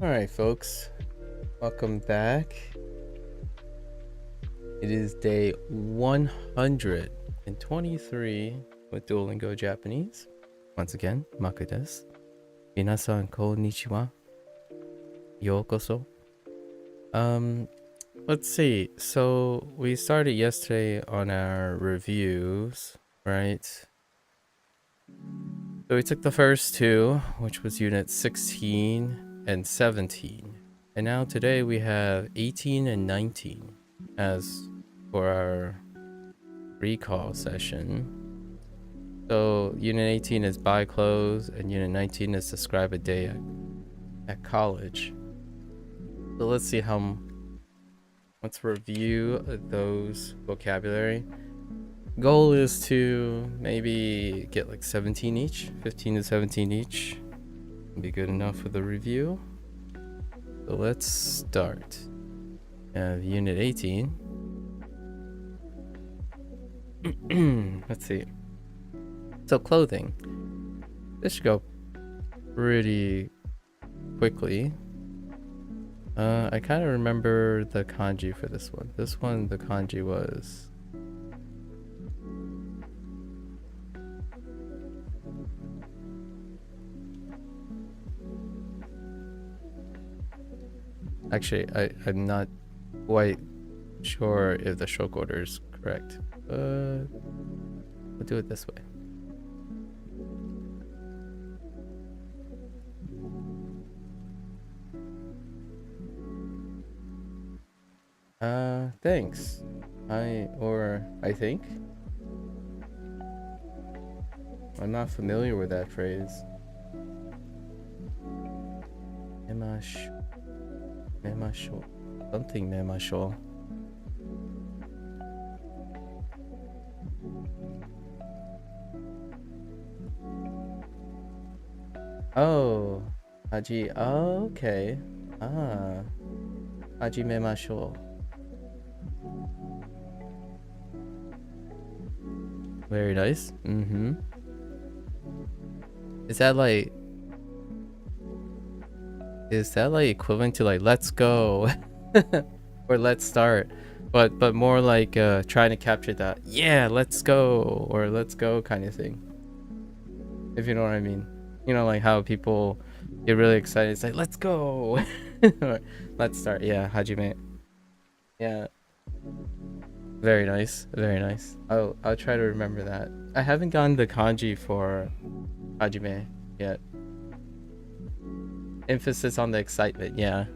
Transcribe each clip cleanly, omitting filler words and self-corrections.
Alright, folks, welcome back. It is day 123 with Duolingo Japanese. Once again, Maku desu. Minasan konnichiwa. Yokoso. Let's see. So we started yesterday on our reviews, right? So we took the first two, which was unit 16 and 17. And now today we have 18 and 19 as for our recall session. So unit 18 is buy clothes and unit 19 is describe a day at college. So let's see let's review those vocabulary. Goal is to maybe get like 17 each, 15 to 17 each. Be good enough for the review. So let's start. Unit 18. Let's see. So clothing. This should go pretty quickly. I kind of remember the kanji for this one. This one, the kanji was... Actually, I'm not quite sure if the stroke order is correct. We'll do it this way. Thanks. I think. I'm not familiar with that phrase. Memasho. Something memasho. Oh. Haji. Oh, okay. Haji memasho. Very nice. Is that like equivalent to like let's go or let's start, but more like trying to capture that let's go or let's go kind of thing, if you know what I mean. You know, like how people get really excited, it's like let's go or let's start. Yeah, hajime. Yeah, very nice, very nice. I'll try to remember that. I haven't gotten the kanji for hajime yet. Emphasis on the excitement. Yeah.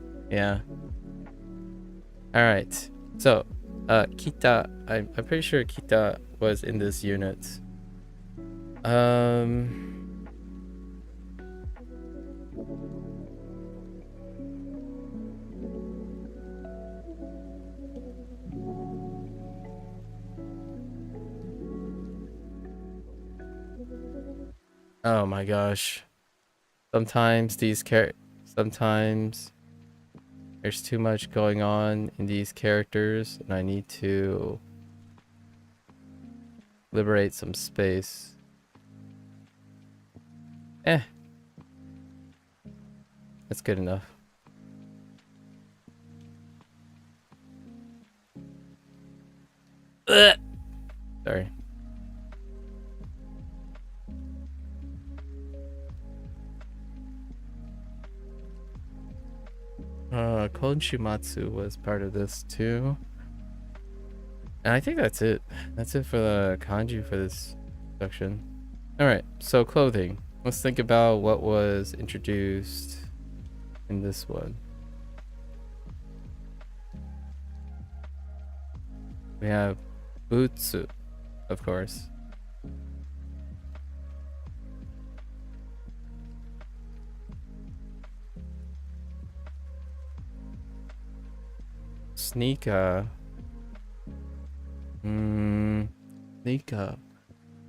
All right. So, kita. I'm pretty sure kita was in this unit. Oh my gosh. Sometimes there's too much going on in these characters and I need to liberate some space. That's good enough. Sorry. Konshimatsu was part of this too. And I think that's it. That's it for the kanji for this section. Alright, so clothing. Let's think about what was introduced in this one. We have butsu, of course. Sneaker.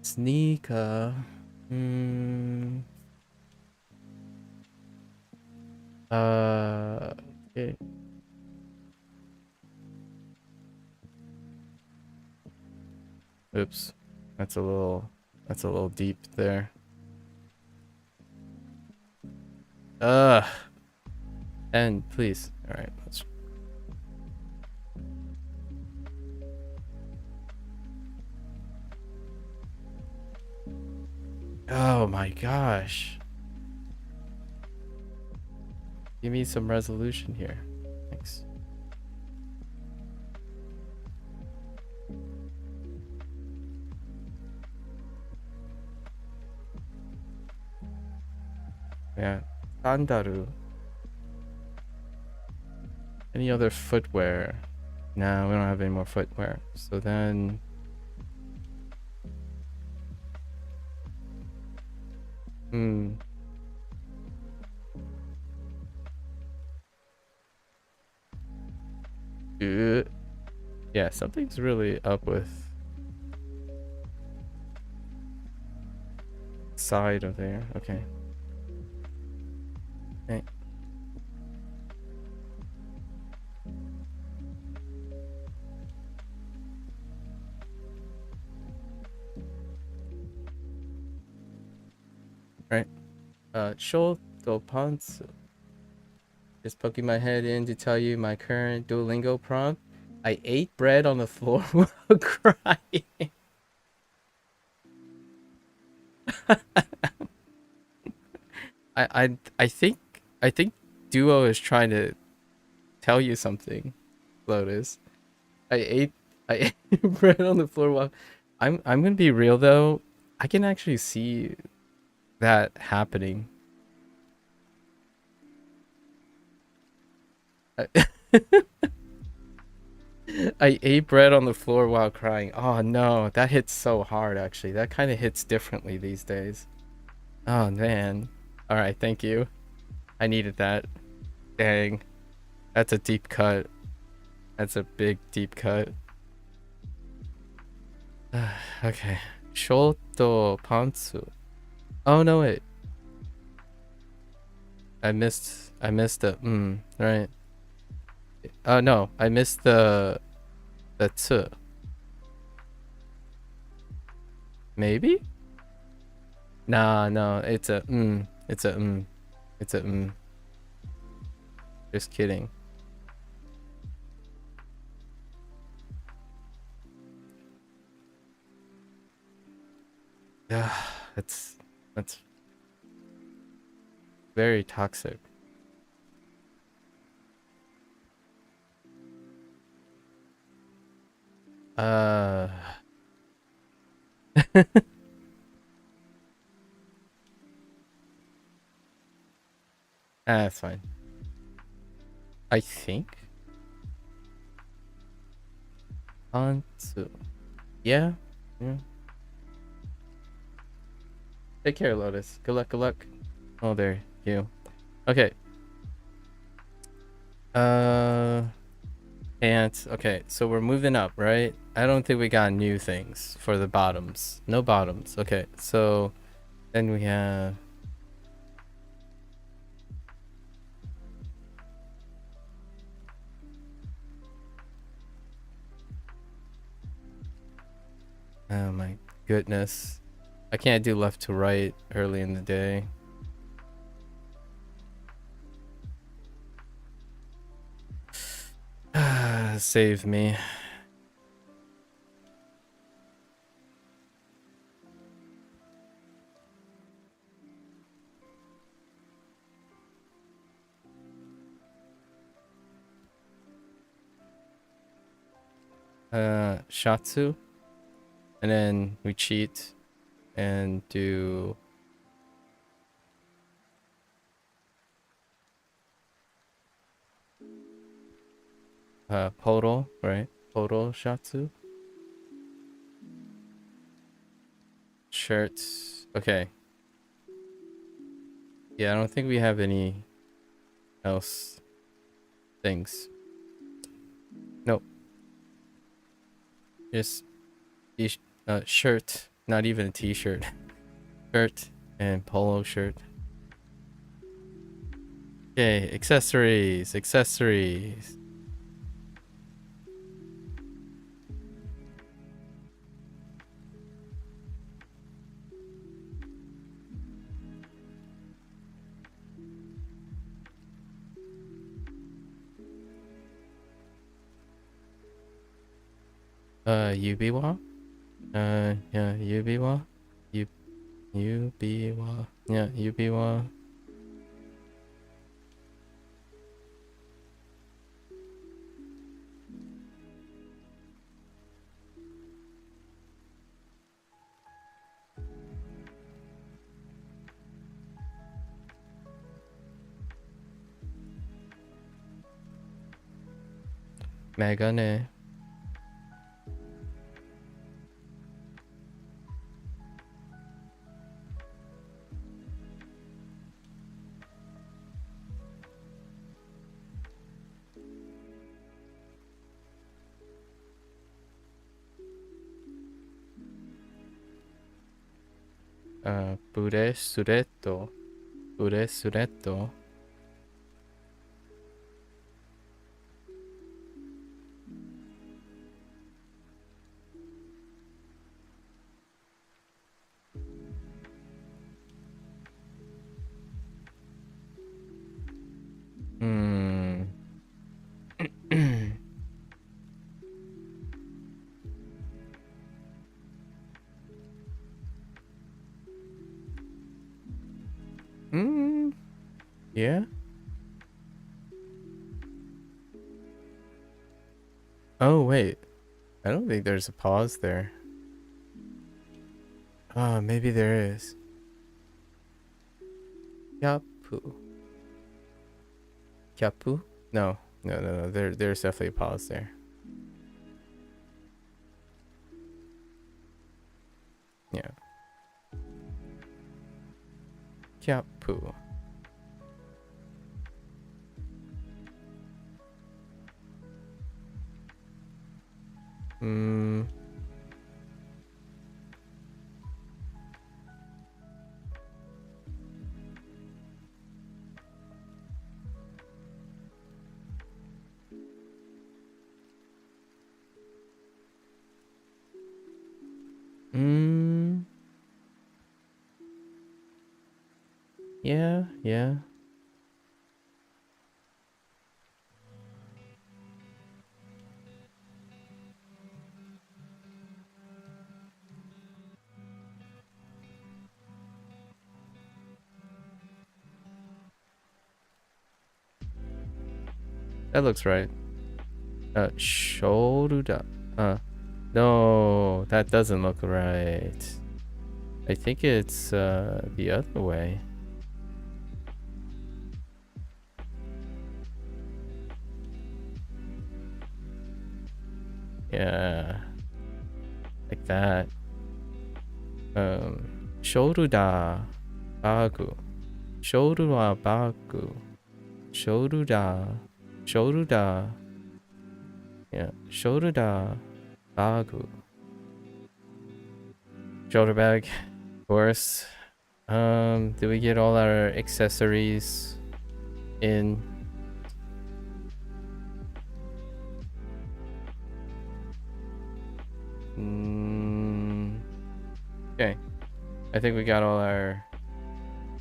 Sneaker. Okay. Oops. That's a little deep there. And please. All right. Let's. Oh my gosh. Give me some resolution here. Thanks. Yeah. Sandaru. Any other footwear? No, we don't have any more footwear. So then. Hmm. Yeah, something's really up with side of there. Okay. Okay. Right. Shoto pants. Just poking my head in to tell you my current Duolingo prompt. I ate bread on the floor while crying. I think Duo is trying to tell you something, Lotus. I ate I ate bread on the floor while I'm gonna be real though. I can actually see that happening. I, I ate bread on the floor while crying. Oh no, that hits so hard actually. That kind of hits differently these days. Oh man. All right, thank you. I needed that. Dang. That's a deep cut. That's a big deep cut. Okay. Shoto pantsu. Oh no wait. I missed the right. No, I missed the tsu. Maybe? Nah, no, it's a It's a It's a Just kidding. Yeah, that's very toxic. Uh that's fine. I think Pantsu. Yeah. Yeah. Take care, Lotus. Good luck, good luck. Oh, there you. Okay. Uh Pants. Okay, so we're moving up, right? I don't think we got new things for the bottoms. No bottoms. Okay, so then we have oh my goodness. I can't do left to right early in the day. Save me. Shatsu. And then we cheat and do Podol, right? Podol Shatsu. Shirts. Okay. Yeah, I don't think we have any else things. Nope. Just shirt, not even a t-shirt. Shirt and polo shirt. Okay, accessories, accessories. Yubiwa? Yeah, Yubiwa? Yubiwa. Yeah, Yubiwa. Megane. Pure suretto. Pure suretto. Hmm. Hmm. Yeah. Oh, wait. I don't think there's a pause there. Oh, maybe there is. Kyapu. Kyapu? No. No. There's definitely a pause there. Yeah. Kyapu. Hmm. Hmm. Yeah. That looks right. Shoruda. No, that doesn't look right. I think it's the other way. Yeah, like that. Shoruda bagu. Shoruda bagu. Shoruda. Yeah, shoruda bagu. Shoulder bag, of course. Do we get all our accessories in? Okay. I think we got all our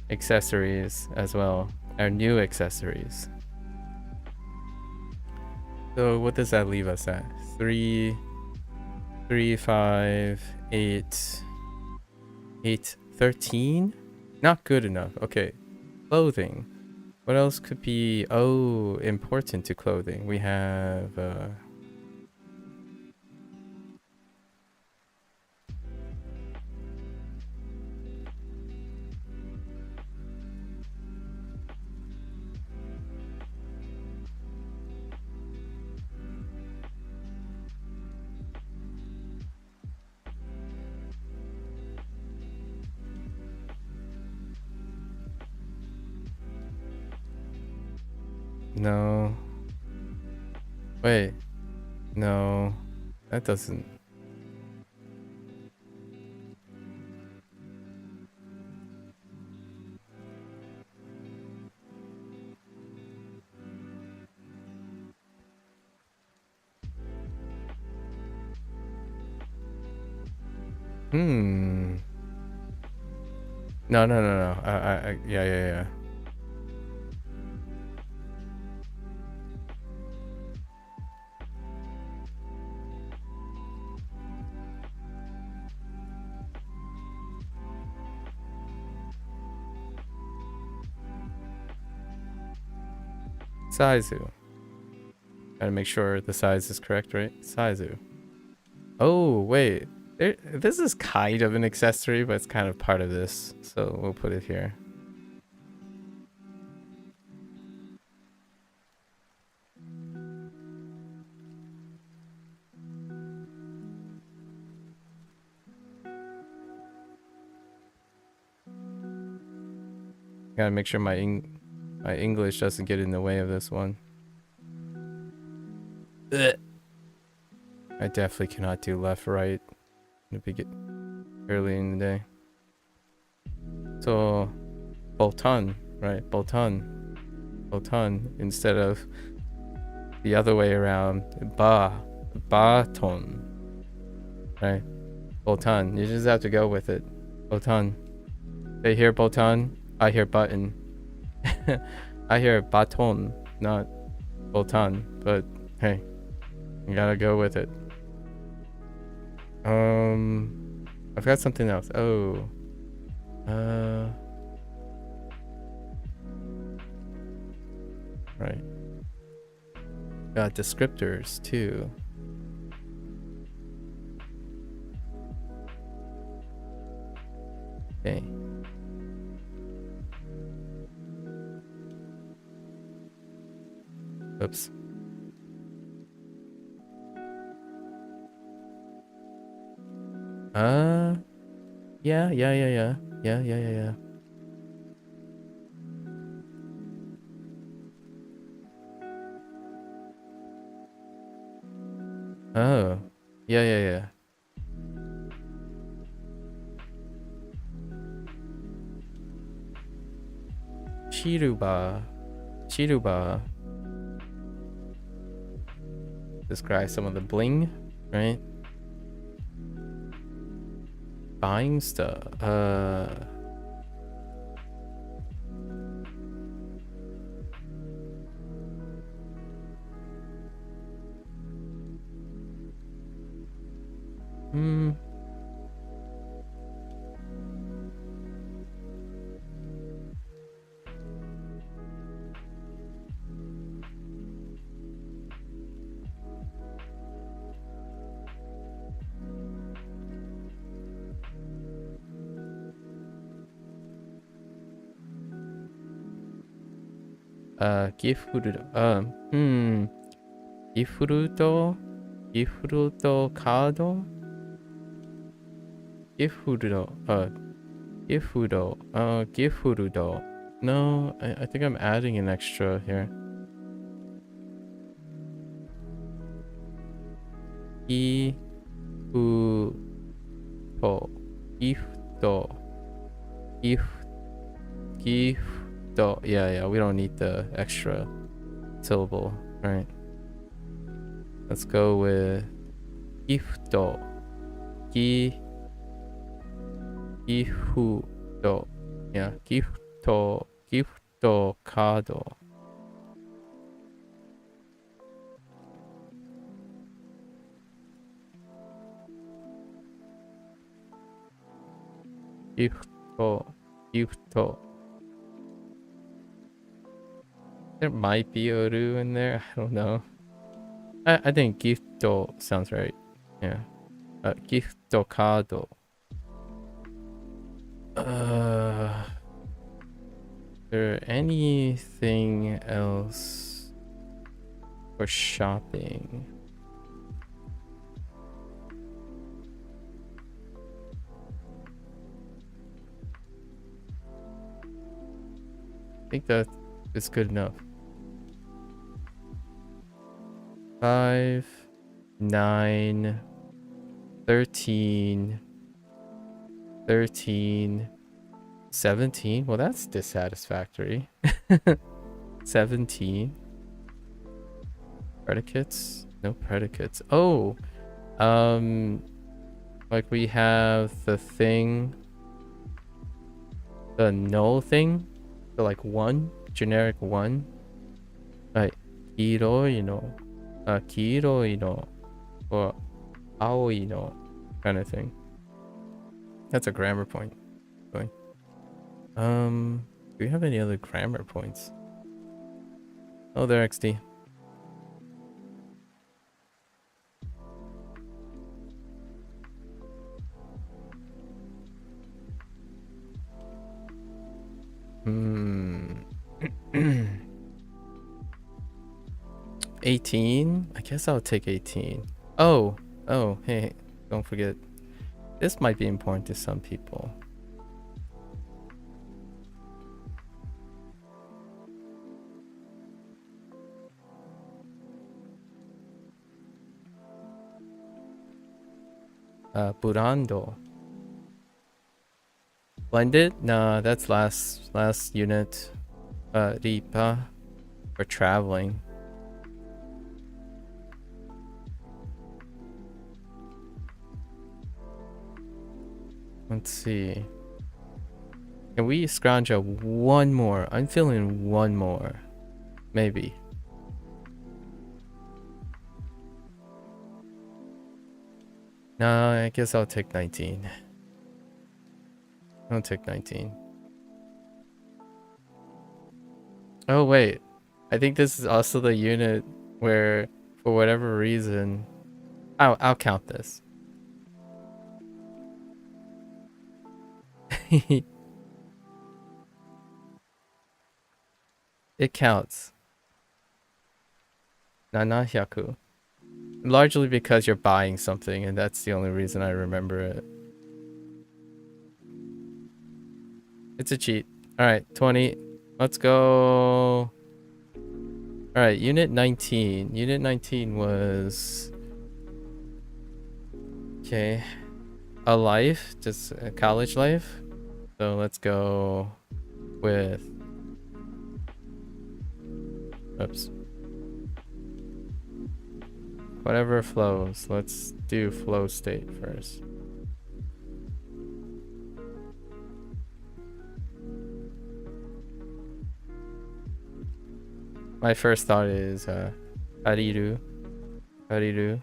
accessories as well. Our new accessories. So what does that leave us at? 3, 5, 8, 13? Not good enough. Okay. Clothing. What else could be important to clothing? We have no. Wait. No. That doesn't. Hmm. No. Yeah. Saizu. Gotta make sure the size is correct, right? Saizu. Oh, wait. This is kind of an accessory, but it's kind of part of this. So we'll put it here. Gotta make sure my English doesn't get in the way of this one. Ugh. I definitely cannot do left, right. Early in the day. So, Bolton, right? Bolton instead of the other way around. Baton, right? Bolton. You just have to go with it. Bolton. They hear Bolton. I hear button. I hear baton, not Bolton. But hey, you gotta go with it. I've got something else. Oh. Right. Got descriptors too. Okay. Oops. Yeah. Oh. Yeah. Chiruba. Describe some of the bling, right? Buying stuff. Gifrudo. Gifrudo cardo. Gifrudo. No, I think I'm adding an extra here. Gifto. Yeah, we don't need the extra syllable, right? Let's go with gifto. Gifudo. Yeah, gifto cardo. Gifto. There might be Oru in there. I don't know. I think gifto sounds right. Yeah. Gifto cardo. Is there anything else for shopping? I think that is good enough. 5, 9, 13, 17. Well, that's dissatisfactory. 17. Predicates? No predicates. Oh, like we have the thing, the null thing, so like 1, generic 1. Right. Kiroi no. Kiroi no. Or aoi no. Kind of thing. That's a grammar point. Going. Do we have any other grammar points? Oh, there, XD. Hmm. 18? I guess I'll take 18. Oh, hey, don't forget. This might be important to some people. Burando. Blended? Nah, that's last unit. Ripa. For traveling. Let's see. Can we scrounge up one more? I'm feeling one more. Maybe. No, I guess I'll take 19. I'll take 19. Oh, wait. I think this is also the unit where, for whatever reason... I'll count this. It counts. 700. Largely because you're buying something, and that's the only reason I remember it. It's a cheat. Alright, 20. Let's go. Alright, Unit 19. Unit 19 was... Okay. A life. Just a college life. So let's go with... Oops. Whatever flows. Let's do flow state first. My first thought is Hariru. Hariru.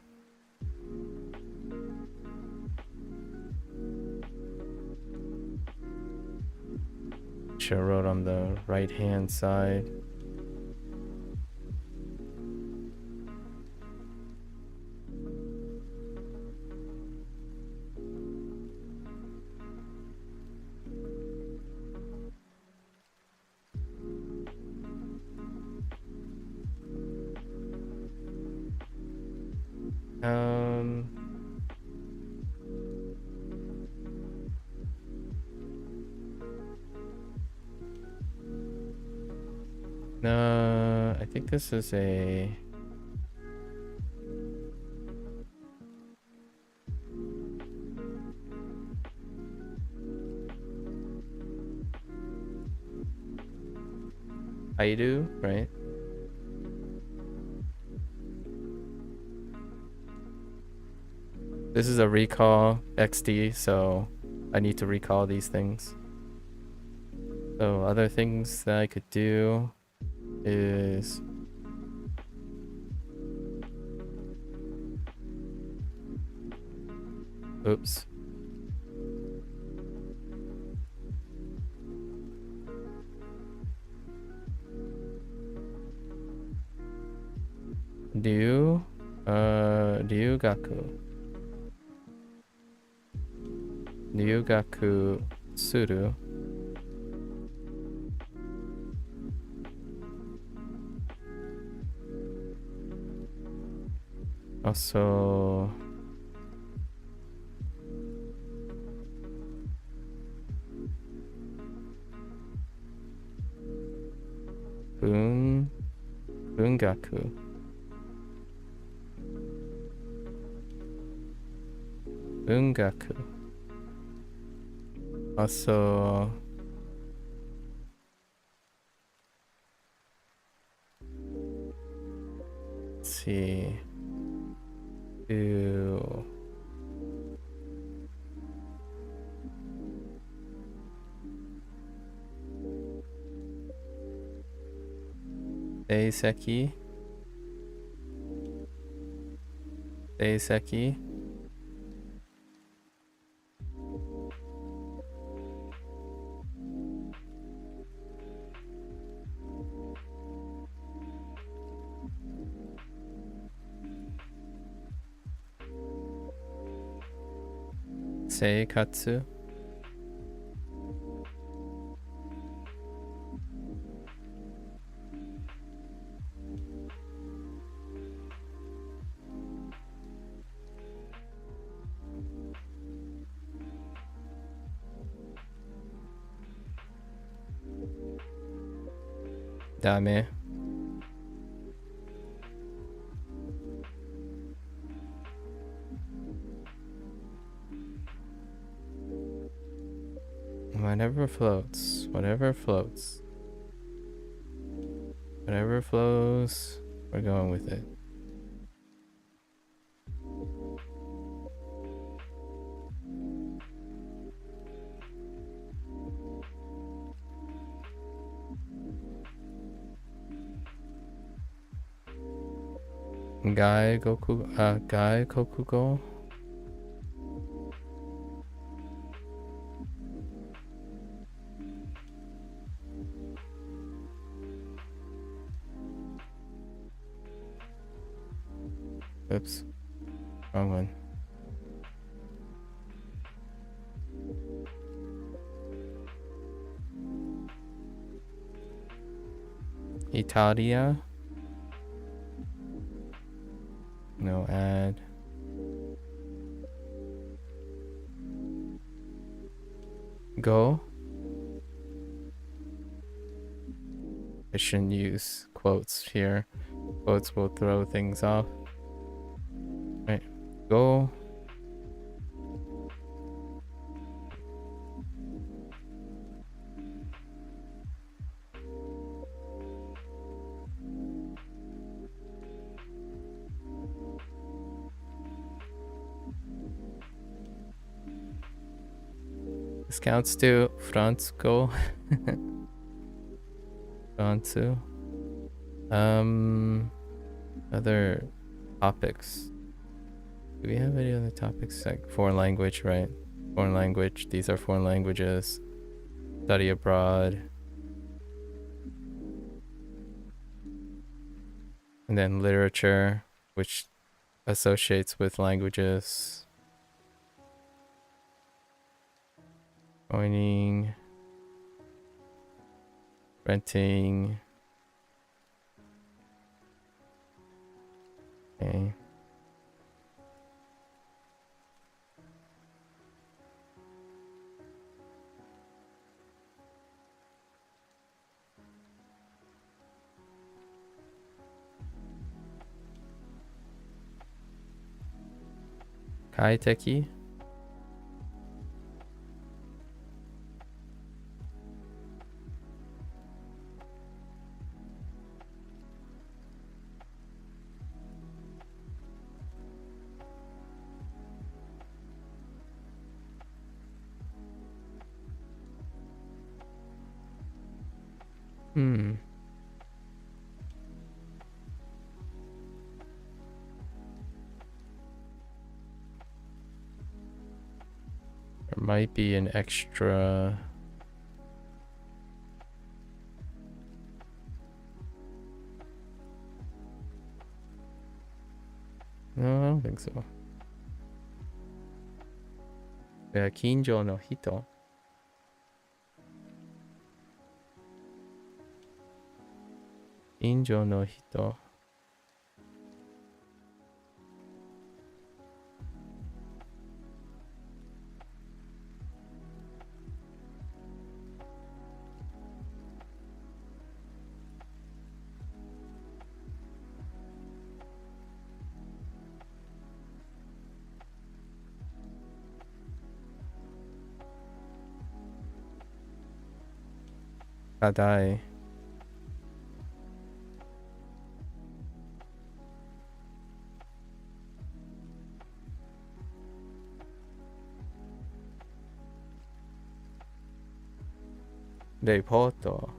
Which I wrote on the right hand side. No, I think this is a... Aidu, right? This is a recall XD, so I need to recall these things. So other things that I could do is... Oops. Ryugaku. Ryugaku suru. Also... Bungaku. Bungaku. Also... Let's see... Do... Seiseki. Seiseki. Seikatsu. Dame. Whatever floats. Whatever floats. Whatever flows, we're going with it. Gai Kokugo. Oops. Wrong one. Italia. No add. Go. I shouldn't use quotes here. Quotes will throw things off. Right. Go. This counts to Franco. Francu. Other topics. Do we have any other topics? Like foreign language, right? Foreign language. These are foreign languages. Study abroad. And then literature, which associates with languages. Joining. Renting. Okay. Kaiteki. There might be an extra. No, I don't think so. Yeah, Kinjo no Hito. Kinjo no Hito. Kadai. Reporto.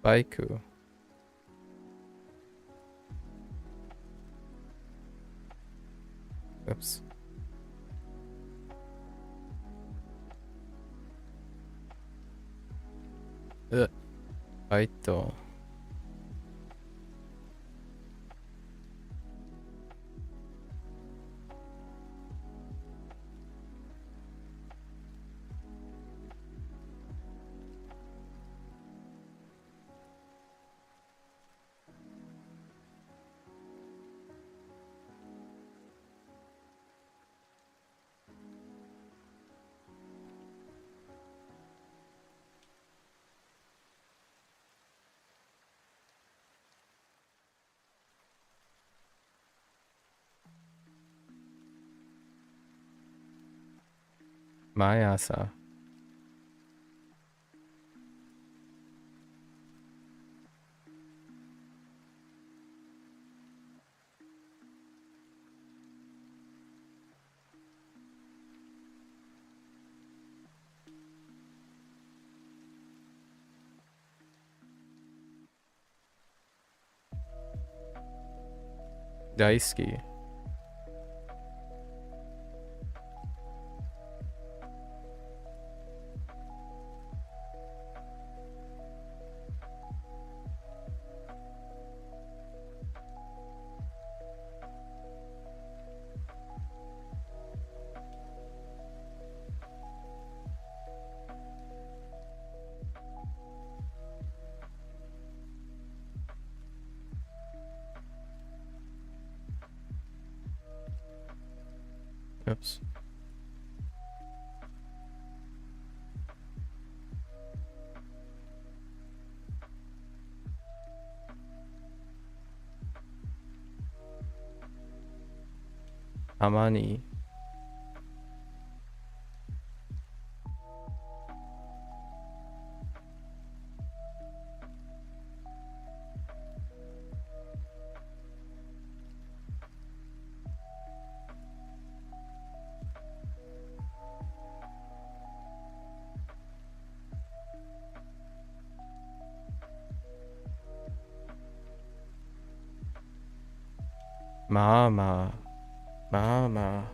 Baiku. Oops. Baito. Mayasa. Daisuki. Oops. Amani. Mama. Mama.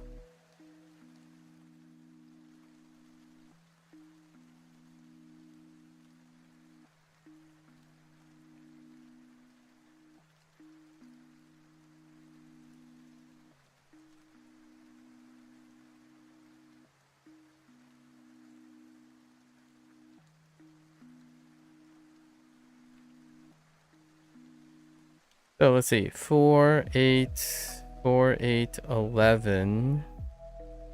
So let's see. 4, 8, 4, 8, 11,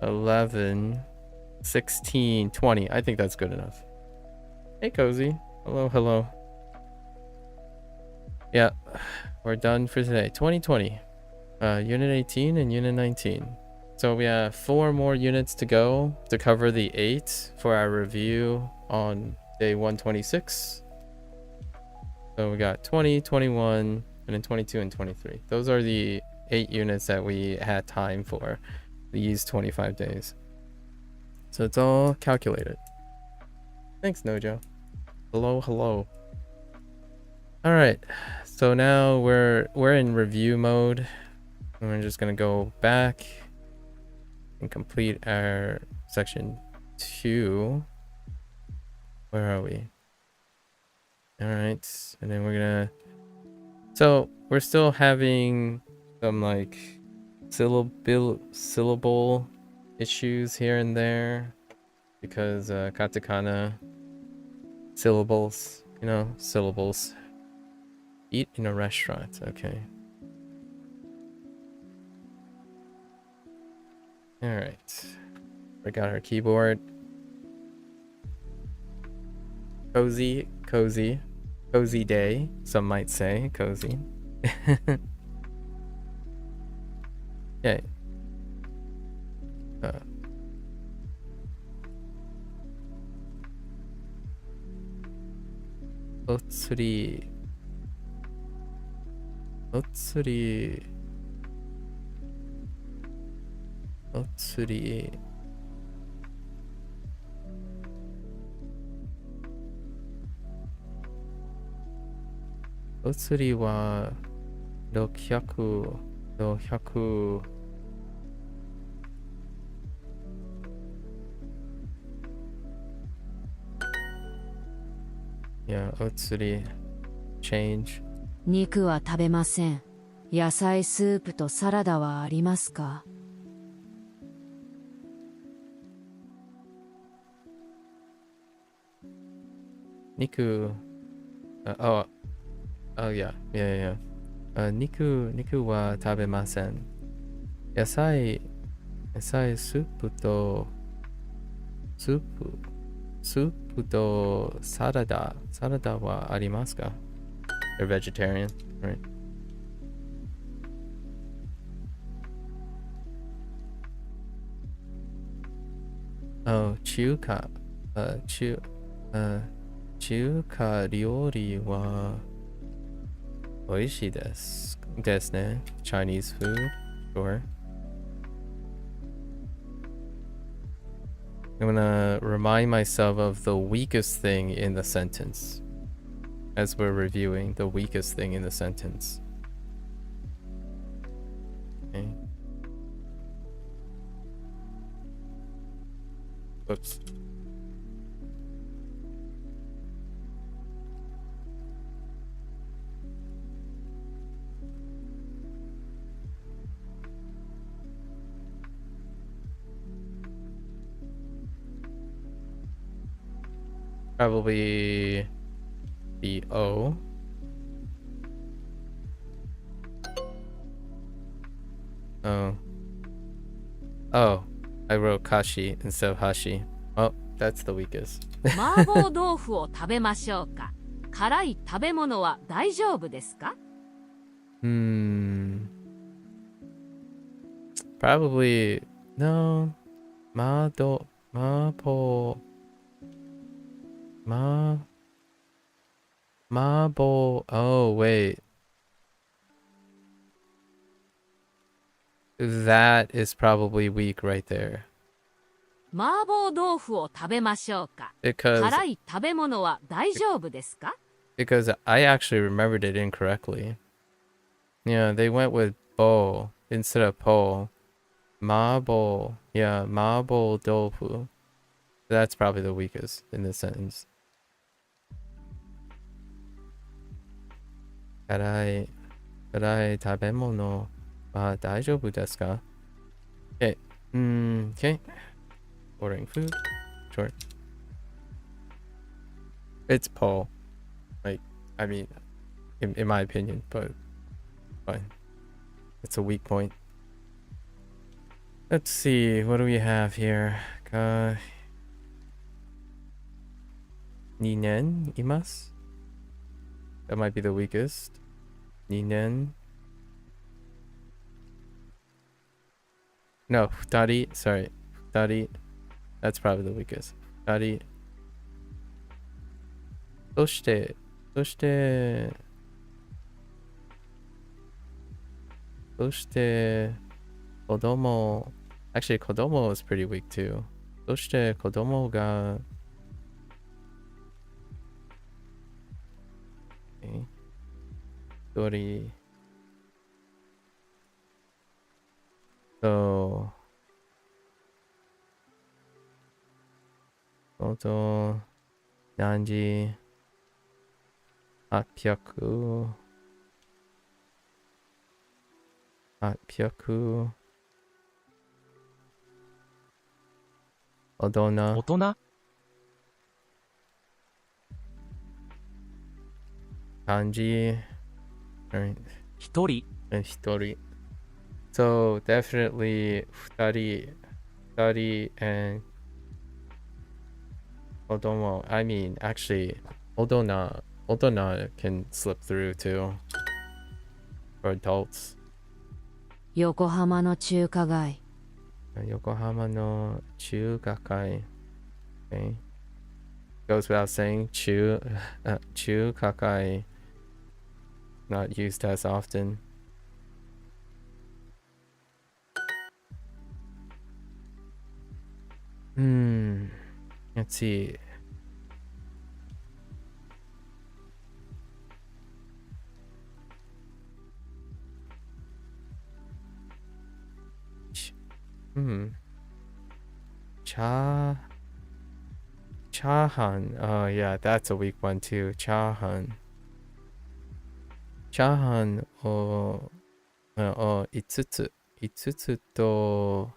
11, 16, 20. I think that's good enough. Hey, Cozy. Hello, hello. Yeah, we're done for today. 2020. Unit 18 and Unit 19. So we have 4 more units to go to cover the 8 for our review on day 126. So we got 20, 21, and then 22 and 23. Those are the 8 units that we had time for these 25 days. So it's all calculated. Thanks, Nojo. Hello, hello. All right. So now we're in review mode. And we're just gonna go back and complete our section 2. Where are we? All right, and then we're gonna. So we're still having some like syllable issues here and there because katakana syllables, syllables. Eat in a restaurant. Okay. All right. We got our keyboard. Cozy day, some might say. Cozy. Okay. Otsuri. Otsuri. Otsuri. Otsuri wa 600 Yeah, otsuri. Change. 肉は食べません。野菜スープとサラダはありますか？ Niku. Oh yeah. Yeah. Niku wa tabemasen. Yasai soup to soup to sarada wa arimasu ka? They're vegetarian, right? Oh, chuka. Chuka ryori wa oishii desu ne. Chinese food, sure. I'm gonna remind myself of the weakest thing in the sentence as we're reviewing the weakest thing in the sentence. Okay. Oops. Probably the O. Oh, I wrote Kashi instead of Hashi. Oh, that's the weakest. 麻婆豆腐を食べましょうか？辛い食べ物は大丈夫ですか？ Probably no. Mabo. Oh wait, that is probably weak right there. 麻婆豆腐を食べましょうか？ Because 辛い食べ物は大丈夫ですか？ I actually remembered it incorrectly. Yeah, they went with bo instead of po. Mabo. Yeah, mabo dofu. That's probably the weakest in this sentence. Karai tabemono wa daijoubu desu ka? Okay. Okay. Ordering food. Sure. It's po. Like, I mean, in my opinion, but fine. It's a weak point. Let's see, what do we have here? Ninen imasu? That might be the weakest. Ninen. No, futari. Sorry. Futari. That's probably the weakest. Futari. Soshite. Kodomo. Actually, Kodomo is pretty weak too. Soshite Kodomo ga. Okay. Dori. So. Koto. Nanji. 800 大人漢字 right 一人 and 一人 so definitely 二人 and 子供 I mean actually 大人 can slip through too for adults 横浜の中華街。横浜の中華街 okay goes without saying 中華街 not used as often let's see Chahan. Oh yeah, that's a weak one too. Chahan. Chahan o 5つ。5つと、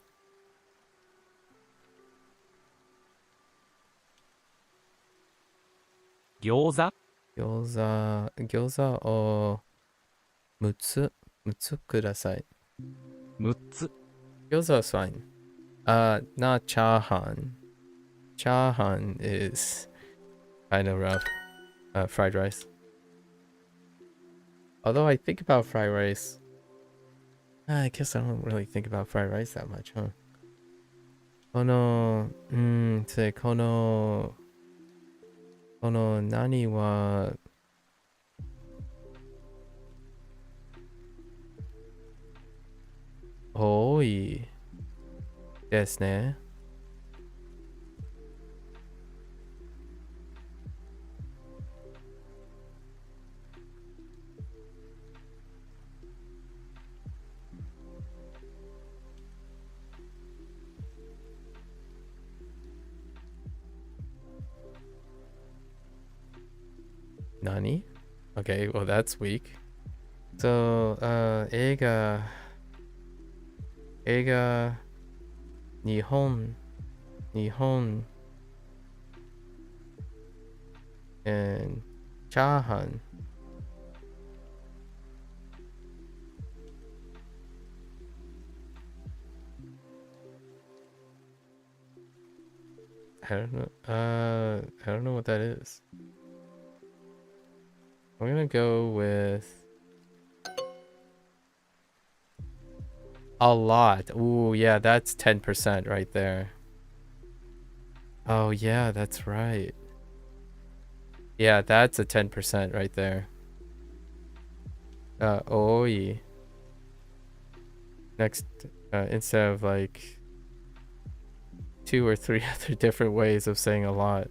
餃子餃子を6つ。6つください。6つ。餃子 is fine. Not chahan. Chahan is kind of rough. Fried rice. Although I think about fried rice. I guess I don't really think about fried rice that much, huh? この何は多いですね。何? Okay, well that's weak. So, 映画、日本、and チャーハン。I don't know what that is. I'm gonna go with a lot. Ooh, yeah, that's 10% right there. Oh, yeah, that's right. Yeah, that's a 10% right there. Oi. Next, instead of like 2 or 3 other different ways of saying a lot.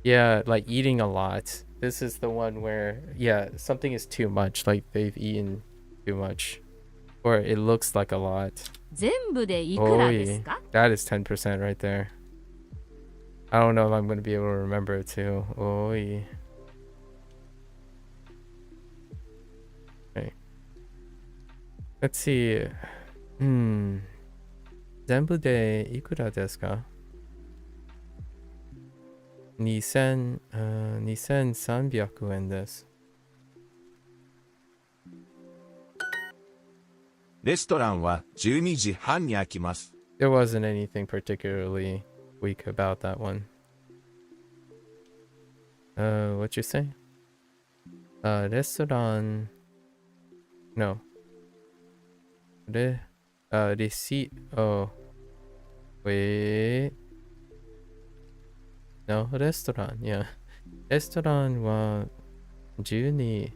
Yeah, like eating a lot. This is the one where, yeah, something is too much, like they've eaten too much. Or it looks like a lot. 全部でいくらですか? That is 10% right there. I don't know if I'm going to be able to remember it too. Oi. Okay. Let's see. 全部でいくらですか? 2300円です。レストランは12時半に開きます。There wasn't anything particularly weak about that one. What you say? レストラン No. Receipt. Oh. Wait. No, レストラン Yeah. レストランは12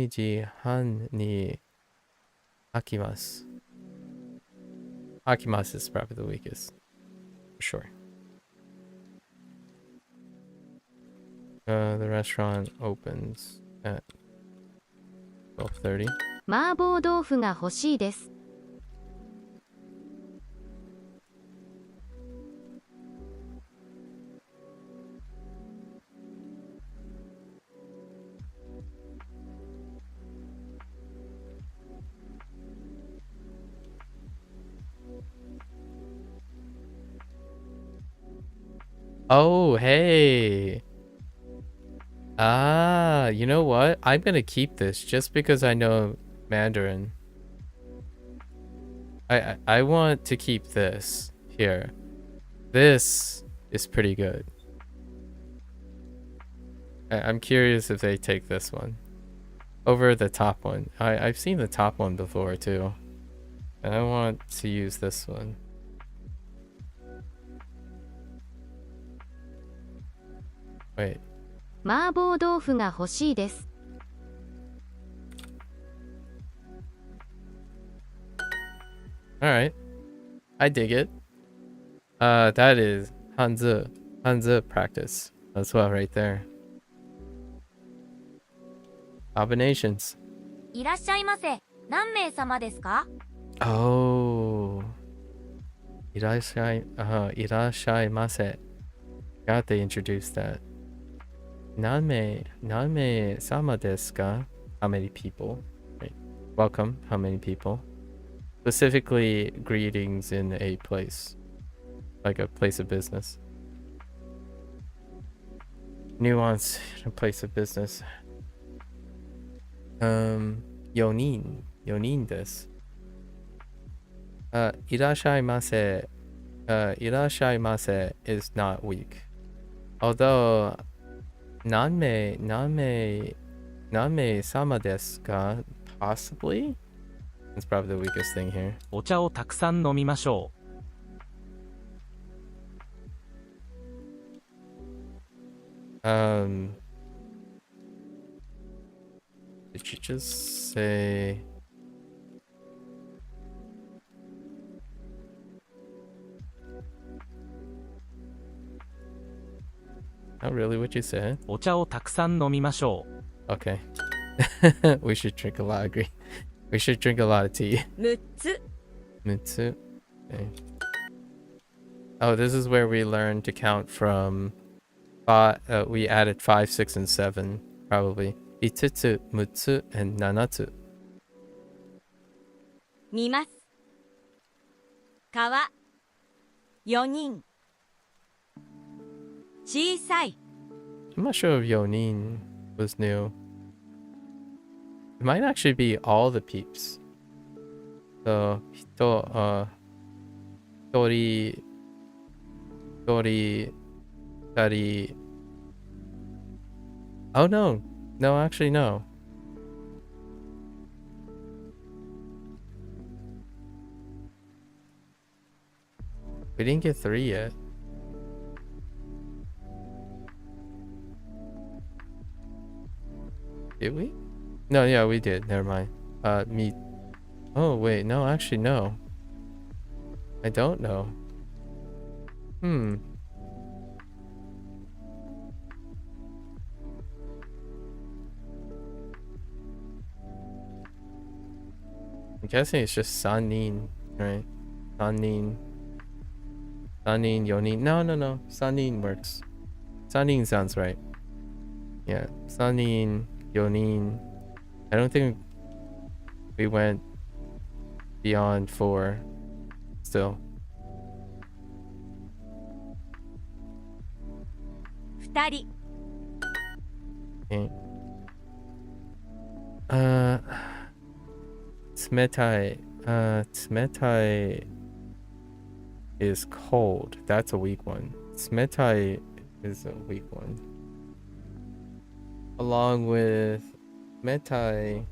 時半に開きます。開きます is probably the weakest. For sure. The restaurant opens at 12:30. 麻婆豆腐が欲しいです。Oh, hey. You know what? I'm gonna keep this just because I know Mandarin. I want to keep this here. This is pretty good. I'm curious if they take this one over the top one. I've seen the top one before too, and I want to use this one. Wait. 麻婆豆腐が欲しいです。Alright. I dig it. That is Hanzi practice as well right there. Combinations. いらっしゃいませ。何名様ですか? Oh. irashaimase. God, they introduced that. Nanme sama desu ka? How many people? Right. Welcome, how many people? Specifically, greetings in a place. Like a place of business. Nuance in a place of business. Yonin desu. Irashaimase. Irashaimase is not weak. Although nanme sama desu ka? Possibly? That's probably the weakest thing here. お茶をたくさん飲みましょ Did you just say not really what you said? う。お茶をたくさん飲みましょう。 Okay. We should drink a lot of green. We should drink a lot of tea. 6つ Mitsu. Okay. Oh, this is where we learn to count from we added 5, 6, and 7, probably. Itutsu, mutsu, and nanatsu. 見ます川4人小さい I'm not sure if Yonin was new. It might actually be all the peeps. So, Tori, Tari. Oh no. No, actually no. We didn't get 3 yet. Did we? No, yeah, we did. Never mind. Me. Oh, wait. No, actually, no. I don't know. I'm guessing it's just Sanin, right? Sanin, Yonin. No. Sanin works. Sanin sounds right. Yeah, Sanin, Yonin. I don't think we went beyond 4 still. 2人 Okay. Tsumetai. Tsumetai is cold. That's a weak one. Tsumetai is a weak one. Along with Metai,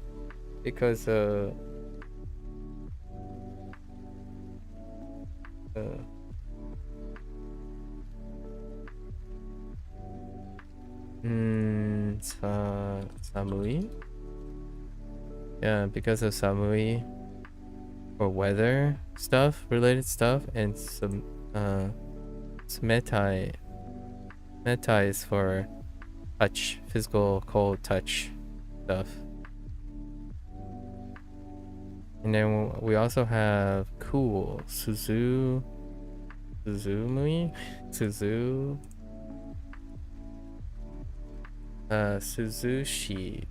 because Samui? Yeah, because of Samui or weather stuff, related stuff, and some Metai. Metai is for touch, physical cold touch stuff. And then we also have cool Suzumui? Suzushi.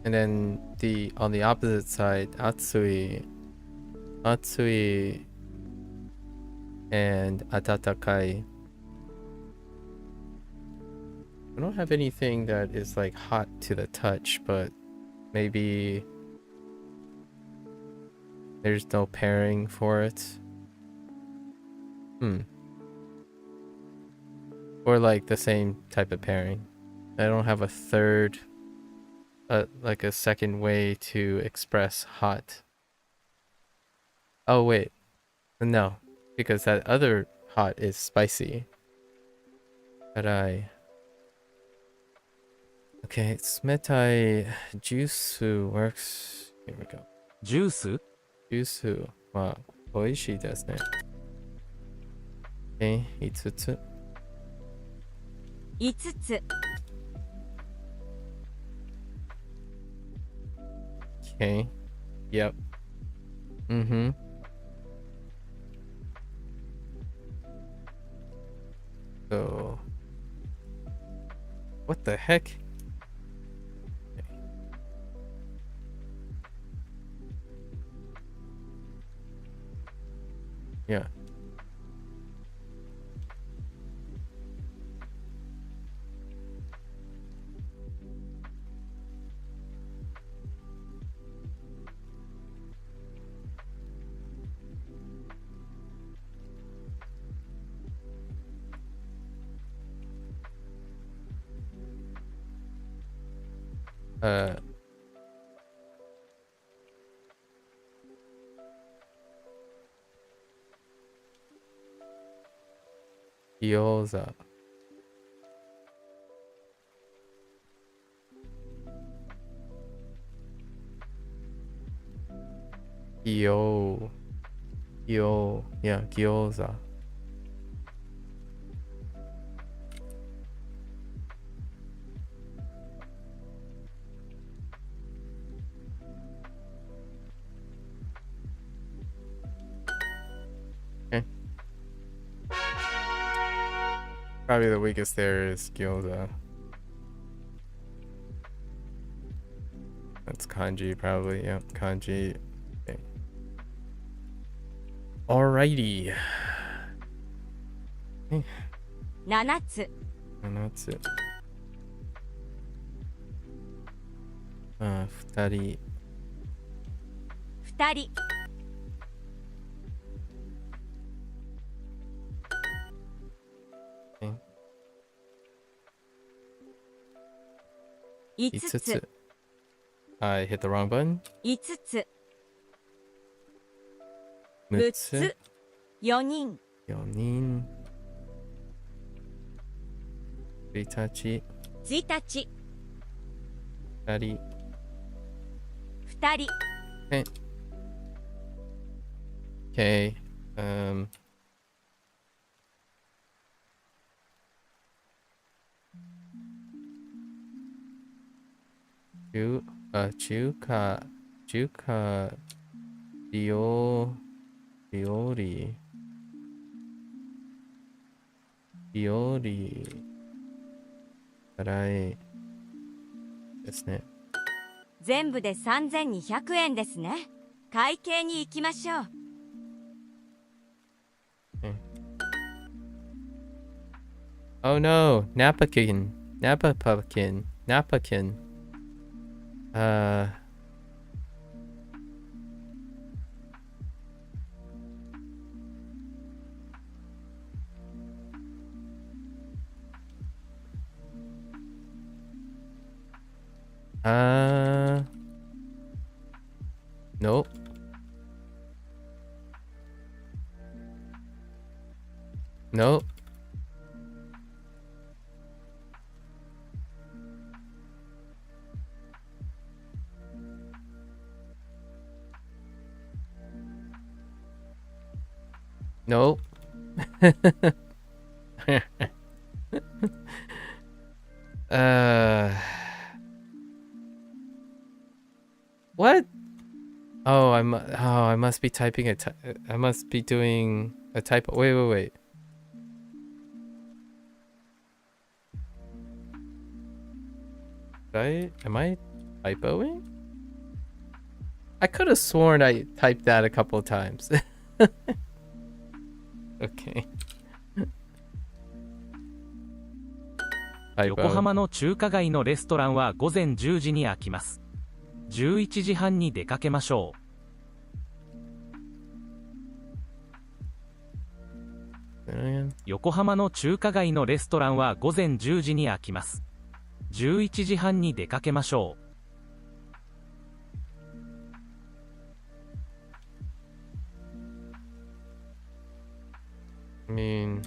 And then on the opposite side, Atsui and Atatakai. I don't have anything that is like hot to the touch, but maybe there's no pairing for it. Or like the same type of pairing. I don't have a third, like a second way to express hot. Oh wait, no, because that other hot is spicy. But okay, Tsumetai Jusu works. Here we go. ジュース Jusu wa oishii desu ne. Okay, 5つ. 5つ Okay. Yep. Mm-hmm. So, what the heck? Yeah. Uh, gyoza. Yeah, gyoza. Okay. Probably the weakest there is gyoza. That's kanji, probably. Yeah, kanji. Okay. Alrighty. 7つ And that's it. 2人。 2人 Okay. 5 5つつ。I hit the wrong button. 5つ6 6つ。つ4人4人。1日。 1日2人。 2人 Okay. Chuka, Diori, 辛いですね。全部で3200円ですね。会計に行きましょう。Oh no, Napakin. Napakin. Nope. Nope. Nope. What? Oh, I must be typing I must be doing a typo. Wait. Am I typoing? I could have sworn I typed that a couple of times. Okay. 横浜の中華街のレストランは午前10時に開きます。11時半に出かけましょう。横浜の中華街のレストランは午前10時に開きます。11時半に出かけましょう。I mean,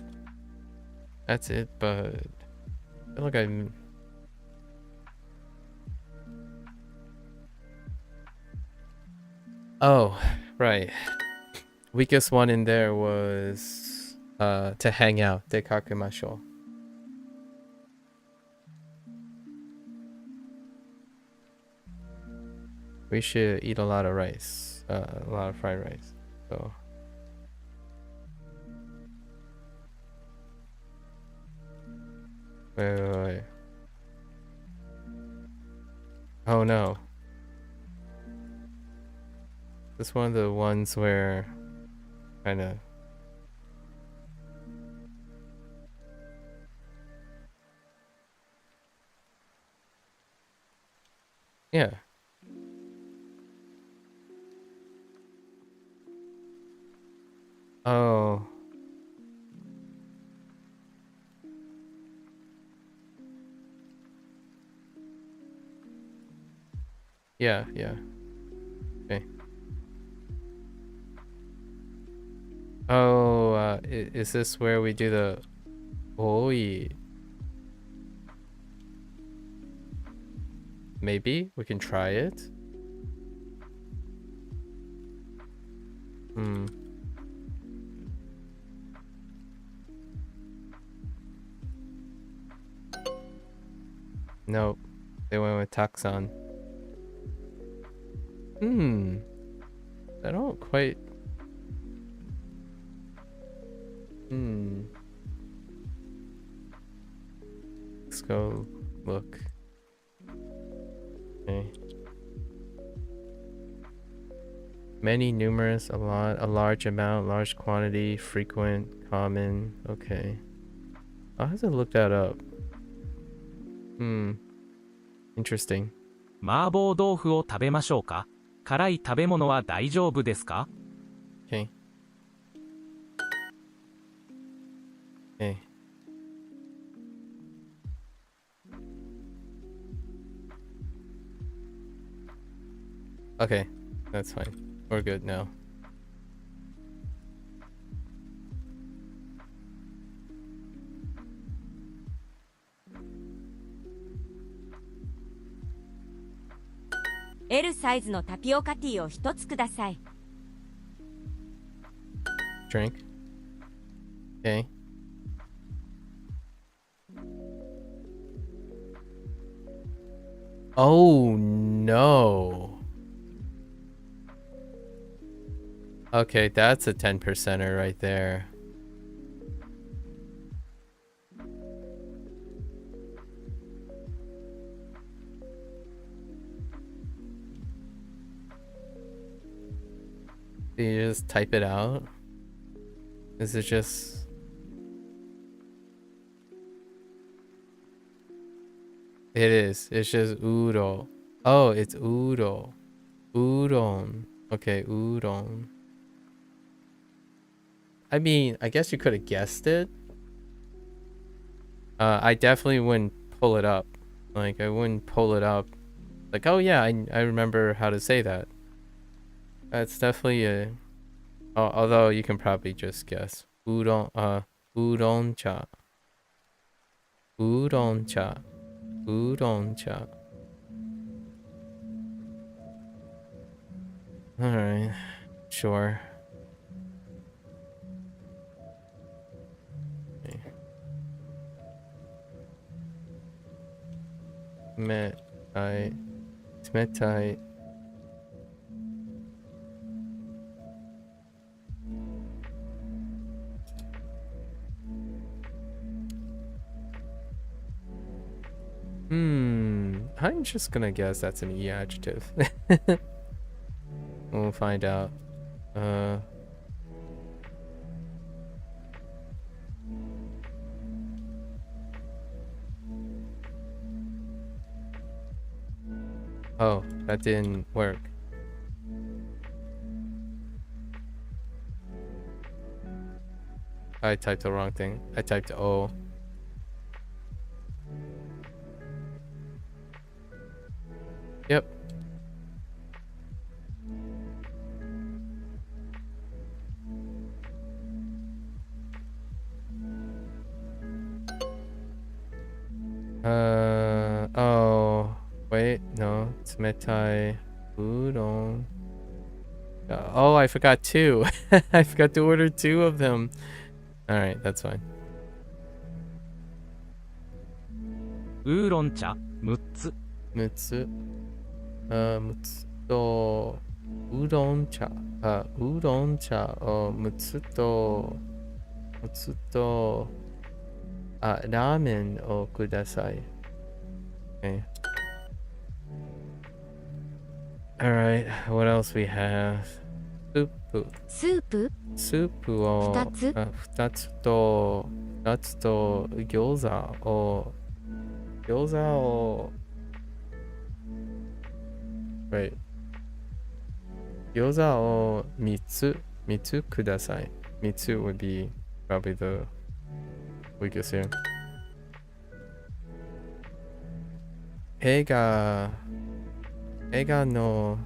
that's it, but I feel like I'm... Oh, right. Weakest one in there was to hang out. Dekakumasho. We should eat a lot of rice. A lot of fried rice. So. Wait. Oh no. This one of the ones where kinda yeah. Oh. Yeah. Okay. Oh, is this where we do the oi? Maybe we can try it. Hmm. Nope. They went with taxon. I don't quite. Let's go look. Okay. Many, numerous, a lot, a large amount, large quantity, frequent, common. Okay. I'll have to look that up. Interesting. 麻婆豆腐を食べましょうか。辛い食べ物は大丈夫ですか。 Okay. Okay. Okay, that's fine. We're good now. L サイズのタピオカティーを一つください。Drink. Okay. Oh no. Okay, that's a 10%er right there. Do you just type it out? Is it just... It is. It's just uro. Oh, it's uro. Udon. Okay, udon. I mean, I guess you could have guessed it. I definitely wouldn't pull it up. Like, I wouldn't pull it up. Like, oh yeah, I remember how to say that. That's definitely a... although you can probably just guess. Udon, udon-cha. Udon-cha. Udon-cha. Alright. Sure. Okay. Tsumetai. Tsumetai. I'm just gonna guess that's an E adjective. We'll find out. Oh, that didn't work. I typed the wrong thing. I typed O. Yep. Oh, wait, no, tsumetai udon. Oh, I forgot two. I forgot to order two of them. All right, that's fine. ウーロン茶6つ。6つ。6つ。とウーロン茶、ウーロン茶を6つと、ラーメンをください。Okay. Alright, what else we have? スープスープを2つ2つと餃子を Right. 餃子を3つください。3つ would be probably the weakest here. 映画の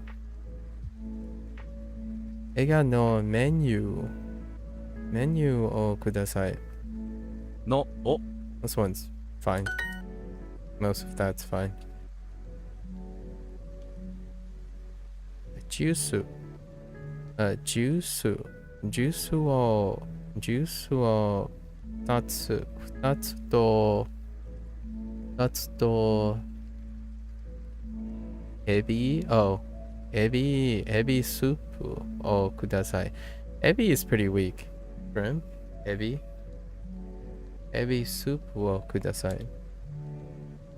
メニューをください。のを This one's fine. Most of that's fine. ジュースを2つとエビスープをください。エビ is pretty weak. Shrimp? エビスープをください。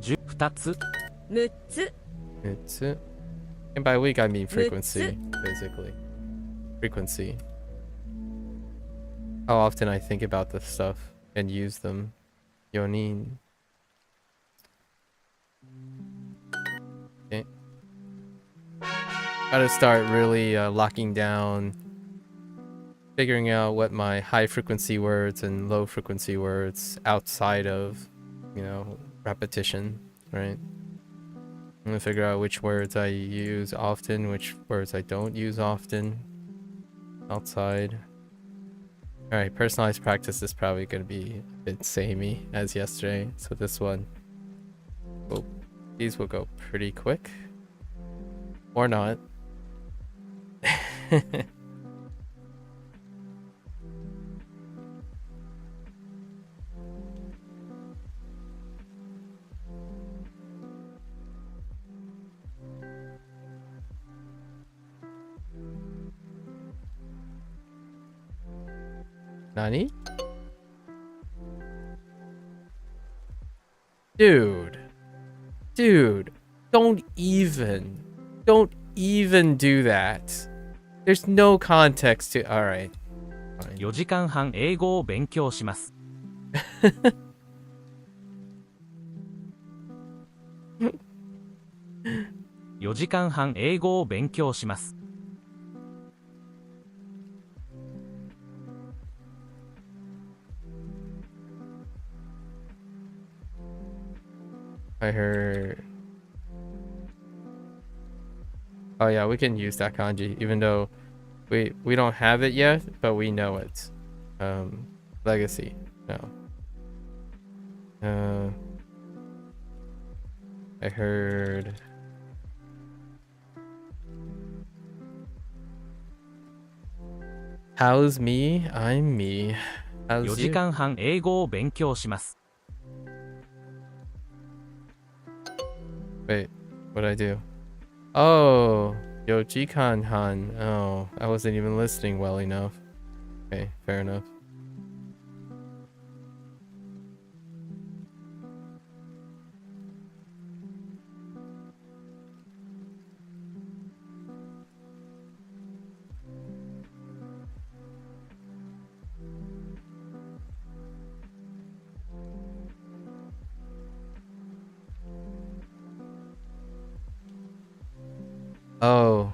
2つ6つ 6つ And by week I mean frequency, basically. Frequency. How often I think about this stuff and use them. 4人 Okay. Gotta start really locking down, figuring out what my high frequency words and low frequency words outside of, repetition, right? I'm gonna figure out which words I use often, which words I don't use often outside. Alright, personalized practice is probably gonna be a bit samey as yesterday, so this one, these will go pretty quick. Or not. Nani? Dude, don't even do that. There's no context to. All right. Fine. 4時間半英語を勉強します。4時間半英語を勉強します。I heard. Oh yeah, we can use that kanji, even though we don't have it yet, but we know it. Legacy. No. I heard. How's me? I'm me. 4 How's 時 you? 間半英語を勉強します。Wait, what'd I do? Oh, Yojikan Han. Oh, I wasn't even listening well enough. Okay, fair enough. Oh,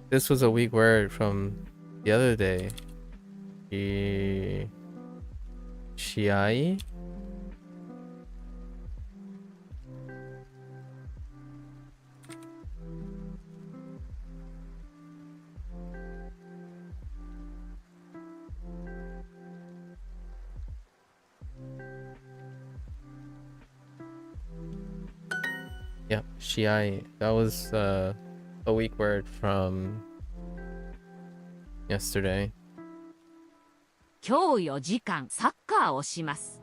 this was a weak word from the other day. Shiai? Yeah, Shiai. That was a weak word from yesterday. 今日4時間サッカーをします。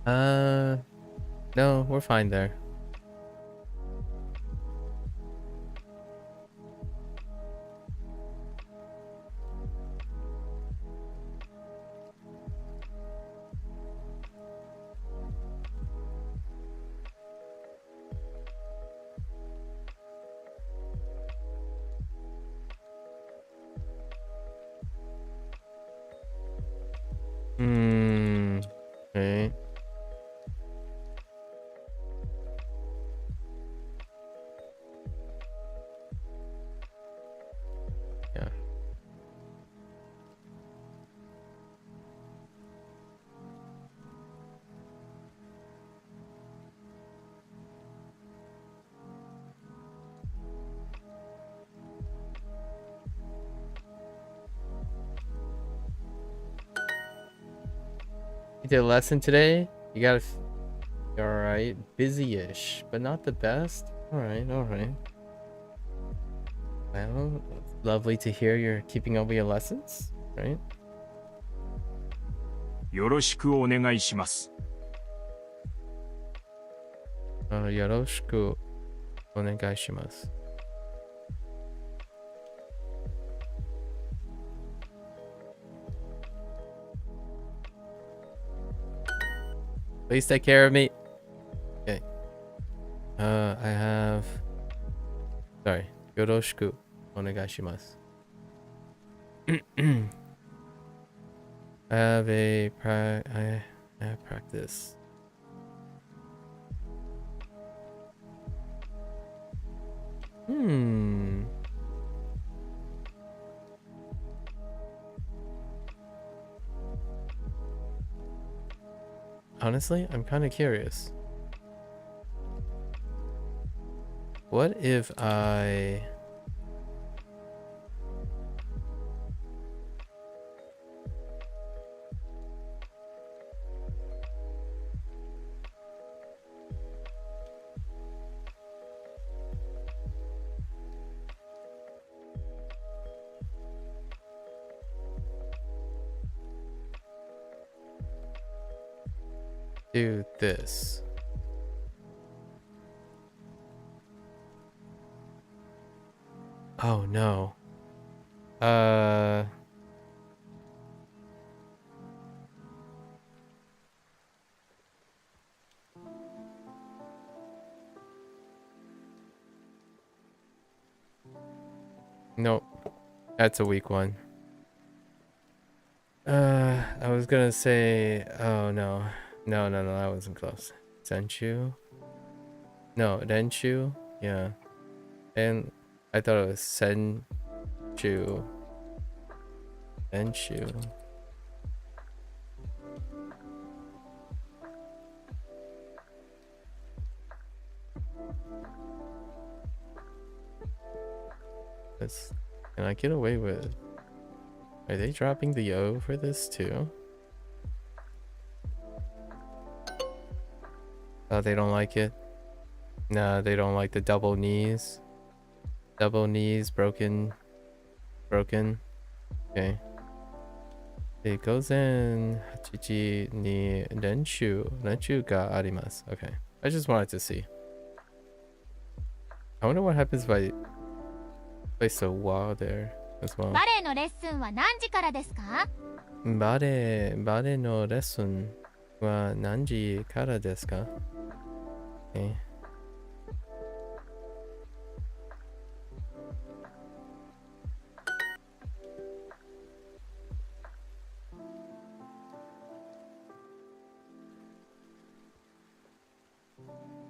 No, we're fine there. Okay. Yeah. You did a lesson today? You got alright. Busy-ish, but not the best. Alright, alright. Well, lovely to hear you're keeping up with your lessons, right? よろしくお願いします。よろしくお願いします。Please take care of me. Okay. I have. Sorry. よろしくお願いします。I have a I have practice. Honestly, I'm kind of curious. What if I... do this. Oh no. Nope. That's a weak one. I was gonna say, oh no. No, that wasn't close. Senchu? No, Renshu? Yeah. And I thought it was Senchu. Renshu. Can I get away with... Are they dropping the O for this too? Oh, they don't like it? Nah, they don't like the double knees. Double knees, broken. Okay. It goes in Hachichi ni Renshu ga arimasu. Okay. I just wanted to see. I wonder what happens if I place a wall there as well. バレエのレッスンは何時からですか？バレエのレッスンは何時からですか？ Okay.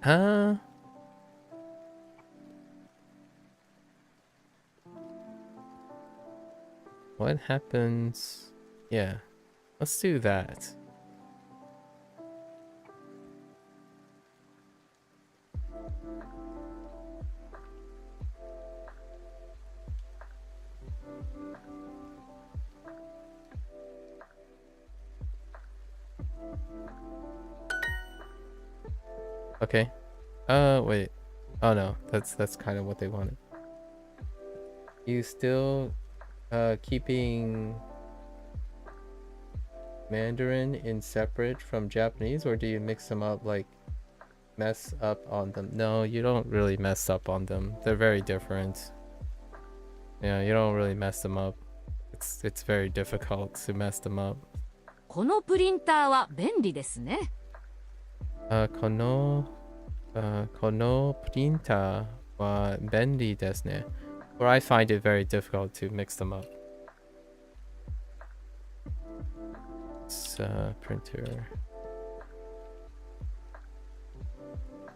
Huh? What happens? Yeah, let's do that. Okay. Wait. Oh no, that's kind of what they wanted. You still keeping Mandarin in separate from Japanese, or do you mix them up, like mess up on them? No, you don't really mess up on them. They're very different. Yeah, you don't really mess them up. It's very difficult to mess them up. このプリンターは便利ですね。このプリンターは便利ですね。Or I find it very difficult to mix them up. This printer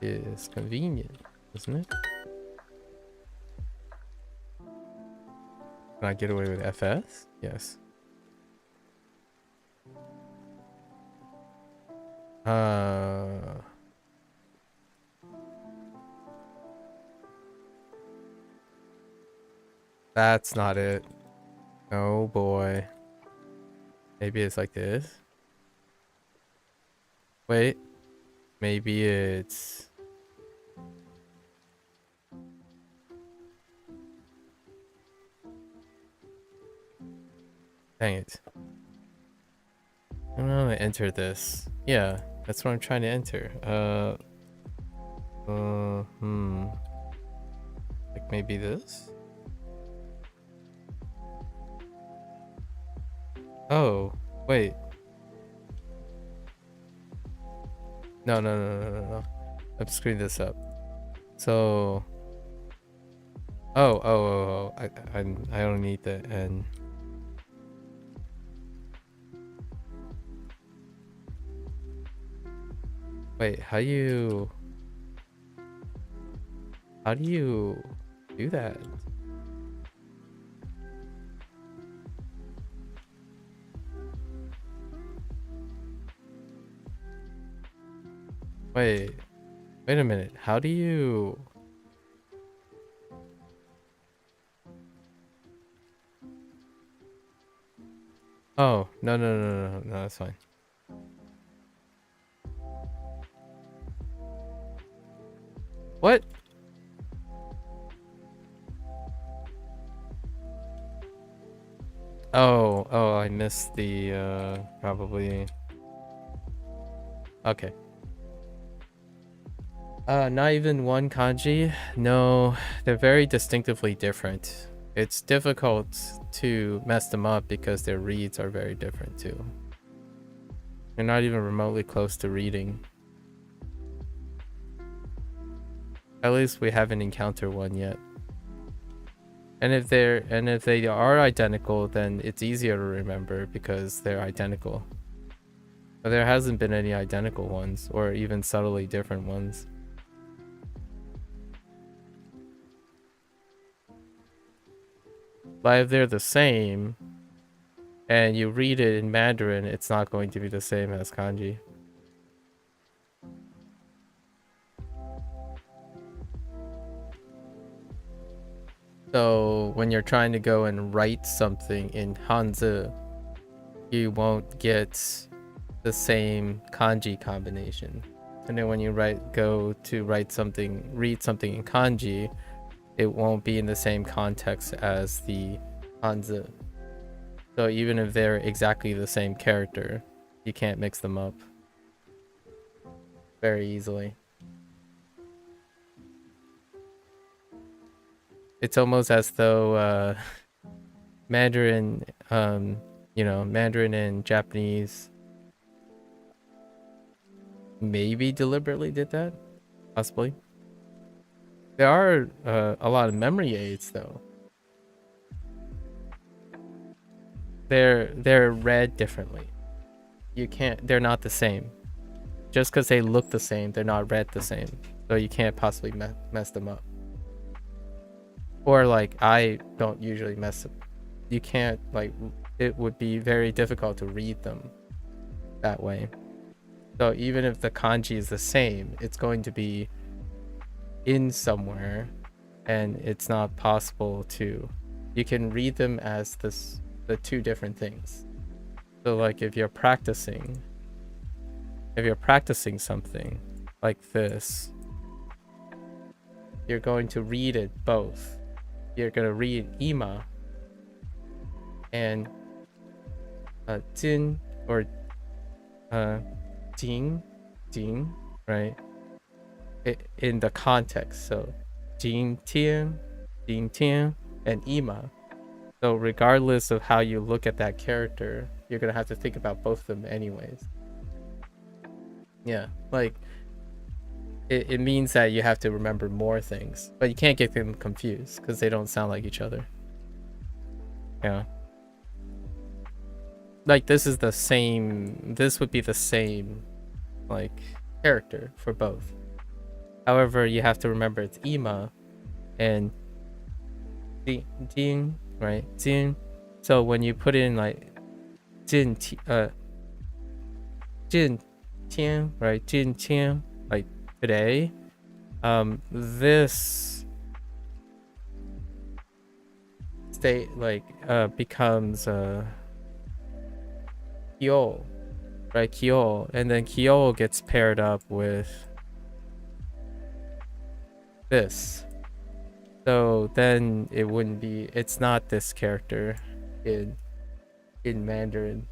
is convenient, isn't it? Can I get away with FS? Yes. That's not it. Oh boy. Maybe it's like this. Wait. Maybe it's... Dang it. I don't know how to enter this. Yeah, that's what I'm trying to enter. Like maybe this? Oh, wait. No. I'm screwing this up. So... Oh. I don't need the N. Wait, how do you do that? Wait a minute. How do you... Oh, no, that's fine. What? Oh, I missed the, probably... Okay. Not even one kanji? No, they're very distinctively different. It's difficult to mess them up because their reads are very different too. They're not even remotely close to reading. At least we haven't encountered one yet. And if they are identical, then it's easier to remember because they're identical. But there hasn't been any identical ones, or even subtly different ones. But if they're the same, and you read it in Mandarin, it's not going to be the same as kanji. So when you're trying to go and write something in Hanzi, you won't get the same kanji combination. And then when you go to read something in kanji, it won't be in the same context as the Hanzi. So even if they're exactly the same character, you can't mix them up very easily. It's almost as though Mandarin, Mandarin and Japanese maybe deliberately did that, possibly. There are a lot of memory aids though. They're read differently. They're not the same. Just because they look the same, they're not read the same. So you can't possibly mess them up. Or like, I don't usually mess up. You can't, like, it would be very difficult to read them that way. So even if the kanji is the same, it's going to be in somewhere, and it's not possible to... You can read them as the two different things. So like if you're practicing something like this, you're going to read it both. You're going to read ima and jin or Jing, right? In the context. So Jing Tian, and Ima. So regardless of how you look at that character, you're gonna have to think about both of them anyways. Yeah, like it means that you have to remember more things, but you can't get them confused because they don't sound like each other. Yeah. Like this would be the same like character for both. However, you have to remember it's Ima and Jing, right? Jing. So when you put in like Jin Tian, right? Jin Tian, like today, this state like becomes Kyo, right? Kyo, and then Kyo gets paired up with this. So then it's not this character in Mandarin.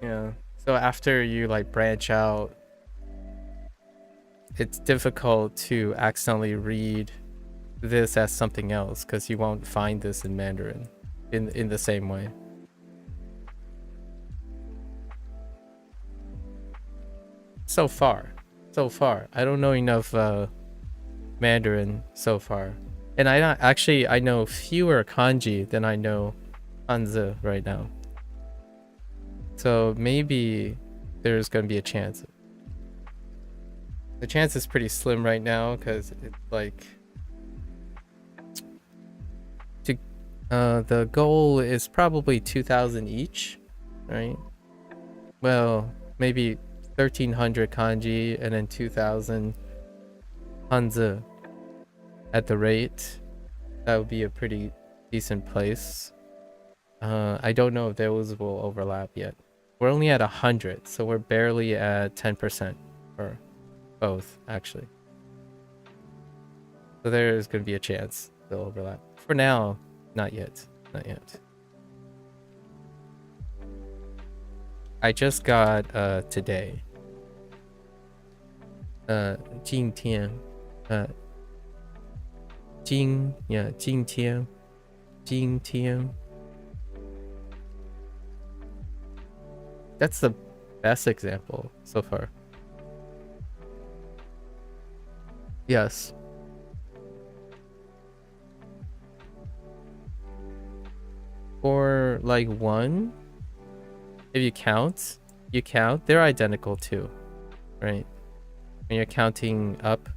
Yeah. So after you like branch out, it's difficult to accidentally read this as something else because you won't find this in Mandarin in the same way. So far. I don't know enough Mandarin so far. And I know fewer kanji than I know Hanzi right now. So maybe there's going to be a chance. The chance is pretty slim right now because it's like the goal is probably 2,000 each, right? Well, maybe 1,300 kanji and then 2,000 Hanzi at the rate. That would be a pretty decent place. I don't know if those will overlap yet. We're only at 100, so we're barely at 10% for both, actually. So there is going to be a chance they'll overlap. For now, not yet. I just got today. Jing Tian. Jing Tian. That's the best example so far. Yes. For like one, if you count, they're identical too, right? When you're counting up,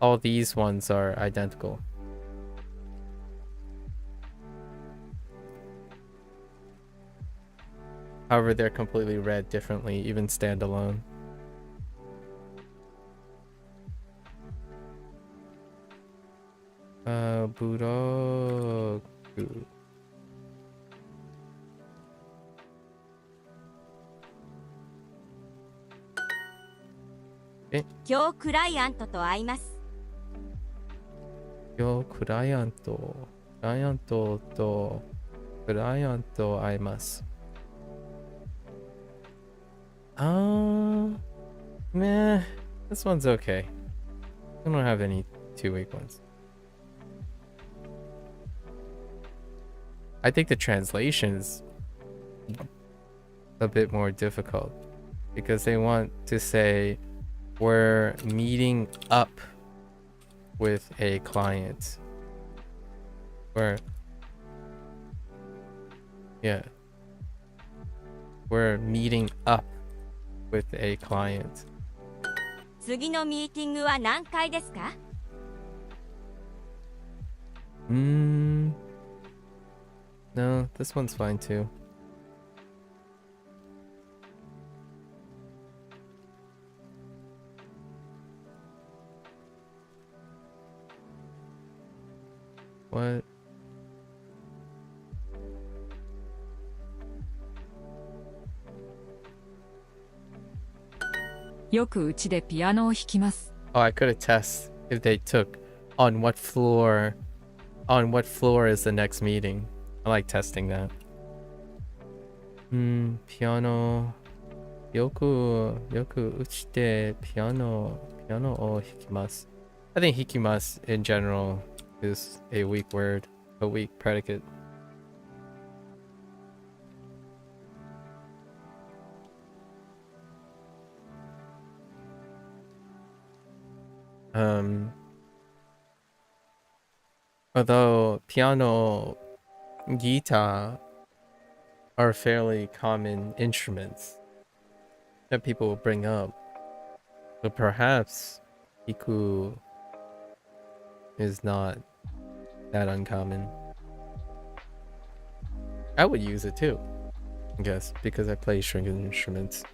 all these ones are identical. However, they're completely read differently, even standalone. Budoku. 今日クライアントと会います。今日クライアント会います。Meh, this one's okay. I don't have any 2 weak ones. I think the translation is a bit more difficult because they want to say we're meeting up with a client. We're meeting up with a client. 次のミーティングは何回ですか? No, this one's fine too. What? よくうちでピアノを弾きます。 Oh, I could attest if they took on what floor is the next meeting. I like testing that. 피아노 よく打ちてピアノを弾きます. I think hikimasu in general is a weak word, a weak predicate. Although piano, guitar are fairly common instruments that people will bring up, but perhaps hiku is not that uncommon. I would use it too, I guess, because I play stringed instruments.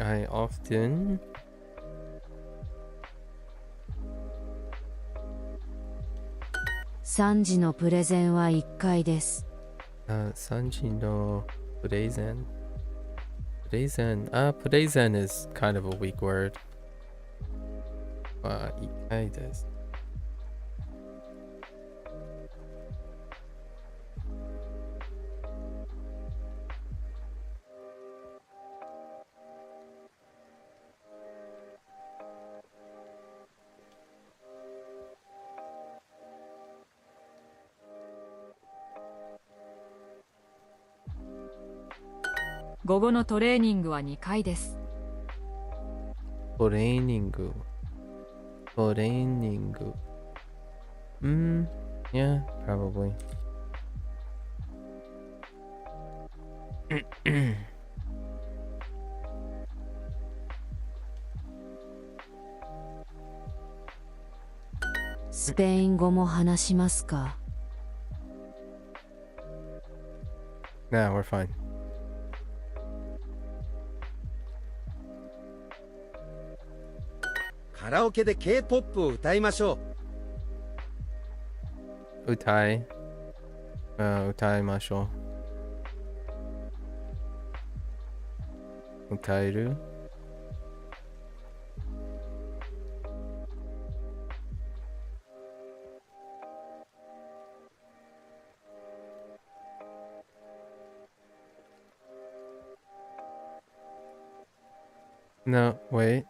I often 3時のプレゼンは1回です。Sanji no Pureizen. Pureizen is kind of a weak word. 1回です.午後のトレーニングは2回です。Training. Yeah, probably.「スペイン語も話しますか？」 Nah, we're fine. カラオケで K-POP を歌いましょう。歌いましょう。歌える？ No, wait.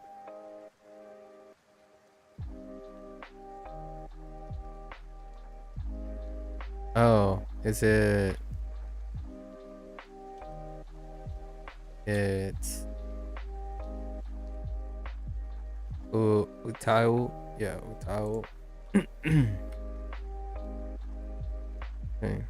Oh, is it? It's Utau. Yeah, Utau. Okay. "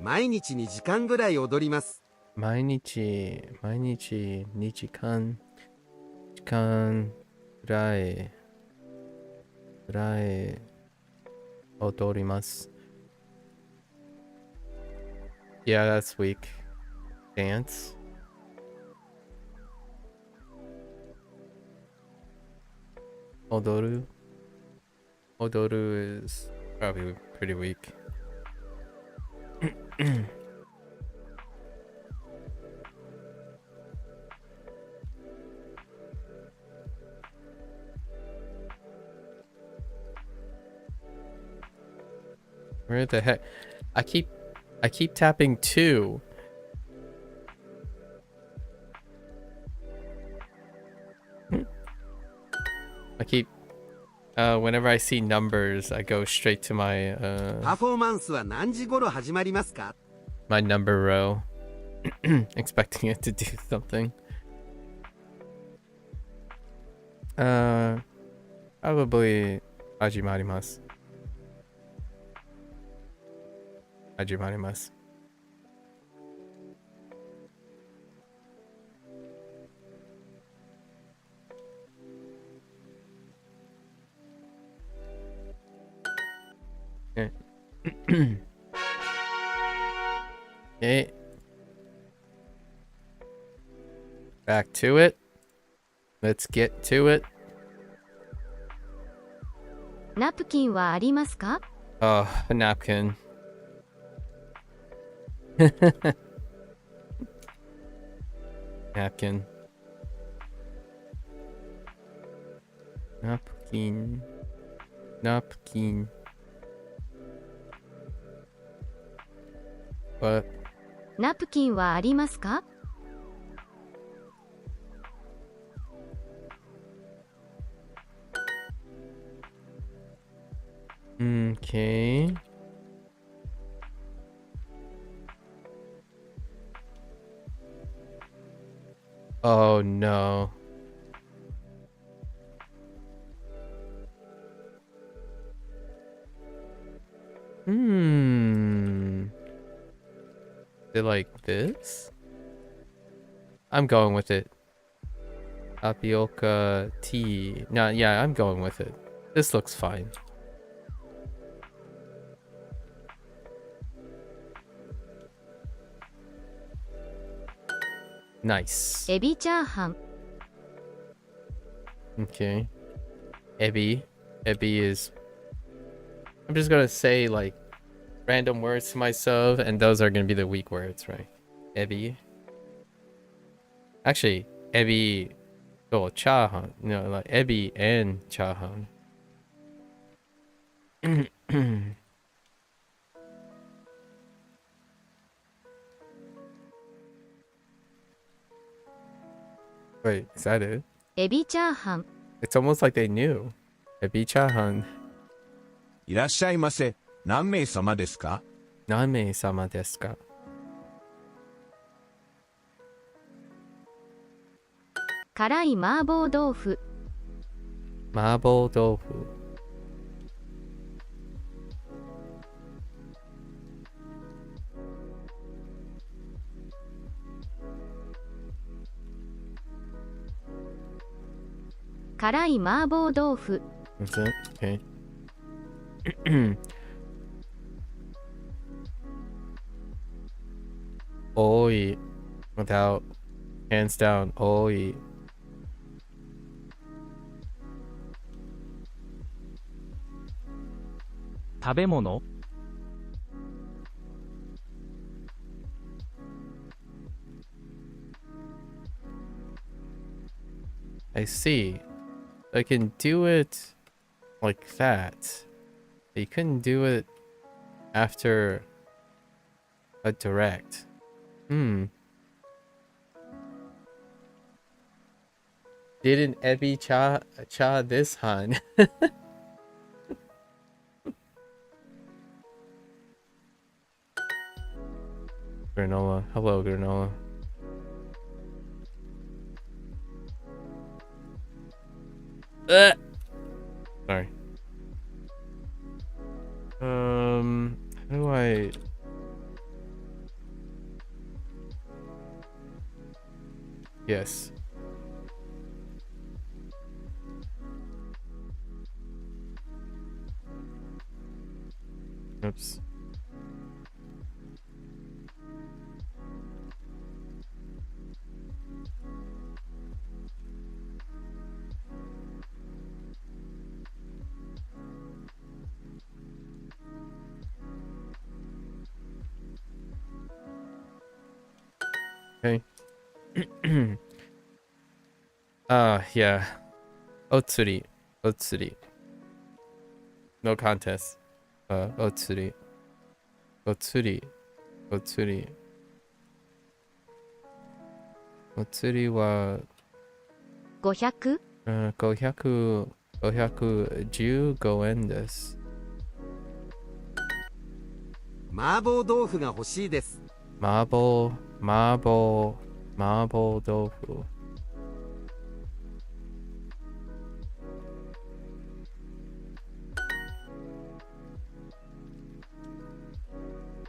毎日2時間ぐらい踊ります。毎日2時間ぐらい踊ります。Yeah, that's weak. Dance. Odoru is probably pretty weak. Where the heck? I keep tapping 2. I keep whenever I see numbers, I go straight to my パフォーマンスは何時頃始まりますか？ my number row, expecting it to do something. Probably 始まります。始まります。Okay. Back to it. Let's get to it. ナプキンはありますか？ Oh, a napkin. Napkin. Napkin. Napkin. What? ナプキンはありますか？ Okay. Oh no. They like this? I'm going with it. Tapioca tea. No, yeah, I'm going with it. This looks fine. Nice. エビチャーハン。 Okay. Ebi. Ebi is... I'm just gonna say, like, random words to myself, and those are gonna be the weak words, right? Ebi. Actually, Ebi... Oh, chahan. No, like, Ebi and chahan. Wait, is that it? エビチャーハン。 It's almost like they knew. Ebi chahan. いらっしゃいませ。何名様ですか？ Name sama desu ka? 辛い麻婆豆腐。 Mabo tofu. 辛い麻婆豆腐。 That's it? Okay. Oi. Without hands down. Oi. 食べ物 I see. I can do it like that. But you couldn't do it after a direct. Didn't Ebi cha this han? Granola. Hello, granola. Sorry. How do I... Yes. Oops. Okay. Yeah. Otsuri. Otsuri. No contest. Otsuri. Otsuri. Otsuri. Otsuri wa 500。 515円です。麻婆豆腐が欲しいです。麻婆豆腐。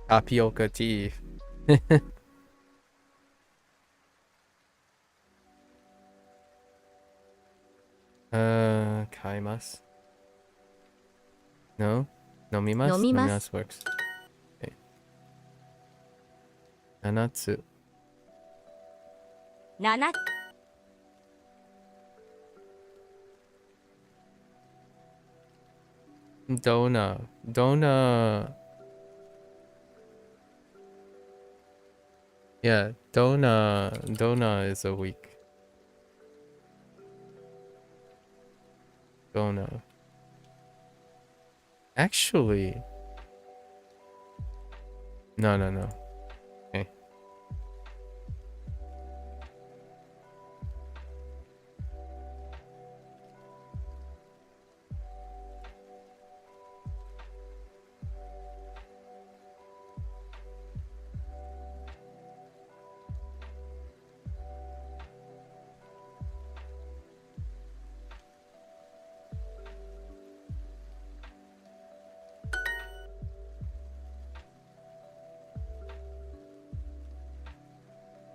タピオカティー。買います。No? 飲みます。飲みます。飲みます works. 7つ。 7 Dona. Yeah, Dona is a week. Dona. Actually, no. Okay.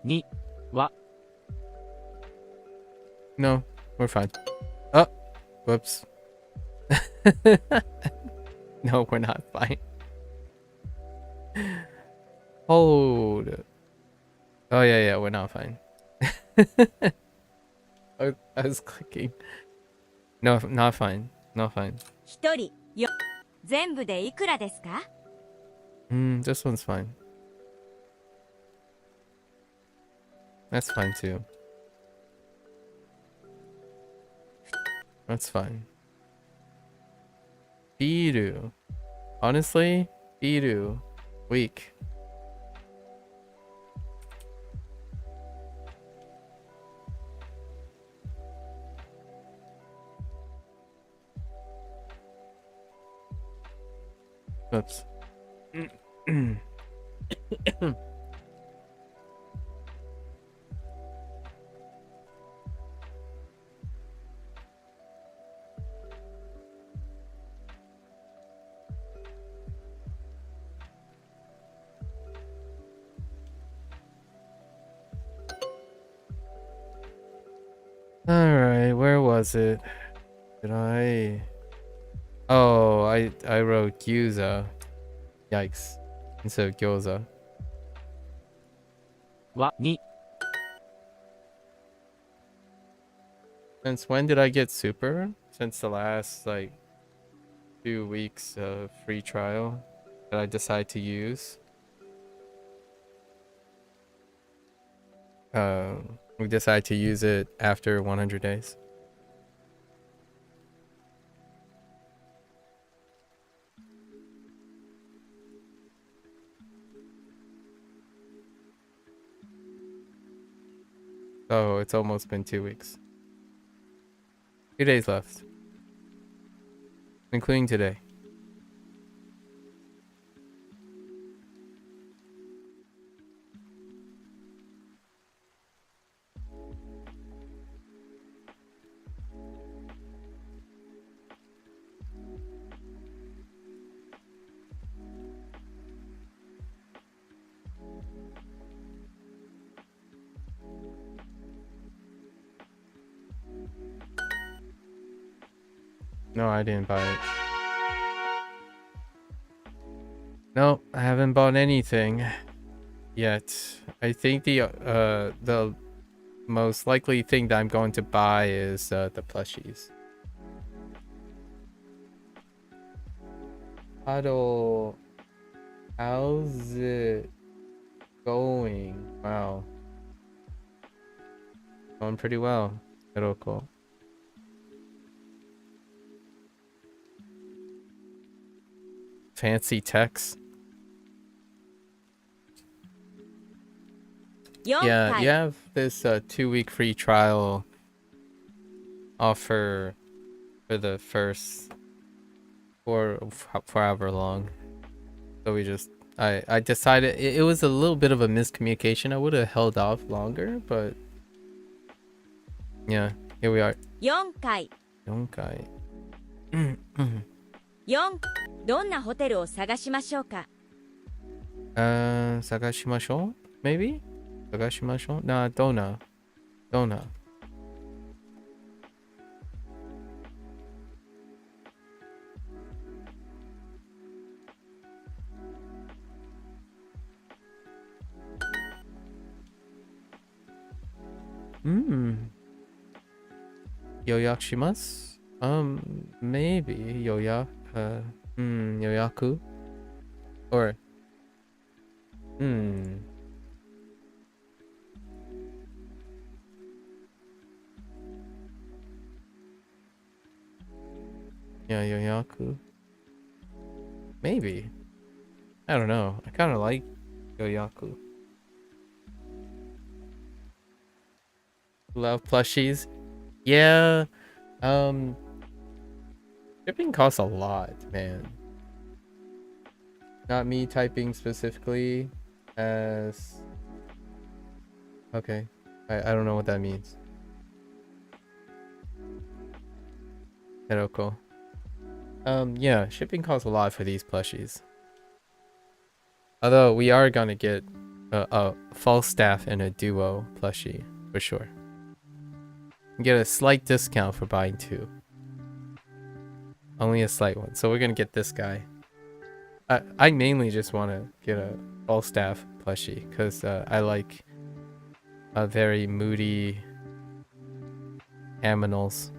Ni wa No, we're fine. Oh, whoops. No, we're not fine. Hold. Oh yeah, we're not fine. I was clicking. No, not fine. Not fine. 1人よ全部でいくらですか？ This one's fine. That's fine too. That's fine. Biru. Honestly, Biru. Weak. Oops. Alright, where was it? Did I... Oh, I wrote gyoza. Yikes. Instead of gyoza. はに Since when did I get super? Since the last, like, 2 weeks of free trial that I decide to use. We decide to use it after 100 days. So it's almost been 2 weeks. 2 days left. Including today. No, I didn't buy it. No, I haven't bought anything yet. I think the most likely thing that I'm going to buy is the plushies. Huddle, how's it going? Wow, going pretty well. Hiroko. Fancy text. 4 Yeah, 回 you have this 2-week free trial offer for the first for however long. So we just I decided it was a little bit of a miscommunication. I would have held off longer, but yeah, here we are. 4回 4回. 4どんなホテルを探しましょうか？ 探しましょう? Maybe? 探しましょう? Nah, Dona. Yoyakushimasu? Maybe yoyaku? Or, yeah, yoyaku? Maybe. I don't know. I kind of like yoyaku. Love plushies? Yeah. Shipping costs a lot, man. Not me typing specifically as... Okay. I don't know what that means. Hiroko. Yeah, shipping costs a lot for these plushies. Although we are gonna get a Falstaff and a Duo plushie, for sure. Get a slight discount for buying 2. Only a slight one. So we're gonna get this guy. I mainly just want to get a Falstaff plushie because I like very moody aminals.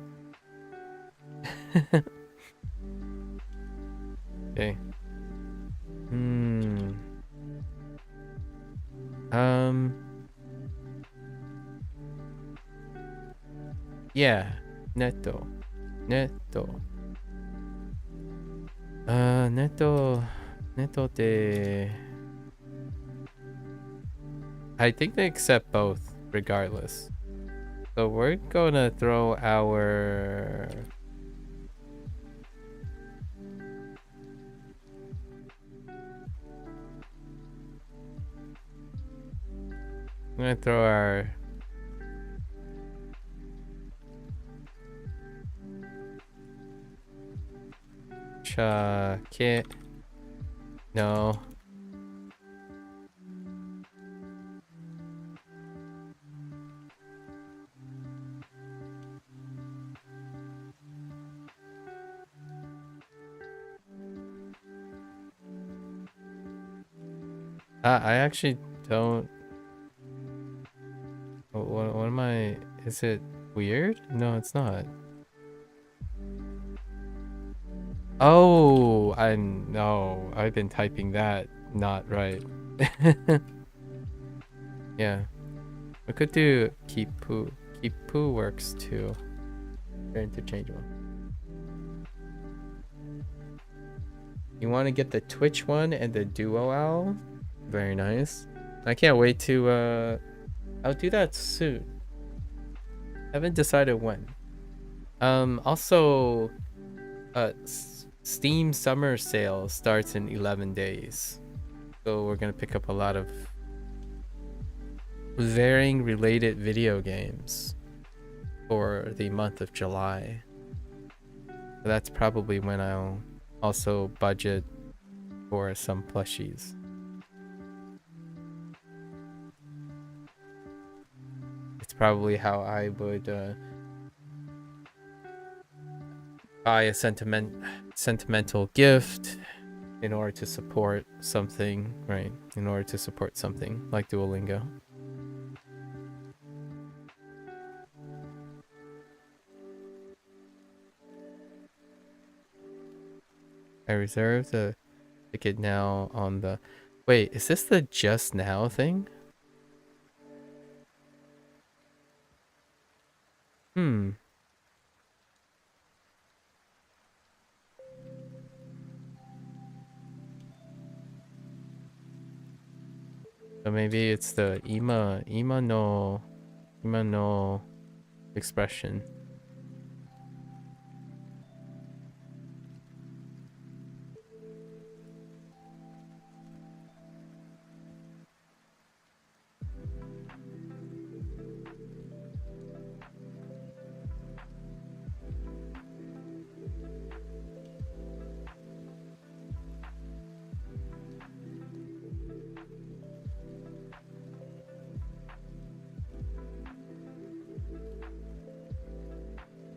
Okay. Yeah. Netto. Netto de... I think they accept both, regardless. So we're gonna throw our... I'm gonna throw our... Kit. No. I actually don't... What am I... Is it weird? No, it's not. Oh, no, I've been typing that not right. Yeah. We could do Kipu. Kipu works too. They're interchangeable. You want to get the Twitch one and the Duo Owl? Very nice. I can't wait to I'll do that soon. Haven't decided when. Also Steam summer sale starts in 11 days. So we're gonna pick up a lot of varying related video games for the month of July. So that's probably when I'll also budget for some plushies. It's probably how I would buy a sentimental gift in order to support something, right? In order to support something like Duolingo. I reserved the ticket now on the... Wait, is this the just now thing? So maybe it's the ima no expression.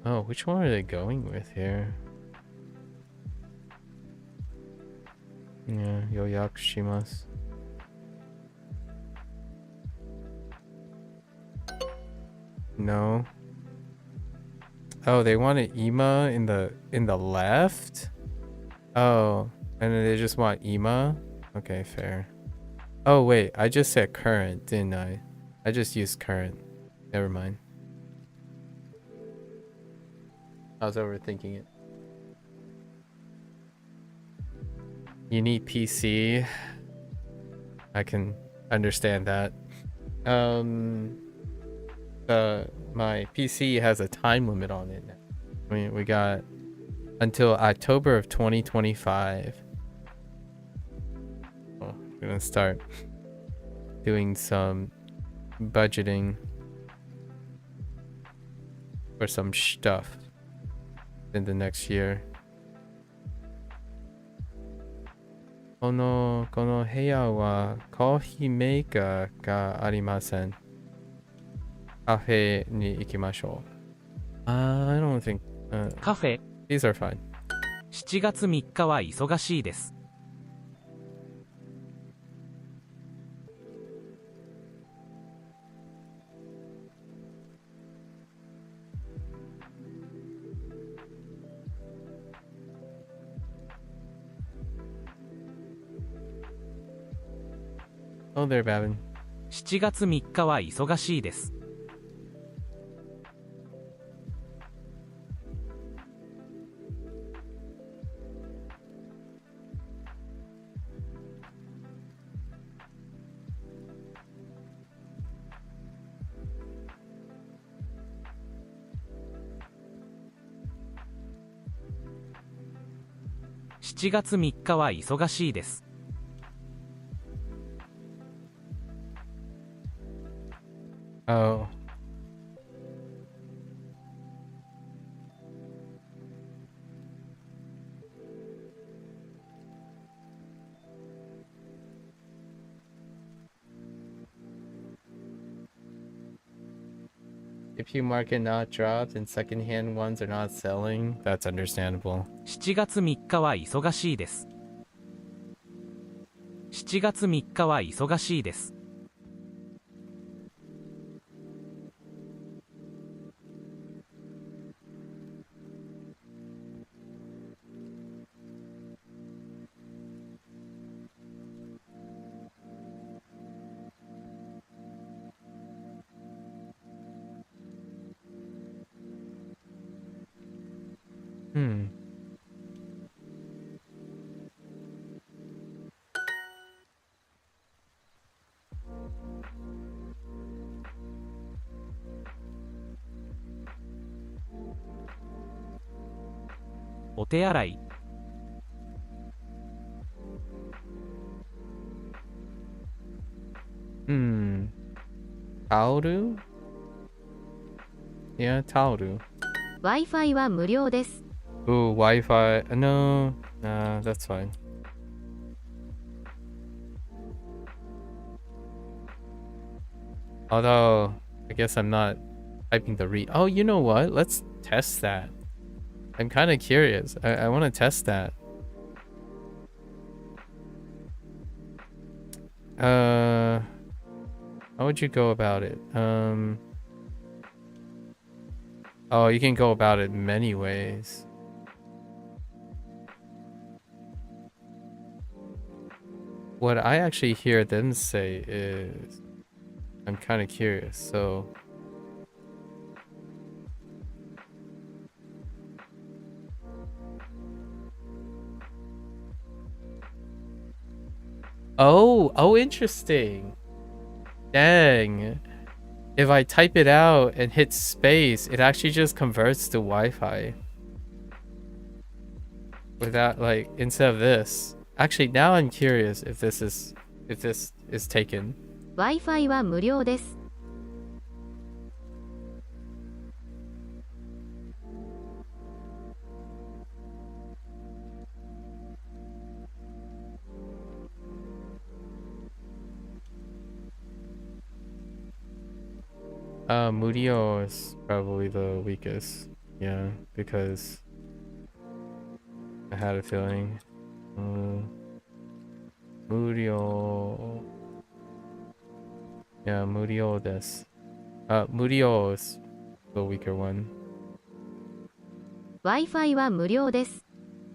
Oh, which one are they going with here? Yeah, yoyakushimasu. No. Oh, they wanted EMA in the left? Oh, and then they just want EMA? Okay, fair. Oh wait, I just said current, didn't I? I just used current. Never mind. I was overthinking it. You need PC. I can understand that. My PC has a time limit on it. We got until October of 2025. Oh, we're gonna start doing some budgeting for some stuff in the next year. この部屋はコーヒーメーカーがありません。カフェに行きましょう。I don't think、カフェ these are fine. 7月3日は忙しいです。Oh there, Babin. 7月3日は忙しいです。7月3日は忙しいです。Oh. If you market not dropped and secondhand ones are not selling, that's understandable. 7月3日は忙しいです。7月3日は忙しいです。お手洗い Taoru? Yeah, Taoru. Wi-Fi は無料です。 Ooh, Wi-Fi. No, nah, that's fine. Although, I guess I'm not typing the read. Oh, you know what? Let's test that. I'm kind of curious. I want to test that. How would you go about it? Oh, you can go about it many ways. What I actually hear them say is, I'm kind of curious, so. Oh, interesting. Dang. If I type it out and hit space, it actually just converts to Wi-Fi. Without, like, instead of this. Actually, now I'm curious if this is taken. Wi-Fi は無料です。Murio is probably the weakest. Yeah, because I had a feeling. Murio. Yeah, Murio desu. Murio is the weaker one. Wi-Fi は無料です。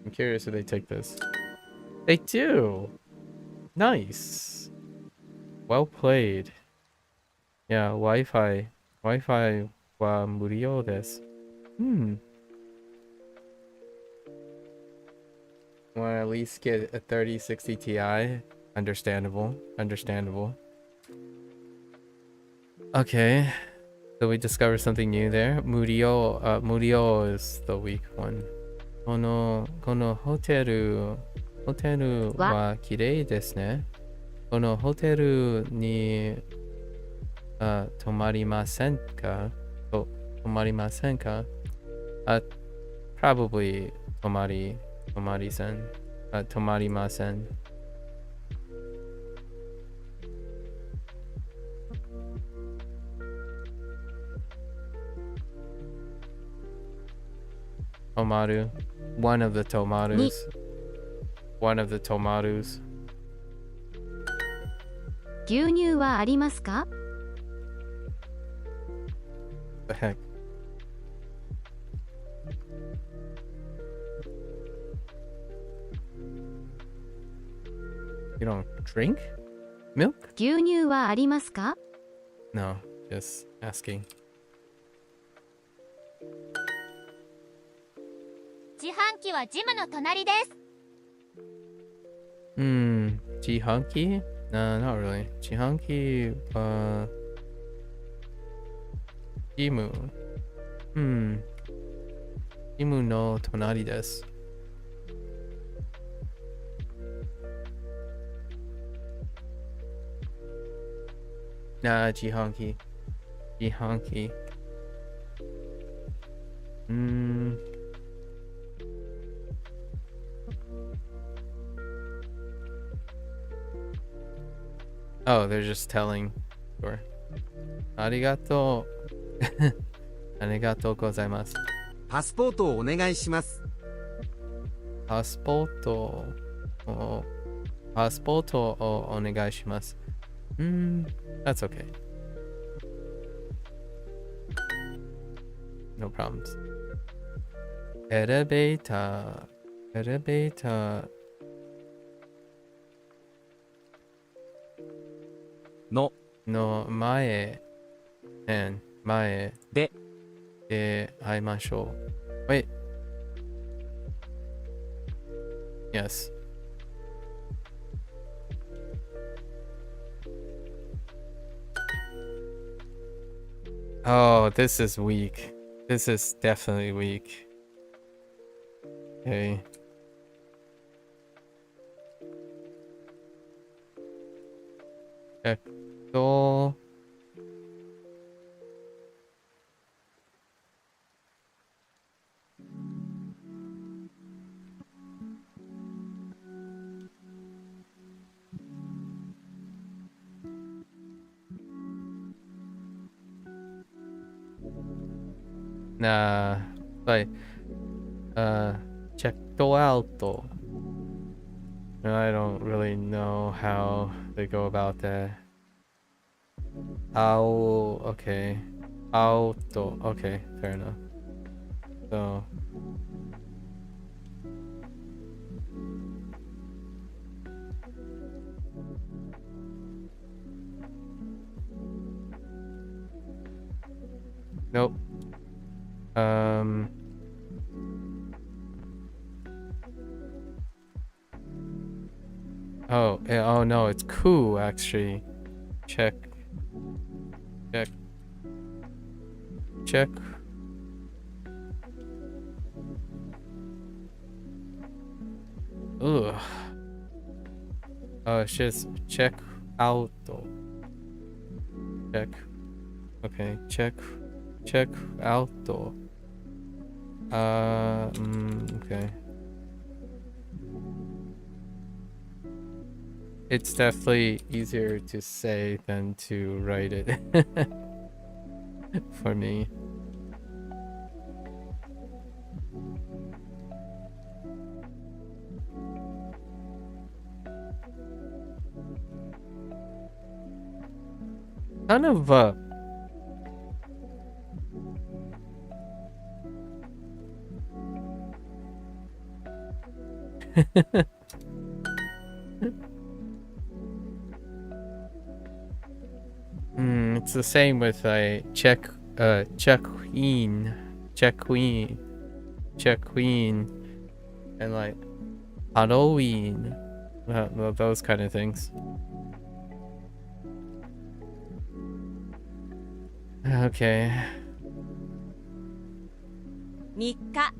I'm curious if they take this. They do! Nice! Well played. Yeah, Wi-Fi. Wi-Fi wa murio desu. Want to at least get a 3060 Ti? Understandable. Understandable. Okay. So we discovered something new there. Murio is the weak one. このホテルは綺麗ですね。このホテルに泊まりませんか？泊まりませんか？ Probably 泊まりません。Tomaru. One of the tomatus. One of the tomatus. 牛乳はありますか？ The heck? You don't drink milk? 牛乳はありますか？ No, just asking. 自販機はジムの隣です。Jihanki? No, not really. Jihanki, Jimu. Jimu no tonari desu. Nah, Jihanki. Jihanki. Oh, they're just telling. Sure. Arigato. Arigato gozaimasu. パスポートをお願いします。 Passporto. Passporto o onegaishimasu. That's okay. No problems. Elevator. Elevator. のの前で会いましょう。Wait. Yes. Oh, this is weak. This is definitely weak. Okay. So nah, like checked out. I don't really know how they go about that. Okay. Auto. Okay, fair enough. So nope. Oh no, it's cool actually. Check. Ugh. Oh, it's just check out. Check. Okay, check out. Okay. It's definitely easier to say than to write it for me. Kind of It's the same with check queen, and like Halloween, those kind of things. Okay. 3日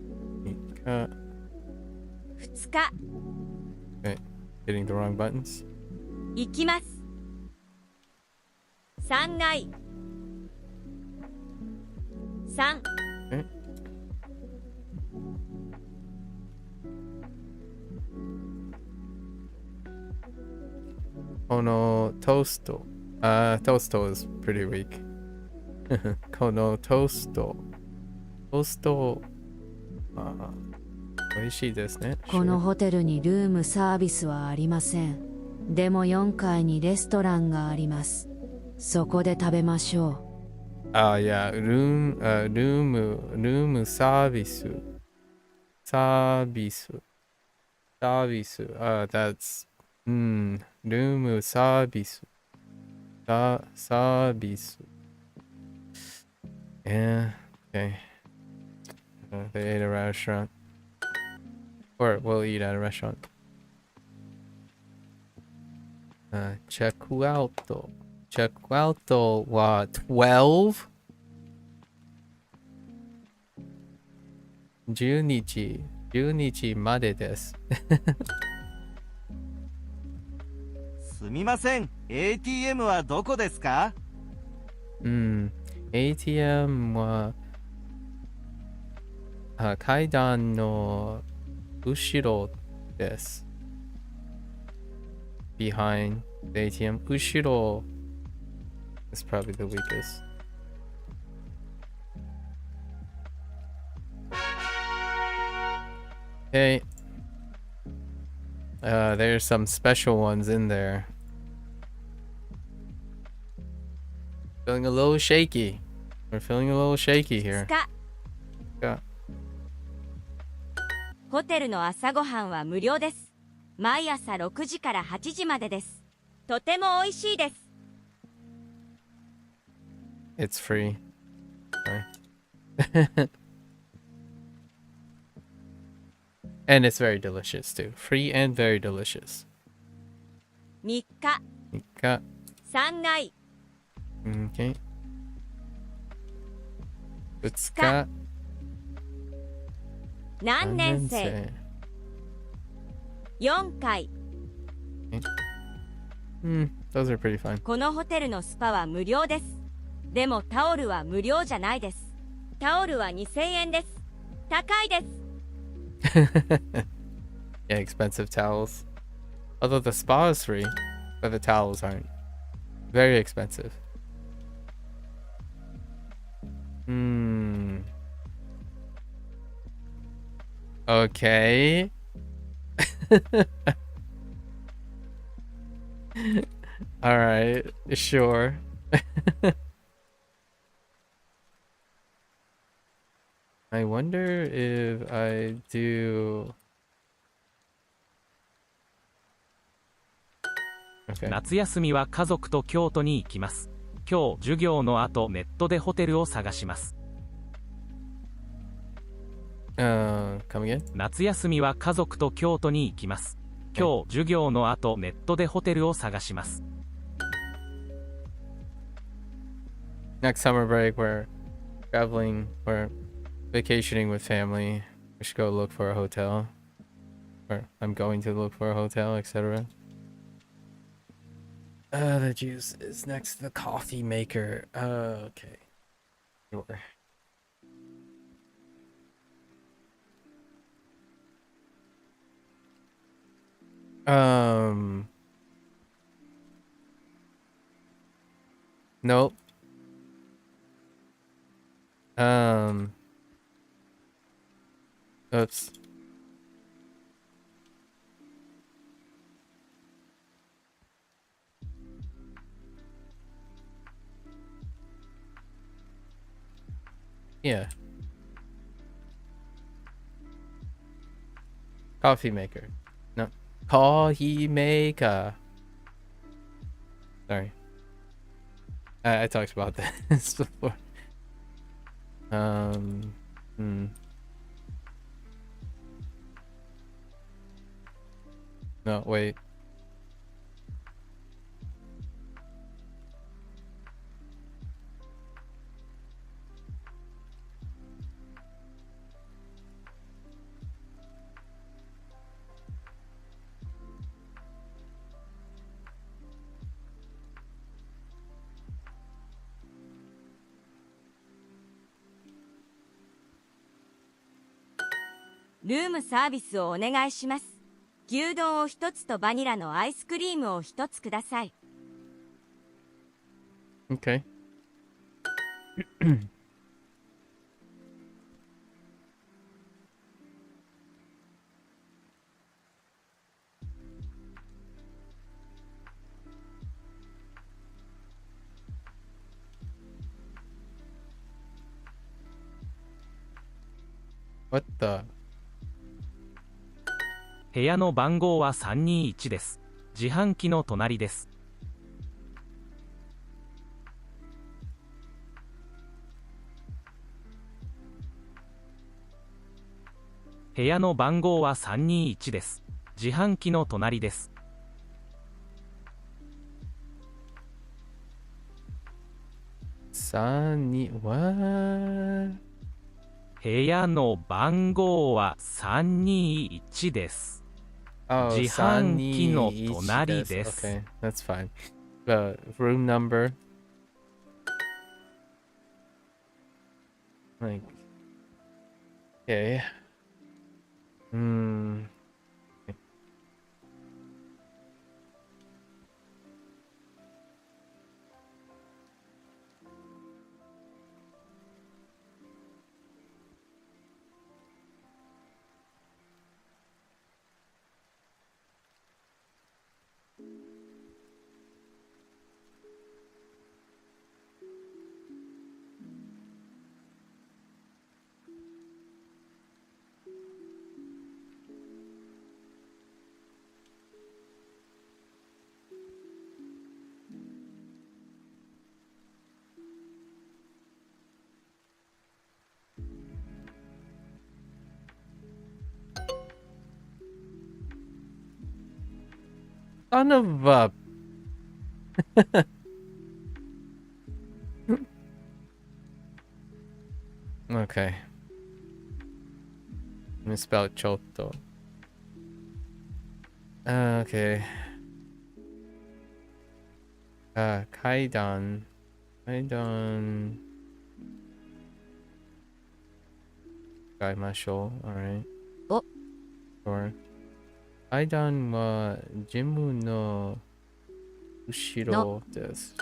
Uh, 2日 okay. Hitting the wrong buttons. 行きます3階3 Okay. Kono toasto. Toasto is pretty weak. Kono toasto. Toasto. 美味しいですね。この Sure. ホテルにルームサービスはありません。でも4階にレストランがあります。そこで食べましょう。Yeah, room service. Service. That's room service. Service. Yeah, okay. They ate at a restaurant. Or we'll eat at a restaurant. Check out. Check out what 12? 12日までです。すみません ATM はどこですか？ATM は階段の後ろです。Behind the ATM. 後ろ is probably the weakest. Okay. There's some special ones in there. Feeling a little shaky. We're feeling a little shaky here. 2日 Yeah. ホテルの朝ごはんは無料です。毎朝6時から8時までです。とても美味しいです。It's free. Sorry. And it's very delicious too. Free and very delicious. 3日3 3階 Okay. 2日何年生4階 Those are pretty fun. このホテルのスパは無料です。でもタオルは無料じゃないです。タオルは2000円です。高いです。Yeah, expensive towels. Although the spa is free, but the towels aren't. Very expensive. Okay. All right, sure. I wonder if I do. Okay. 夏休みは家族と京都に行きます。今日授業の後ネットでホテルを探します。Come again? 夏休みは家族と京都に行きます。今日授業の後ネットでホテルを探します。Next summer break, we're traveling, we're vacationing with family. We should go look for a hotel. Or I'm going to look for a hotel, etc. The juice is next to the coffee maker. Okay. Sure. Nope. Oops. Yeah. Coffee maker. Kohimeka. Sorry. I talked about this before. No, wait.ルームサービスをお願いします。牛丼を一つとバニラのアイスクリームを一つください。Okay. What the? 部屋の番号は321です。自販機の隣です。部屋の番号は321です。自販機の隣です。What? 部屋の番号は321です。Oh, 自販機の隣です。Okay, that's fine. The room number. Like, okay. Son of a... Okay. Misspelled Chotto. Okay. Kaidan. Kaidan. Gaimashou. Alright. Oh. Sure. Kaidan wa Jimu no Ushiro desu.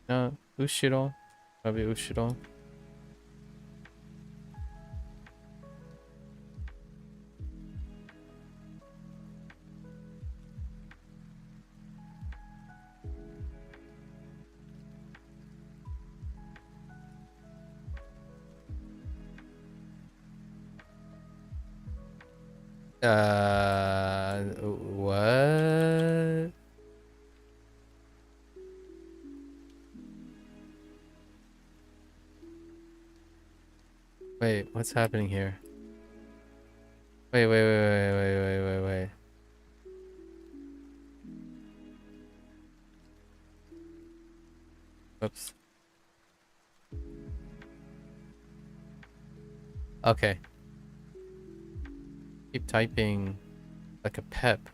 No, Ushiro. Probably Ushiro. What? Wait, what's happening here? Wait. Oops. Okay. Keep typing like a pep.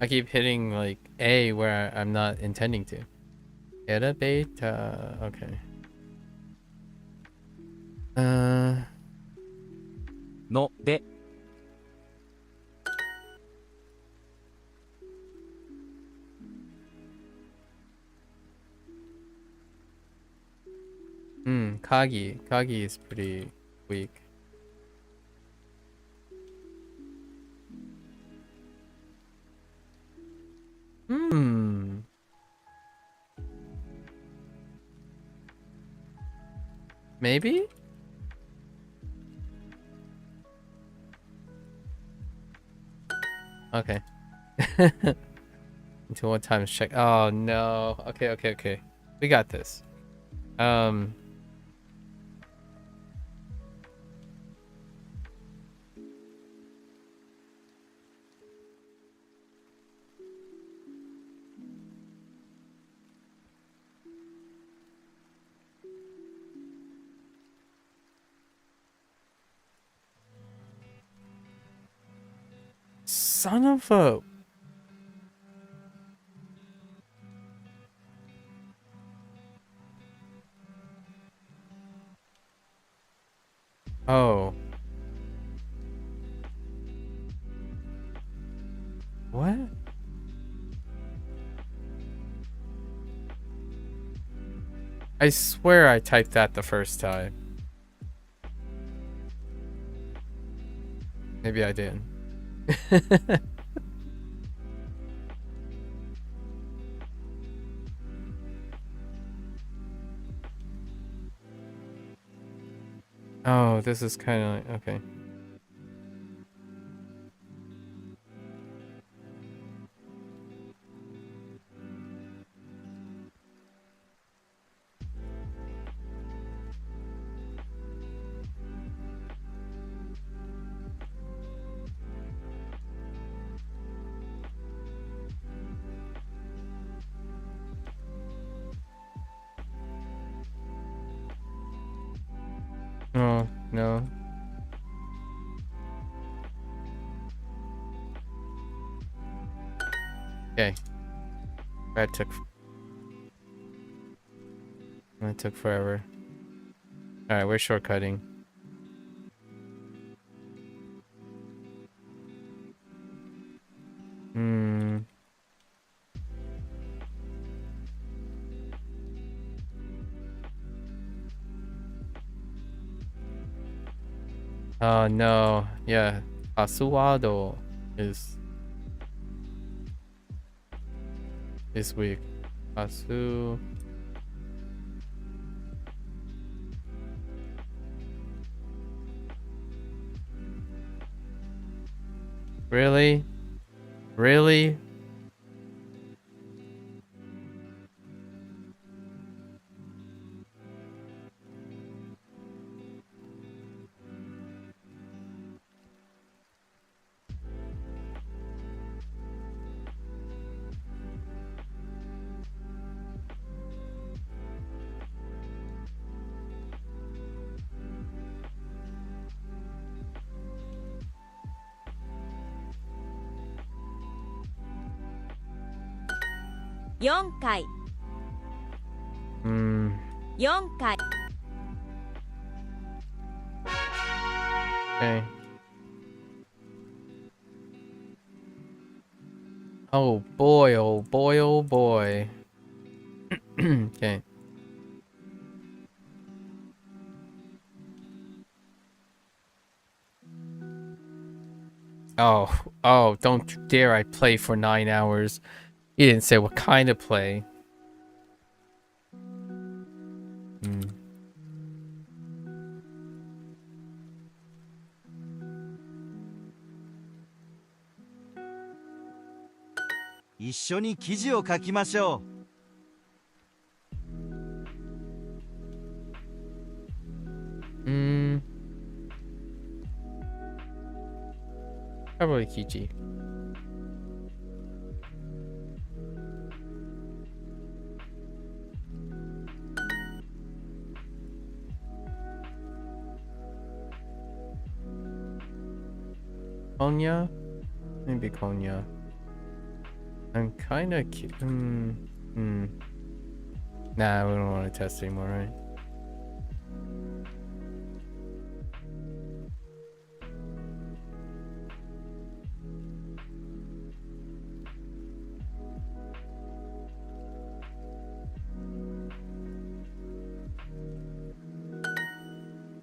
I keep hitting like A where I'm not intending to. Era beta. Okay. ので。Kagi. Kagi is pretty weak. Maybe? Okay. Until what time is check? Oh no. Okay. We got this. Son of a... Oh. What? I swear I typed that the first time. Maybe I didn't. Oh, this is kind of like... Okay. Oh, no. Okay. That took forever. Alright, we're shortcutting. Oh no. Yeah. Asuado is this week. Asu. Really? Really?4回。4回。 Okay. Oh boy, oh boy, oh boy. Okay. Oh, don't you dare I play for 9 hours. You didn't say what kind of play.一緒に記事を書きましょう。Probably Kichi. Konya? Maybe Konya. I'm kind of Nah, we don't want to test anymore, right?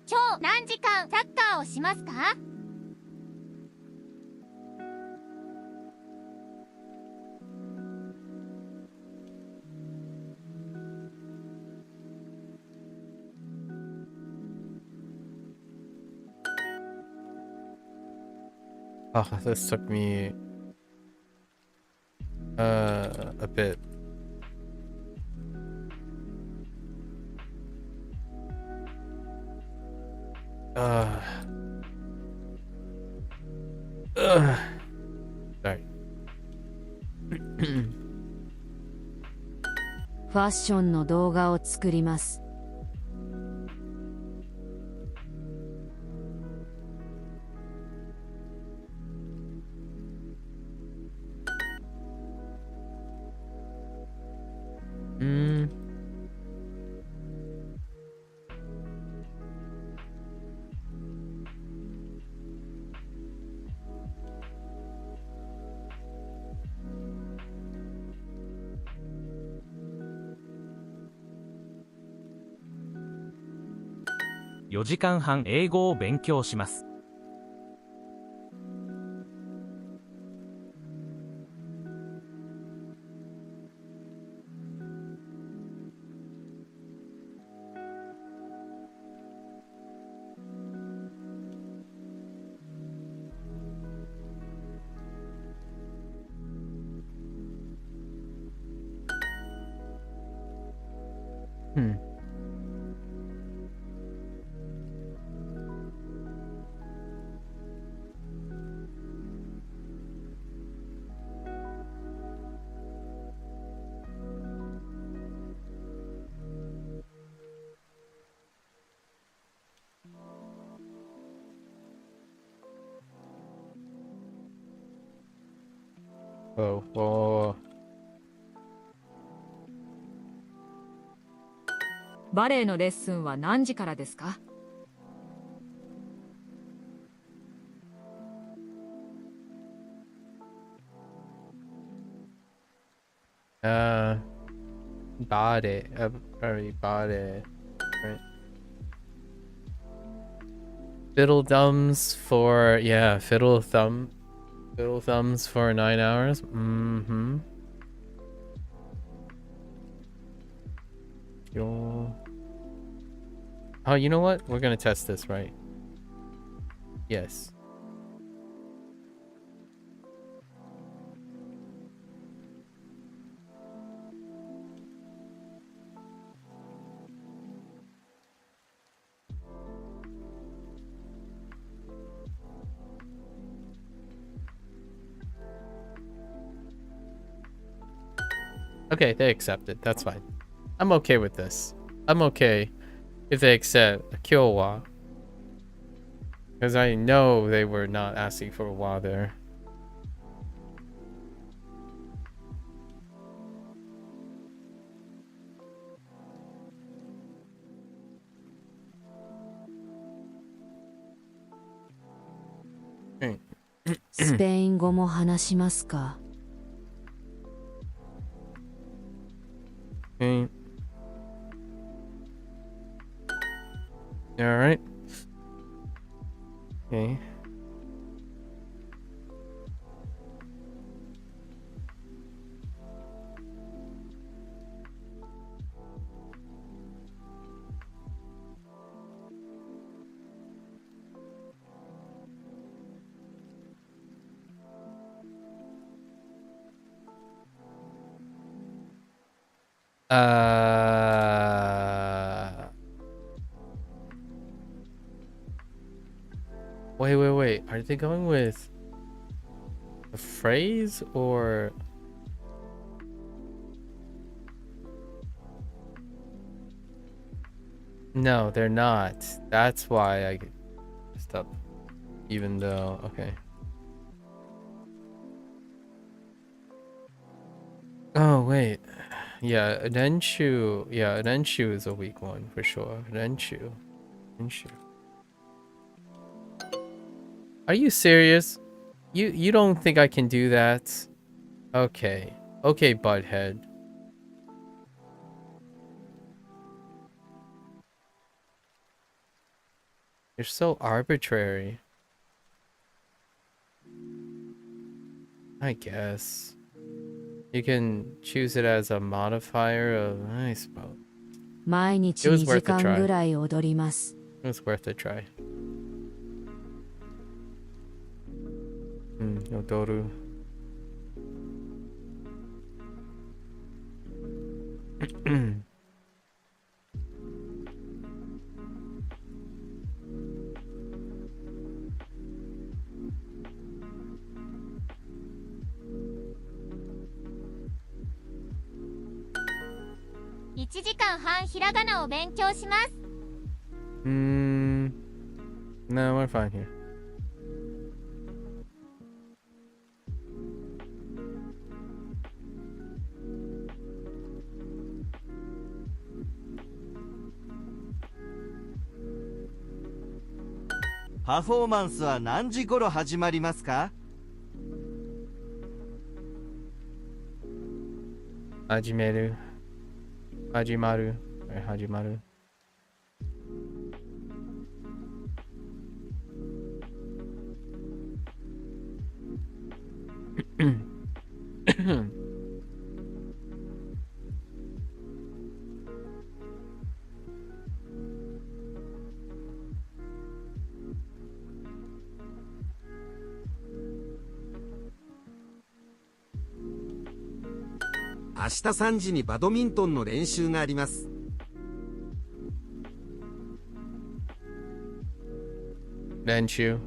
今日何時間サッカーをしますか？Oh, this took me A bit. Sorry. ファッションの動画を作ります。4時間半英語を勉強します。Oh. バレエのレッスンは何時からですか？Body. Very body. Right. Fiddle thumbs for fiddle thumbs for 9 hours. Oh, you know what? We're gonna test this, right? Yes. Okay, they accept it. That's fine. I'm okay with this. I'm okay if they accept a Kyowa. Because I know they were not asking for a wa there. Hmm. スペイン語も話しますか？ Okay. All right. Okay. Wait. Are they going with a phrase or? No, they're not. That's why I stopped. Even though, okay. Oh, wait. Yeah, Renshu. Yeah, Renshu is a weak one for sure. Renshu. Are you serious? You don't think I can do that? Okay. Okay, butthead. You're so arbitrary. I guess. You can choose it as a modifier of, I suppose. 毎日2時間ぐらい踊ります。 It was worth a try. 踊る。1時間半ひらがなを勉強します。No, we're fine here. "パフォーマンスは何時頃始まりますか?" 始める。始まる。始まる。明日3時にバドミントンの練習があります。練習。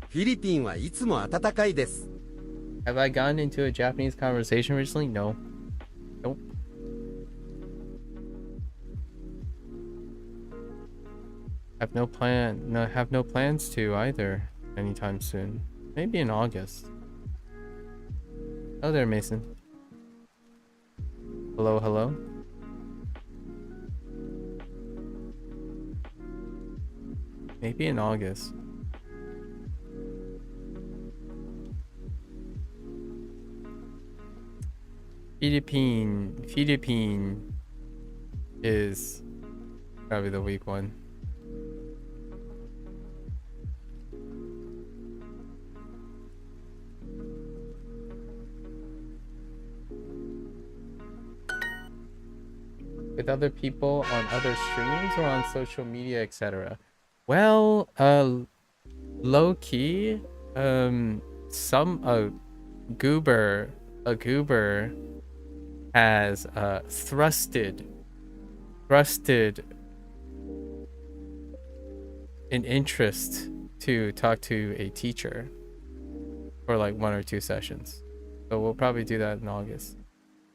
フィリピンはいつも暖かいです。Have I gotten into a Japanese conversation recently? No. Nope. Have no plans to either anytime soon. Maybe in August. Oh there, Mason. Hello, hello. Maybe in August. Philippine is probably the weak one. With other people on other streams or on social media, etc. Well, low key, some a goober has thrusted an interest to talk to a teacher for like 1 or 2 sessions. So we'll probably do that in August.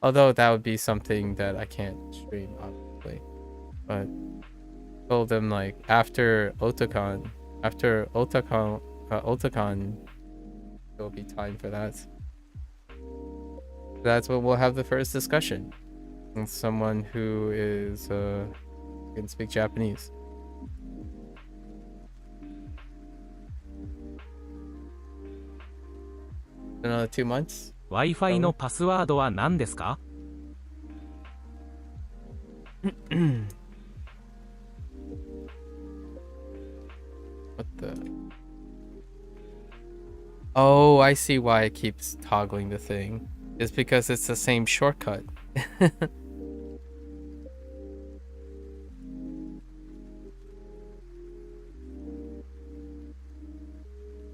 Although that would be something that I can't stream, obviously. But told them like after Otakon, there'll be time for that. That's when we'll have the first discussion with someone who is can speak Japanese. Another 2 months. Wi-Fi のパスワードは何ですか? What the? Oh, I see why it keeps toggling the thing. It's because it's the same shortcut.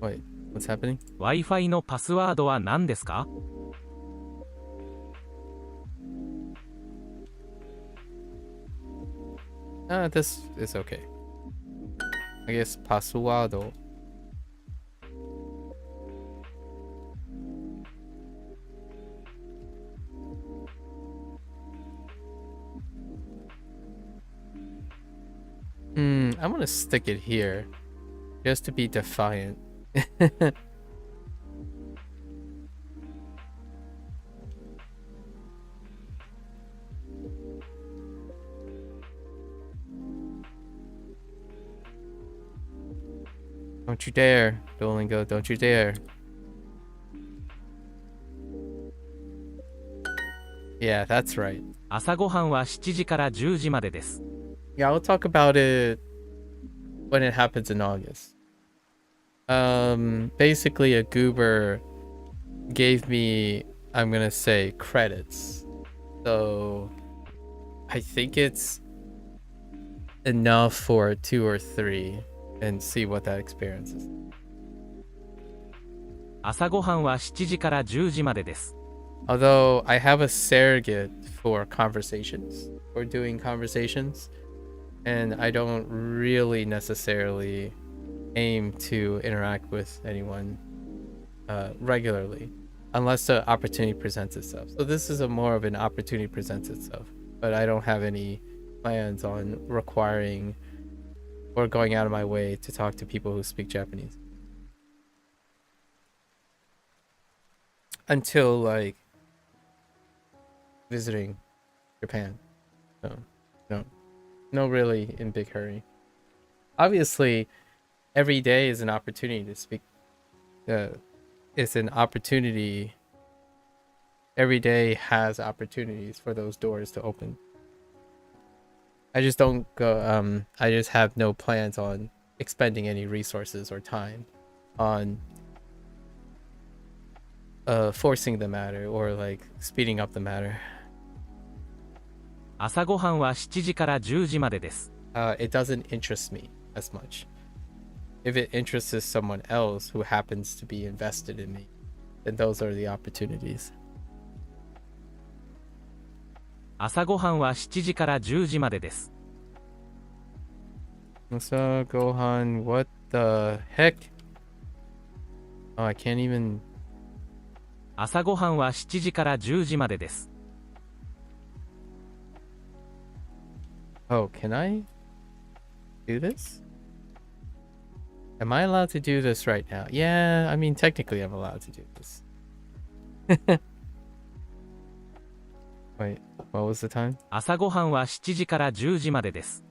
Wait, what's happening? Wi-Fi のパスワードは何ですか? This is okay. I guess password. I'm gonna stick it here just to be defiant. Don't you dare, Duolingo, don't you dare. Yeah, that's right. 朝ごはんは7時から10時までです。Yeah, I'll talk about it when it happens in August. Basically a goober gave me, I'm gonna say, credits. So I think it's enough for 2 or 3 and see what that experience is. 朝ごはんは7時から10時までです。 Although I have a surrogate for conversations, for doing conversations, and I don't really necessarily aim to interact with anyone regularly unless the opportunity presents itself. So this is a more of an opportunity presents itself, but I don't have any plans on requiring or going out of my way to talk to people who speak Japanese until like visiting Japan. No, really in big hurry. Obviously, every day is an opportunity to speak. It's an opportunity. Every day has opportunities for those doors to open. I just don't go. I just have no plans on expending any resources or time on forcing the matter or like speeding up the matter. 朝ごはんは7時から10時までです。It doesn't interest me as much. If it interests someone else who happens to be invested in me, then those are the opportunities. 朝ごはんは7時から10時までです。So Gohan, what the heck? Oh, I can't even. 朝ごはんは7時から10時までです。Oh, can I do this? Am I allowed to do this right now? Yeah, I mean, technically I'm allowed to do this. Wait, what was the time? 朝ごはんは7時から10時までです。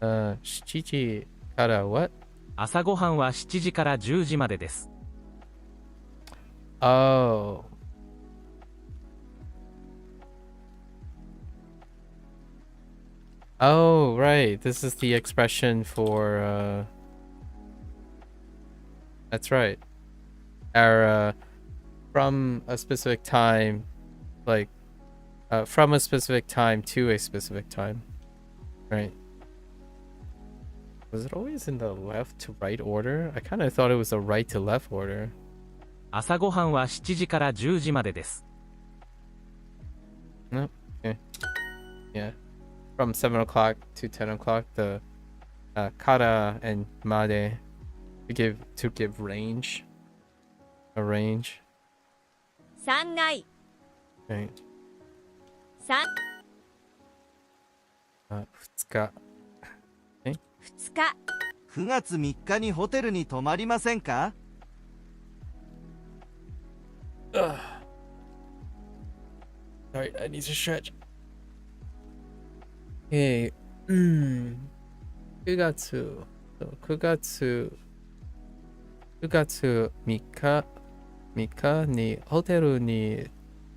7時から what? 朝ごはんは7時から10時までです。Oh. Oh, right. This is the expression for, that's right. Our, from a specific time, like, from a specific time to a specific time. Right. Was it always in the left to right order? I kind of thought it was a right to left order. 朝ごはんは7時から10時までです。No? Okay. Yeah. From 7 o'clock to 10 o'clock, the kara and made to give range. A range. 3階 Right. 3 2日. 2日9月3日にホテルに泊まりませんか？ Alright, I need to stretch. Hey, 9月3日にホテルに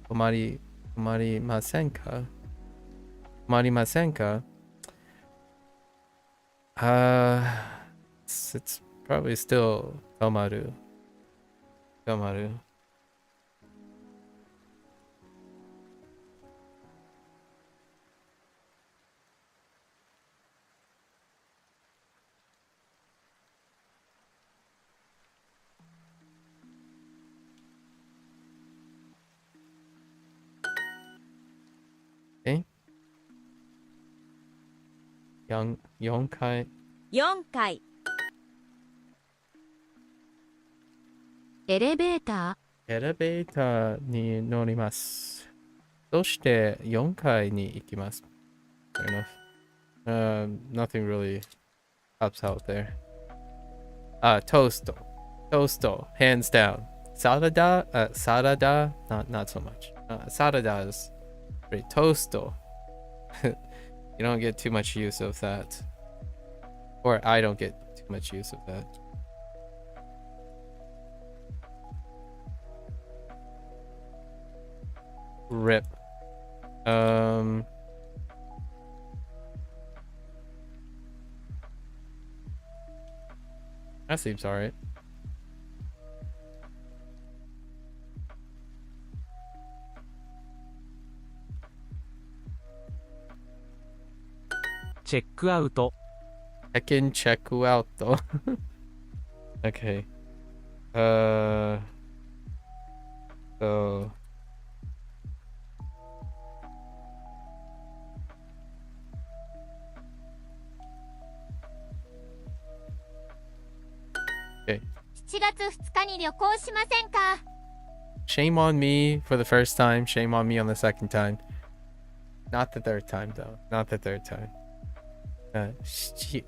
泊まりませんか？It's probably still 泊まる。4回。4階エレベータエレベーターに乗ります。そして4階に行きます。Fair enough. Nothing really pops out there. Toast, hands down. Sarada, not so much. Sarada is great. Toast. You don't get too much use of that. Or I don't get too much use of that. Rip. That seems alright. Check out. Check in, check out though. Okay. So okay. 7月2日に旅行しませんか？ Shame on me for the first time. Shame on me on the second time. Not the third time though. Not the third time. 7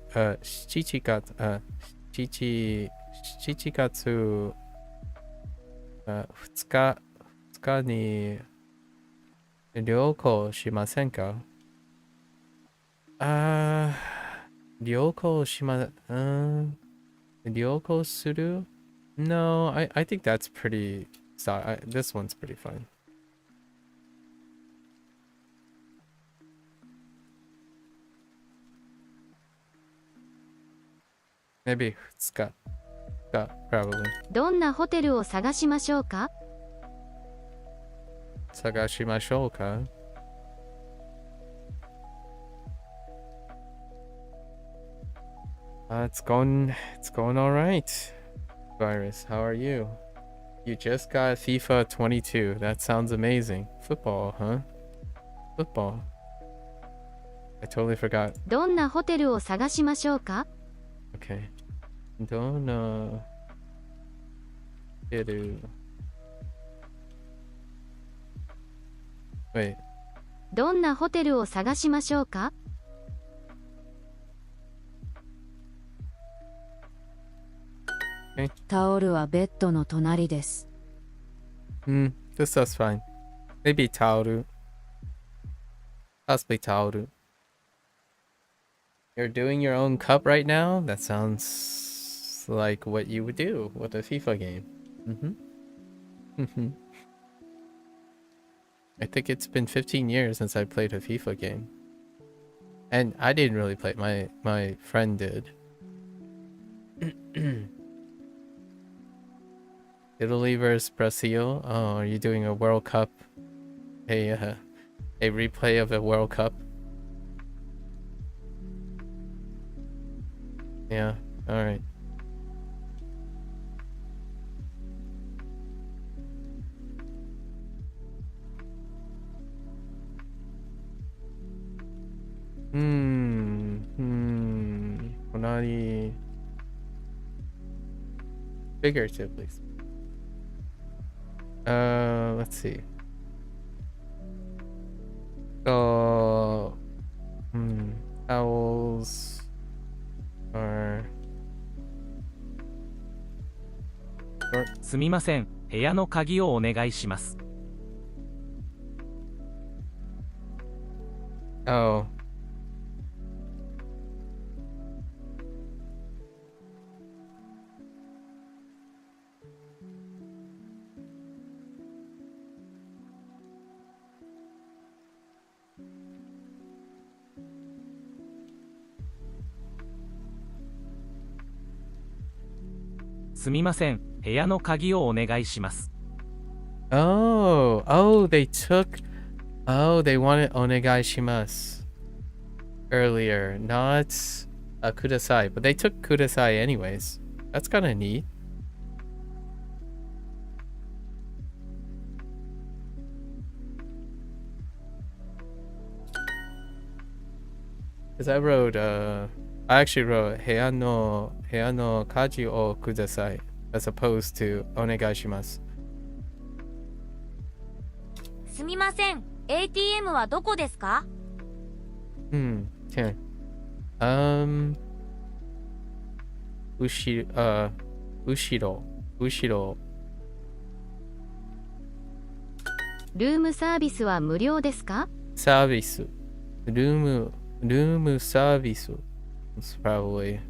月2日に旅行しませんか？旅行しま、旅行する? No, I think that's pretty. This one's pretty fun. Maybe 2日 probably. どんなホテルを探しましょうか？探しましょうか? It's going all right. Virus, how are you? You just got FIFA 22. That sounds amazing. Football, huh? Football. I totally forgot. どんなホテルを探しましょうか？ Okay. Don't Wait. どんなホテルを探しましょうか？ タオルはベッドの隣です。This stuff's fine. Maybe taoru. Possibly taoru. You're doing your own cup right now? That sounds like what you would do with a FIFA game. I think it's been 15 years since I played a FIFA game. And I didn't really play it. My friend did. Italy versus Brazil. Oh, are you doing a World Cup? A replay of a World Cup? Yeah, alright. Onari. Figuratively. Let's see. So, owls are. すみません、部屋の鍵をお願いします。Oh. "すみません、部屋の鍵をお願いします。Oh, they took. Oh, they wanted onegai shimasu earlier, not kudasai, but they took kudasai anyways. That's kind of neat. Because I actually wrote heya no kaji o kudasai as opposed to onegai shimasu. すみません、ATM はどこですか？ Okay. 後ろ。ルームサービスは無料ですか？サービス。ルームサービス。It's probably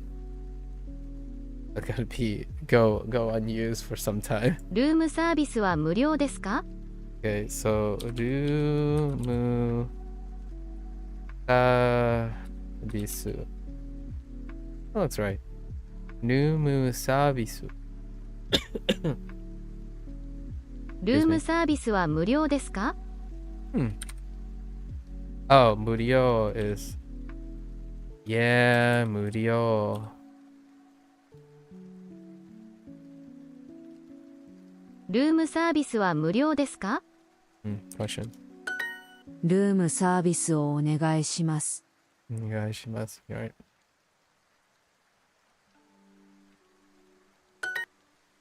gonna be go unused for some time. ルームサービスは無料ですか？ Okay, so ルームサービス. Oh, that's right. ルームサービス。ルームサービスは無料ですか？ Oh, 無料 is. Yeah, 無料。ルームサービスは無料ですか？ question. ルームサービスをお願いします。お願いします。Alright.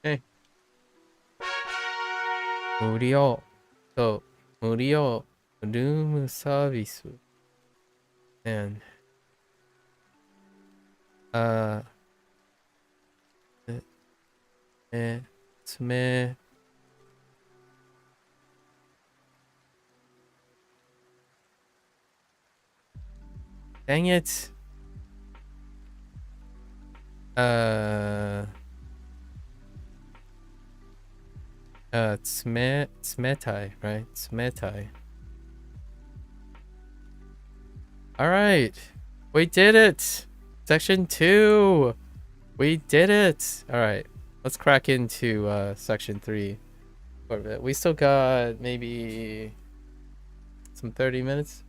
Hey. 無料。そう、無料。ルームサービス。And, 爪。Dang it. 冷たい right? 冷たい Alright, we did it! Section 2! We did it! Alright, let's crack into section 3 for a bit. We still got maybe some 30 minutes.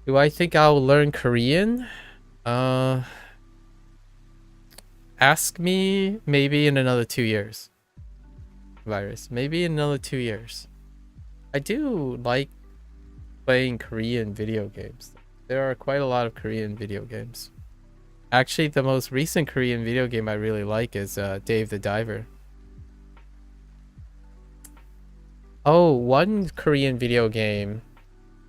Do I think I'll learn Korean? Ask me maybe in another 2 years. Virus. Maybe in another 2 years. I do like playing Korean video games. There are quite a lot of Korean video games. Actually, the most recent Korean video game I really like is Dave the Diver. Oh, one Korean video game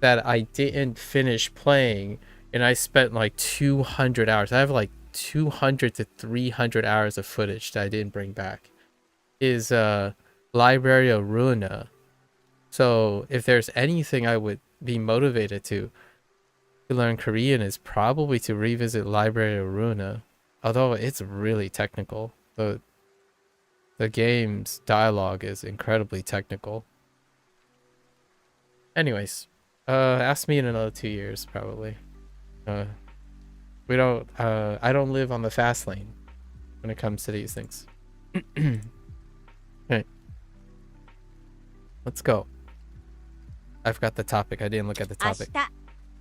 that I didn't finish playing and I spent like 200 hours. I have like 200 to 300 hours of footage that I didn't bring back. Is Library of Ruina. So if there's anything I would be motivated to learn Korean is probably to revisit Library of Ruina. Although it's really technical. The game's dialogue is incredibly technical. Anyways, ask me in another 2 years probably. I don't live on the fast lane when it comes to these things. Okay. Let's go. I've got the topic. I didn't look at the topic.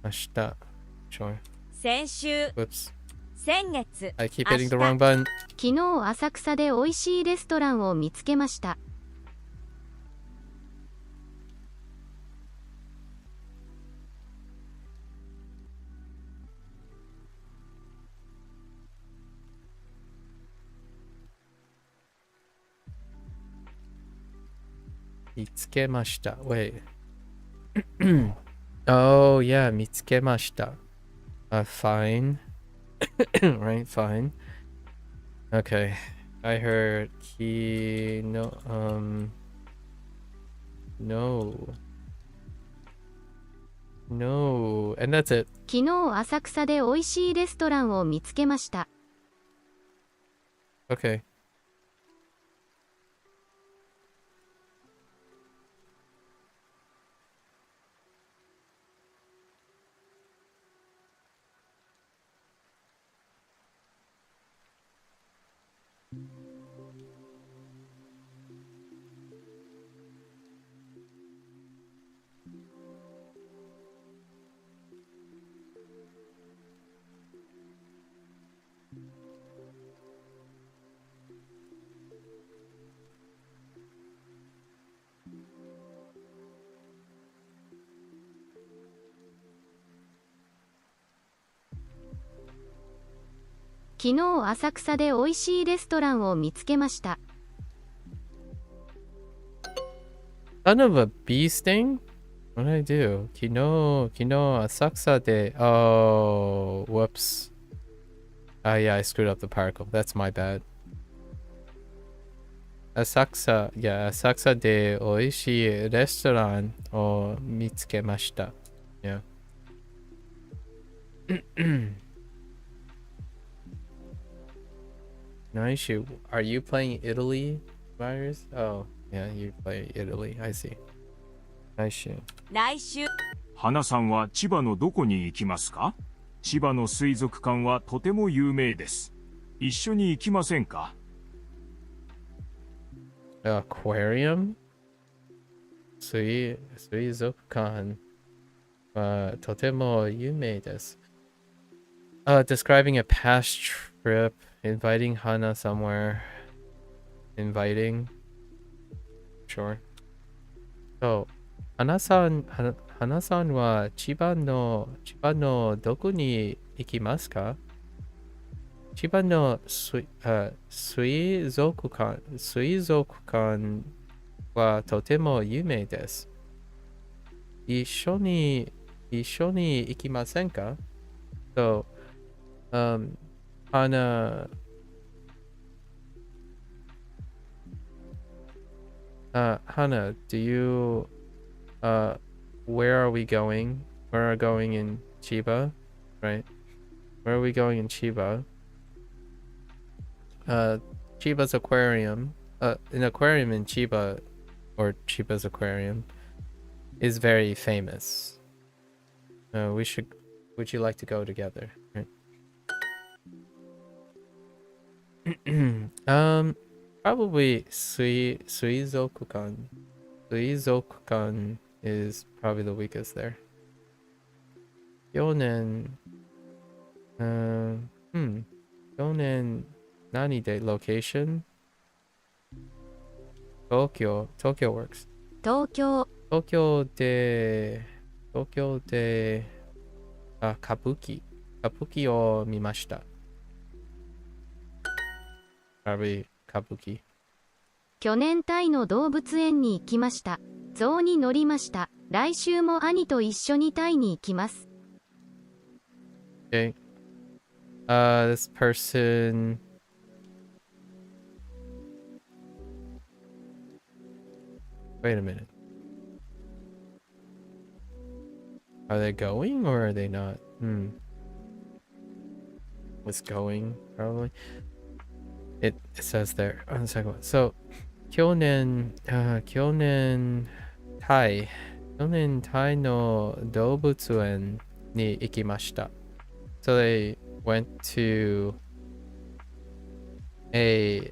明日. Sure. 先週 Whoops. 先月 I keep hitting the wrong button. 昨日浅草で美味しいレストランを見つけました。見つけました. Wait. Oh, yeah, 見つけました. Fine. Right, fine. Okay. I heard no. No. And that's it. 昨日浅草で美味しいレストランを見つけました。Okay.昨日浅草で美味しいレストランを見つけました。Son of a bee sting? What did I do? 昨日浅草で Oh, whoops. Yeah, I screwed up the particle. That's my bad. 浅草で美味しいレストランを見つけました。Yeah. No issue. Are you playing Italy, Virus? Oh, yeah, you play Italy. I see. I see. 来週花さんは千葉のどこに行きますか？千葉の水族館はとても有名です。一緒に行きませんか？ Aquarium? 水族館 とても有名です。Describing a past trip, inviting Hana somewhere. Inviting. Sure. So, 花さんは千葉のどこに行きますか？千葉の水族館はとても有名です。一緒に行きませんか？ So, Hana, Hana, do you, where are we going? Where are we going in Chiba, right? Where are we going in Chiba? Chiba's aquarium, an aquarium in Chiba, or Chiba's aquarium, is very famous. Would you like to go together? Right? Probably Suizokukan. Suizokukan is probably the weakest there. Yonen. Yonen. Nani de location? Tokyo. Tokyo works. 東京 Tokyo de 歌舞伎を見ました。Probably 歌舞伎。去年タイの動物園に行きました。象に乗りました。来週も兄と一緒にタイに行きます。Okay. This person. Wait a minute. Are they going or are they not? Was going, probably. It says there on the second one. So, Kyonen Tai no Dobutsuen ni ikimashita. So they went to a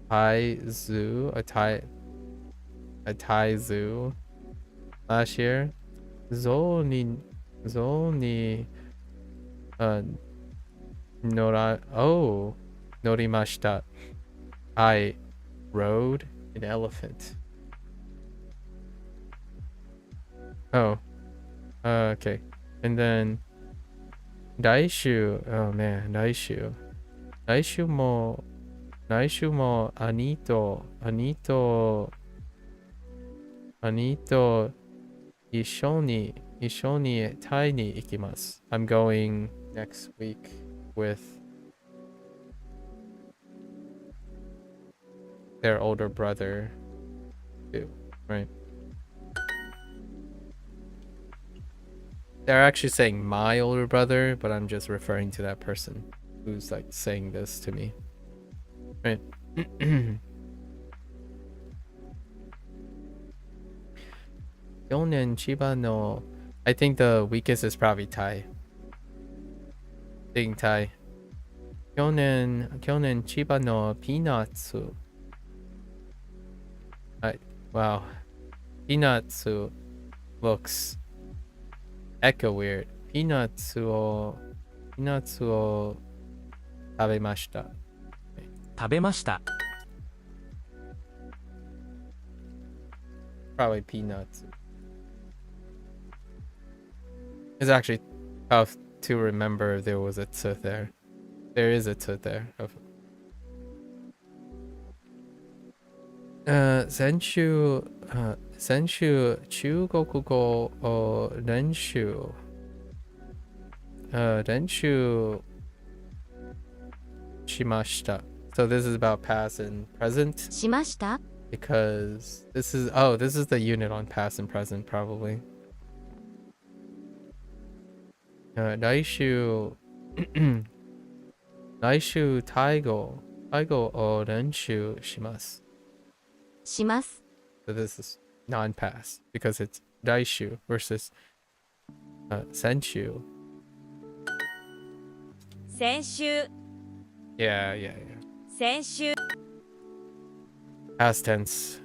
Thai zoo, a Thai zoo last year. Nori norimashita. I rode an elephant. Oh, okay. And then Daishu. Oh man, Daishu mo Anito 一緒にタイに行きます。I'm going next week with their older brother too, right? They're actually saying my older brother, but I'm just referring to that person who's like saying this to me, right? Yonen Chiba no. I think the weakest is probably Thai. Being Thai. Yonen Chiba no Peanutsu. Wow. Peanutsu looks echo weird. Peanutsu o tabemashita. 食べました。 Probably peanuts. It's actually tough to remember if there was a tsu there. There is a tsu there. Senshu Chugokugo o Renshu. Renshu shimashita. So this is about past and present. しました Because this is the unit on past and present probably. Naishu Taigo o Renshu shimasu. します So this is non-past because it's Daishu versus Senshu. 先週 Yeah, yeah, yeah. 先週 Past tense.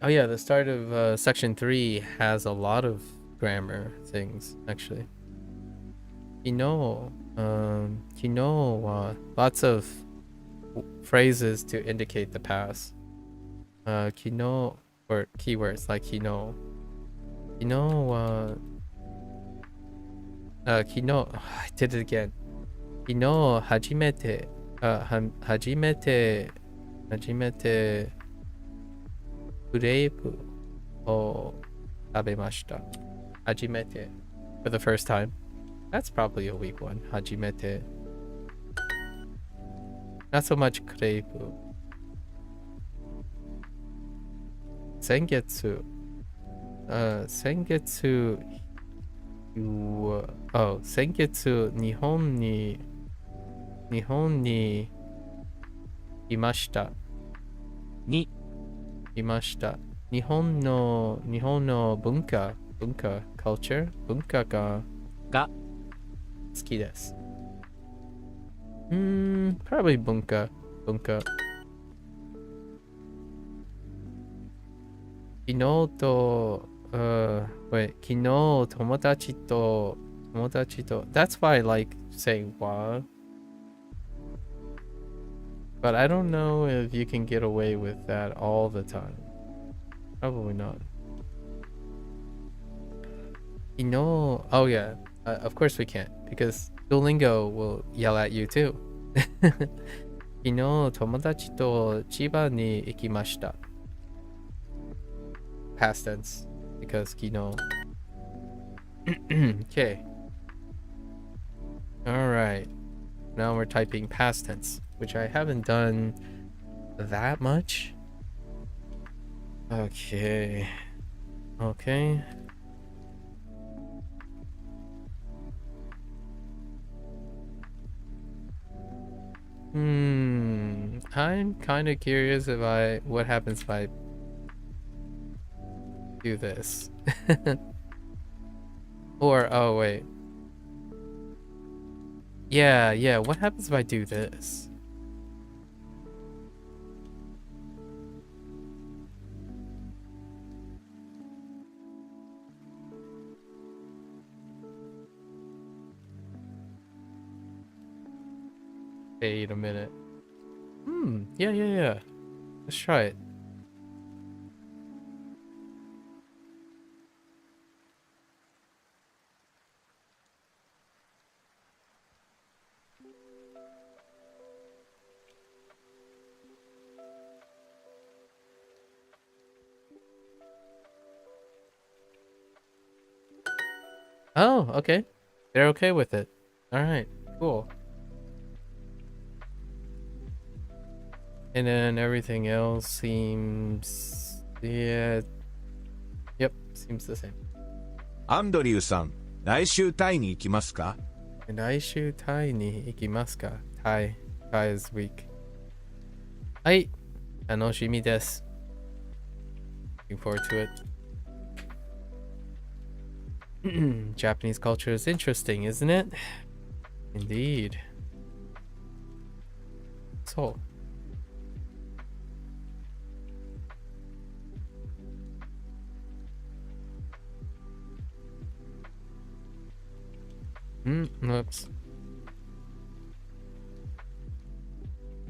Oh yeah, the start of section 3 has a lot of grammar things, actually. Lots of phrases to indicate the past. Kino, or keywords like kino. Kino, I did it again. Kino, hajimete, hajimete, kureipu o tabemashita. Hajimete, for the first time. That's probably a weak one. Hajimete. Not so much kureipu. Sengetsu. Sengetsu. Sengetsu. Nihon ni imashita. Imashita. Nihon no bunka. Culture. Bunka ga. 好きです。Probably bunka. 昨日友達と That's why I like saying wa. But I don't know if you can get away with that all the time. Probably not. Oh yeah. Of course we can't, because Duolingo will yell at you too. 昨日友達と千葉に行きました。Past tense, because kino. Okay. Alright. Now we're typing past tense, which I haven't done that much. Okay. I'm kind of curious what happens if I do this. Or, oh wait. Yeah, what happens if I do this? Wait a minute. Yeah. Let's try it. Oh, okay. They're okay with it. Alright, cool. And then everything else seems... Yeah. Yep, seems the same. アンドリューさん、来週タイに行きますか？来週タイに行きますか？タイ is weak. はい、楽しみです。Looking forward to it. Japanese culture is interesting, isn't it? Indeed. So. Oops.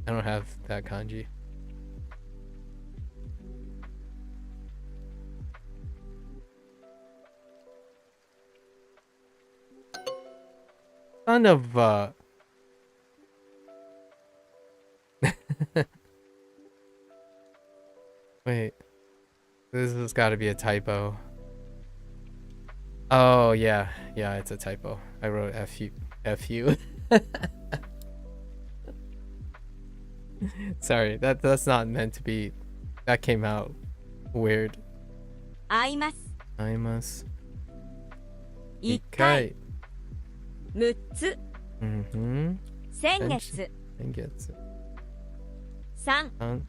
I don't have that kanji. Son of Wait. This has got to be a typo. Oh, yeah, it's a typo. I wrote F-U. Sorry, that's not meant to be. That came out weird. 会います。会います。1回。6つ。先月。3。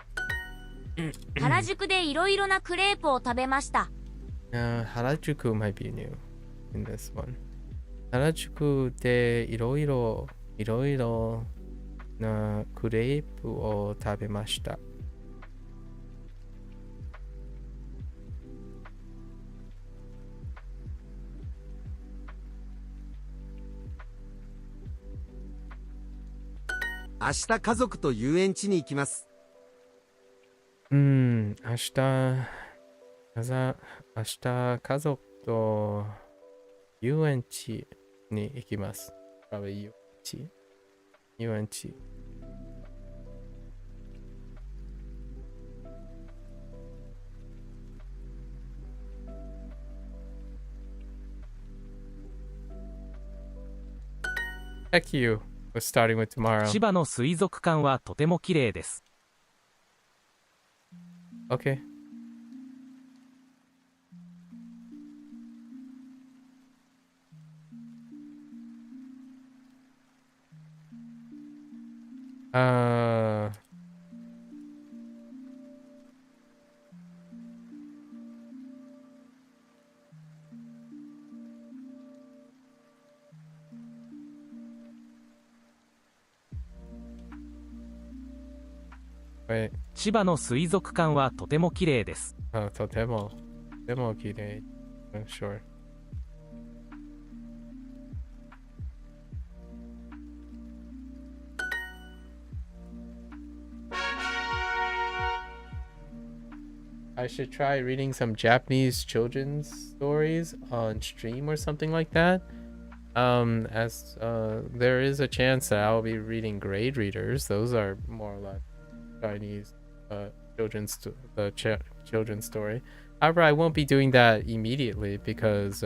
原宿でいろいろなクレープを食べました。原宿 might be new in this one. 原宿でいろいろいろいろなクレープを食べました。明日家族と遊園地に行きます。明日家族と遊園地に行きます。遊園地。Heck you. We're starting with tomorrow. 千葉の水族館はとても綺麗です。Okay. Wait. 千葉の水族館はとても綺麗です。とても綺麗。Sure. I should try reading some Japanese children's stories on stream or something like that. As there is a chance that I'll be reading grade readers. Those are more or less Chinese children's story. However, I won't be doing that immediately because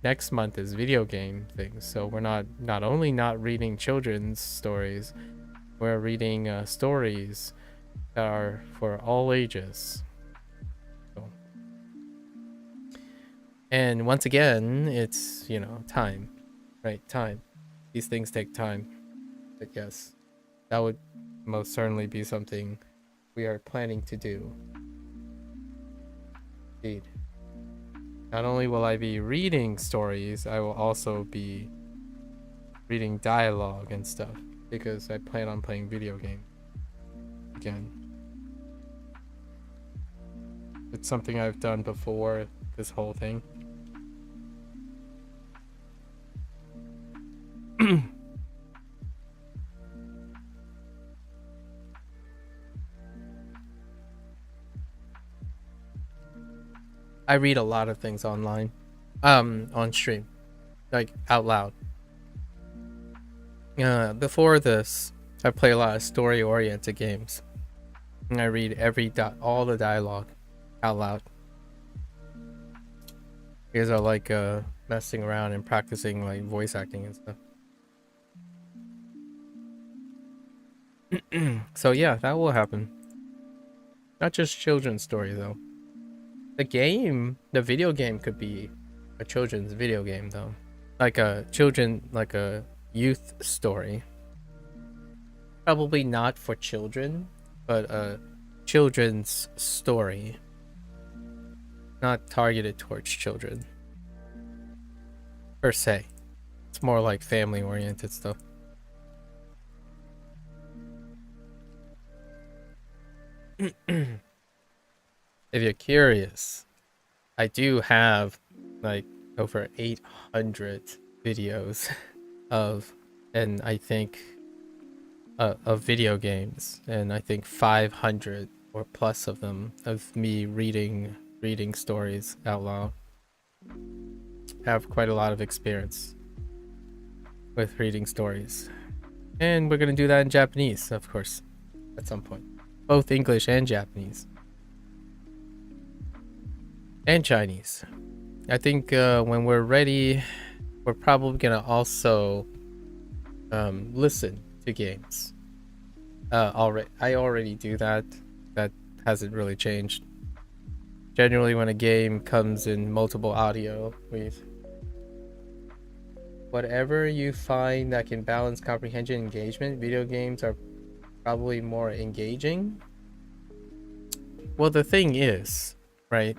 next month is video game things. So we're not only not reading children's stories, we're reading stories that are for all ages. And once again, it's, time, right? Time. These things take time. But yes, that would most certainly be something we are planning to do. Indeed. Not only will I be reading stories, I will also be reading dialogue and stuff because I plan on playing video games again. It's something I've done before, this whole thing. I read a lot of things online, on stream, like out loud. Before this, I play a lot of story-oriented games, and I read all the dialogue out loud because I like messing around and practicing like voice acting and stuff. So yeah, that will happen. Not just children's story though. The video game could be a children's video game though. Like a youth story. Probably not for children, but a children's story. Not targeted towards children. Per se. It's more like family oriented stuff. If you're curious, I do have like over 800 videos of video games, and I think 500 or plus of them of me reading stories out loud. I have quite a lot of experience with reading stories, and we're gonna do that in Japanese, of course, at some point. Both English and Japanese. And Chinese. I think when we're ready, we're probably gonna also listen to games. I already do that. That hasn't really changed. Generally, when a game comes in multiple audio, whatever you find that can balance comprehension and engagement, video games are probably more engaging. Well, the thing is, right?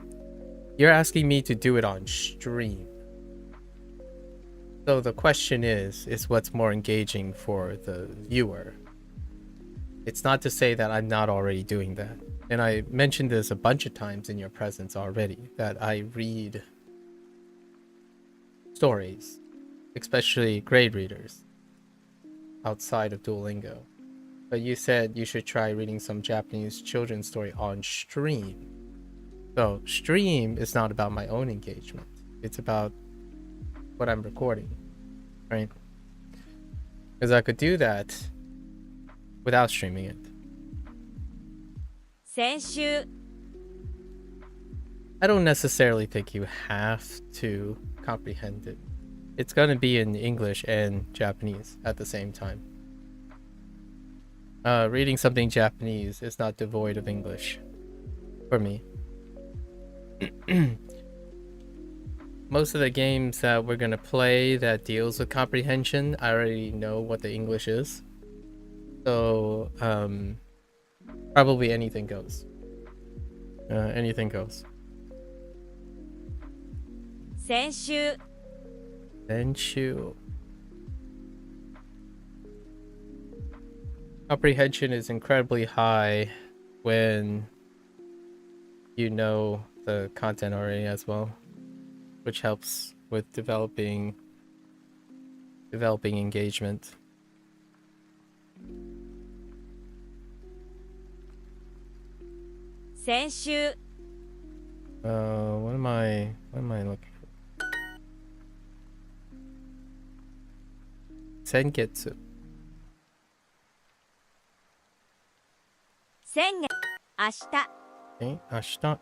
You're asking me to do it on stream. So the question is what's more engaging for the viewer? It's not to say that I'm not already doing that. And I mentioned this a bunch of times in your presence already, that I read stories, especially grade readers, outside of Duolingo. But you said you should try reading some Japanese children's story on stream. So stream is not about my own engagement. It's about what I'm recording, right? Because I could do that without streaming it. 先週 I don't necessarily think you have to comprehend it. It's going to be in English and Japanese at the same time. Reading something Japanese is not devoid of English for me. Most of the games that we're going to play that deals with comprehension, I already know what the English is. So, probably anything goes. Anything goes. 先週 Senshu. Comprehension is incredibly high when you know the content already as well, which helps with developing engagement. Senshu. What am I looking for? Sengetsu. 先月明日 Okay, 明日。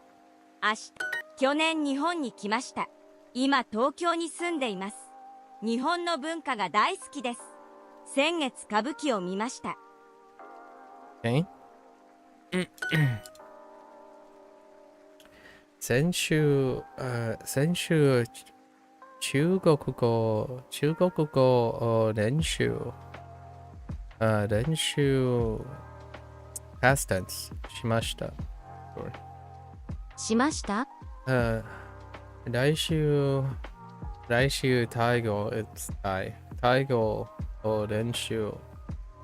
明日去年日本に来ました。今東京に住んでいます。日本の文化が大好きです。先月歌舞伎を見ました。 Okay. 先週中国語を練習past tense しました。しました？来週タイ語を練習。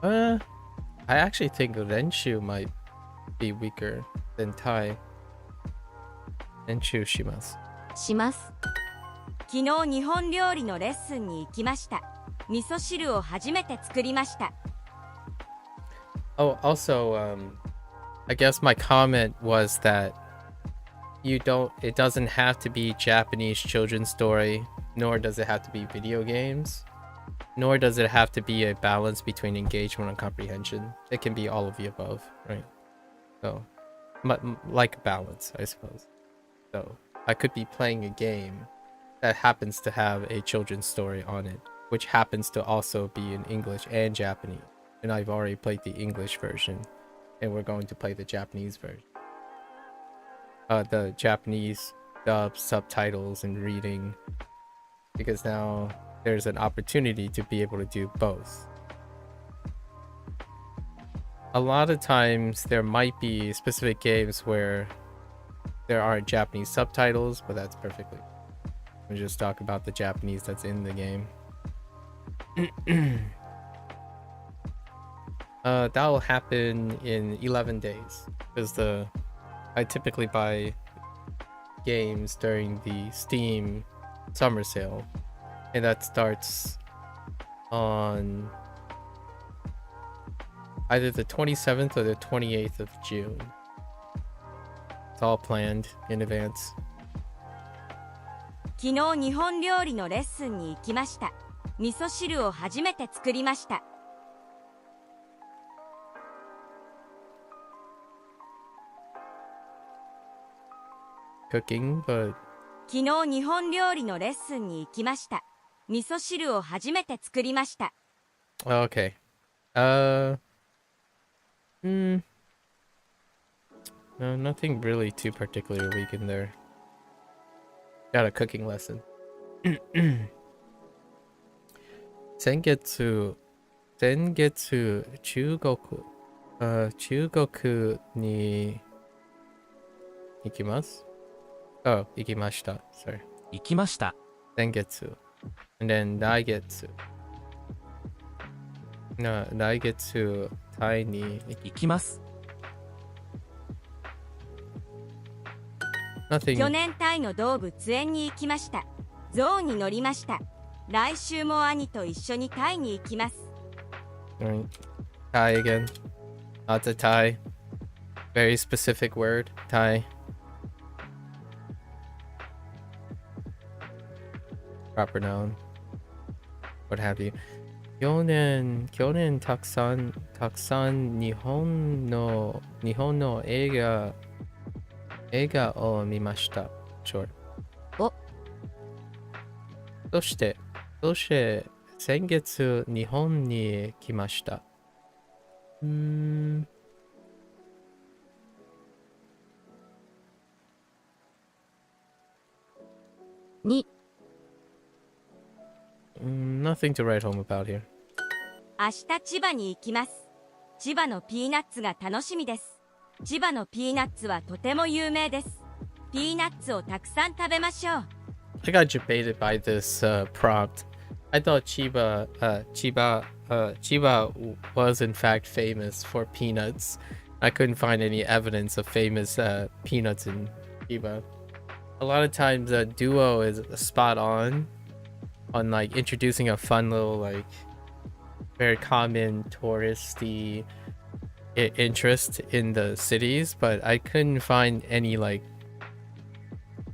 I actually think 練習 might be weaker than Thai. 練習します。します。昨日日本料理のレッスンに行きました。味噌汁を初めて作りました。Oh, also, I guess my comment was that it doesn't have to be Japanese children's story, nor does it have to be video games, nor does it have to be a balance between engagement and comprehension. It can be all of the above, right? So, like balance, I suppose. So, I could be playing a game that happens to have a children's story on it, which happens to also be in English and Japanese. And I've already played the English version, and we're going to play the Japanese version. The Japanese dub, subtitles, and reading, because now there's an opportunity to be able to do both. A lot of times there might be specific games where there aren't Japanese subtitles, but that's perfectly. We'll just talk about the Japanese that's in the game. That will happen in 11 days, because I typically buy games during the Steam summer sale, and that starts on either the 27th or the 28th of June. It's all planned in advance. 昨日日本料理のレッスンに行きました。味噌汁を初めて作りました。Cooking, but 昨日日本料理のレッスンに行きました。味噌汁を初めて作りました。 okay. No, nothing really too particularly weak in there. Got a cooking lesson. 先月中国に行きます。Oh, 行きました。Sorry. 行きました。先月 And then Daigetsu. No, Daigetsu Tai ni 行きます。 nothing. 去年タイの動物園に行きました。象に乗りました。来週も兄と一緒にタイに行きます。 Right. Tai again. Not a Thai. Very specific word. Thai. Proper noun. What have you. 去年たくさん日本の映画を見ました。Sure. おそして先月日本に来ました。に Nothing to write home about here. 明日千葉に行きます。千葉のピーナッツが楽しみです。千葉のピーナッツはとても有名です。ピーナッツをたくさん食べましょう。I got debated by this prompt. I thought Chiba was in fact famous for peanuts. I couldn't find any evidence of famous peanuts in Chiba. A lot of times Duo is spot on like introducing a fun little like very common touristy interest in the cities, but I couldn't find any like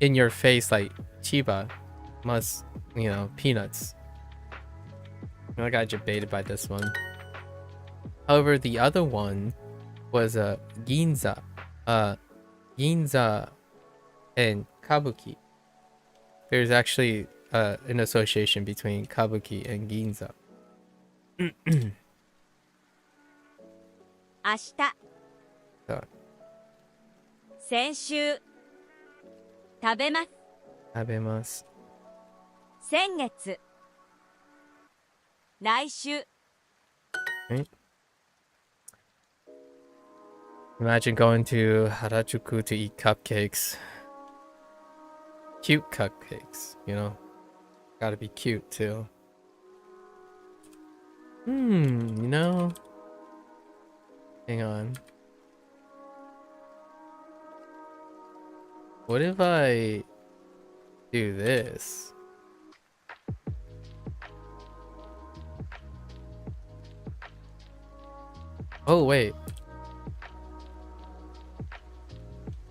in your face like Chiba must, peanuts. I got debated by this one. However, the other one was Ginza. Ginza and Kabuki. There's actually an association between Kabuki and Ginza. 明日 先週食べます。食べます。先月来週 Imagine going to Harajuku to eat cupcakes. Cute cupcakes, Gotta be cute too. Hang on. What if I do this? Oh, wait.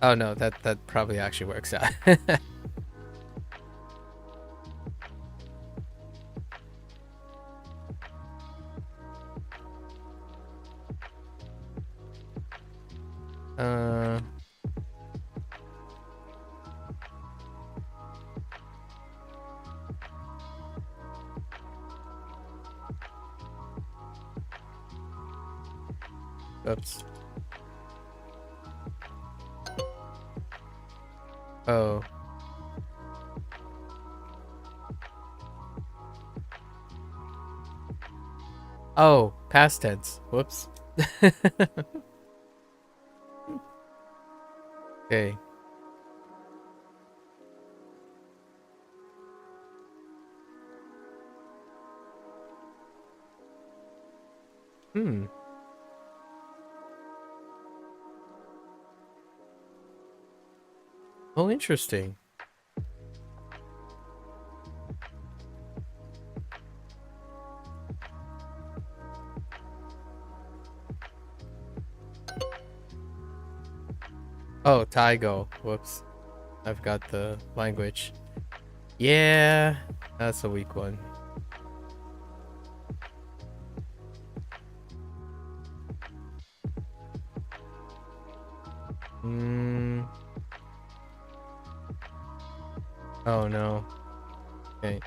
Oh no, that probably actually works out. Oops. Oh. Oh, past tense. Whoops. Okay. Oh, interesting. Oh, Taigo. Whoops. I've got the language. Yeah, that's a weak one. Oh no. Okay.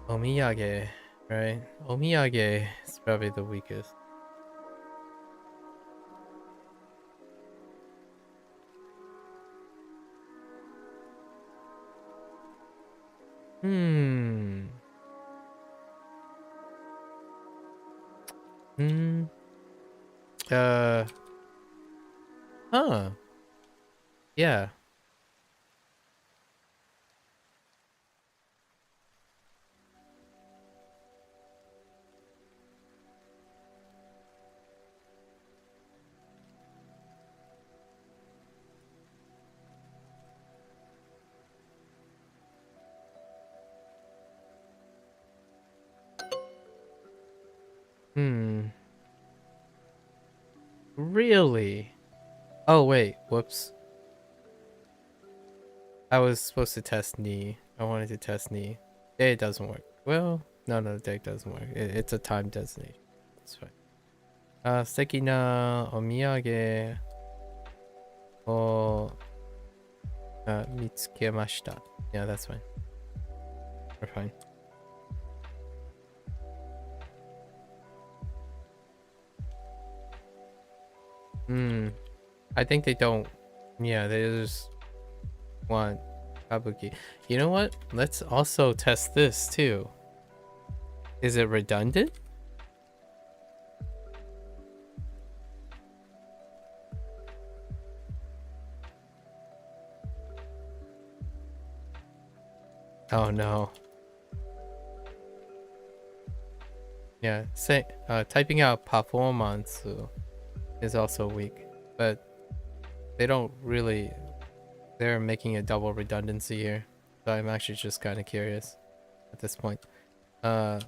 Omiyage, right? Omiyage is probably the weakest. Hmm. Hmm. Huh. Yeah. Hmm. Really? Oh, wait. Whoops. I was supposed to test knee. I wanted to test knee. It doesn't work. Well, no, the deck doesn't work. It's a time designation. That's fine. 素敵なお土産を見つけました。Yeah, that's fine. We're fine. I think they don't. Yeah, they just want kabuki. You know what? Let's also test this too. Is it redundant? Oh no. Yeah, say typing out performance is also weak, but they don't really. They're making a double redundancy here, so I'm actually just kind of curious at this point. Yeah.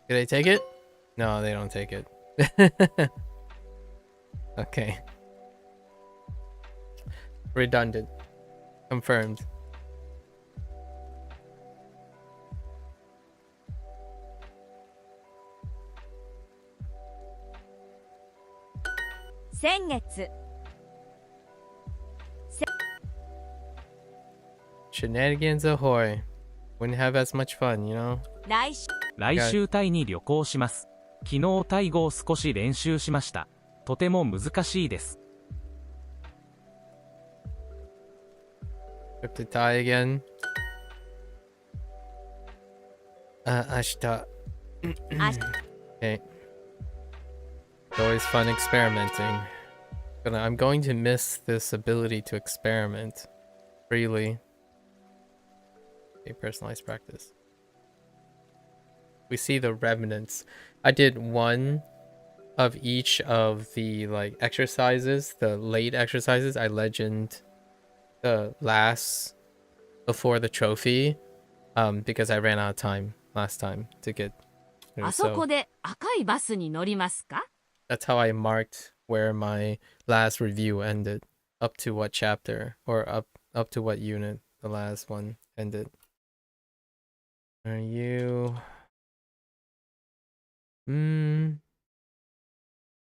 Did they take it? No, they don't take it. Okay. Redundant. Confirmed. Shenanigans ahoy. Wouldn't have as much fun, you know? 来週タイに旅行します。昨日タイ語を少し練習しました。とても難しいです。Trip to Thai again. 明日。Okay. It's always fun experimenting. I'm going to miss this ability to experiment freely. Okay, personalized practice. We see the remnants. I did one of each of the like exercises, the late exercises. I legend the last before the trophy, because I ran out of time last time to get. So that's how I marked where my last review ended, up to what chapter or up to what unit the last one ended. Are you?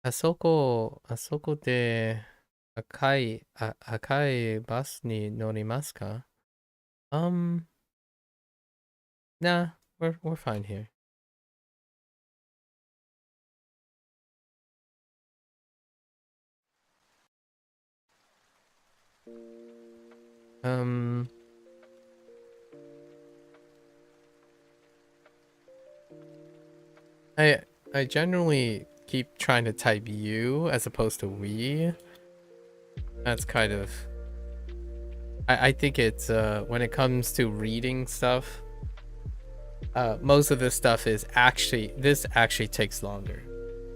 あそこで赤いバスに乗りますか? Nah, we're fine here. I generally keep trying to type you as opposed to we. That's kind of... I think it's, when it comes to reading stuff, most of this stuff is actually... This actually takes longer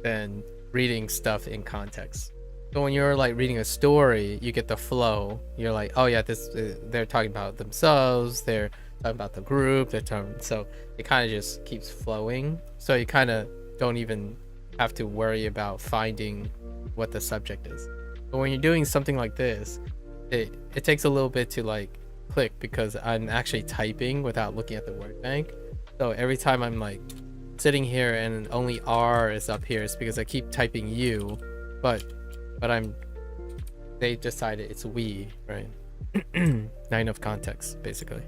than reading stuff in context. So when you're like reading a story, you get the flow. You're like, oh yeah, this they're talking about themselves. They're talking about the group. So it kind of just keeps flowing. So you kind of don't even have to worry about finding what the subject is. But when you're doing something like this, it takes a little bit to like click because I'm actually typing without looking at the word bank. So every time I'm like sitting here and only R is up here, it's because I keep typing you, but they decided it's we, right? Nine of context, basically.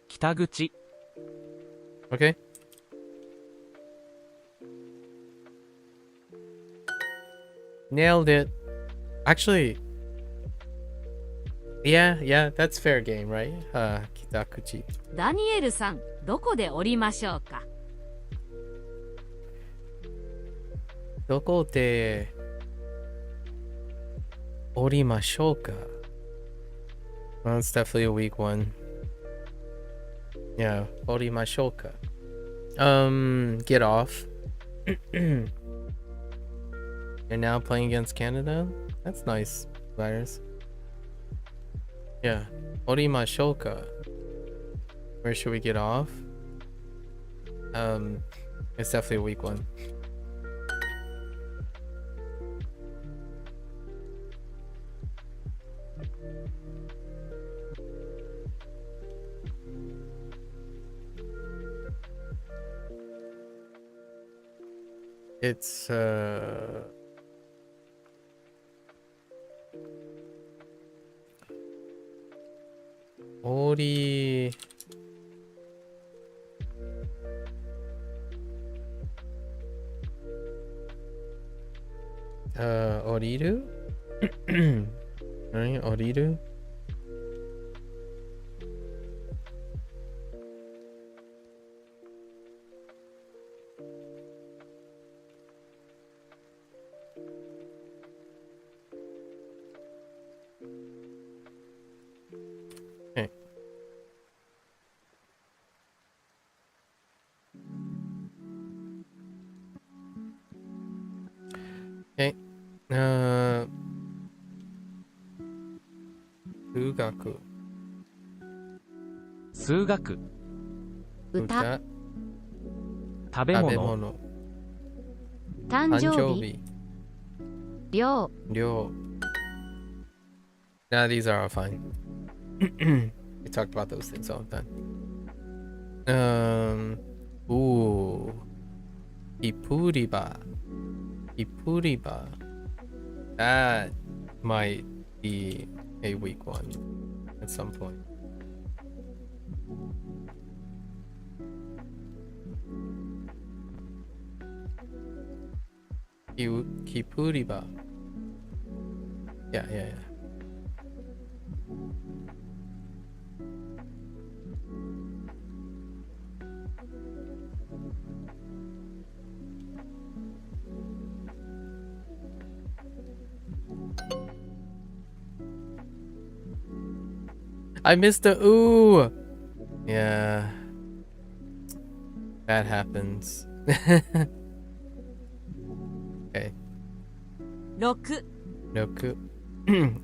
Kitaguchi. Okay. Nailed it. Actually, yeah, that's fair game, right? Kitakuchi. ダニエルさん、どこで降りましょうか。どこで降りましょうか? Well, it's definitely a weak one. Yeah, 降りましょうか. Get off. You're now playing against Canada? That's nice, Virus. Yeah, 降りましょうか. Where should we get off? It's definitely a weak one. It's Ori Oriru? Right, Oriru? Okay. Okay. 数学。歌。食べ物。誕生日。量。Nah, these are all fine. We talked about those things all the time. Ooh. Ipuriba. That might be a weak one at some point. Kipuriba. Yeah. I missed the ooh. Yeah. That happens. Okay. Roku.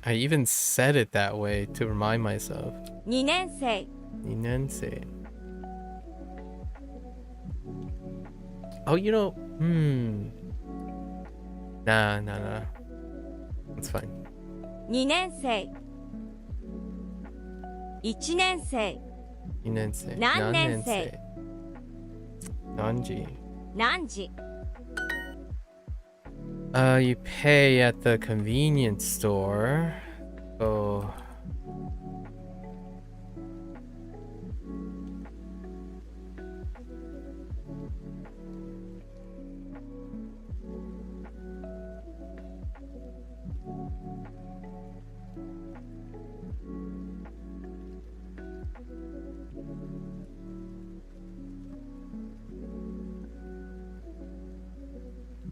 I even said it that way to remind myself. 2年生 2年生. Oh, Nah. It's fine. 2年生1年生 2年生. 何年生 何時? 何時 You pay at the convenience store. So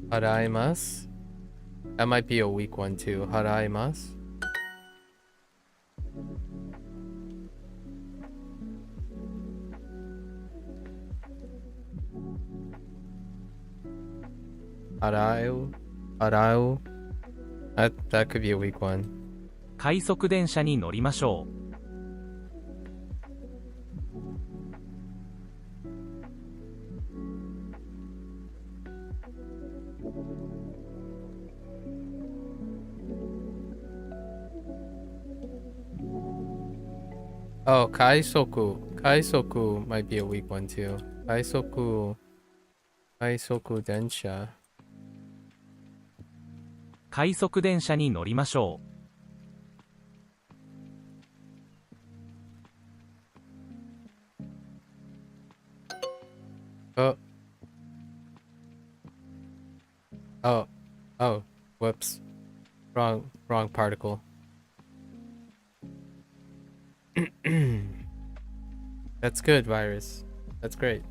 haraimasu. That might be a weak one too. Haraimasu. Arau. That could be a weak one. 快速電車に乗りましょう。Oh, kaisoku. Kaisoku might be a weak one too. Kaisoku densha. 快速電車に乗りましょう。Oh. Oh. Whoops. Wrong particle. That's good, virus. That's great.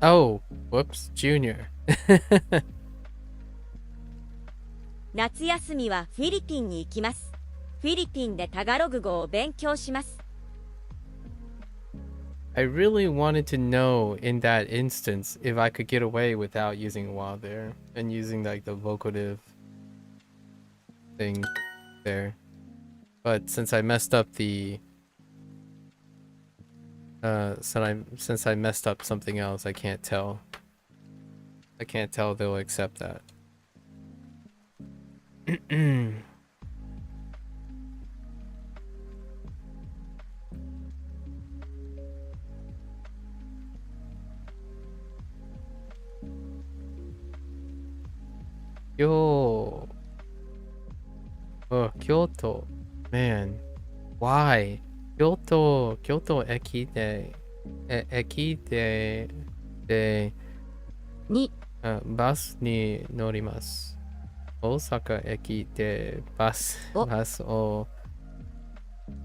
Oh, whoops, Junior. 夏休みはフィリピンに行きます。フィリピンでタガログ語を勉強します。I really wanted to know in that instance if I could get away without using wa there and using like the vocative thing there. But since I messed up the since I messed up something else, I can't tell. I can't tell they'll accept that. Yo. Oh, Kyoto. Man. Why? Kyoto eki de に bus ni norimasu. Osaka eki de bus o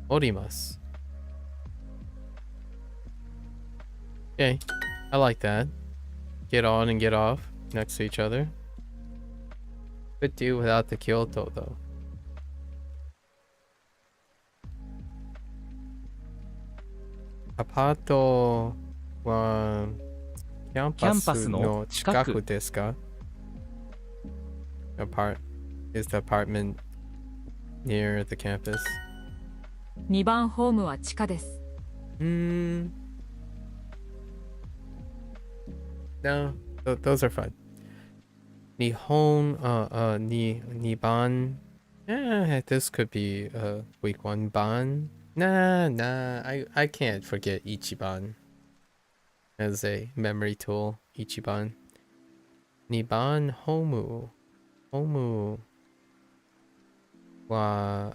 orimasu. Okay, I like that. Get on and get off next to each other. Could do without the Kyoto though. Apato wa kyampasu no chikaku desu ka? Is the apartment near the campus? 2番ホームは地下です。No, those are fun. Nihon, Niban. Yeah, this could be a weak one. Ban. Nah, I can't forget Ichiban as a memory tool. Ichiban. Niban Homu. Homu wa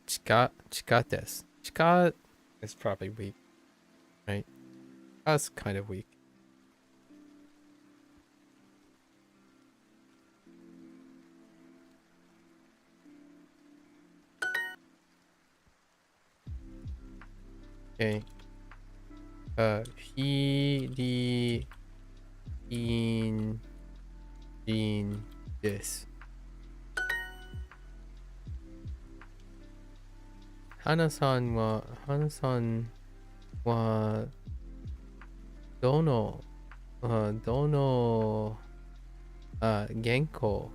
chika desu. Chika is probably weak, right? That's kind of weak. Okay. Hiri in this. Hana-san wa dono genko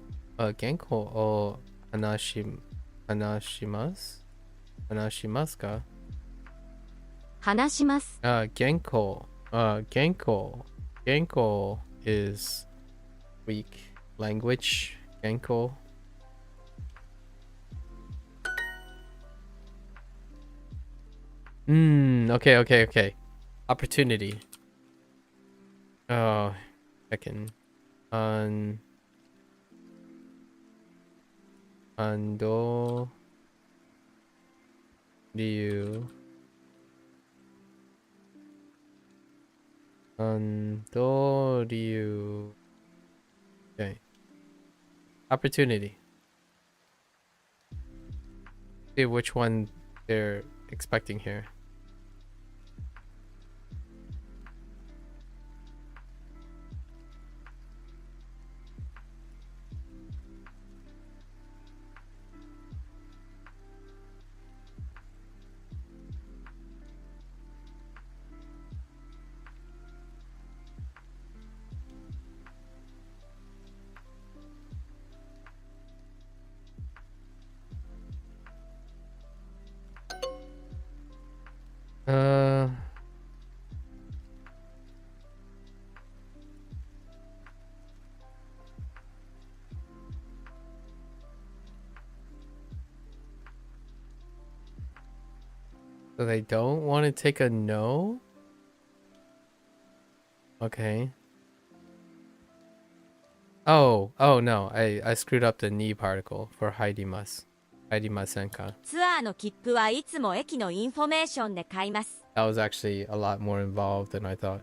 o hanashimasu ka? 話します。Genko is weak language. Genko. Okay. Opportunity. Oh, heckin'. Ando Ryu. Andoryu. Okay. Opportunity. See which one they're expecting here. So they don't want to take a no? Okay. Oh no, I screwed up the ni particle for haidimasu. Haidimasenka. ツアーの切符はいつも駅のインフォメーションで買います。 That was actually a lot more involved than I thought.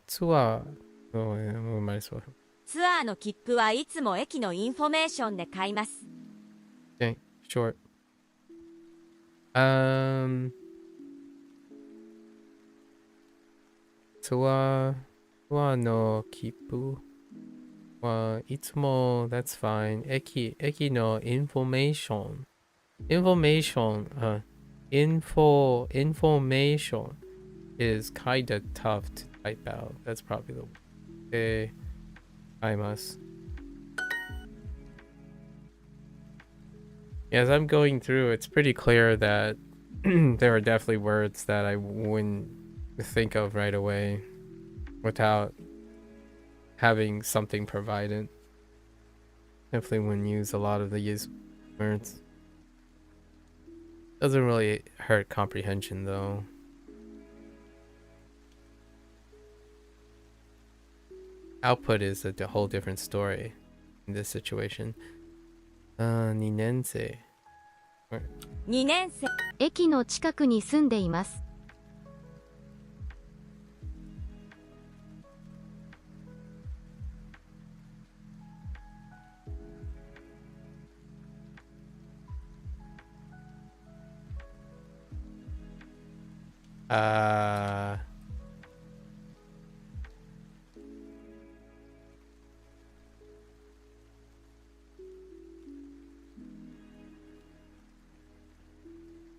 Tour. Oh, yeah, we might as well. ツアーの切符はいつも駅のインフォメーションで買います。 Okay, short. Tour no kipu. Itsumo, that's fine. Eki no information. Information is kinda tough to type out. That's probably the okay. I must. As I'm going through, it's pretty clear that there are definitely words that I wouldn't think of right away without having something provided. Definitely wouldn't use a lot of these words. Doesn't really hurt comprehension though. Output is a whole different story in this situation. 2年生。2年生。駅の近くに住んでいます。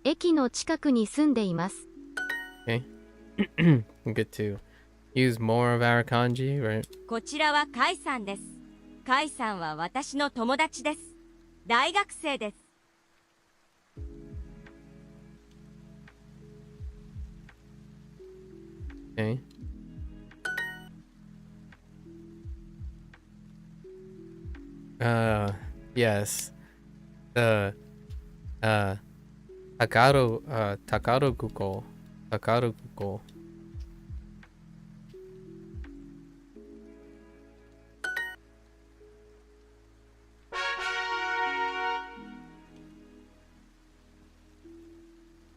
駅の近くに住んでいます。 Okay. Good to use more of our kanji, right? こちらはカイさんです。カイさんは私の友達です。大学生です。 Okay. Yes. Takaroguko.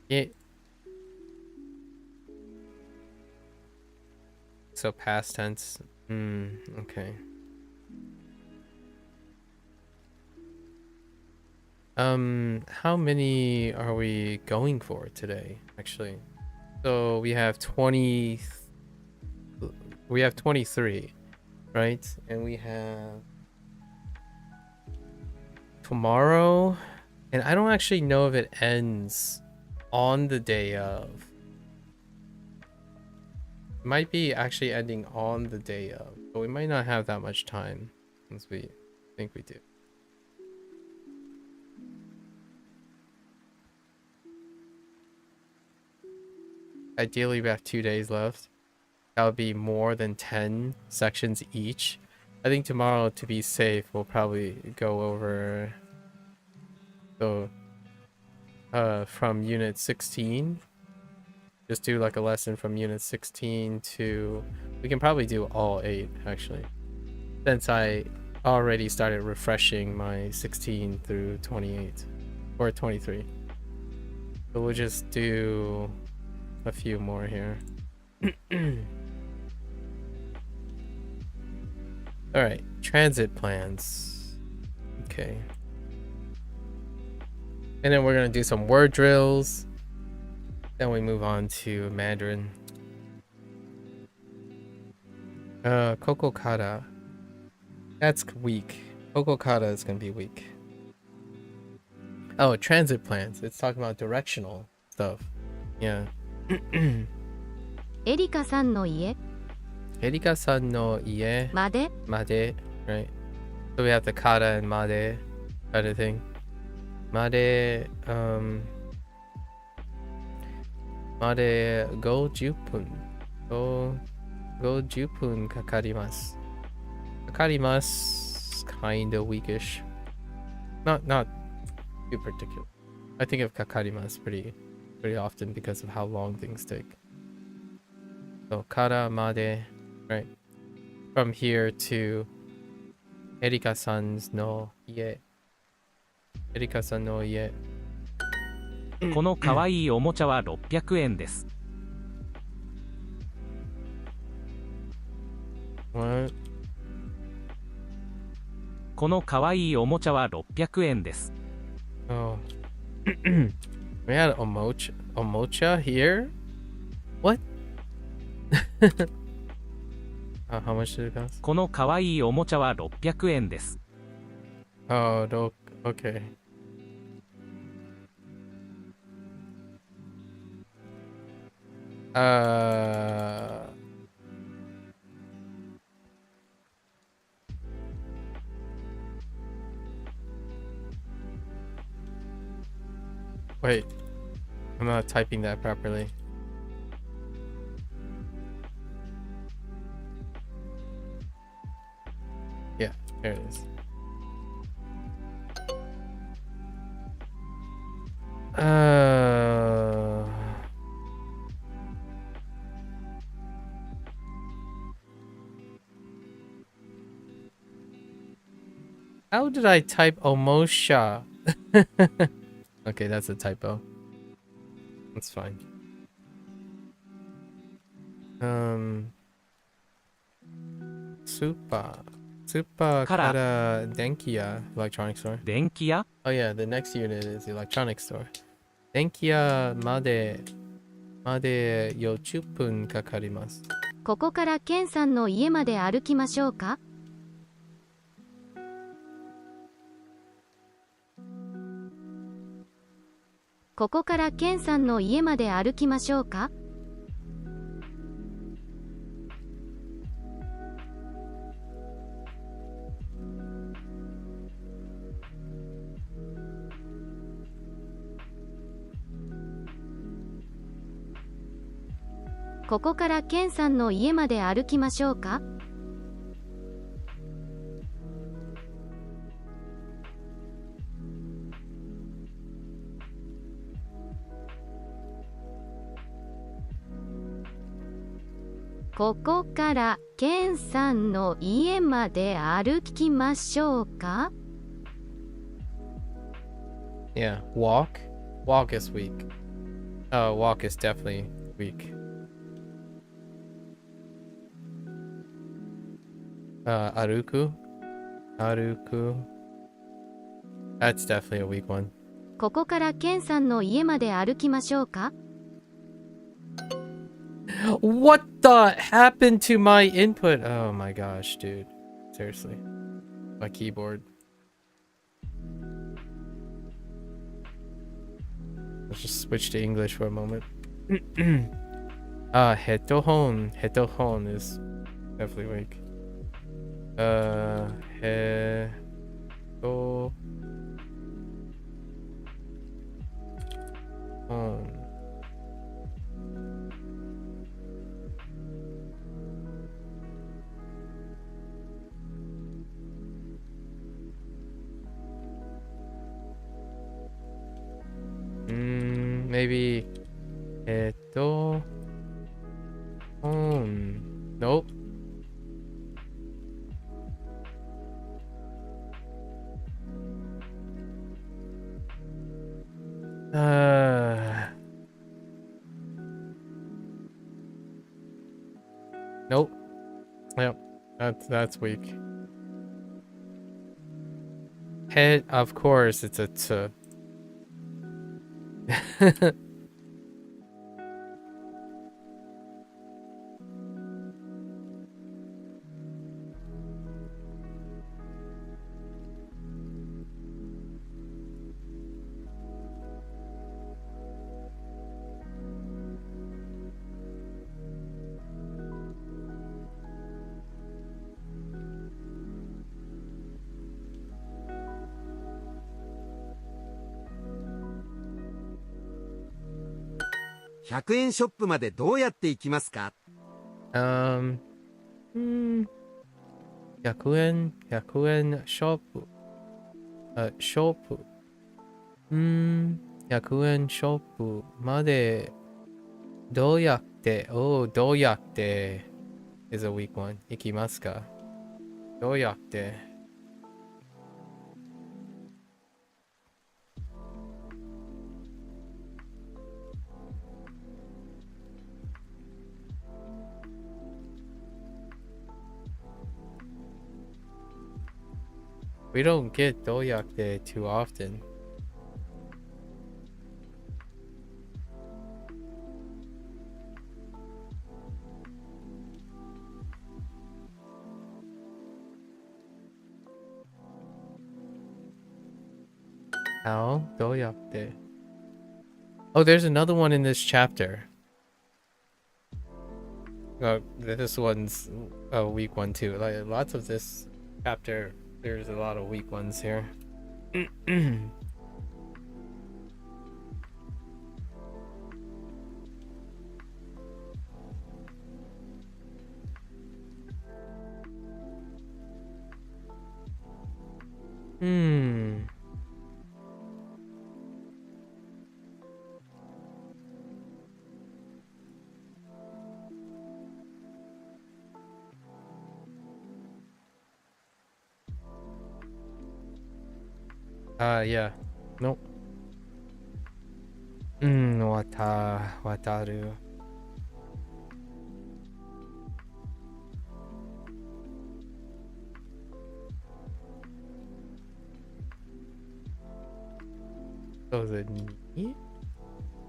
Yeah. So past tense. Okay. How many are we going for today, actually? So we have 23, right? And we have tomorrow, and I don't actually know if it ends on the day of. It might be actually ending on the day of, but we might not have that much time since we think we do. Ideally, we have 2 days left. That would be more than 10 sections each. I think tomorrow, to be safe, we'll probably go over from unit 16. Just do like a lesson from unit 16 to... We can probably do all 8, actually. Since I already started refreshing my 16 through 28. Or 23. So we'll just do a few more here. Alright, transit plans. Okay. And then we're gonna do some word drills. Then we move on to Mandarin. Kokokara. That's weak. Kokokara is gonna be weak. Oh, transit plans. It's talking about directional stuff. Yeah. エリカさんの家 Erika-san no ie まで made, right? So we have the kara and made kind of thing. Made, made go jupun. Go jupun kakarimasu. Kakarimasu, kind of weakish. Not too particular. I think of kakarimasu pretty often because of how long things take. So kara made, right? From here to Erika-san's no ie. Erika-san no ie. このかわいいおもちゃは600円です。What? このかわいいおもちゃは600円です。Oh. We had omocha here? What? How much did it cost? このかわいいおもちゃは600円です。Oh, okay. Wait, I'm not typing that properly. Yeah, there it is. How did I type Omosha? Okay, that's a typo. That's fine. Super Kara Denkiya electronics store. 電気屋? Oh yeah, the next unit is the electronics store. Denkiya made 40分かかります。ここからケンさんの家まで歩きましょうか？ここからケンさんの家まで歩きましょうか？ここからケンさんの家まで歩きましょうか？ここからケンさんの家まで歩きましょうか？ Yeah, walk. Walk is weak. Walk is definitely weak. Aruku. That's definitely a weak one. ここからケンさんの家まで歩きましょうか？ What the happened to my input? Oh my gosh, dude. Seriously. My keyboard. Let's just switch to English for a moment. Hetohon. Hetohon is definitely weak. Hetohon. Maybe nope. Nope. Yep. That's weak. Head, of course, it's a t.100円ショップまでどうやって行きますか？ 100円ショップ。ショップ。100円ショップまでどうやってどうやって is a weak one. 行きますかどうやって We don't get どうやって too often. How? どうやって Oh, there's another one in this chapter. Oh, this one's a weak one too. Like lots of this chapter, there's a lot of weak ones here. Yeah. Nope. 渡る。So the knee?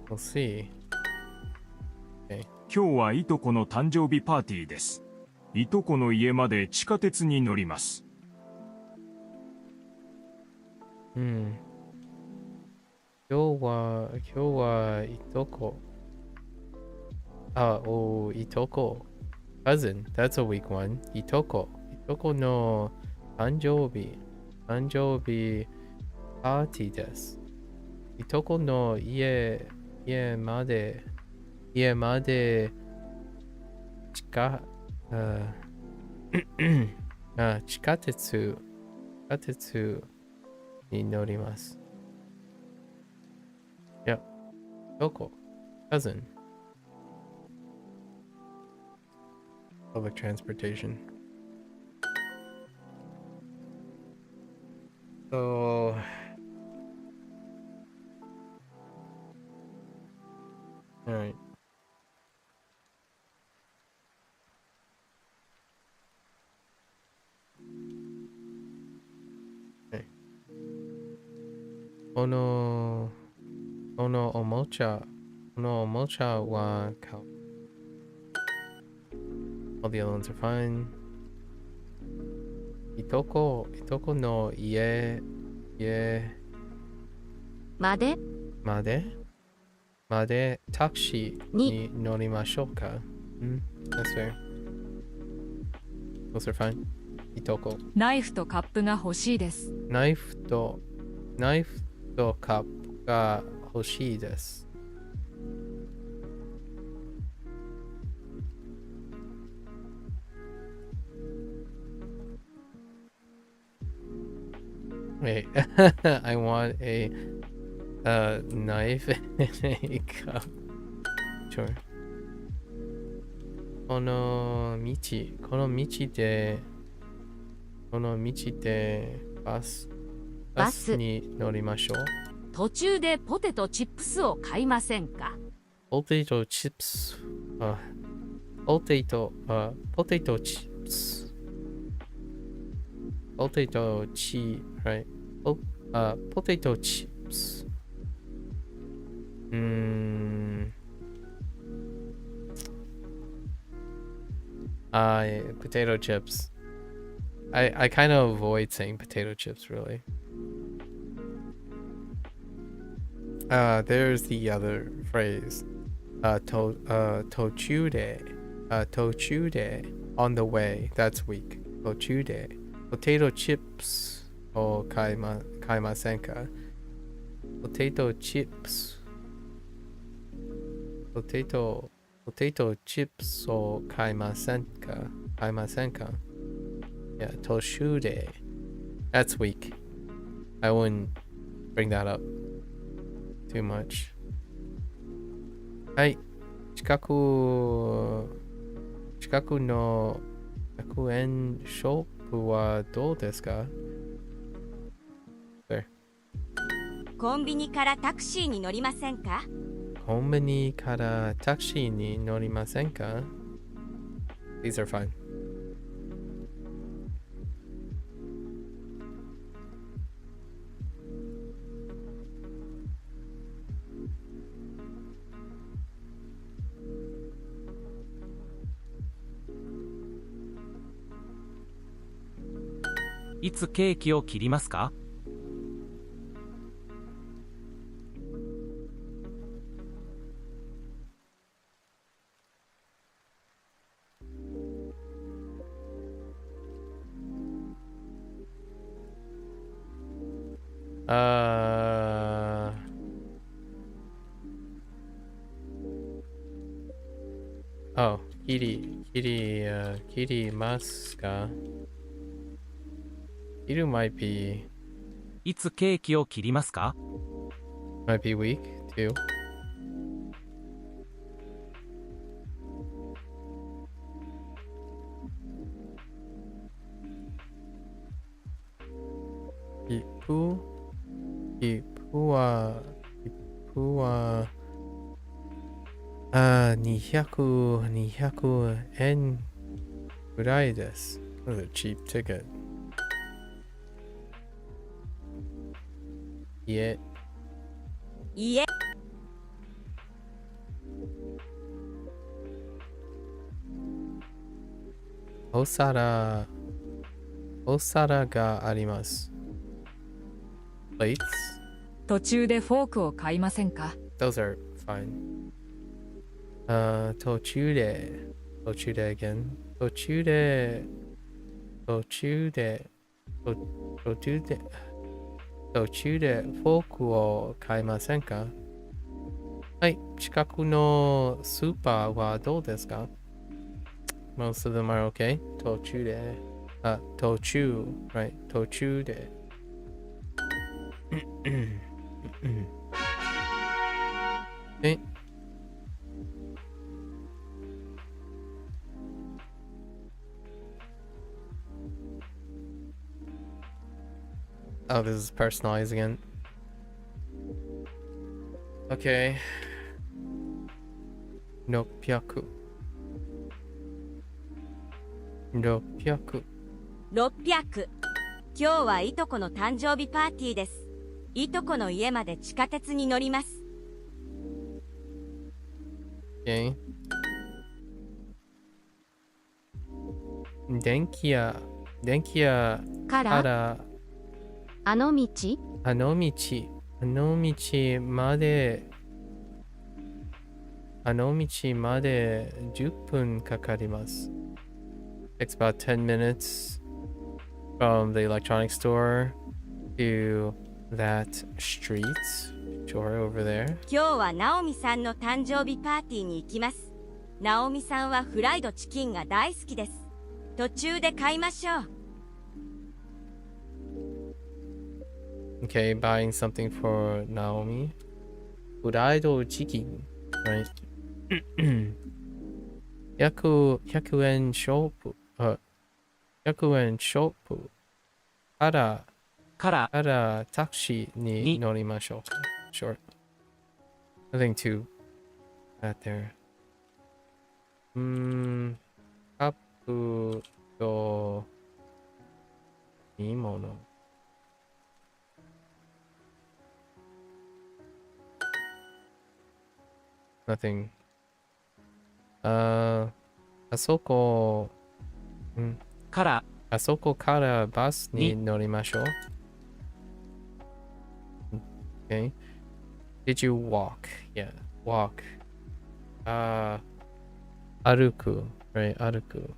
We'll see. Okay. 今日はいとこの誕生日パーティーです。いとこの家まで地下鉄に乗ります。今日はいとこ。いとこ。Cousin. That's a weak one. いとこの誕生日パーティーです。いとこの家まで地下鉄に乗ります。いや、どこ cousin public transportation. So all right. Okay. このおもちゃは買う。All the other ones are fine. いとこの家までタクシーに乗りましょうか。That's fair. Those are fine. いとこ。ナイフとカップが欲しいです。ナイフとカップが欲しいです。Wait, I want a knife and a cup. Sure. この道でバスに乗りましょう。途中でポテトチップスを買いませんか？ポテトチップス。ポテトチップス。Potato chip, right? Potato chips. Potato chips. I kind of avoid saying potato chips, really. There's the other phrase. Tochude. On the way. That's weak. Tochude. Potato chips を買いませんか Potato chips を買いませんか Yeah, Toshude. That's weak. I wouldn't bring that up too much. はい。近くの100円ショップはどうですか？ There. コンビニからタクシーに乗りませんか？コンビニからタクシーに乗りませんか？ These are fine. いつケーキを切りますか？Oh, 切りますか？切る might be いつケーキを切りますか？ might be weak too. 切符は200円ぐらいです。That's a cheap ticket. いえ。お皿があります。Plates? 途中でフォークを買いませんか？ Those are fine. 途中で again. 途中でフォークを買いませんか？はい、近くのスーパーはどうですか？ Most of them are okay. 途中で。right. 途中で。Oh, this is personalized again. Okay. 600 今日はいとこの誕生日パーティーです。いとこの家まで地下鉄に乗ります。Okay. 電気屋からあの道まで10分かかります。It's about 10 minutes from the electronics store to that street. Sure, over there. 今日はナオミさんの誕生日パーティーに行きます。ナオミさんはフライドチキンが大好きです。途中で買いましょう。Okay, buying something for Naomi. Fried chicken, right? 100円ショップ。100円ショップからタクシーに乗りましょう。Short. Nothing too bad there. カップといいもの。Nothing. あそこからバスに乗りましょう。Okay. Did you walk? Yeah, walk. 歩く。Right, 歩く。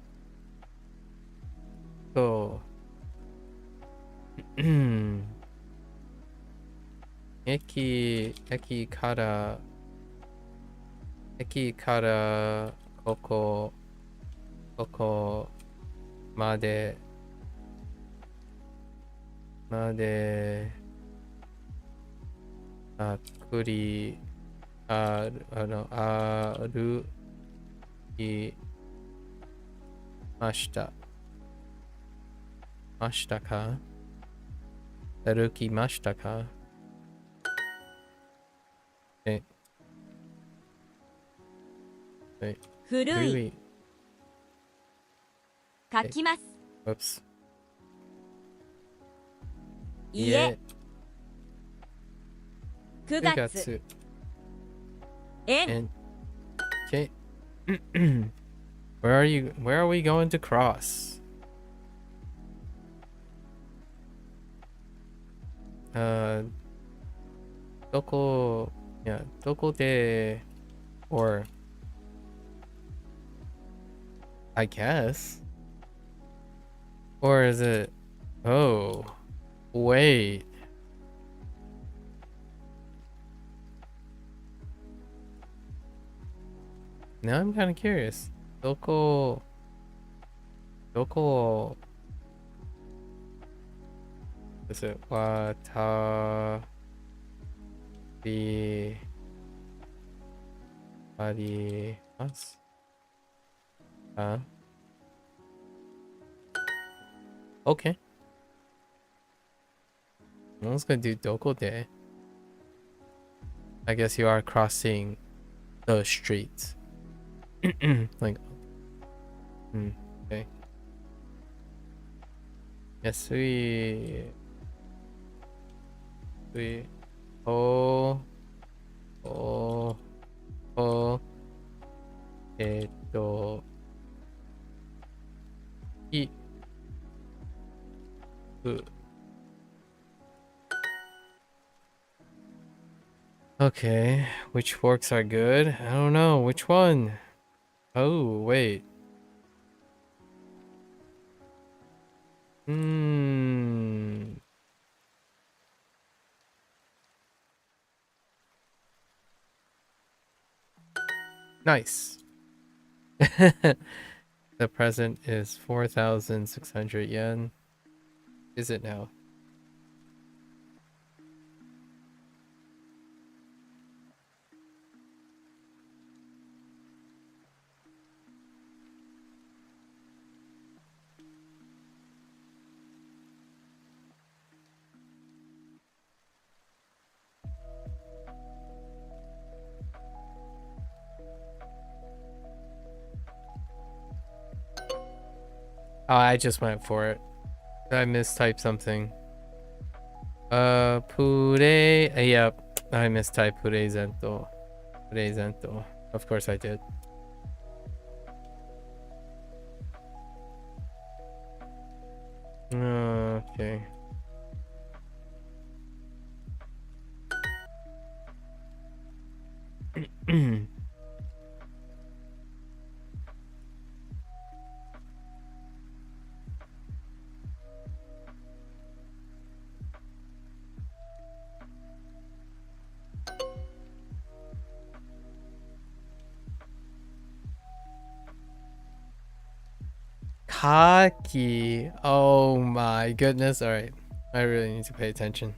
駅からここまでまであくり歩きましたか歩きましたかえ古い。書きます。Oops. 家。9月。円。Okay. Where are we going to cross? どこで or I guess, or is it, oh wait, now I'm kind of curious. どこ is it ありますか? Okay. I was gonna do どこで I guess you are crossing the streets. Like, okay. Yes, we ohいう Okay, which forks are good? I don't know. Which one? Oh, wait. Nice. The present is 4,600 yen. Is it now? Oh, I just went for it. I mistyped something. Yep. I mistyped Purezento. Of course I did. Okay. Kaki. Oh my goodness. All right. I really need to pay attention.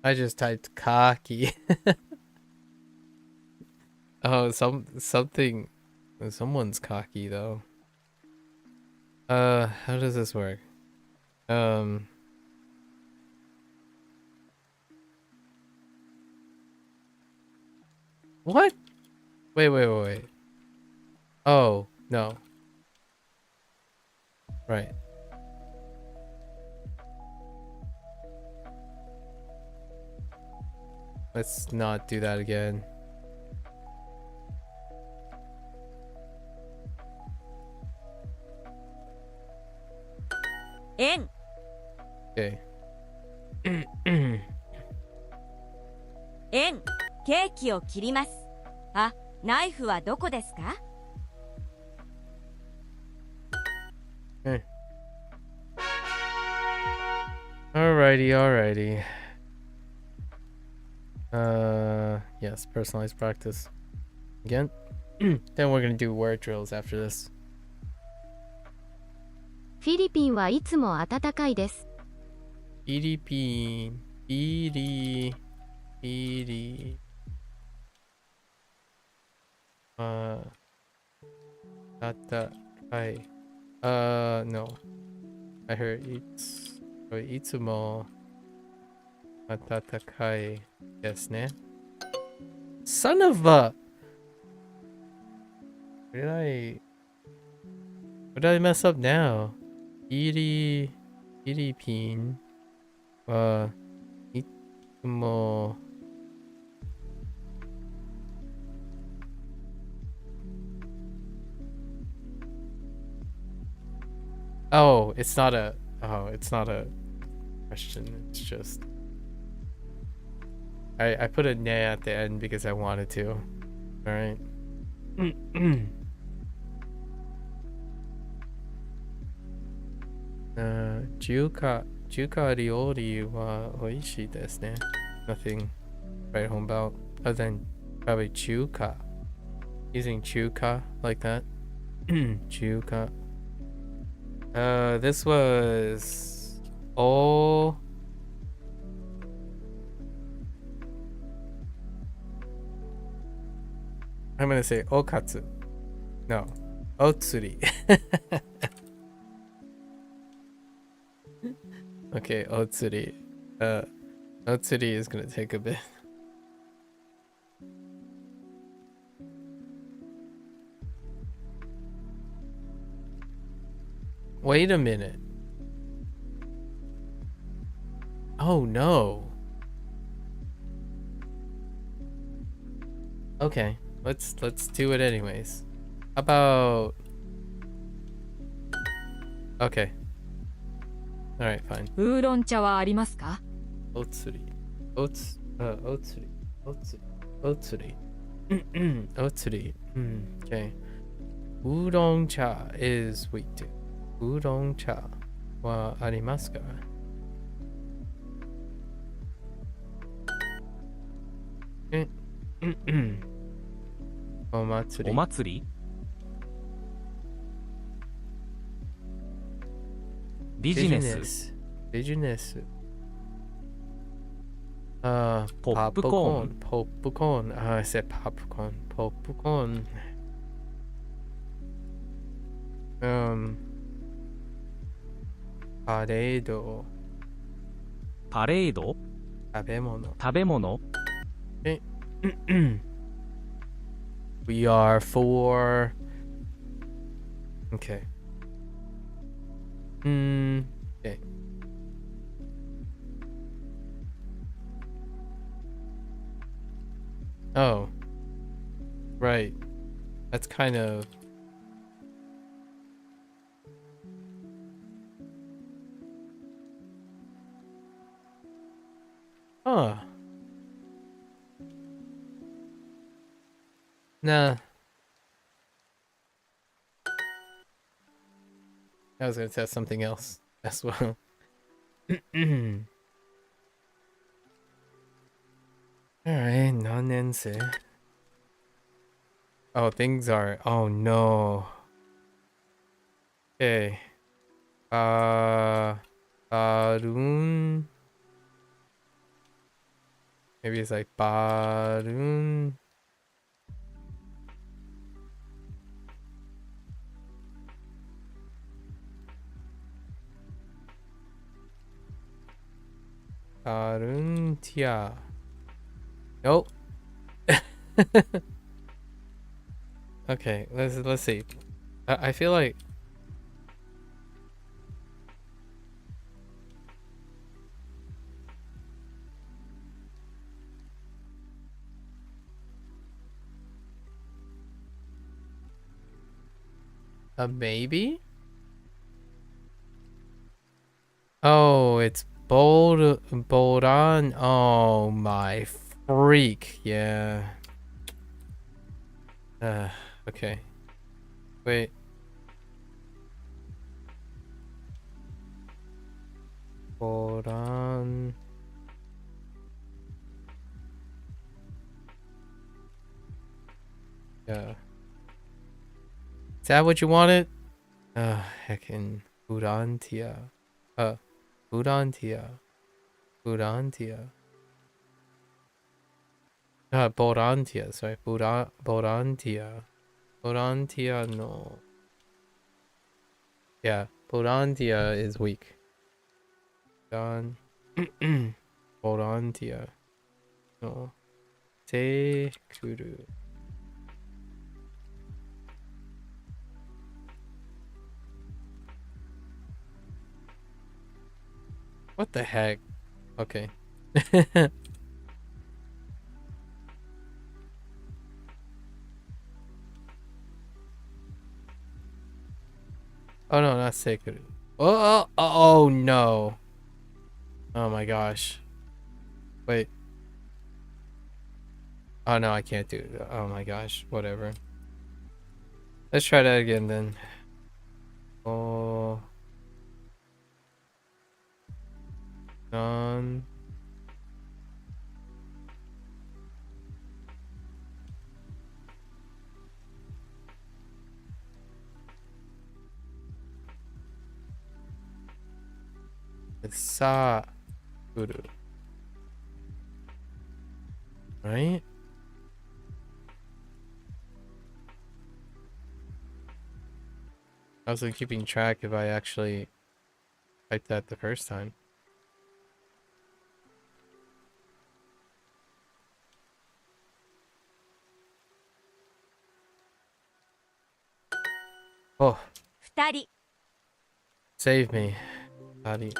I just typed cocky. Oh, someone's cocky though. How does this work? What? Wait. Oh, no. Right. Let's not do that again. In. Okay. 円。ケーキを切ります。あ、ナイフはどこですか？ Okay. Alrighty. Yes, personalized practice. Again. Then we're gonna do word drills after this. フィリピンはいつも暖かいです。フィリピン、フィリ、フィリ、暖かい。No. I heard it's いつも暖かいですね。Son of a! What did I mess up now? フィリピンはいつもOh, it's not a question. It's just I put a ne at the end because I wanted to. All right. 中華料理は美味しいですね。Nothing right home about other than probably 中華. Using 中華 like that. 中華. This was all. I'm gonna say okatsu. No, otsuri. Okay, otsuri. Otsuri is gonna take a bit. Wait a minute. Oh no. Okay, let's do it anyways. How about Okay. Alright, fine. ウーロン茶はありますか？ Otsuri. Otsuri. Otsuri. Okay. Udon cha is weak too. Udon cha wa arimasu ka? Omatsuri. お祭り？ビジネス。ビジネス。ポップコーン。ポップコーン。I said popcorn. ポップコーン。パレード。パレード？食べ物。食べ物？We are for. Okay. Okay. Oh. Right. That's kind of. Huh. Nah. I was gonna test something else as well. Alright, non-nensei. Oh, things are... Oh no. Okay. Barun. Maybe it's like barun. Baruntia. Nope. Okay, let's see. I feel like a maybe? Oh, it's bold on. Oh my freak. Yeah. Okay. Wait. Hold on. Yeah. Is that what you wanted? Heckin' Burantia. Burantia. Burantia. Borantia, sorry. Borantia. Borantia, no. Yeah, Borantia is weak. Don. Borantia. No. Tekuru. What the heck? Okay. Oh no, not Sekuru. Oh no. Oh my gosh. Wait. Oh no, I can't do it. Oh my gosh. Whatever. Let's try that again then. Oh. None. It's Sakuru. Right? I wasn't keeping track if I actually typed that the first time. Oh. 2人 Save me. Buddy.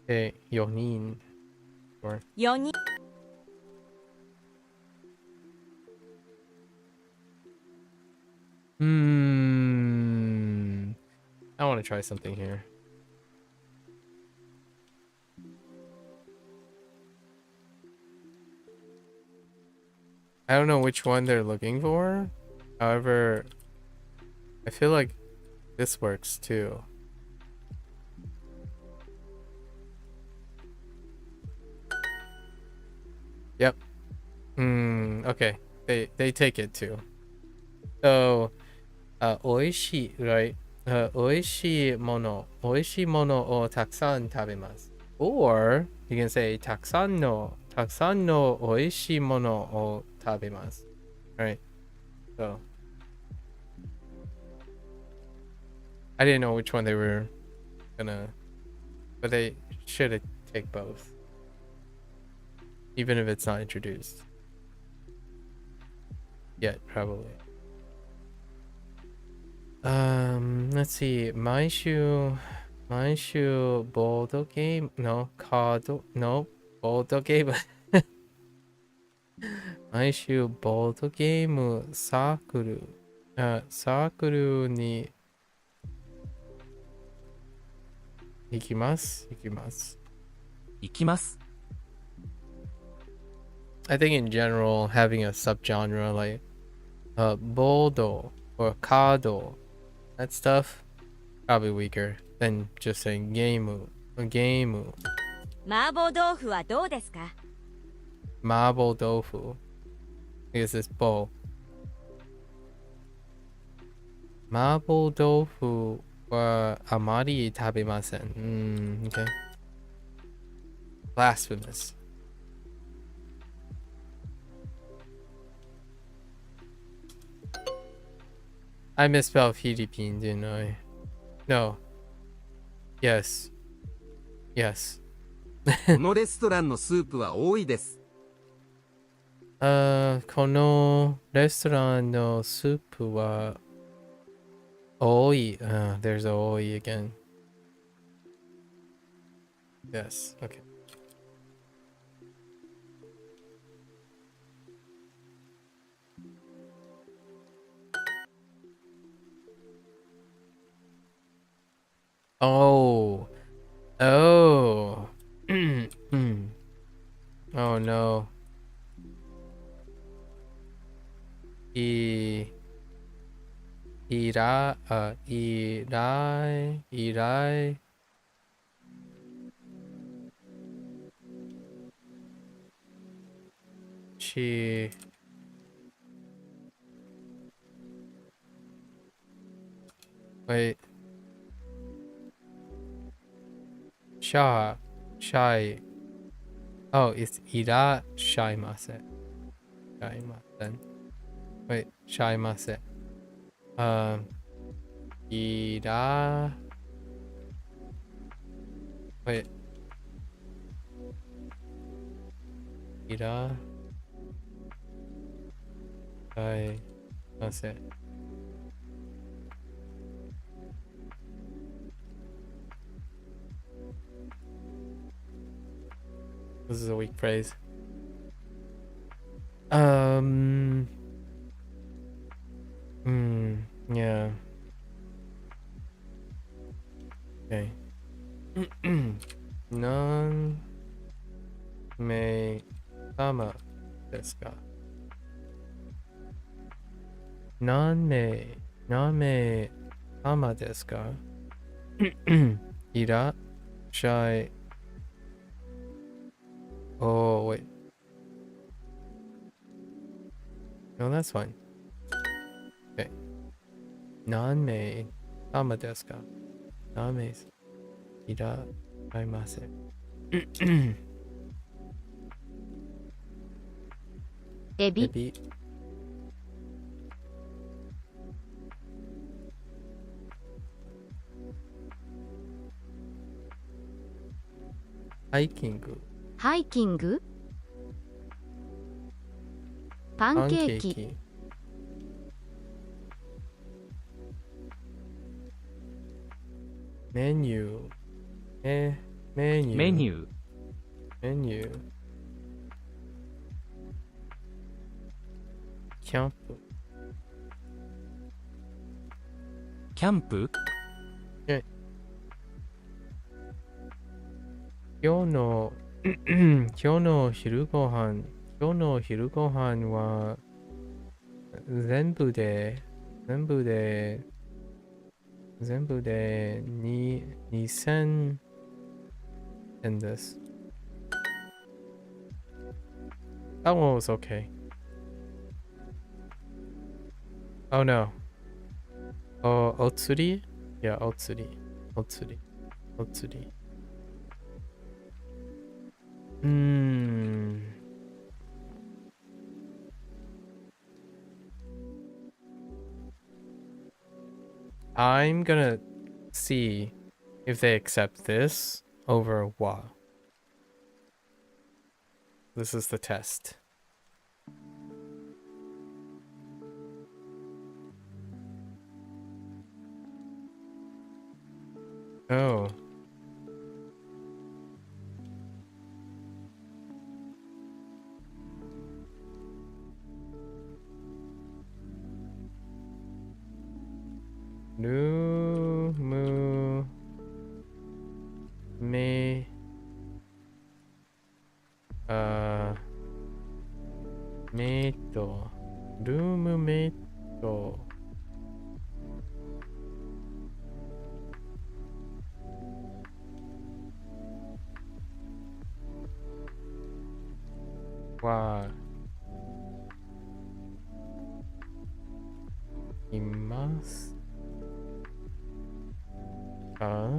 Okay, 4人. Or 4人 I want to try something here. I don't know which one they're looking for. However, I feel like this works too. Yep. Okay. They take it too. So, 美味しい, right? 美味しいものをたくさん食べます. Or you can say たくさんの美味しいものを食べます. Right? So, I didn't know which one they were gonna, but they should take both. Even if it's not introduced. Yet, probably. Let's see. 毎週ボードゲームのカードのボードゲーム毎週ボードゲームサークルに行きます。行きます。 I think in general, having a subgenre like board or card, that stuff, probably weaker than just saying game. 麻婆豆腐はどうですか Marble tofu. Because it's bowl. Marble tofu wa amari tabemasen. Okay. Blasphemous. I misspelled Philippine, didn't I? No. Yes. このレストランのスープは多いです。このレストランのスープは多い。There's a 多い again. Yes. Okay. Oh. Oh. Oh no. Irai. She. Wait. Shy. Oh, it's ira shaimase. Shaimasen. Wait, shaimase. Ira. Wait. Ira. Shaimase. This is a weak phrase. Yeah. Okay. Non me sama desu ka? Non me sama desu ka? Ira shai. Oh, wait. No, that's fine. Okay. Non me sama desu ka? Non me ira shaimase. Ebi. Hiking. ハイキング。パンケーキ。メニュー。メニュー。メニュー。メニュー。キャンプ。キャンプ。今日の昼ご飯は全部で2000円です。That one was okay. Oh no. Oh, お釣り? Yeah, お釣り. I'm gonna see if they accept this over wa. This is the test. Oh. Lu mu me meto room meto wa imasuか？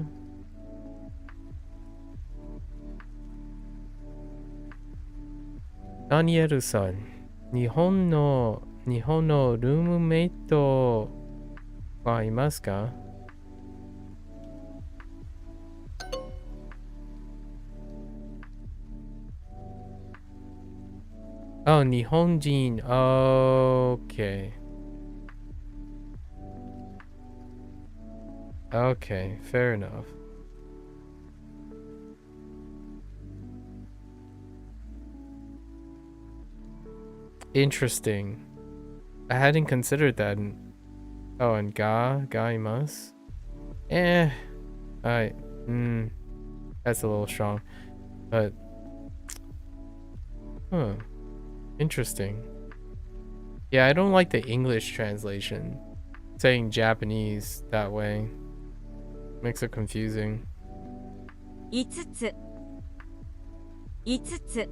ダニエルさん、日本のルームメイトはいますか？あ、日本人。Okay. Okay, fair enough. Interesting. I hadn't considered that. Oh, and imasu. That's a little strong. But, interesting. Yeah, I don't like the English translation. saying Japanese that way. Makes it confusing. 5つ5つ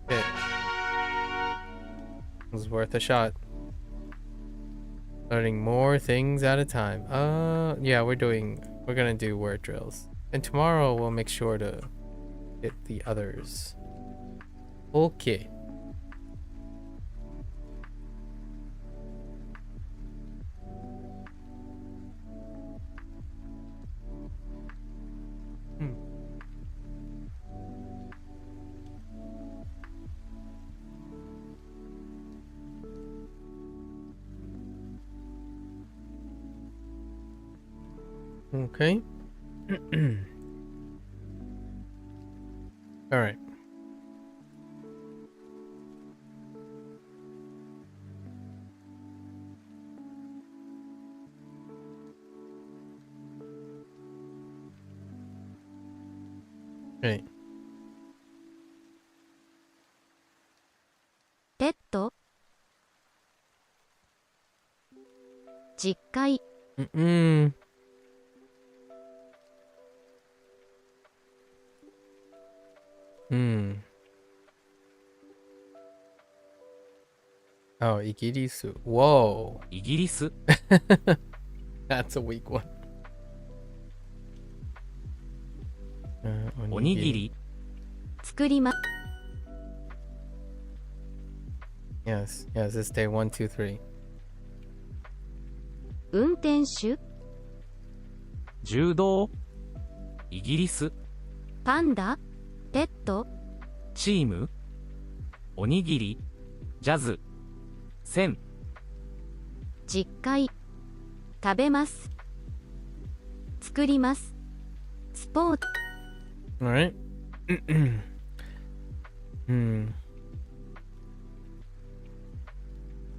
Okay. It was worth a shot. Learning more things at a time. Yeah, we're gonna do word drills. And tomorrow we'll make sure to get the others. Okay. Okay. All right. Okay. ペット実会 Oh, イギリス. Whoa. イギリス That's a weak one. おにぎり作りま Yes, this day 1, 2, 3. 運転手柔道イギリスパンダペットチームおにぎりジャズ線実会食べます作りますスポーツ All right.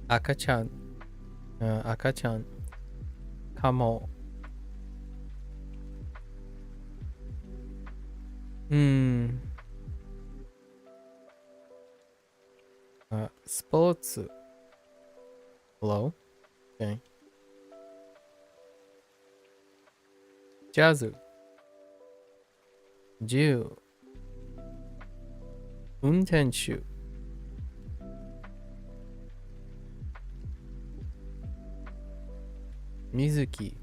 Akachan. Akachan. Kamo. Sports. Hello? Okay. Jazz. 10運転手水木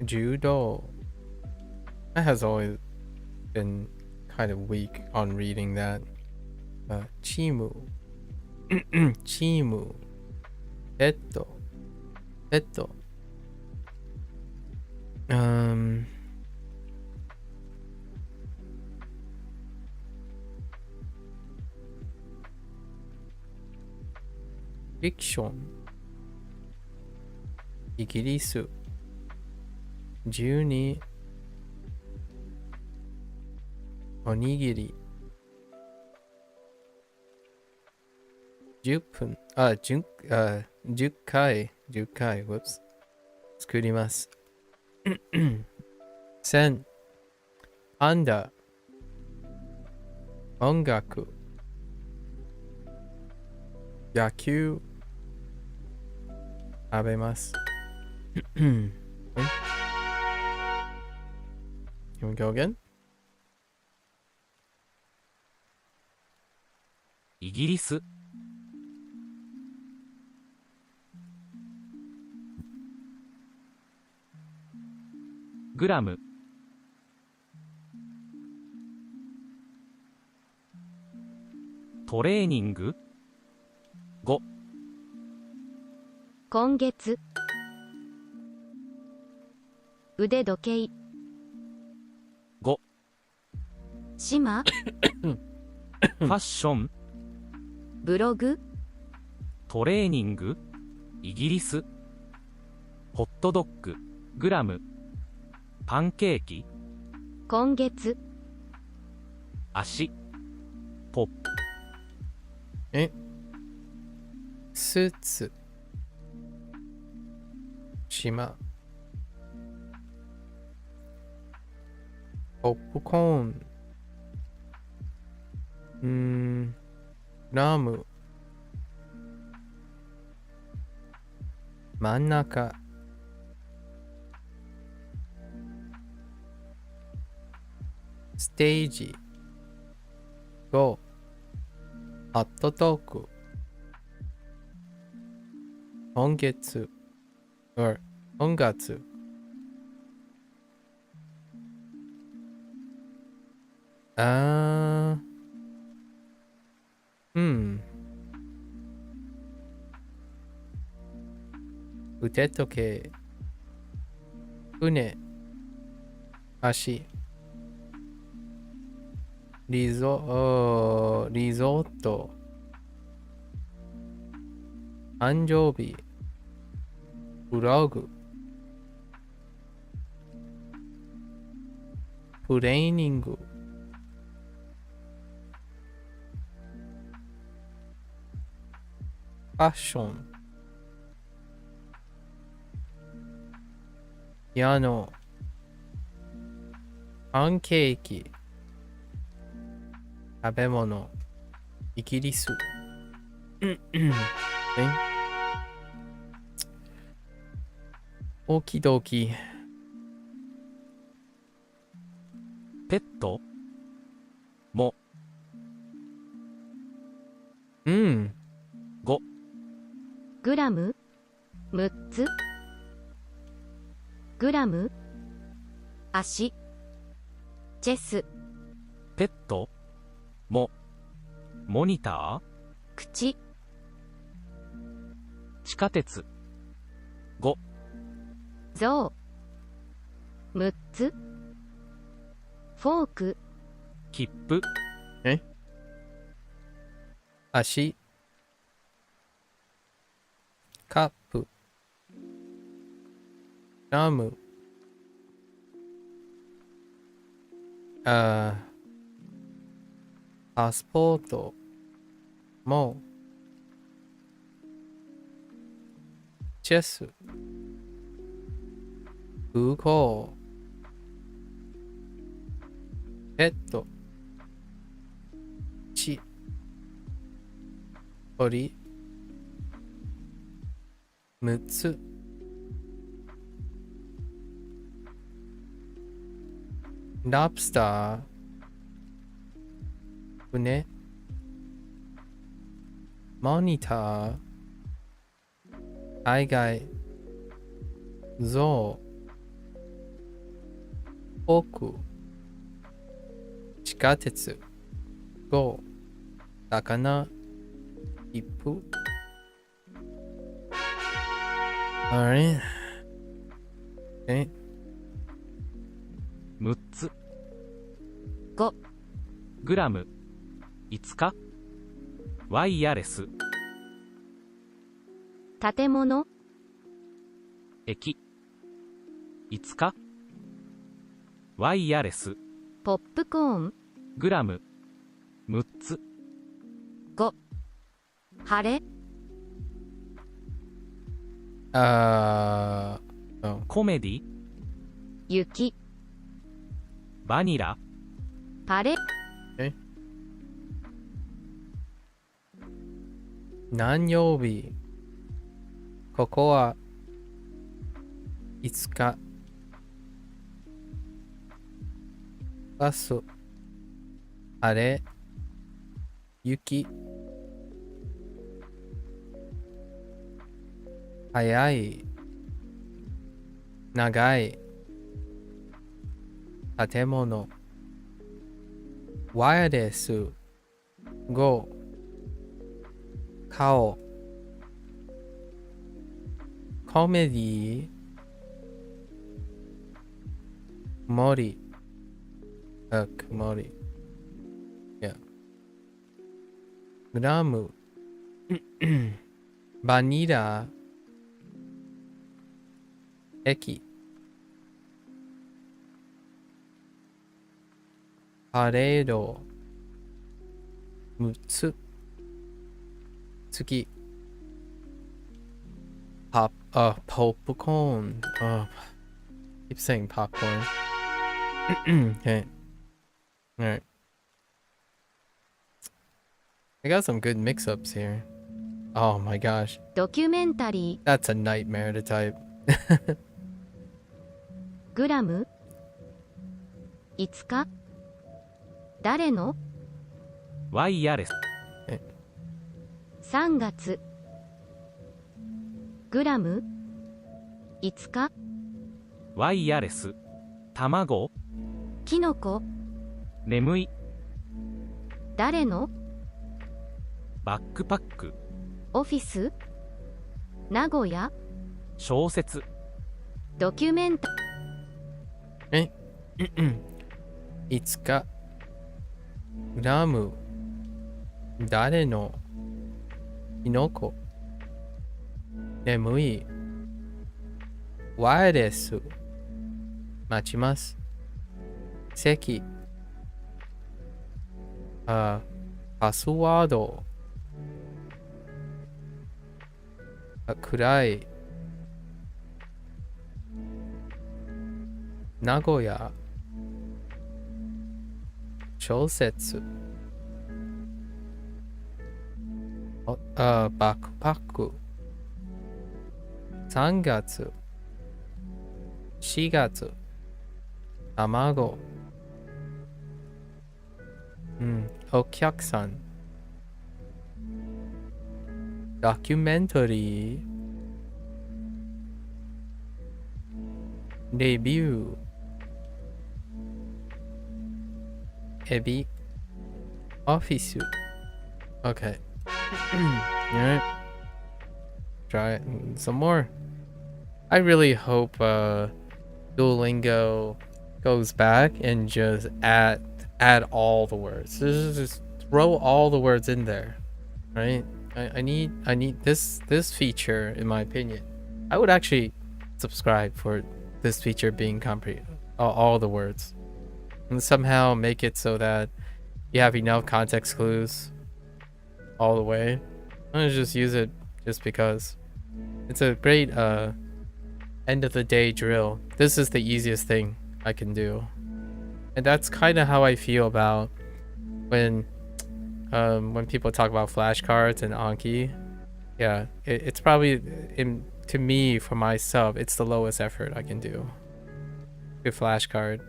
柔道 I has always been kind of weak on reading that. チームチームペットペットフィクションイギリス12おにぎり10分10回whoops 作ります1000パンダ音楽野球食べます Can we go again? イギリスグラムトレーニング5今月腕時計5島ファッションブログトレーニングイギリスホットドッググラムパンケーキ今月足ポップスーツ島ポップコーン。ラム。真ん中。ステージ。5。ホットトーク。今月。今月。あー。腕時計。船。足。リゾート。誕生日。ブログ。トレーニング。ファッション。ピアノ。パンケーキ。食べ物。イギリス。オキドキ。ペットも5グラム6つグラム足チェスペットもモニター口地下鉄5象6つフォーク切符足。カップ。ラム。パスポート。もチェス。空港。ペット。ち。鳥。6つ。ラブスター。船。モニター。海外。象。フォーク。地下鉄。5。魚。切符。あれ6つ5グラム5日ワイヤレス建物駅5日ワイヤレスポップコーングラム6つ5晴れコメディ雪バニラパレ何曜日。ここは5日。バス。晴れ。雪。早い。長い。建物。ワイヤレス。5。顔。コメディ。森。曇り。グラム。バニラ。駅。パレード。6つ。次。ポップコーン。keep saying popcorn. Okay. Alright. I got some good mix-ups here. Oh my gosh. ドキュメンタリ That's a nightmare to type. ー、グラム、5日、誰の、ワイヤレス、 3月、グラム、5日、ワイヤレス、卵、キノコ、眠い、誰の、バックパック、オフィス、名古屋、小説、ドキュメンタ、いつかラム誰のキノコ眠いワイヤレス待ちます席パスワード暗い名古屋小説バックパック3月4月卵お客さんドキュメンタリーレビューエビオフィス Okay. Alright. Try it. Some more. I really hope Duolingo goes back and just add all the words. Just throw all the words in there. Right? I need this feature in my opinion. I would actually subscribe for this feature being all the words. And somehow make it so that you have enough context clues all the way. I'm gonna just use it just because it's a great end of the day drill. This is the easiest thing I can do, and that's kind of how I feel about when people talk about flashcards and Anki. Yeah, it's probably to me, for myself, it's the lowest effort I can do. A flashcard,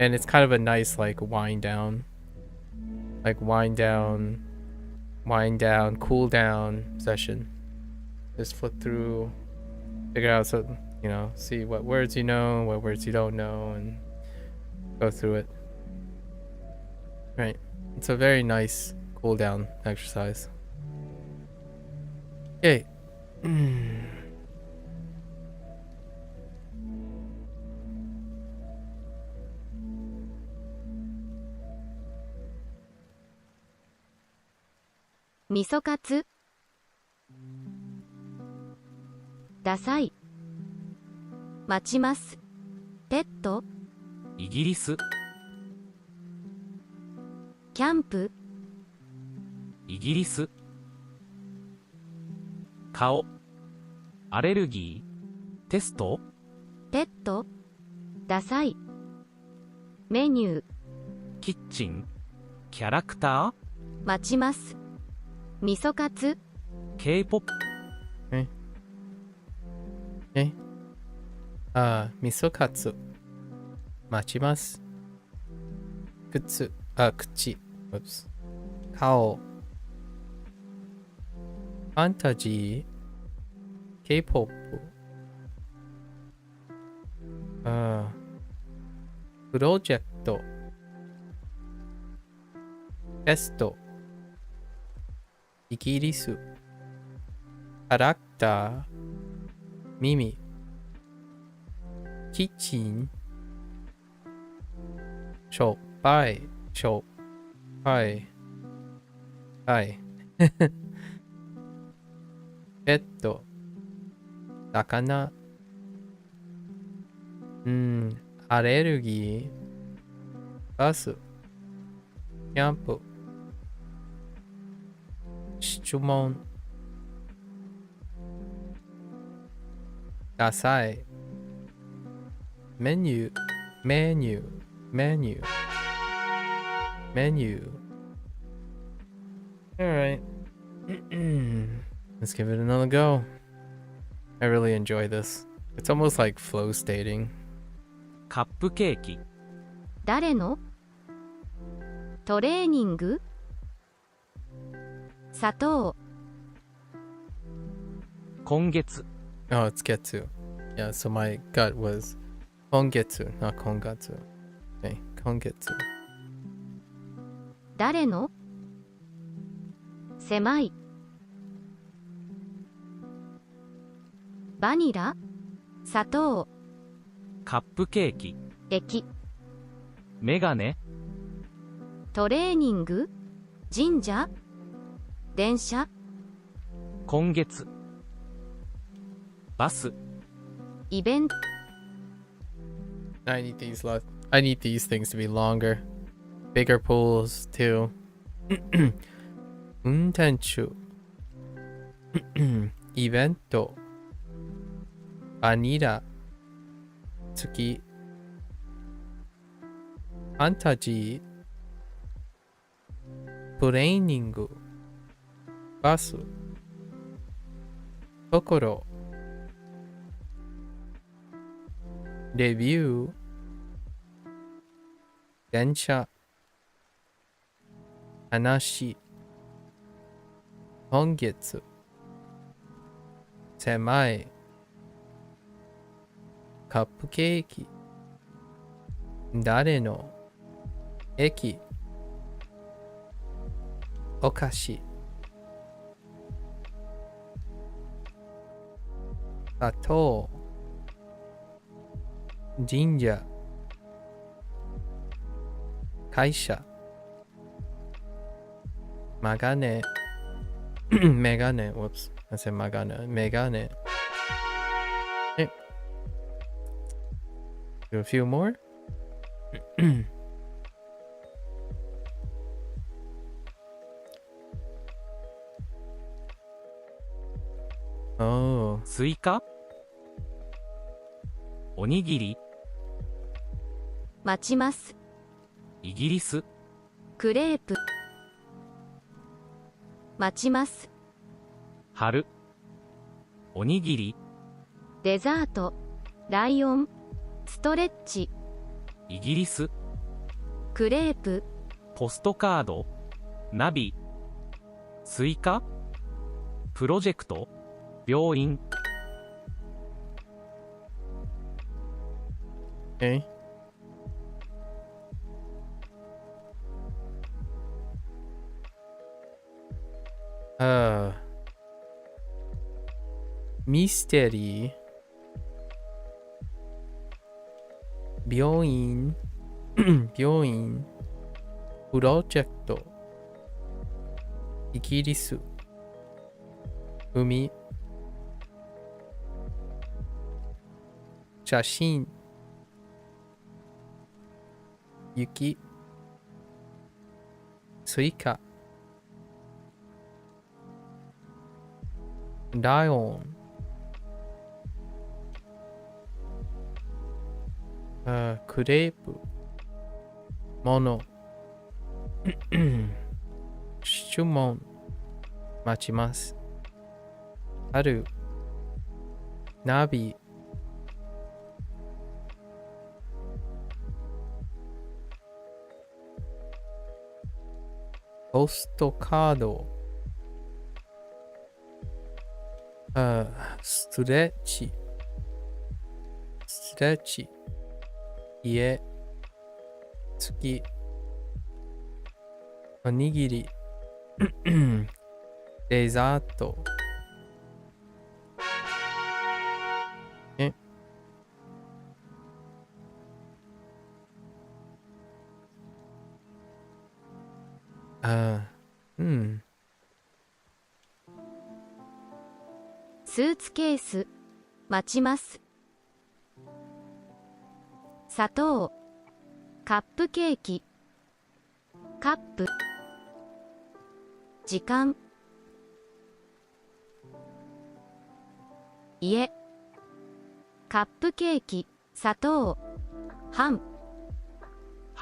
and it's kind of a nice like wind down, cool down session. Just flip through, figure out see what words you know, what words you don't know, and go through it. Right. It's a very nice cool down exercise. Okay. 味噌カツ、ダサい、待ちます、ペット、イギリス、キャンプ、イギリス、顔、アレルギー、テスト、ペット、ダサい、メニュー、キッチン、キャラクター、待ちます、味噌カツ、 K-POP。 味噌カツ待ちます。口、Oops. 顔、ファンタジー、K-POP、プロジェクト、テスト、イギリス、キャラクター、耳、キッチン、しょっぱい、はい。ペット、魚、アレルギー、バス、キャンプ、質問、ダサい、メニュー、Menu. Menu. Alright. Let's give it another go. I really enjoy this. It's almost like flow stating. カップケーキ。誰のトレーニング砂糖今月。Oh, it's getsu. Yeah, so my gut was kongetsu, not kongatsu. Okay, kongetsu. 誰の狭いバニラ砂糖カップケーキ。液メガネ。トレーニング神社電車今月。バス。イベント I need these left. I need these things to be longer. Bigger pools too. Untenchu. Evento. Vanilla. Tsuki. Fantasy. Training. Bus. Tokoro. Review. 電車話今月狭いカップケーキ誰の駅お菓子砂糖神社会社マガネメガネ whoops I said マガネメガネDo a few more Oh スイカおにぎり待ちますイギリスクレープ待ちます春おにぎりデザートライオンストレッチイギリスクレープポストカードナビスイカプロジェクト病院 Okayミステリー病院病院プロジェクトイギリス海写真雪スイカライオンクレープもの質問待ちます春ナビポストカードストレッチ家月おにぎりデザートスーツケース待ちます砂糖カップケーキカップ時間家カップケーキ砂糖半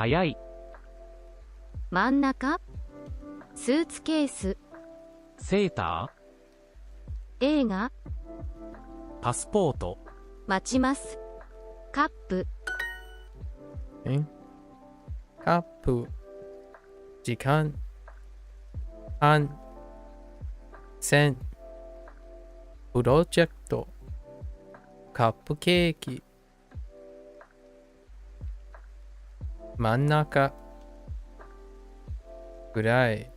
早い、真ん中、スーツケース、セータ映画、ー、パスポート、待ちます。カップ、カップ、時間、半、線、プロジェクト、カップケーキ、真ん中、ぐらい、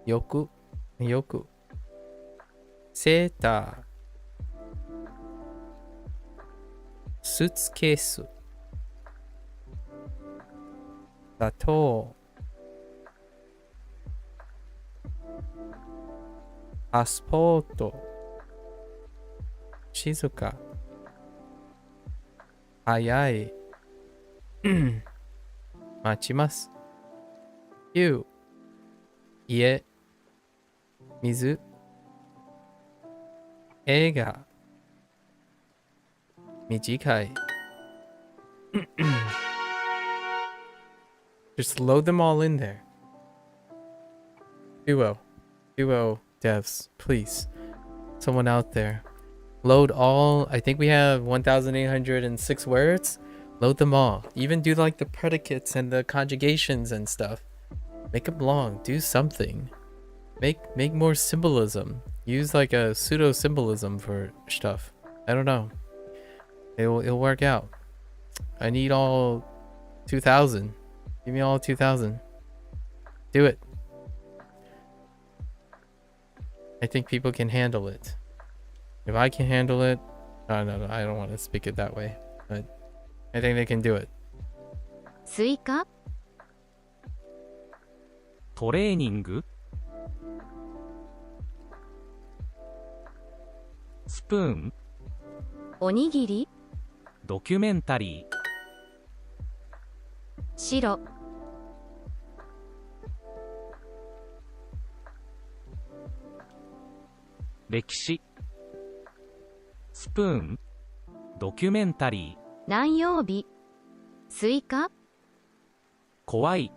よく、セーター、スーツケース、砂糖、パスポート、静か、早い、待ちます。湯、家、水、映画、短い。Just load them all in there. Duo devs, please. Someone out there. Load all, I think we have 1,806 words. Load them all. Even do like the predicates and the conjugations and stuff. Make them long. Do something. Make more symbolism. Use like a pseudo symbolism for stuff. I don't know. It'll work out. I need all 2,000. Give me all 2,000. Do it. I think people can handle it. If I can handle it, no, I don't want to speak it that way, but I think they can do it. スイカ、トレーニング、スプーン、おにぎり、ドキュメンタリー、白、歴史、スプーン、ドキュメンタリー、何曜日、スイカ、怖い、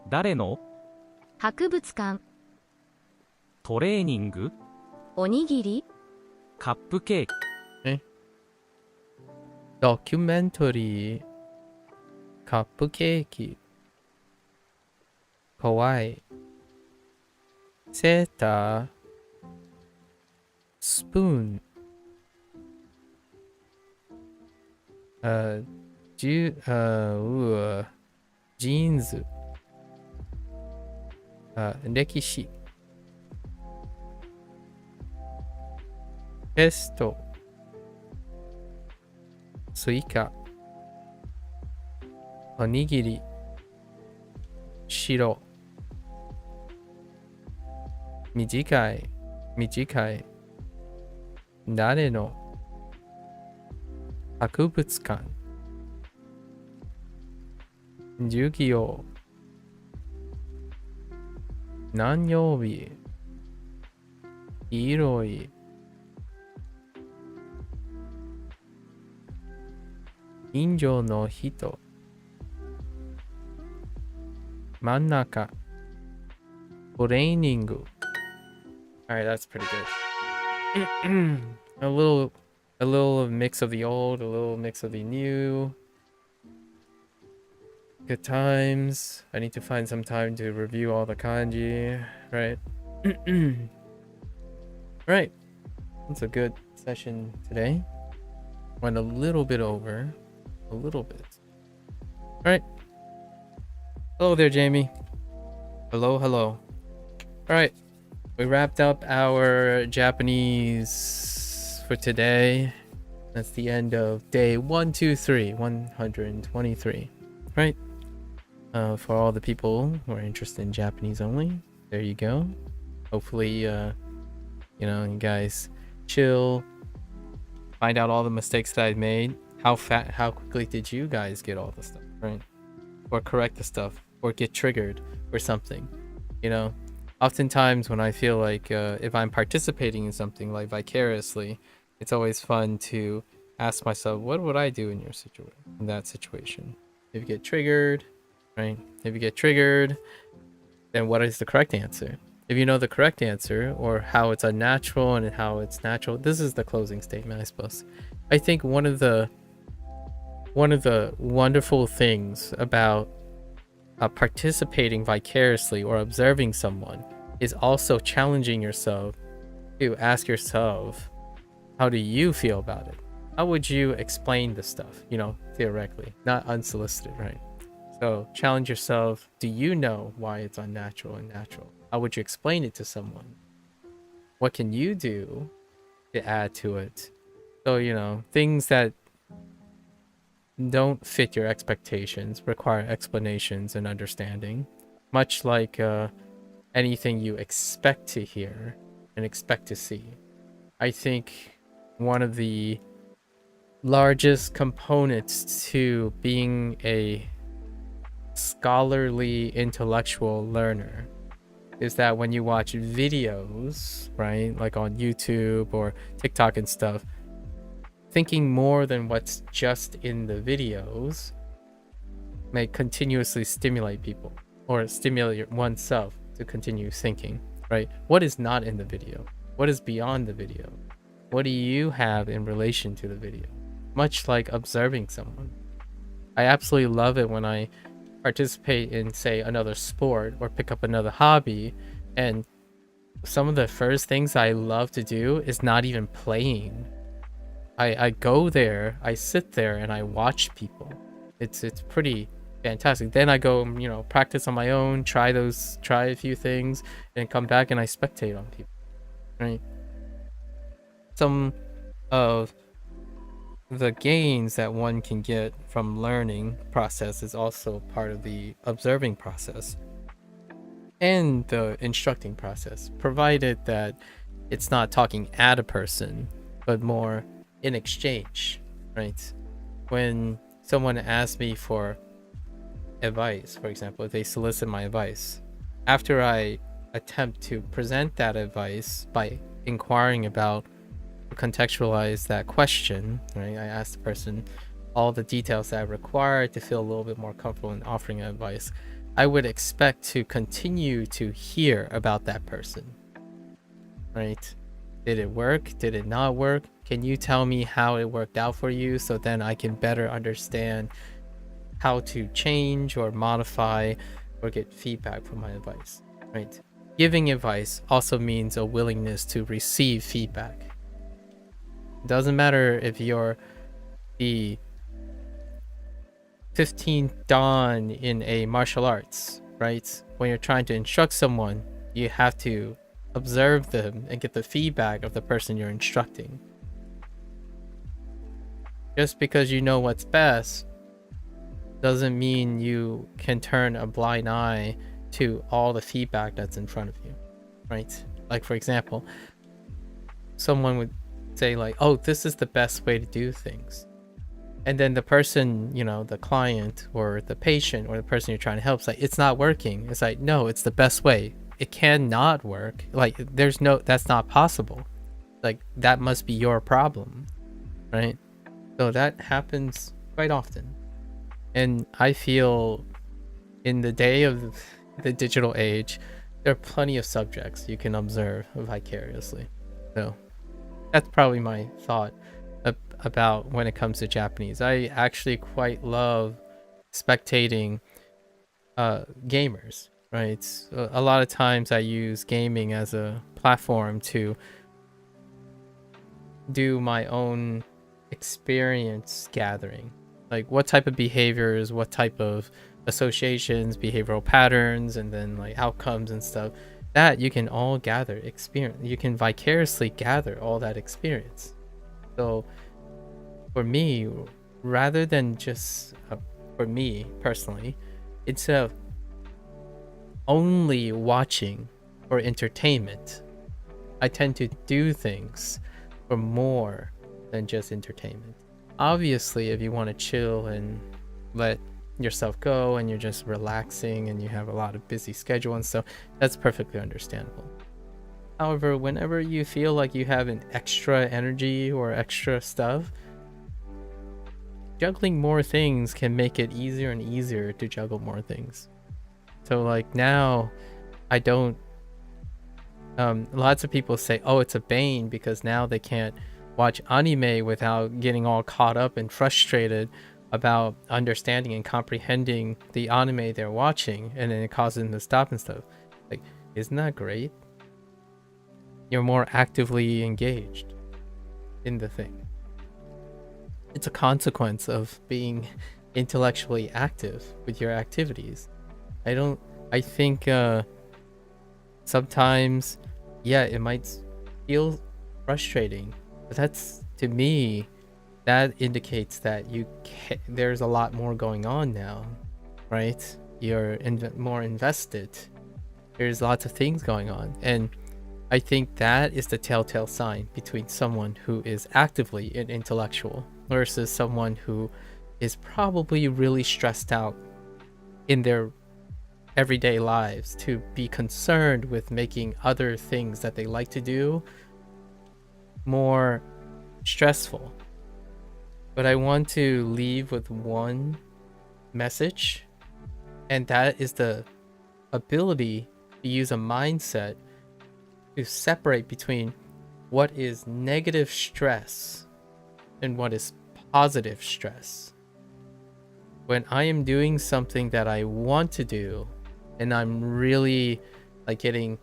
誰の、博物館、トレーニング、おにぎり、カップケーキ、Documentary. カップケーキ。怖い。セーター。スプーン。ジーンズ。歴史。テスト。スイカ。おにぎり。白。短い。誰の。博物館。授業。何曜日。黄色い。近所の人。真ん中。トレーニング。Alright, that's pretty good. a little mix of the old, a little mix of the new. Good times. I need to find some time to review all the kanji, right? Right. That's a good session today. Went a little bit over. A little bit. Alright. Hello there, Jamie. Hello. Alright. We wrapped up our Japanese for today. That's the end of day 123. Right? For all the people who are interested in Japanese only, there you go. Hopefully, you guys chill, find out all the mistakes that I've made. How quickly did you guys get all the stuff, right? Or correct the stuff, or get triggered, or something. Oftentimes when I feel like if I'm participating in something like vicariously, it's always fun to ask myself, what would I do in that situation? If you get triggered, right? If you get triggered, then what is the correct answer? If you know the correct answer, or how it's unnatural and how it's natural, this is the closing statement, I suppose. I think one of the wonderful things about participating vicariously or observing someone is also challenging yourself to ask yourself, how do you feel about it? How would you explain the stuff, theoretically, not unsolicited, right? So challenge yourself. Do you know why it's unnatural and natural? How would you explain it to someone? What can you do to add to it? So, things that don't fit your expectations require explanations and understanding, much like anything you expect to hear and expect to see. I think one of the largest components to being a scholarly intellectual learner is that when you watch videos, right, like on YouTube or TikTok and stuff, thinking more than what's just in the videos may continuously stimulate people, or stimulate oneself to continue thinking, right? What is not in the video? What is beyond the video? What do you have in relation to the video? Much like observing someone. I absolutely love it when I participate in, say, another sport or pick up another hobby, and some of the first things I love to do is not even playing. I go there, I sit there, and I watch people. It's pretty fantastic. Then I go, practice on my own, try a few things, and come back and I spectate on people, right? Some of the gains that one can get from learning process is also part of the observing process and the instructing process, provided that it's not talking at a person, but more in exchange, right? When someone asks me for advice, for example, if they solicit my advice, after I attempt to present that advice by inquiring about, contextualize that question, right? I ask the person all the details that I require to feel a little bit more comfortable in offering advice. I would expect to continue to hear about that person, right? Did it work? Did it not work? Can you tell me how it worked out for you, so then I can better understand how to change or modify or get feedback from my advice, right? Giving advice also means a willingness to receive feedback. It doesn't matter if you're the 15th Dan in a martial arts, right? When you're trying to instruct someone, you have to observe them and get the feedback of the person you're instructing. Just because you know what's best doesn't mean you can turn a blind eye to all the feedback that's in front of you, right? Like, for example, someone would say like, oh, this is the best way to do things. And then the person, the client or the patient or the person you're trying to help is like, it's not working. It's like, no, it's the best way. It cannot work. Like, that's not possible. Like, that must be your problem, right? So that happens quite often. And I feel in the day of the digital age, there are plenty of subjects you can observe vicariously. So that's probably my thought about when it comes to Japanese. I actually quite love spectating gamers, right? A lot of times I use gaming as a platform to do my own experience gathering. Like, what type of behaviors, what type of associations, behavioral patterns, and then like outcomes and stuff that you can all gather experience. You can vicariously gather all that experience. So for me, rather than just for me personally, instead of only watching for entertainment, I tend to do things for more than just entertainment. Obviously, if you want to chill and let yourself go and you're just relaxing and you have a lot of busy schedule and stuff, that's perfectly understandable. However, whenever you feel like you have an extra energy or extra stuff, juggling more things can make it easier and easier to juggle more things. So like now I don't lots of people say, oh, it's a bane because now they can't watch anime without getting all caught up and frustrated about understanding and comprehending the anime they're watching, and then it causes them to stop and stuff. Like, isn't that great? You're more actively engaged in the thing. It's a consequence of being intellectually active with your activities. I think sometimes, yeah, it might feel frustrating, but that's, to me, that indicates that there's a lot more going on now, right? You're more invested. There's lots of things going on, and I think that is the telltale sign between someone who is actively an intellectual versus someone who is probably really stressed out in their everyday lives to be concerned with making other things that they like to do more stressful. But I want to leave with one message, and that is the ability to use a mindset to separate between what is negative stress and what is positive stress. When I am doing something that I want to do and I'm really like getting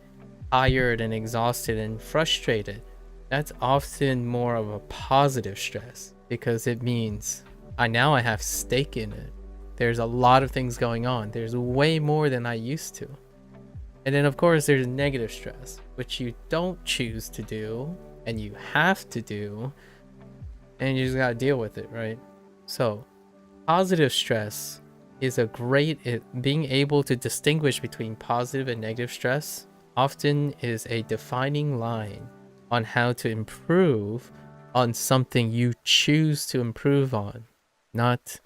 tired and exhausted and frustrated, that's often more of a positive stress because it means I have stake in it. There's a lot of things going on. There's way more than I used to. And then of course there's negative stress, which you don't choose to do and you have to do, and you just gotta deal with it, right? So positive stress is a great, being able to distinguish between positive and negative stress often is a defining line on how to improve on something you choose to improve on, not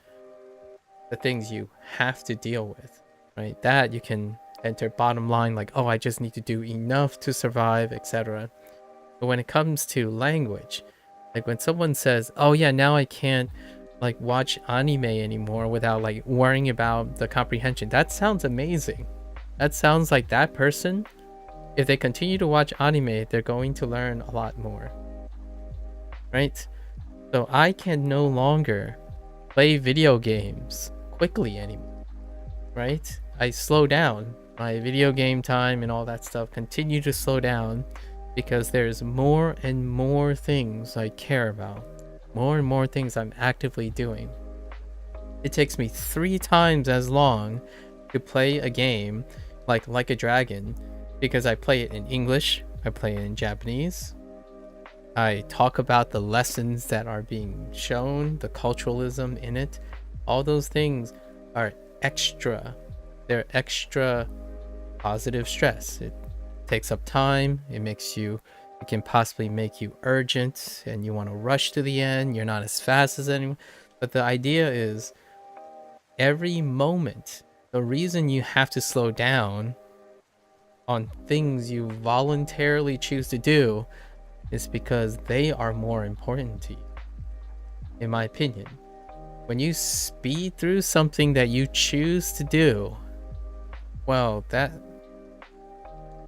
the things you have to deal with, right? That you can enter bottom line like, oh, I just need to do enough to survive, etc. But when it comes to language, like when someone says, oh yeah, now I can't like watch anime anymore without like worrying about the comprehension, that sounds amazing. That sounds like that person, if they continue to watch anime, they're going to learn a lot more, right? So I can no longer play video games quickly anymore, right? I slow down. My video game time and all that stuff continue to slow down because there's more and more things I care about, more and more things I'm actively doing. It takes me 3 times as long to play a game like a dragon because I play it in English, I play it in Japanese, I talk about the lessons that are being shown, the culturalism in it. All those things are extra. They're extra positive stress. It takes up time. It can possibly make you urgent and you want to rush to the end. You're not as fast as anyone. But the idea is every moment, the reason you have to slow down on things you voluntarily choose to do is because they are more important to you, in my opinion. When you speed through something that you choose to do, well, that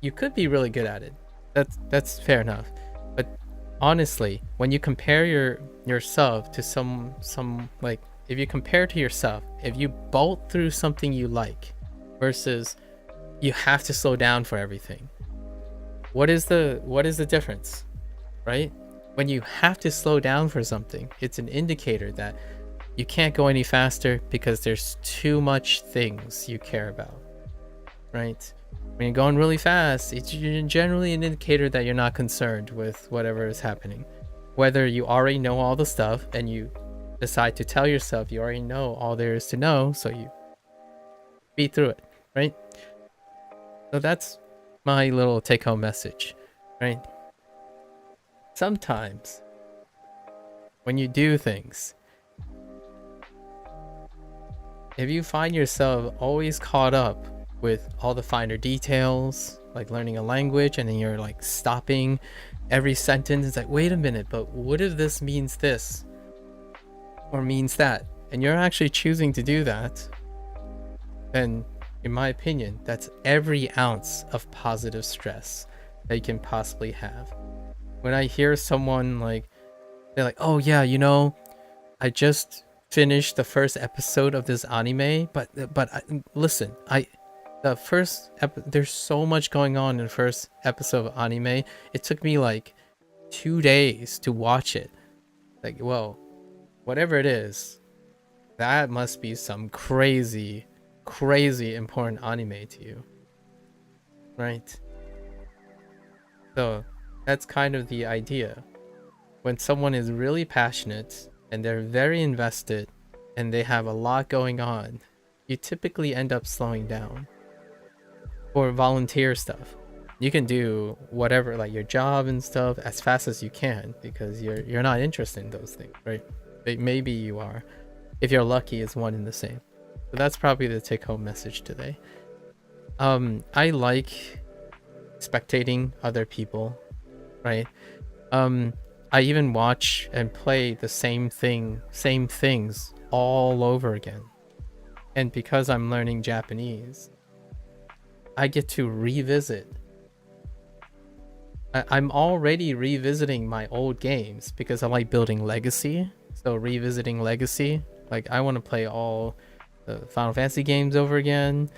you could be really good at it. That's fair enough. But honestly, when you compare yourself to some like, if you compare to yourself, if you bolt through something you like versus you have to slow down for everything, what is the difference, right? When you have to slow down for something, it's an indicator that you can't go any faster because there's too much things you care about, right? When you're going really fast, it's generally an indicator that you're not concerned with whatever is happening. Whether you already know all the stuff and you decide to tell yourself you already know all there is to know, so you speed through it, right? So that's my little take-home message, right? Sometimes when you do things, if you find yourself always caught up with all the finer details, like learning a language, and then you're like stopping every sentence, it's like, wait a minute, but what if this means this or means that? and you're actually choosing to do that, then in my opinion, that's every ounce of positive stress that you can possibly have. When I hear someone like, they're like, oh yeah, you know, I just finished the first episode of this anime, but listen, there's so much going on in the first episode of anime. It took me like 2 days to watch it. Like, well, whatever it is, that must be some crazy important anime to you, right? So that's kind of the idea. When someone is really passionate and they're very invested and they have a lot going on, you typically end up slowing down. For volunteer stuff, you can do whatever, like your job and stuff, as fast as you can because you're not interested in those things, right? Maybe you are. If you're lucky, it's one and the same. So that's probably the take-home message today. I like spectating other people, right? I even watch and play the same things all over again. And because I'm learning Japanese, I get to revisit. I'm already revisiting my old games because I like building legacy. So revisiting legacy, like I want to play all the Final Fantasy games over again.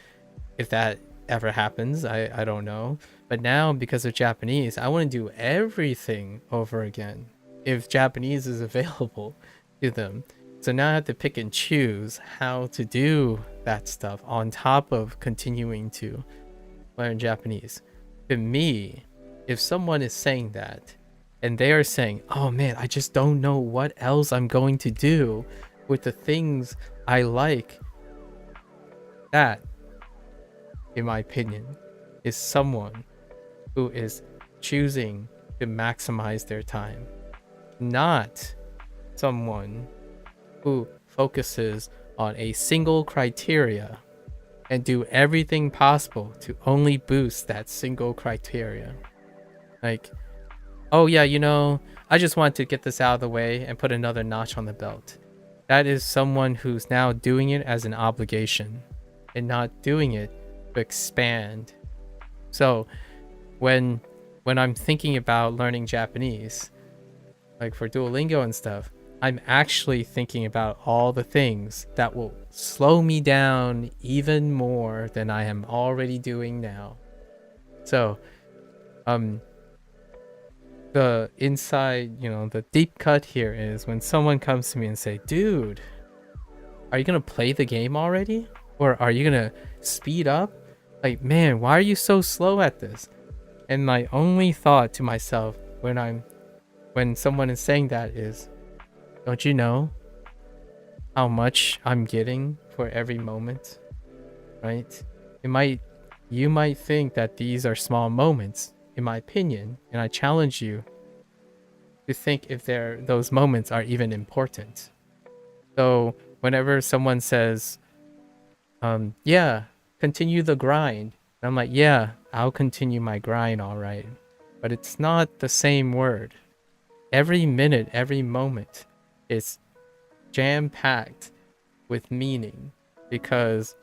If that ever happens, I don't know. But now because of Japanese, I want to do everything over again if Japanese is available to them. So now I have to pick and choose how to do that stuff on top of continuing to learn Japanese. To me, if someone is saying that and they are saying, oh man, I just don't know what else I'm going to do with the things I like, that, in my opinion, is someone who is choosing to maximize their time, not someone who focuses on a single criteria and do everything possible to only boost that single criteria. Like, oh yeah, you know, I just want to get this out of the way and put another notch on the belt. That is someone who's now doing it as an obligation and not doing it to expand. So when I'm thinking about learning Japanese, like for Duolingo and stuff, I'm actually thinking about all the things that will slow me down even more than I am already doing now. So, the inside, you know, the deep cut here is when someone comes to me and say, dude, are you gonna play the game already? Or are you gonna speed up? Like, man, why are you so slow at this? And my only thought to myself when someone is saying that is, don't you know how much I'm getting for every moment, right? You might think that these are small moments, in my opinion, and I challenge you to think if those moments are even important. So whenever someone says, yeah, continue the grind, I'm like, yeah, I'll continue my grind, all right. But it's not the same word. Every minute, every moment is jam-packed with meaning, because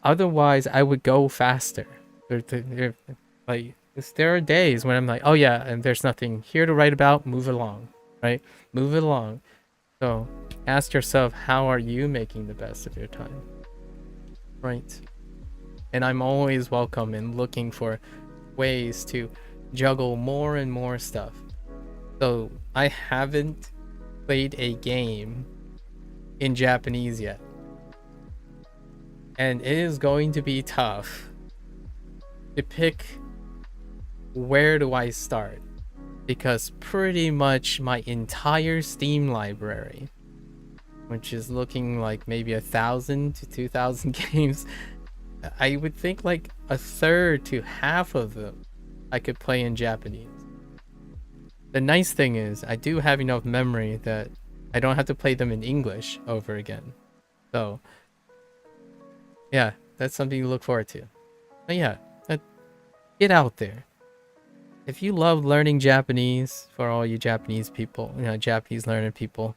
otherwise I would go faster. There are days when I'm like, oh yeah, and there's nothing here to write about, move along, right? Move it along. So ask yourself, how are you making the best of your time, right? And I'm always welcome in looking for ways to juggle more and more stuff. So I haven't played a game in Japanese yet, and it is going to be tough to pick where do I start, because pretty much my entire Steam library, which is looking like maybe 1,000 to 2,000 games, I would think like a third to half of them I could play in Japanese. The nice thing is I do have enough memory that I don't have to play them in English over again. So yeah, that's something to look forward to. But yeah, get out there. If you love learning Japanese, for all you Japanese people, you know, Japanese learning people,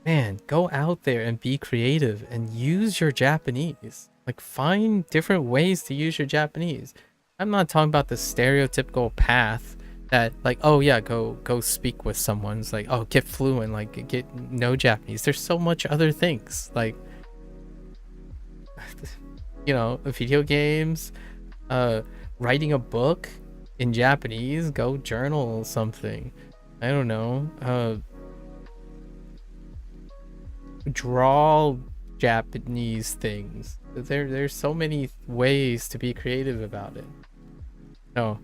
man, go out there and be creative and use your Japanese. Like, find different ways to use your Japanese. I'm not talking about the stereotypical path that, like, oh yeah, go speak with someone. It's like, oh, get fluent, like get know Japanese. There's so much other things, like, you know, video games, writing a book in Japanese, go journal something. I don't know. Draw Japanese things. There's so many ways to be creative about it. No.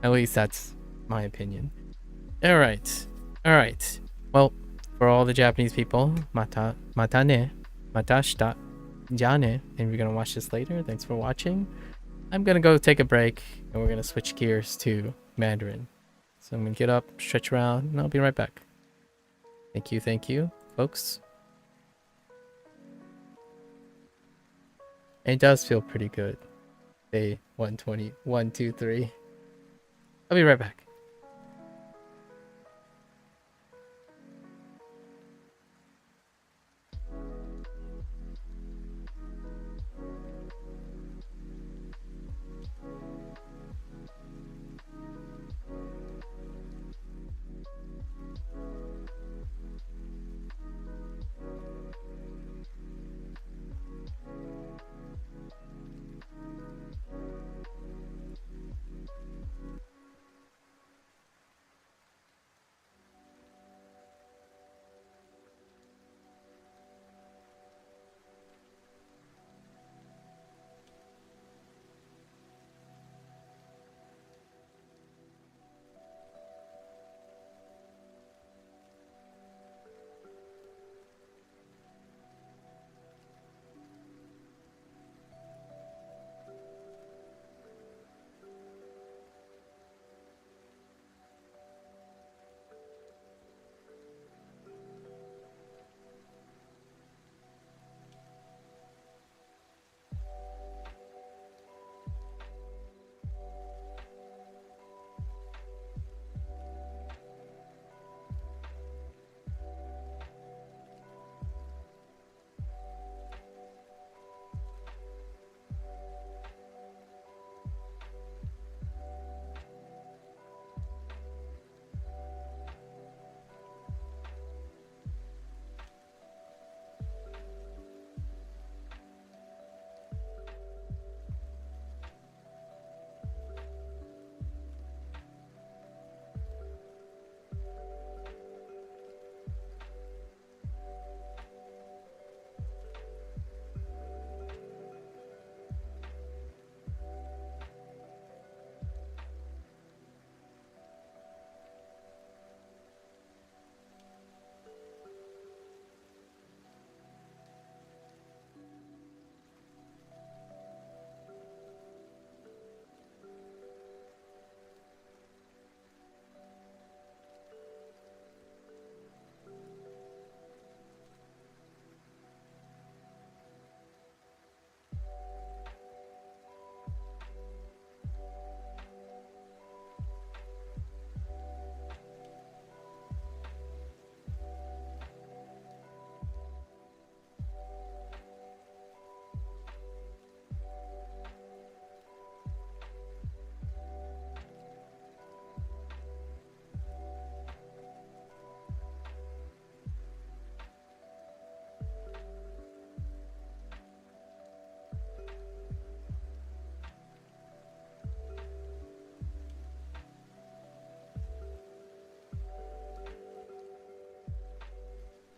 At least that's my opinion. Alright. Alright. Well, for all the Japanese people, mata ne. Mata shita. Jane. And we're gonna watch this later. Thanks for watching. I'm gonna go take a break and we're gonna switch gears to Mandarin. So I'm gonna get up, stretch around, and I'll be right back. Thank you, folks. It does feel pretty good. Day 120, 1, 2, 3. I'll be right back.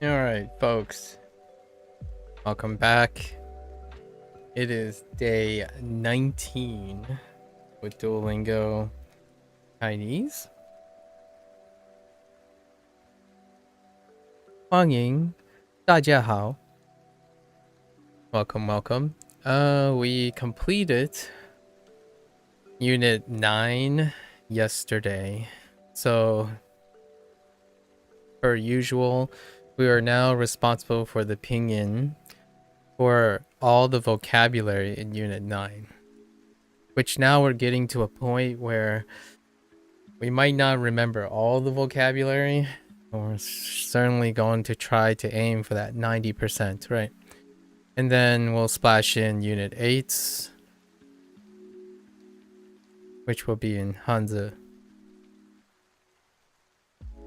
Alright, folks. Welcome back. It is day 19 with Duolingo Chinese. 欢迎大家好 Welcome, welcome. We completed Unit 9 yesterday. So, per usual, we are now responsible for the pinyin for all the vocabulary in Unit 9. Which now we're getting to a point where we might not remember all the vocabulary, We're certainly going to try to aim for that 90%, right? And then we'll splash in Unit 8, which will be in Hanzi.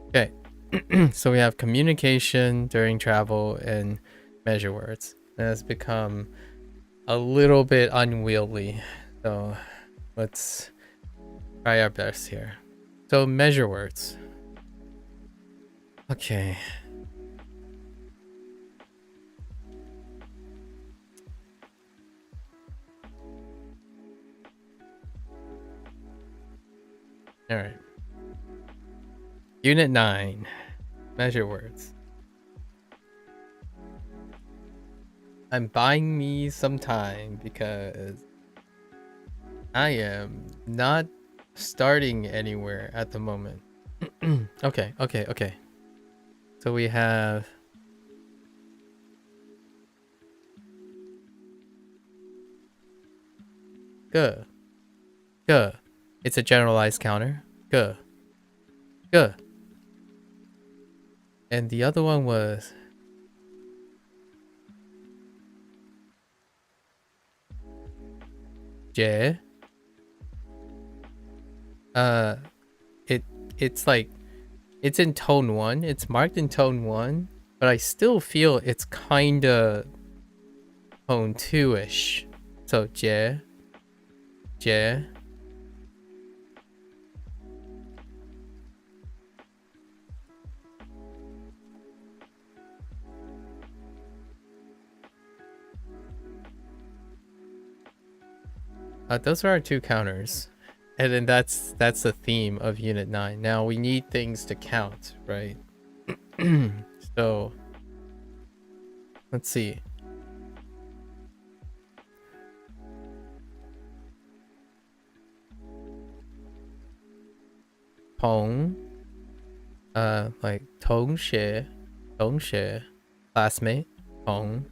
Okay, so we have communication during travel and measure words. It has become a little bit unwieldy, so let's try our best here. So measure words. Okay. All right. Unit 9. Measure words. I'm buying me some time because I am not starting anywhere at the moment. Okay. So we have G. It's a generalized counter. G. And the other one was J. It's like it's in tone 1. It's marked in tone 1, but I still feel it's kinda tone 2-ish. So J. Those are our two counters. And then that's the theme of Unit 9. Now we need things to count, right? So let's see. Tong, like 同学 classmate, Tong.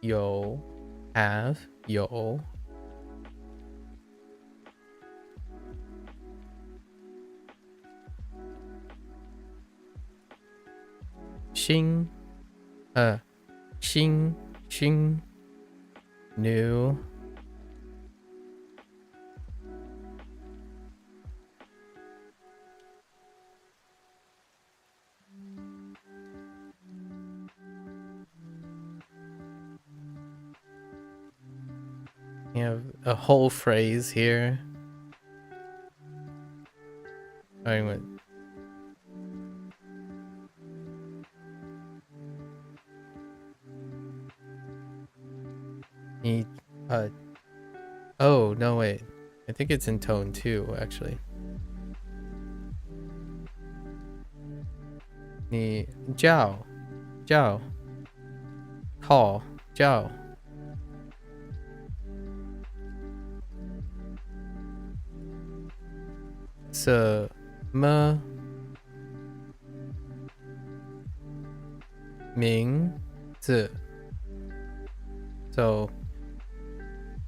Yo, have, yo. Xing, xing, new. You have a whole phrase here. Starting with need oh no wait. I think it's in tone 2 actually. Ni jiao call jiao. So me ming zi. So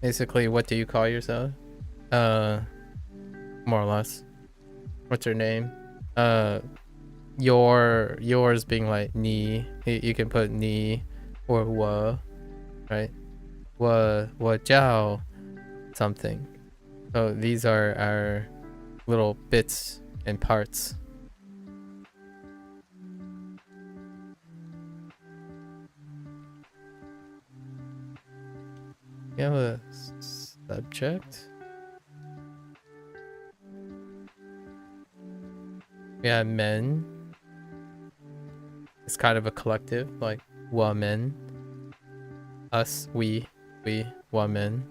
basically, what do you call yourself? More or less. What's your name? Yours being like ni. You can put ni or wa, right? Wa jiao something. So these are our little bits and parts. We have a subject. We have men. It's kind of a collective, like woman. Us, we, woman.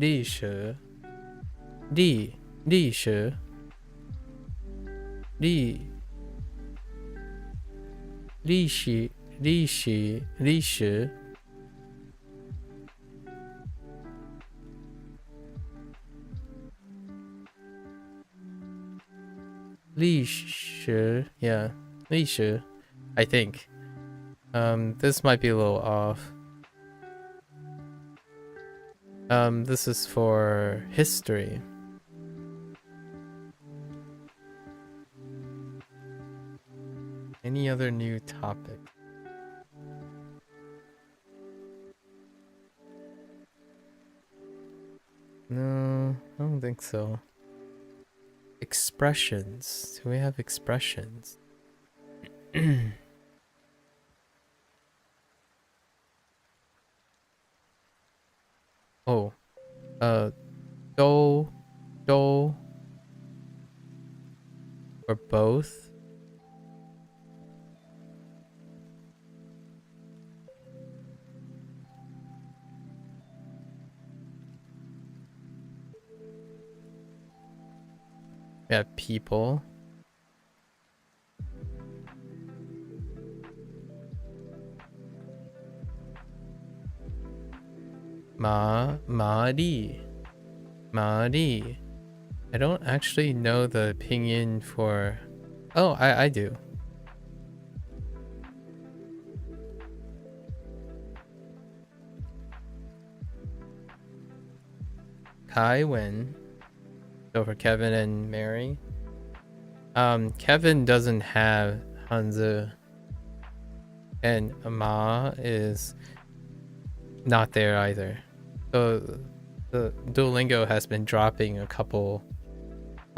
历史历史历史历史历史历史 yeah 历史 I think this might be a little off. This is for history. Any other new topic? No, I don't think so. Expressions. Do we have expressions? Oh, do, or both. We have people. Mari. I don't actually know the pinyin for... Oh, I do. Kai Wen. So for Kevin and Mary. Kevin doesn't have Hanzi. And Ma is not there either. So the Duolingo has been dropping a couple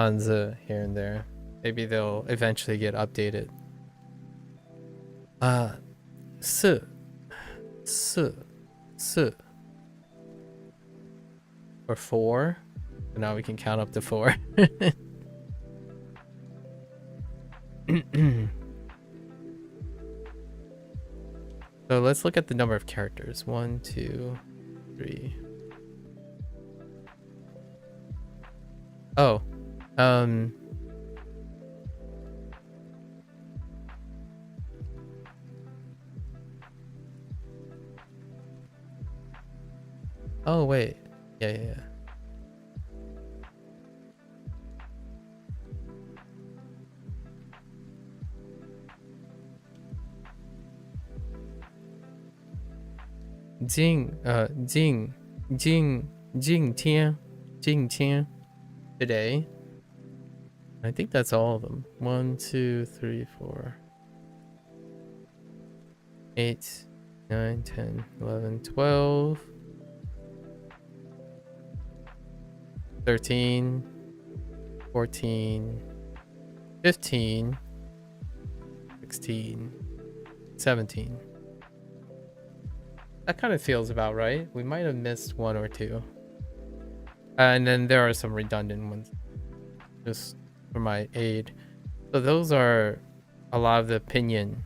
Hanzi here and there. Maybe they'll eventually get updated. S. Or 4. So now we can count up to 4. So let's look at the number of characters. 1, 2, 3. Oh. Oh wait. Yeah. Jing Tian. Today. I think that's all of them. 1, 2, 3, 4. 8, 9, 10, 11, 12. 13, 14, 15, 16, 17. That kind of feels about right. We might have missed 1 or 2. And then there are some redundant ones, just for my aid. So those are a lot of the pinyin.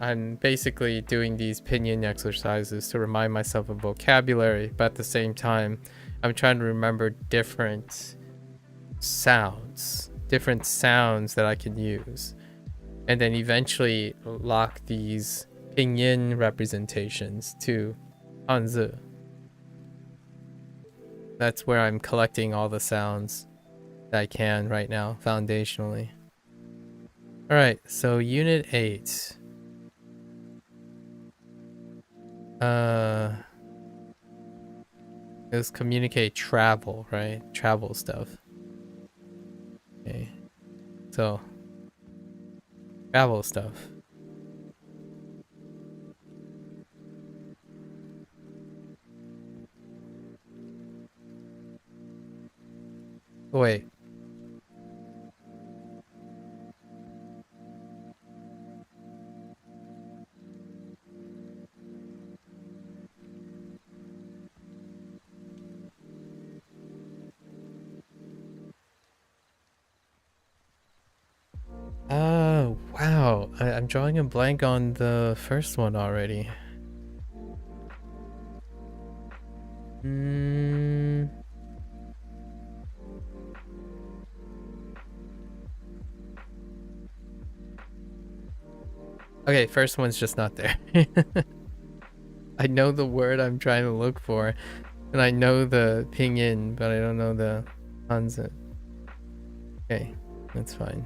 I'm basically doing these pinyin exercises to remind myself of vocabulary, but at the same time, I'm trying to remember different sounds that I can use. And then eventually lock these pinyin representations to Hanzi. That's where I'm collecting all the sounds that I can right now, foundationally. Alright, so Unit 8. It was communicate travel, right? Travel stuff. Okay. So, travel stuff. Wait. Oh, wow. I'm drawing a blank on the first one already. Okay, first one's just not there. I know the word I'm trying to look for, and I know the pinyin, but I don't know the hanzi. Okay, that's fine.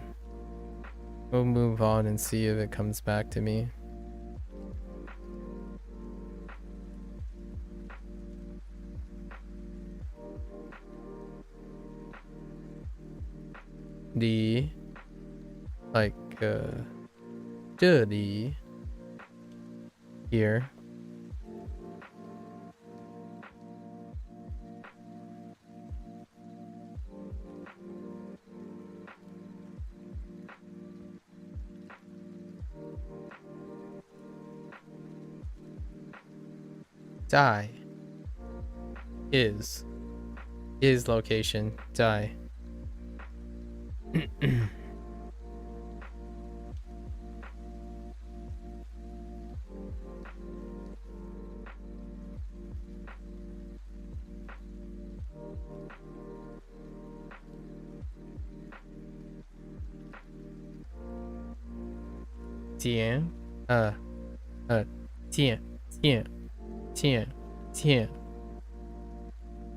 We'll move on and see if it comes back to me. Li, like, 这里, here. Die is location. Die.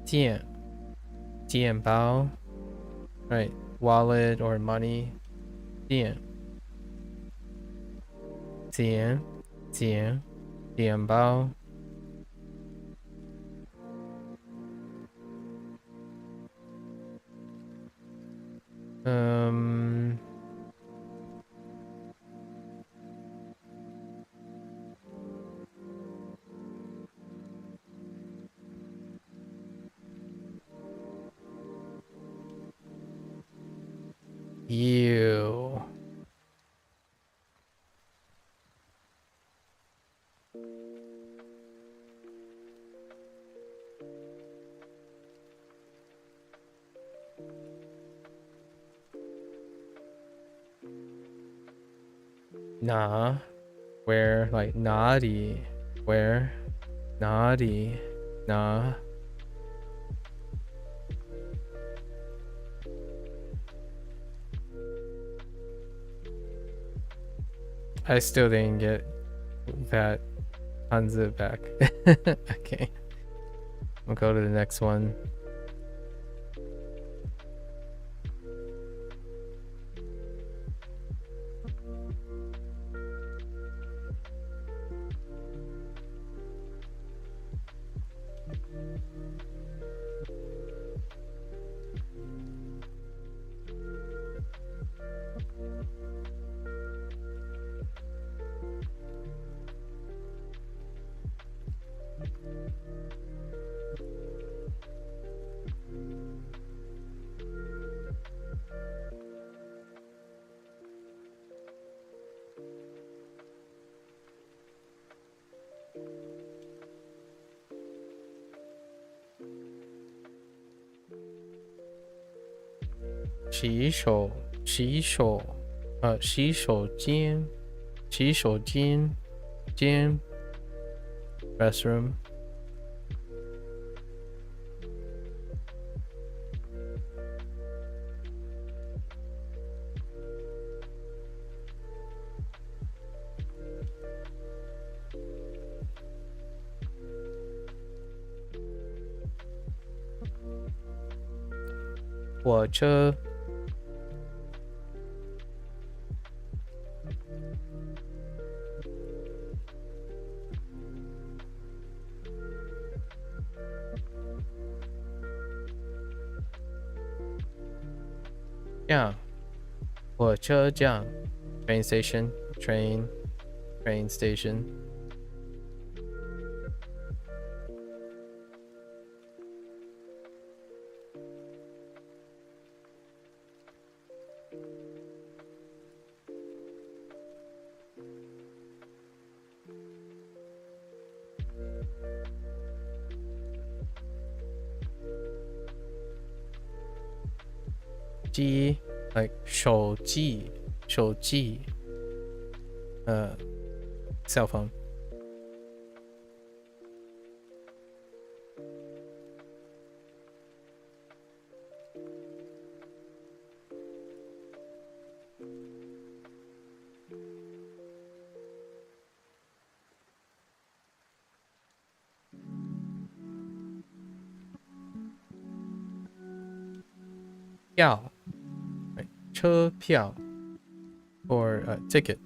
Tian, 钱包, right? Wallet or money. 钱包. You. Nah. Where? Like naughty. Where? Naughty. Nah. I still didn't get that Hanzi back. Okay. We'll go to the next one.洗手间 restroom. Watcher. Yeah. 火车站 train station, train station. G, like 手机 cell phone. 票, right? 车票 or ticket.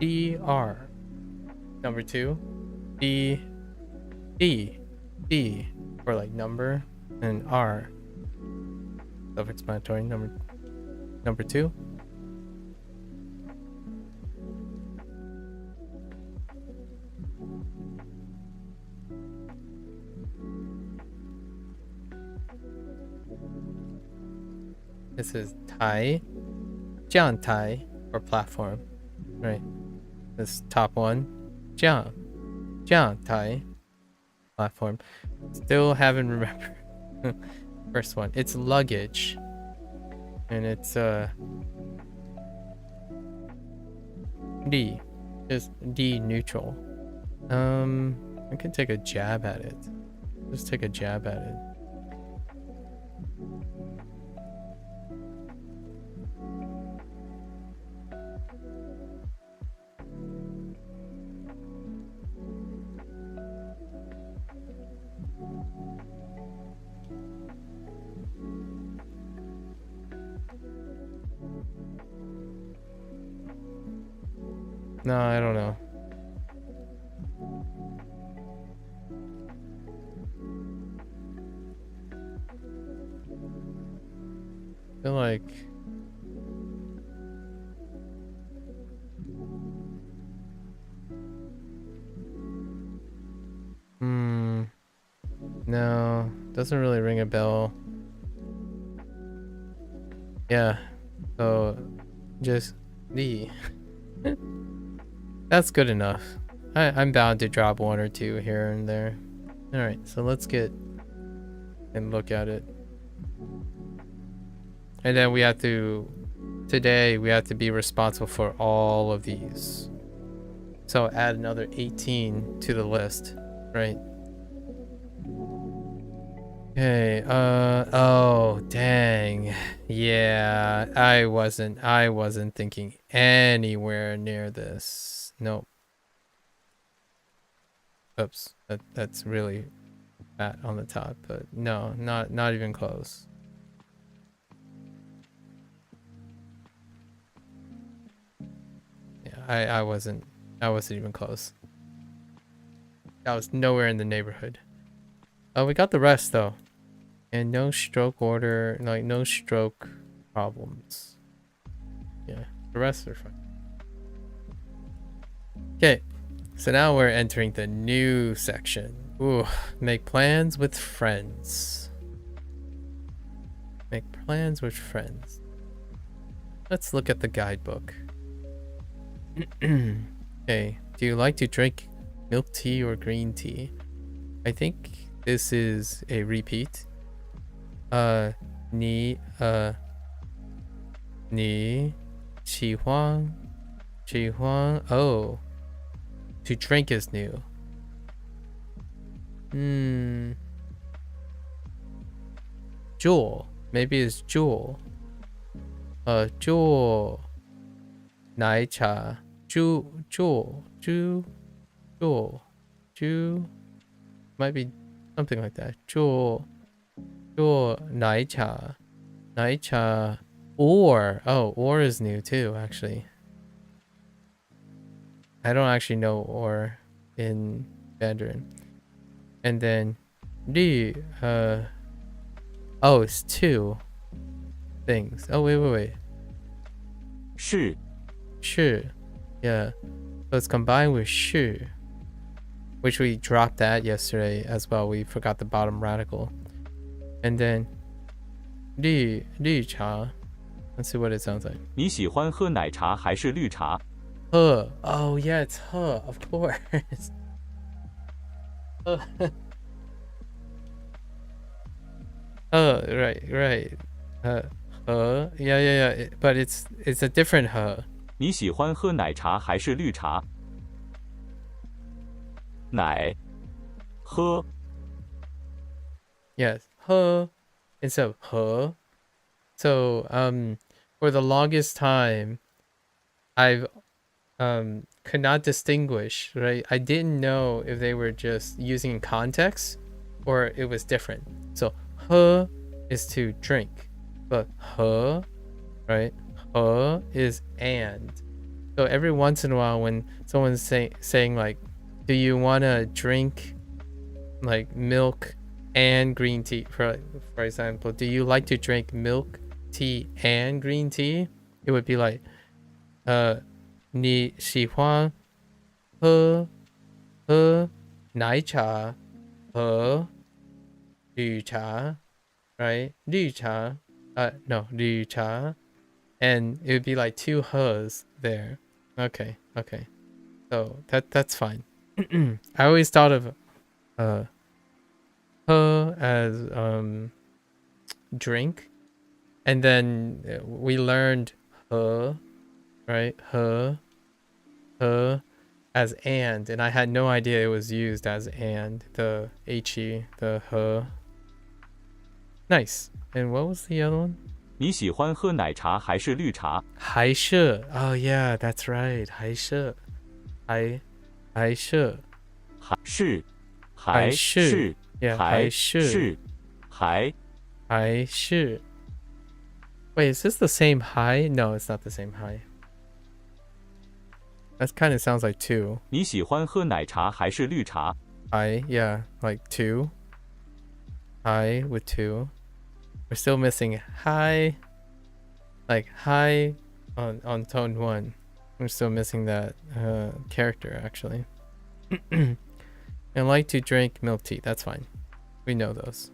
DR. Number 2. D for like number, and R. Self-explanatory. Number 2. This is Tai, Jiang Tai, or platform, right? This top one, Jiang Tai, platform. Still haven't remembered. First one, it's luggage, and it's D, just D neutral. I can take a jab at it. Just take a jab at it. No, I don't know. I feel like no, doesn't really ring a bell. Yeah, so just D. That's good enough. I'm bound to drop one or two here and there. Alright, so let's get and look at it. And then today we have to be responsible for all of these. So add another 18 to the list, right? Okay, oh dang. Yeah, I wasn't thinking anywhere near this. Nope. Oops, that's really fat on the top, but no, not even close. Yeah, I wasn't even close. I was nowhere in the neighborhood. Oh, we got the rest though. And no stroke order, like no stroke problems. Yeah, the rest are fine. Okay, so now we're entering the new section. Ooh, make plans with friends. Make plans with friends. Let's look at the guidebook. Okay, do you like to drink milk tea or green tea? I think this is a repeat. 你喜欢 oh, to drink is new. Jewel, maybe it's Jewel. Jewel 奶茶 Jewel might be something like that. Jewel 奶茶 or is new too, actually. I don't actually know or in Mandarin. And then oh, it's two things. Oh, wait. 是 yeah, so it's combined with 是, which we dropped that yesterday as well. We forgot the bottom radical. And then 绿茶, let's see what it sounds like. 你喜欢喝奶茶还是绿茶? Huh. Oh yeah, it's huh. Of course. Huh. Right, right. Yeah, yeah, yeah. But it's a different huh. 你喜欢喝奶茶还是绿茶？奶，喝， Yes, huh instead of huh. So for the longest time, I've could not distinguish, right? I didn't know if they were just using context or it was different. So huh is to drink, but huh, right? Huh is and. So every once in a while when someone's saying like, do you want to drink like milk and green tea, for example, do you like to drink milk, tea and green tea? It would be like 你喜欢喝奶茶和绿茶 right? 绿茶 no 绿茶 and it would be like two h's there. Okay, so that's fine. I always thought of as drink, and then we learned right, as and I had no idea it was used as and, the he, the nice. And what was the other one? 你喜欢喝奶茶还是绿茶？还是 oh yeah, that's right. 还是还是 yeah, 还是 Wait, is this the same high? No, it's not the same high. That kind of sounds like two. 你喜欢喝奶茶还是绿茶？ I, yeah, like two. I with two. We're still missing high. Like high on tone one. We're still missing that character actually. And like to drink milk tea. That's fine. We know those.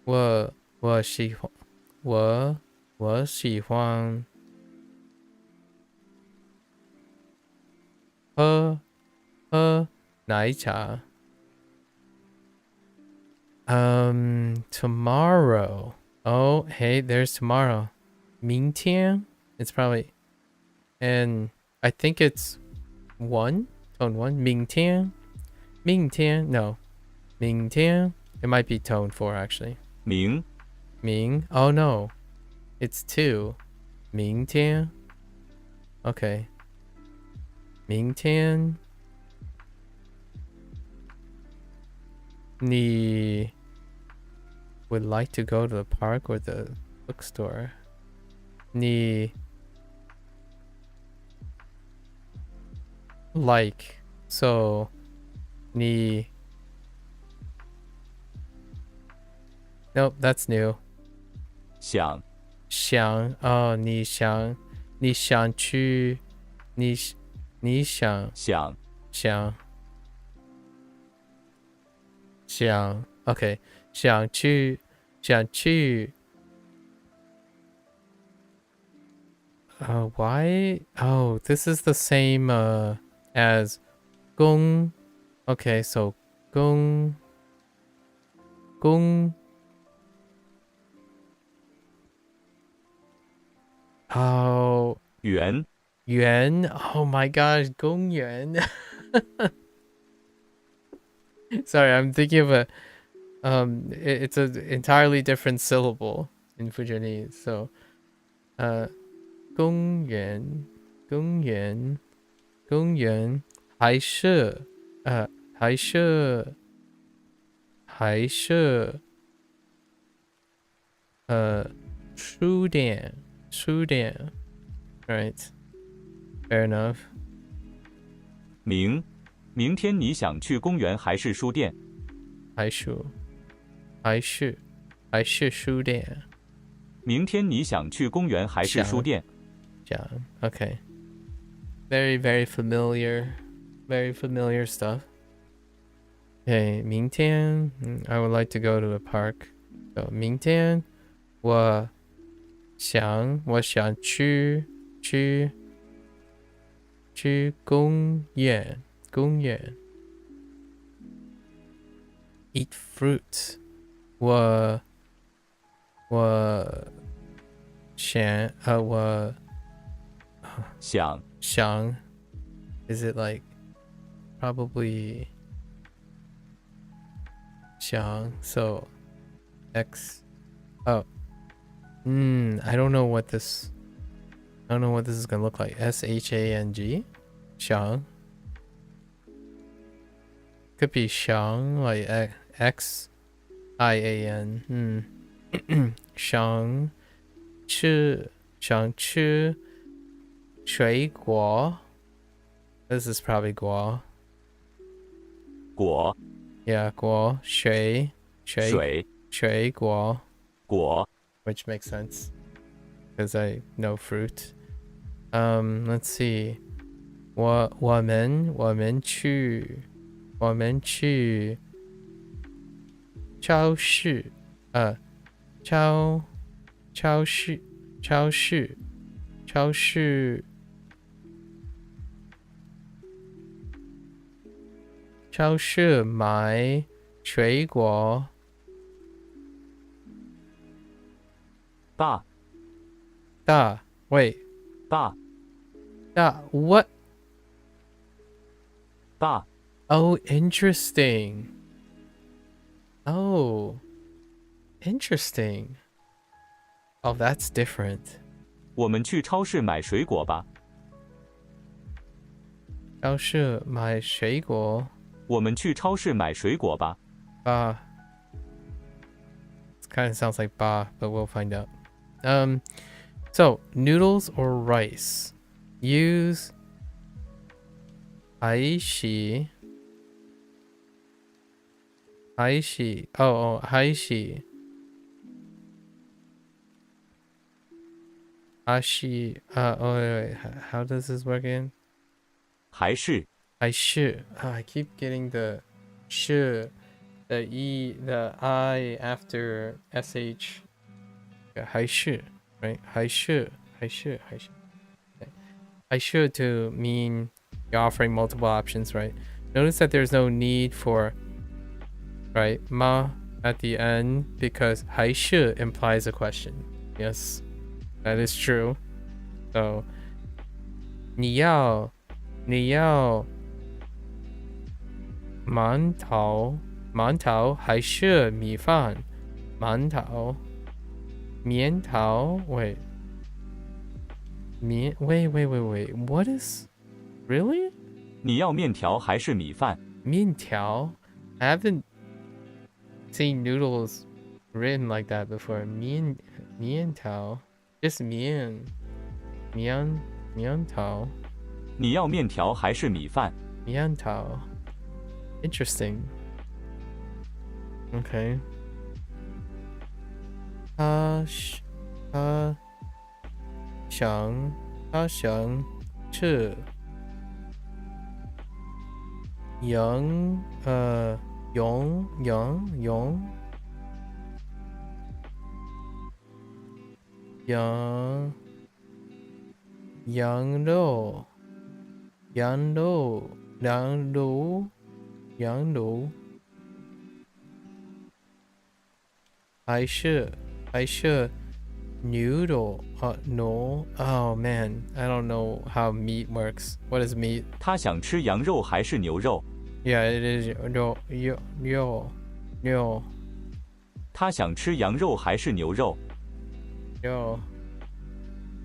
我喜欢喝奶茶。Tomorrow. Oh, hey, there's tomorrow. 明天. It's probably, and I think it's one, tone one. 明天. No. 明天. It might be tone four actually. 明 Oh no. It's two. 明天. Okay. 明天. 你 would like to go to the park or the bookstore. 你 like, so 你 nope, that's new. 想想 oh 你想去你想okay 想去 why oh this is the same as 公 okay so 公 oh 园 yuan, oh my gosh, 公园. Sorry, I'm thinking of a it's an entirely different syllable in Fujianese. So 公园还是书店 right, fair enough. 明天你想去公园还是书店？还是书店。明天你想去公园还是书店？想 okay. Very, very familiar stuff. Okay, 明天 I would like to go to the park. So 明天我想去去公园，公园。Eat fruit. 我想 is it like probably 想 so X I don't know what this is gonna look like. SHANG 想 could be 想 like XIAN 想吃水果 This is probably 果 Yeah 果水果 which makes sense because I know fruit. Let's see. 我们去超市买水果。Wait. What? Oh, interesting. Oh, interesting. Oh, that's different. 我们去超市买水果吧。超市买水果。我们去超市买水果吧。It kind of sounds like ba, but we'll find out. So noodles or rice. Use 海洗 海洗 海洗 wait, how does this work again? 还是 I keep getting the 是 the E, the I after SH. Yeah, 还是 right? 还是 Okay. 还是 to mean you're offering multiple options, right? Notice that there's no need for, right, ma at the end because 还是 implies a question. Yes, that is true. So 你要馒头还是米饭？馒头面条 wait. Wait. What is really? 你要面条还是米饭？面条 I haven't seen noodles written like that before. 面条 just 面条你要面条还是米饭？面条 Interesting. Okay. 他想吃羊肉还是 noodle no oh man I don't know how meat works. What is meat? 他想吃羊肉还是牛肉？ Yeah, it is 牛他想吃羊肉还是牛肉？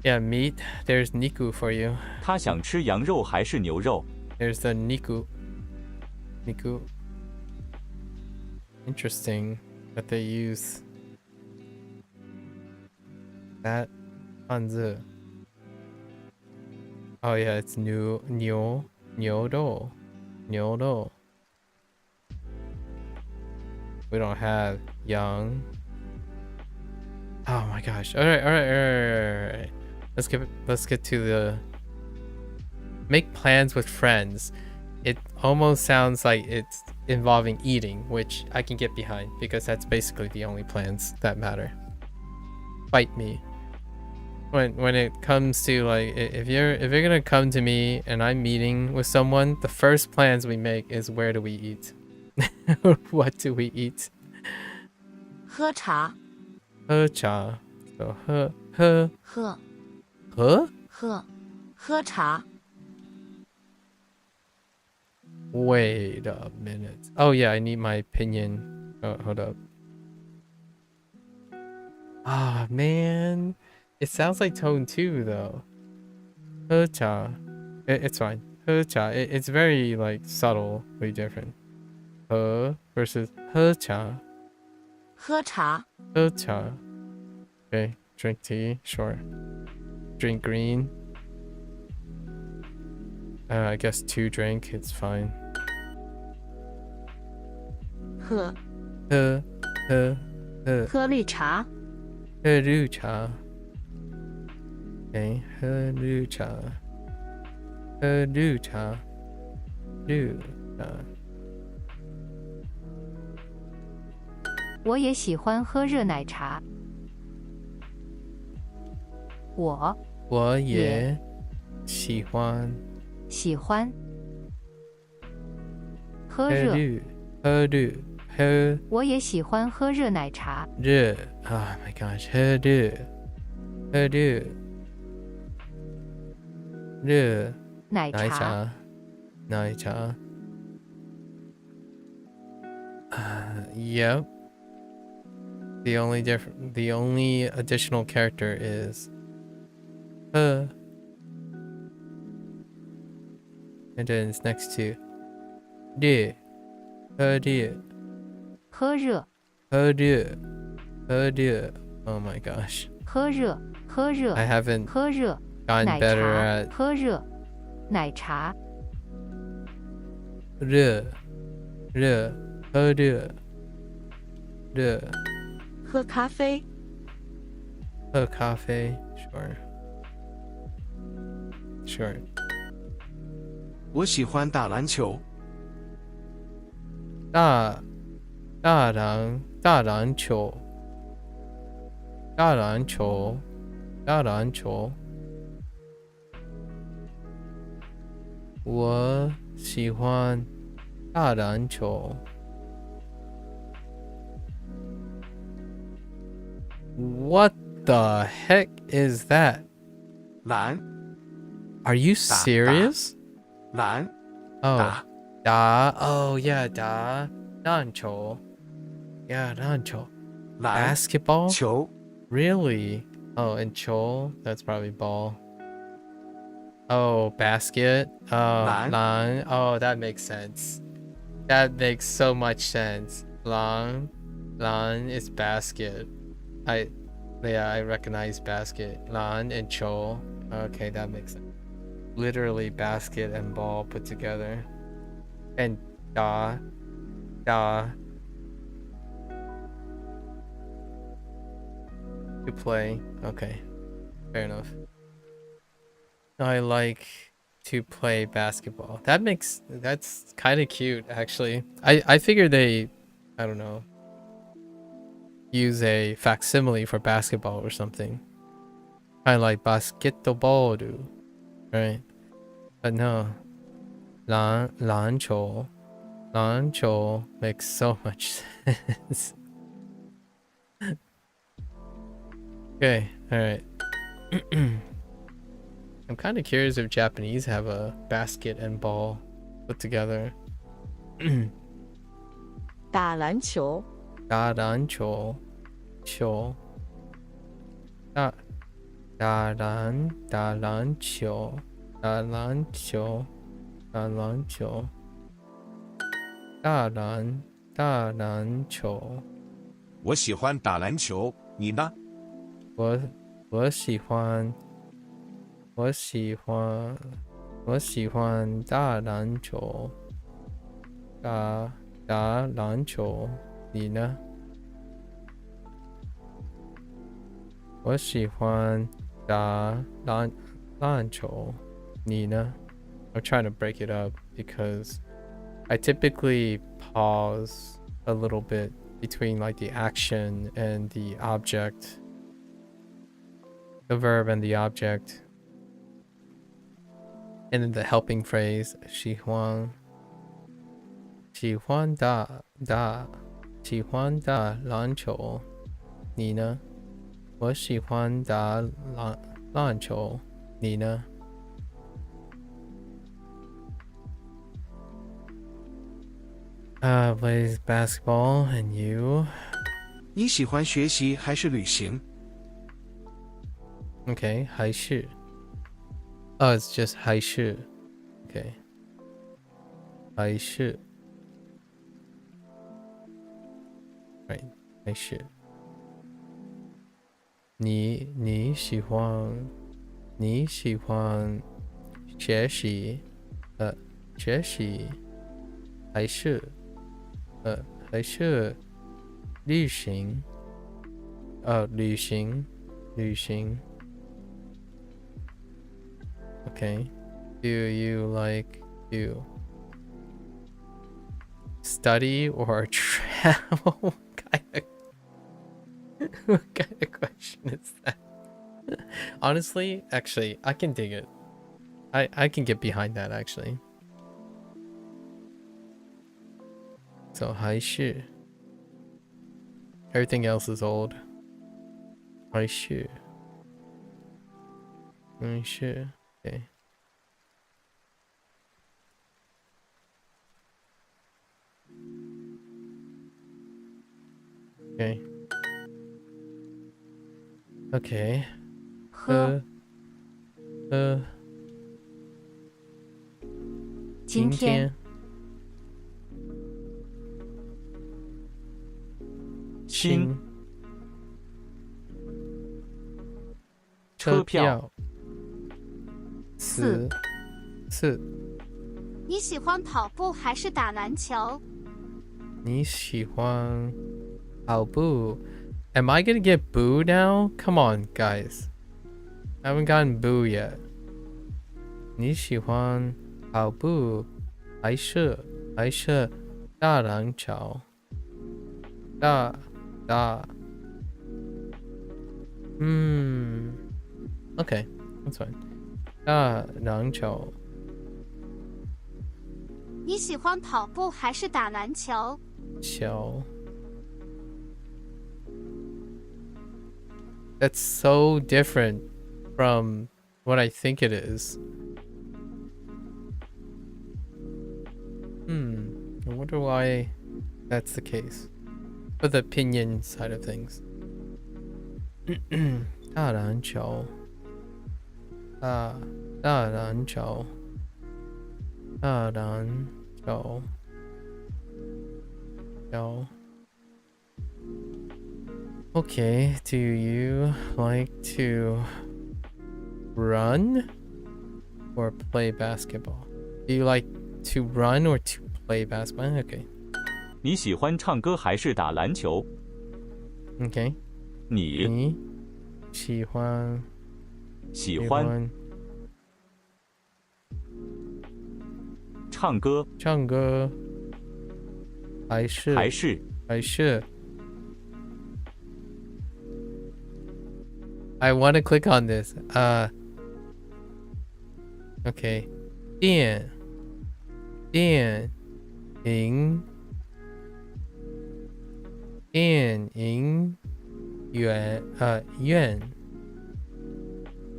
Yeah, meat. There's niku for you. 他想吃羊肉还是牛肉？ There's the niku. Interesting that they use that 汉字 Oh yeah, it's 牛肉 We don't have yang. Oh my gosh. All right. Let's get to the make plans with friends. It almost sounds like it's involving eating, which I can get behind because that's basically the only plans that matter. Fight me. when it comes to like if you're gonna come to me and I'm meeting with someone, the first plans we make is where do we eat? What do we eat? 喝茶喝茶. So 喝茶 Wait a minute. Oh yeah, I need my opinion. Oh, hold up. Ah, man. It sounds like tone 2 though. 喝茶. It's fine. 喝茶. It's very like subtly different. 喝 versus 喝茶. 喝茶喝茶. Okay, drink tea, sure. Drink green. I guess 2 drink, it's fine. 喝喝绿茶喝绿茶. Okay, 喝绿茶. 喝绿茶. 绿茶. 我也喜欢喝热奶茶。我也喜欢喝热。喝我也喜欢喝热奶茶。热. Oh my gosh, 喝热奶茶。奶茶. Yep. The only additional character is and then it's next to 热喝热。喝热. Oh my gosh. 喝热 I haven't 喝热 gotten 奶 better 茶 at 喝热奶茶。热喝热喝咖啡喝咖啡. Sure. 我喜欢打篮球。大篮球. 我喜欢大篮球. What the heck is that? 篮 Are you serious? 篮 Oh, 打. Oh yeah, 打篮球. Yeah, 篮球. 篮 Basketball? 球 Really? Oh, and chol, that's probably ball. Oh, basket. Oh, Lan. lang. Oh, that makes sense. That makes so much sense. Lang is basket. I recognize basket. Lan and chol. Okay, that makes sense. Literally basket and ball put together. And da. To play. Okay, fair enough. I like to play basketball. That's kind of cute, actually. I figure they, I don't know, use a facsimile for basketball or something. Kind of like basketball, right? But no, 篮球makes so much sense. Okay, alright. I'm kind of curious if Japanese have a basket and ball put together. 打篮球打篮球. "我喜欢打篮球，你呢？我喜欢打篮球。打篮球，你呢？我喜欢打篮球，你呢？I'm trying to break it up because I typically pause a little bit between like the action and the object. the verb and the object. And then the helping phrase, 喜欢打篮球，你呢？我喜欢打篮球，你呢？Plays basketball, and you? 你喜欢学习还是旅行？ Okay, 还是。Oh, it's just 还是。Okay. 还是。Right, 还是。你喜欢学习还是旅行旅行 Okay. Do you like to study or travel? What kind of question is that? Honestly, actually, I can dig it. I can get behind that actually. So 还是 everything else is old. 还是 okay. Okay. Okay. 今天新车票四你喜欢跑步还是打篮球？你喜欢跑步 Am I gonna get boo now? Come on, guys. I haven't gotten boo yet. 你喜欢跑步还是打篮球？Okay, that's fine. 打篮球。你喜欢跑步还是打篮球？球。That's so different from what I think it is. I wonder why that's the case. For the opinion side of things. 打篮球。Okay, do you like to run or play basketball? Do you like to run or to play basketball? Okay. 你喜欢唱歌还是打篮球？ Okay. 你喜欢唱歌还是 I want to click on this. Okay.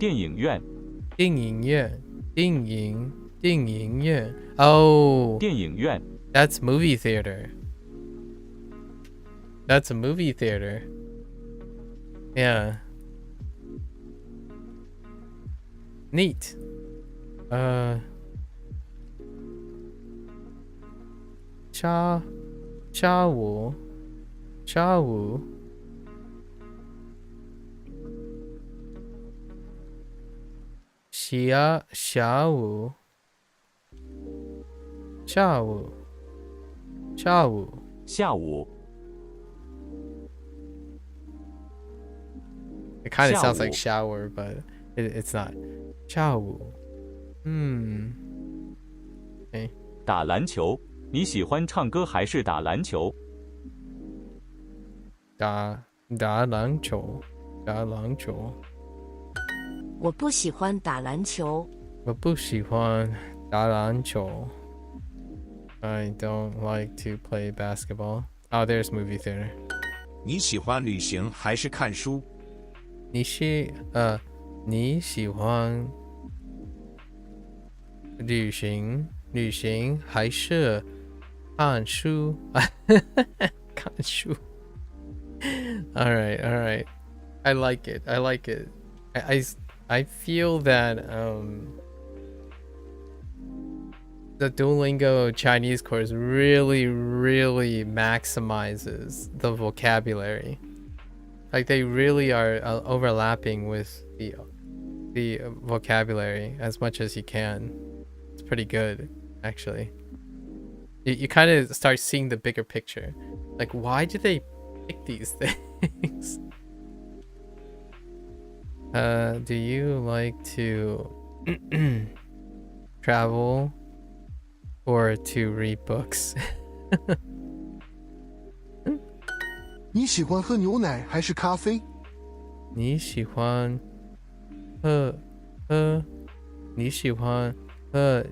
电影院Oh, 电影院 that's movie theater. That's a movie theater. Yeah. Neat. 下午下午It kind of sounds like shower, but it's not. 下午 Okay. 打篮球，你喜欢唱歌还是打篮球？打篮球我不喜欢打篮球。我不喜欢打篮球。I don't like to play basketball. Oh, there's movie theater. 你喜欢旅行还是看书？你喜欢旅行还是看书？看书。All right. I like it. I feel that the Duolingo Chinese course really maximizes the vocabulary. Like they really are overlapping with the vocabulary as much as you can. It's pretty good, actually. You kind of start seeing the bigger picture. Like, why do they pick these things? Do you like to travel or to read books? 你喜欢喝牛奶还是咖啡？你喜欢喝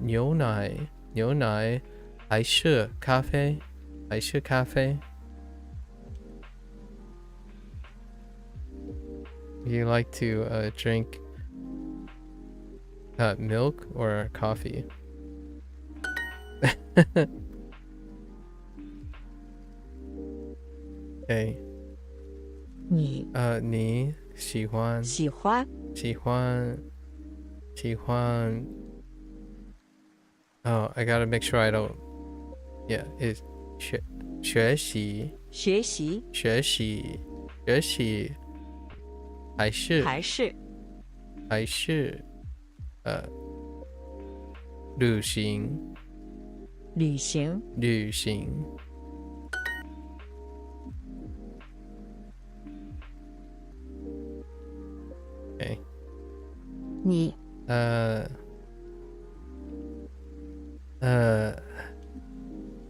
牛奶还是咖啡？Do you like to drink milk or coffee? Okay. 你喜欢 Oh, I gotta make sure I don't. Yeah, it's 学习还是旅行 Okay. 你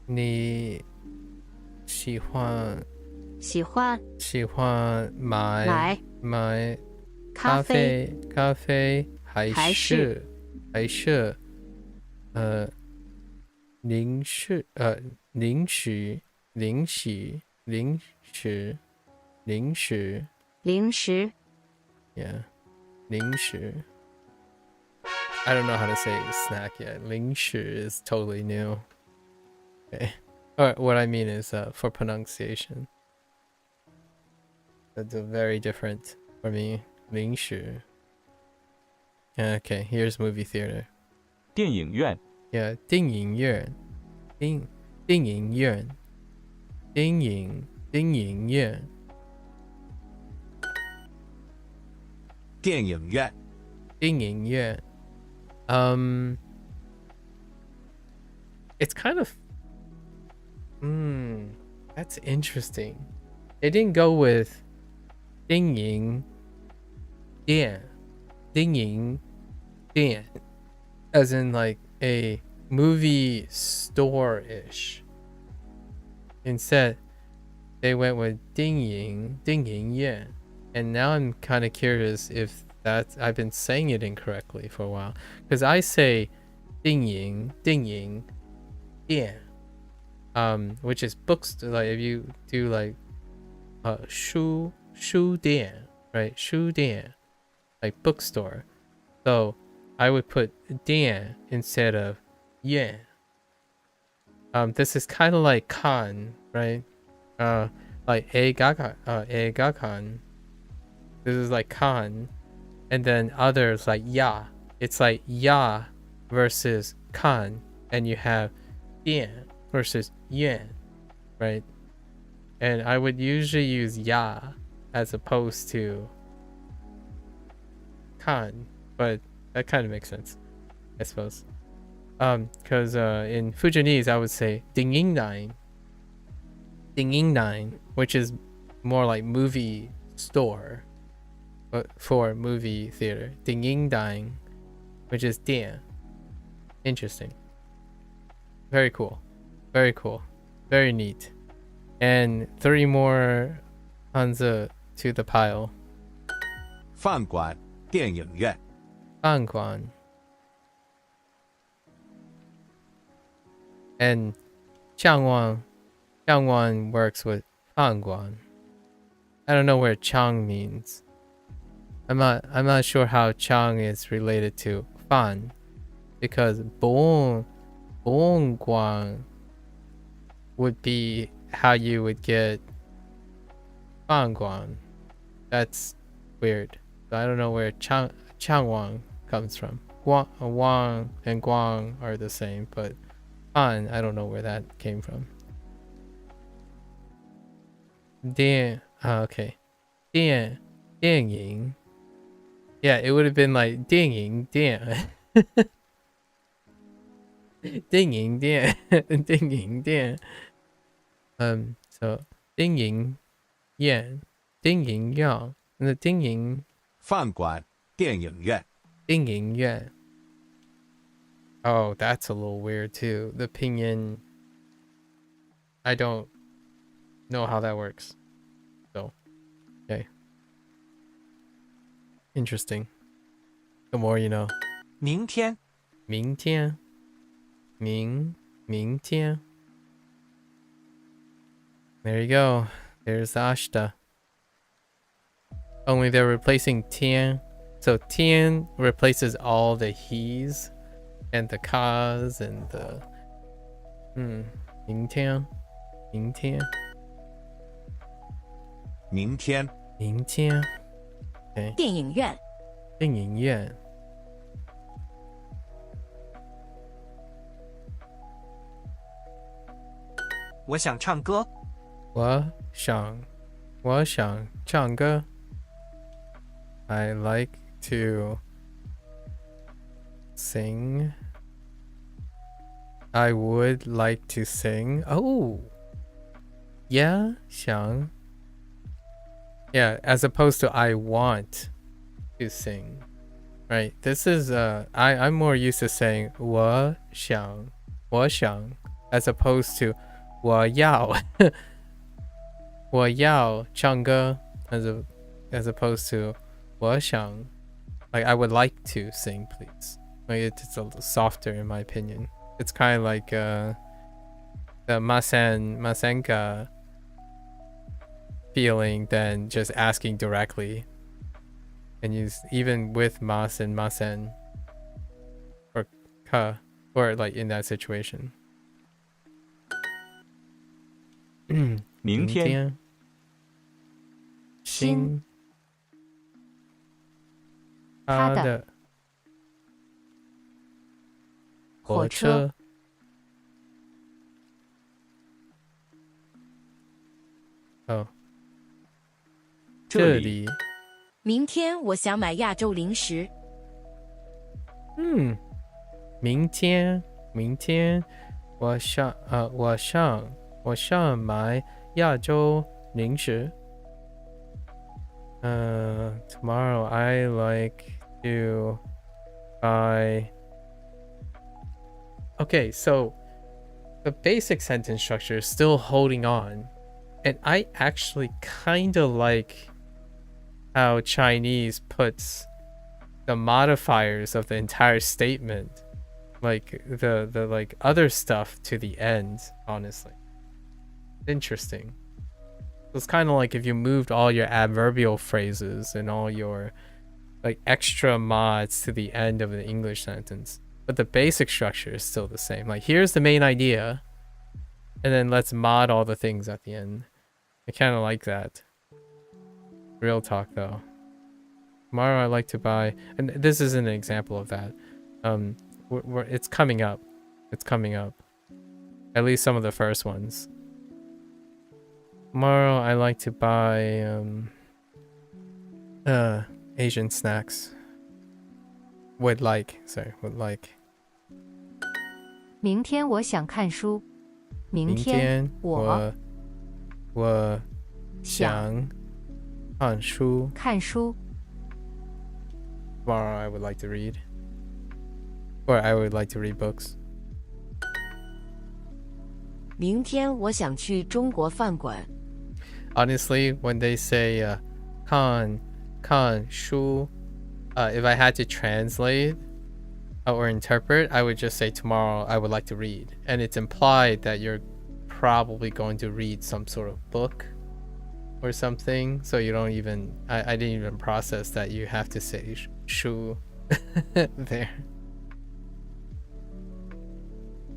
你喜欢买咖啡还是零食Yeah, 零食 I don't know how to say snack yet. 零食 is totally new. Okay. Or what I mean is for pronunciation. That's very different for me. 零食 Okay, here's movie theater. 电影院 Yeah, 电影院 电影院 电影院 电影院。电影院 It's kind of that's interesting. They didn't go with 电影店 as in like a movie store-ish. Instead, they went with 电影院 and now I'm kind of curious if that's I've been saying it incorrectly for a while because I say 电影店 which is books, like if you do like 书店 right 书店 like bookstore, so I would put 店 instead of 院 this is kind of like kan, right? Like a gakan this is like kan, and then others like ya, it's like ya versus kan, and you have 店 versus 院, right? And I would usually use ya as opposed to kan, but that kind of makes sense, I suppose. Because in Fujianese I would say 电影院, which is more like movie store, but for movie theater. 电影院, which is 店. Interesting. Very cool. Very neat. And 3 more hanzi to the pile. 饭馆、电影院。饭馆. And 酱王 works with 饭馆. I don't know where chang means. I'm not sure how chang is related to fan, because bong guang would be how you would get fan guan. That's weird. So I don't know where chang wang comes from. Wang and guang are the same, but fan, I don't know where that came from. Okay. 电影. Yeah, it would have been like 电影店. 电影店. 电影店. So 电影院. 电影院. The 电影饭馆电影院电影院. Oh, that's a little weird too. The pinyin, I don't know how that works. So, okay. Interesting. The more you know. 明天明天明天. There you go. There's the ashta. Only they're replacing tian. So tian replaces all the he's and the ka's and the 明天明天明天明天. Okay. 电影院电影院.「我想唱歌」我想唱歌. I like to sing. I would like to sing. Oh. Yeah, 想. Yeah, as opposed to I want to sing. Right. This is I'm more used to saying 我想 as opposed to 我要 我要唱歌 as opposed to 我想 like I would like to sing, please. Like it's a little softer in my opinion. It's kind of like the masenka feeling than just asking directly. And use even with mas and masen or ka, or like in that situation. 明天新他的的火车. Oh. 这里明天我想买亚洲零食。明天我想买亚洲零食. Tomorrow I like to buy. Okay, so the basic sentence structure is still holding on, and I actually kind of like how Chinese puts the modifiers of the entire statement, like the like other stuff, to the end. Honestly, interesting. It's kind of like if you moved all your adverbial phrases and all your like extra mods to the end of the English sentence, but the basic structure is still the same. Like here's the main idea, and then let's mod all the things at the end. I kind of like that. Real talk though. Tomorrow I like to buy, and this is an example of that. It's coming up. It's coming up. At least some of the first ones. Tomorrow I like to buy Asian snacks. Would like. 明天我想看书。明天我想看书。看书。 Tomorrow I would like to read. Or I would like to read books. 明天我想去中国饭馆。 Honestly, when they say 看书, if I had to translate or interpret, I would just say tomorrow I would like to read. And it's implied that you're probably going to read some sort of book or something. So you don't even, I didn't even process that you have to say shu there.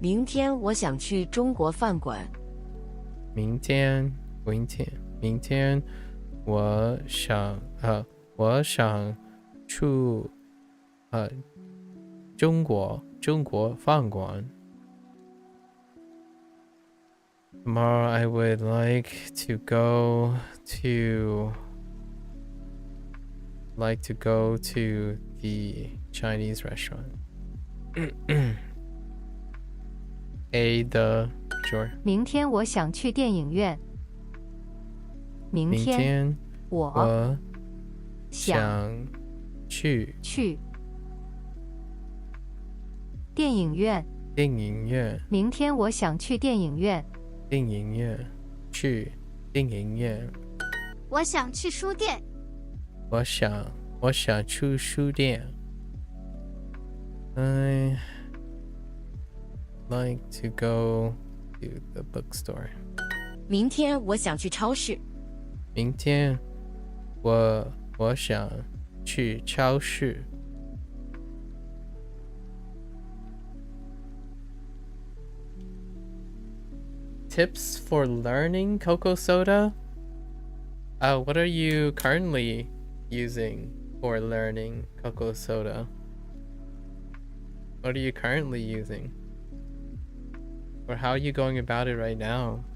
明天我想去中国饭馆。明天我想去中国饭馆。Tomorrow I would like to go to the Chinese restaurant. A 的 sure. 明天我想去电影院。明天我想去电影院。明天我想去电影院。我想去书店。我想去书店。I like to go to the bookstore. 明天我想去超市。明天我想去超市。Tips for learning cocoa soda? What are you currently using for learning cocoa soda? What are you currently using? Or how are you going about it right now?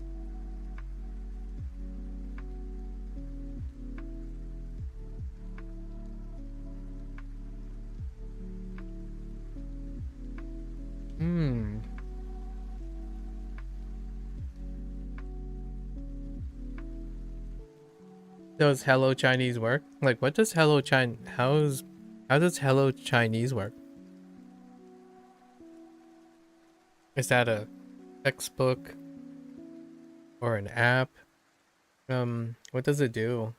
Does Hello Chinese work? Like, what does Hello Chinese? How does Hello Chinese work? Is that a textbook or an app? What does it do?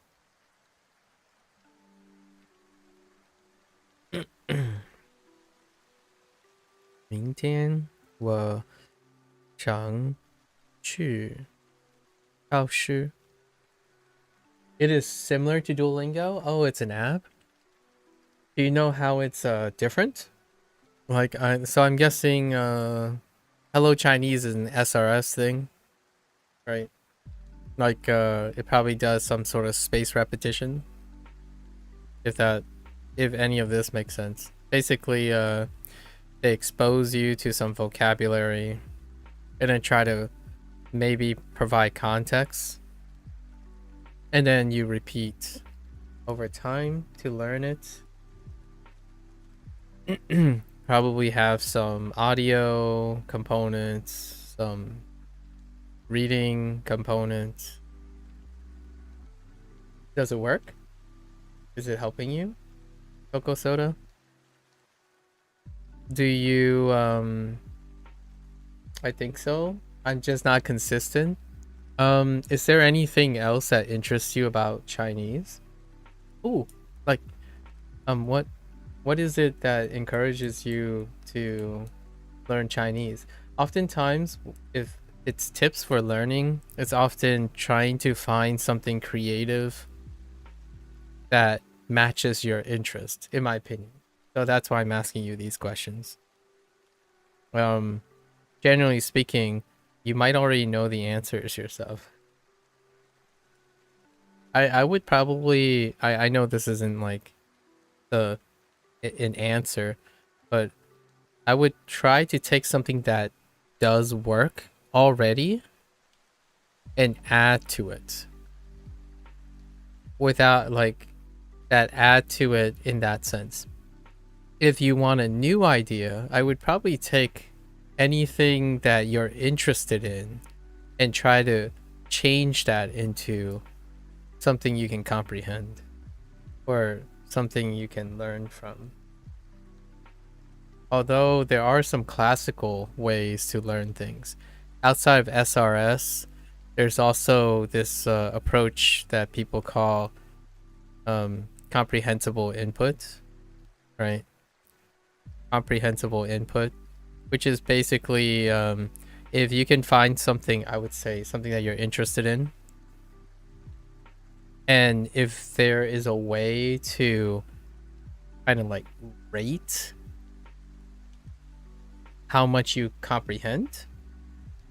明天我想去超市。It is similar to Duolingo. Oh, it's an app. Do you know how it's different? Like, so I'm guessing Hello Chinese is an SRS thing, right? Like, it probably does some sort of space repetition. If any of this makes sense. Basically, they expose you to some vocabulary and then try to maybe provide context. And then you repeat over time to learn it. Probably have some audio components, some reading components. Does it work? Is it helping you? Cocoa soda? Do you I think so. I'm just not consistent. Is there anything else that interests you about Chinese? Ooh, like, what is it that encourages you to learn Chinese? Oftentimes, if it's tips for learning, it's often trying to find something creative that matches your interest, in my opinion. So that's why I'm asking you these questions. Generally speaking, you might already know the answers yourself. I would probably, I know this isn't like an answer, but I would try to take something that does work already and add to it. Without like that add to it in that sense. If you want a new idea, I would probably take anything that you're interested in and try to change that into something you can comprehend or something you can learn from. Although there are some classical ways to learn things. Outside of SRS, there's also this approach that people call comprehensible input. right? Comprehensible input, which is basically if you can find something, I would say something that you're interested in, and if there is a way to kind of like rate how much you comprehend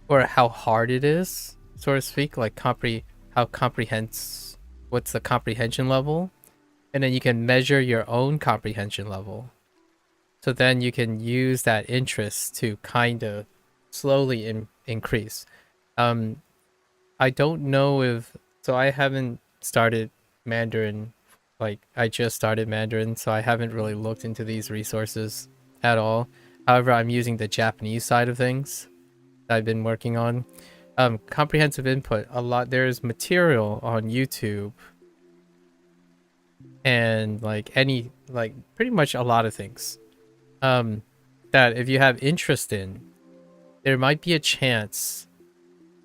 or how hard it is, so to speak, like what's the comprehension level, and then you can measure your own comprehension level. So then you can use that interest to kind of slowly increase. I don't know if, so I haven't started Mandarin, like I just started Mandarin, so I haven't really looked into these resources at all. However, I'm using the Japanese side of things that I've been working on. Comprehensive input, there's material on YouTube and pretty much a lot of things that if you have interest in, there might be a chance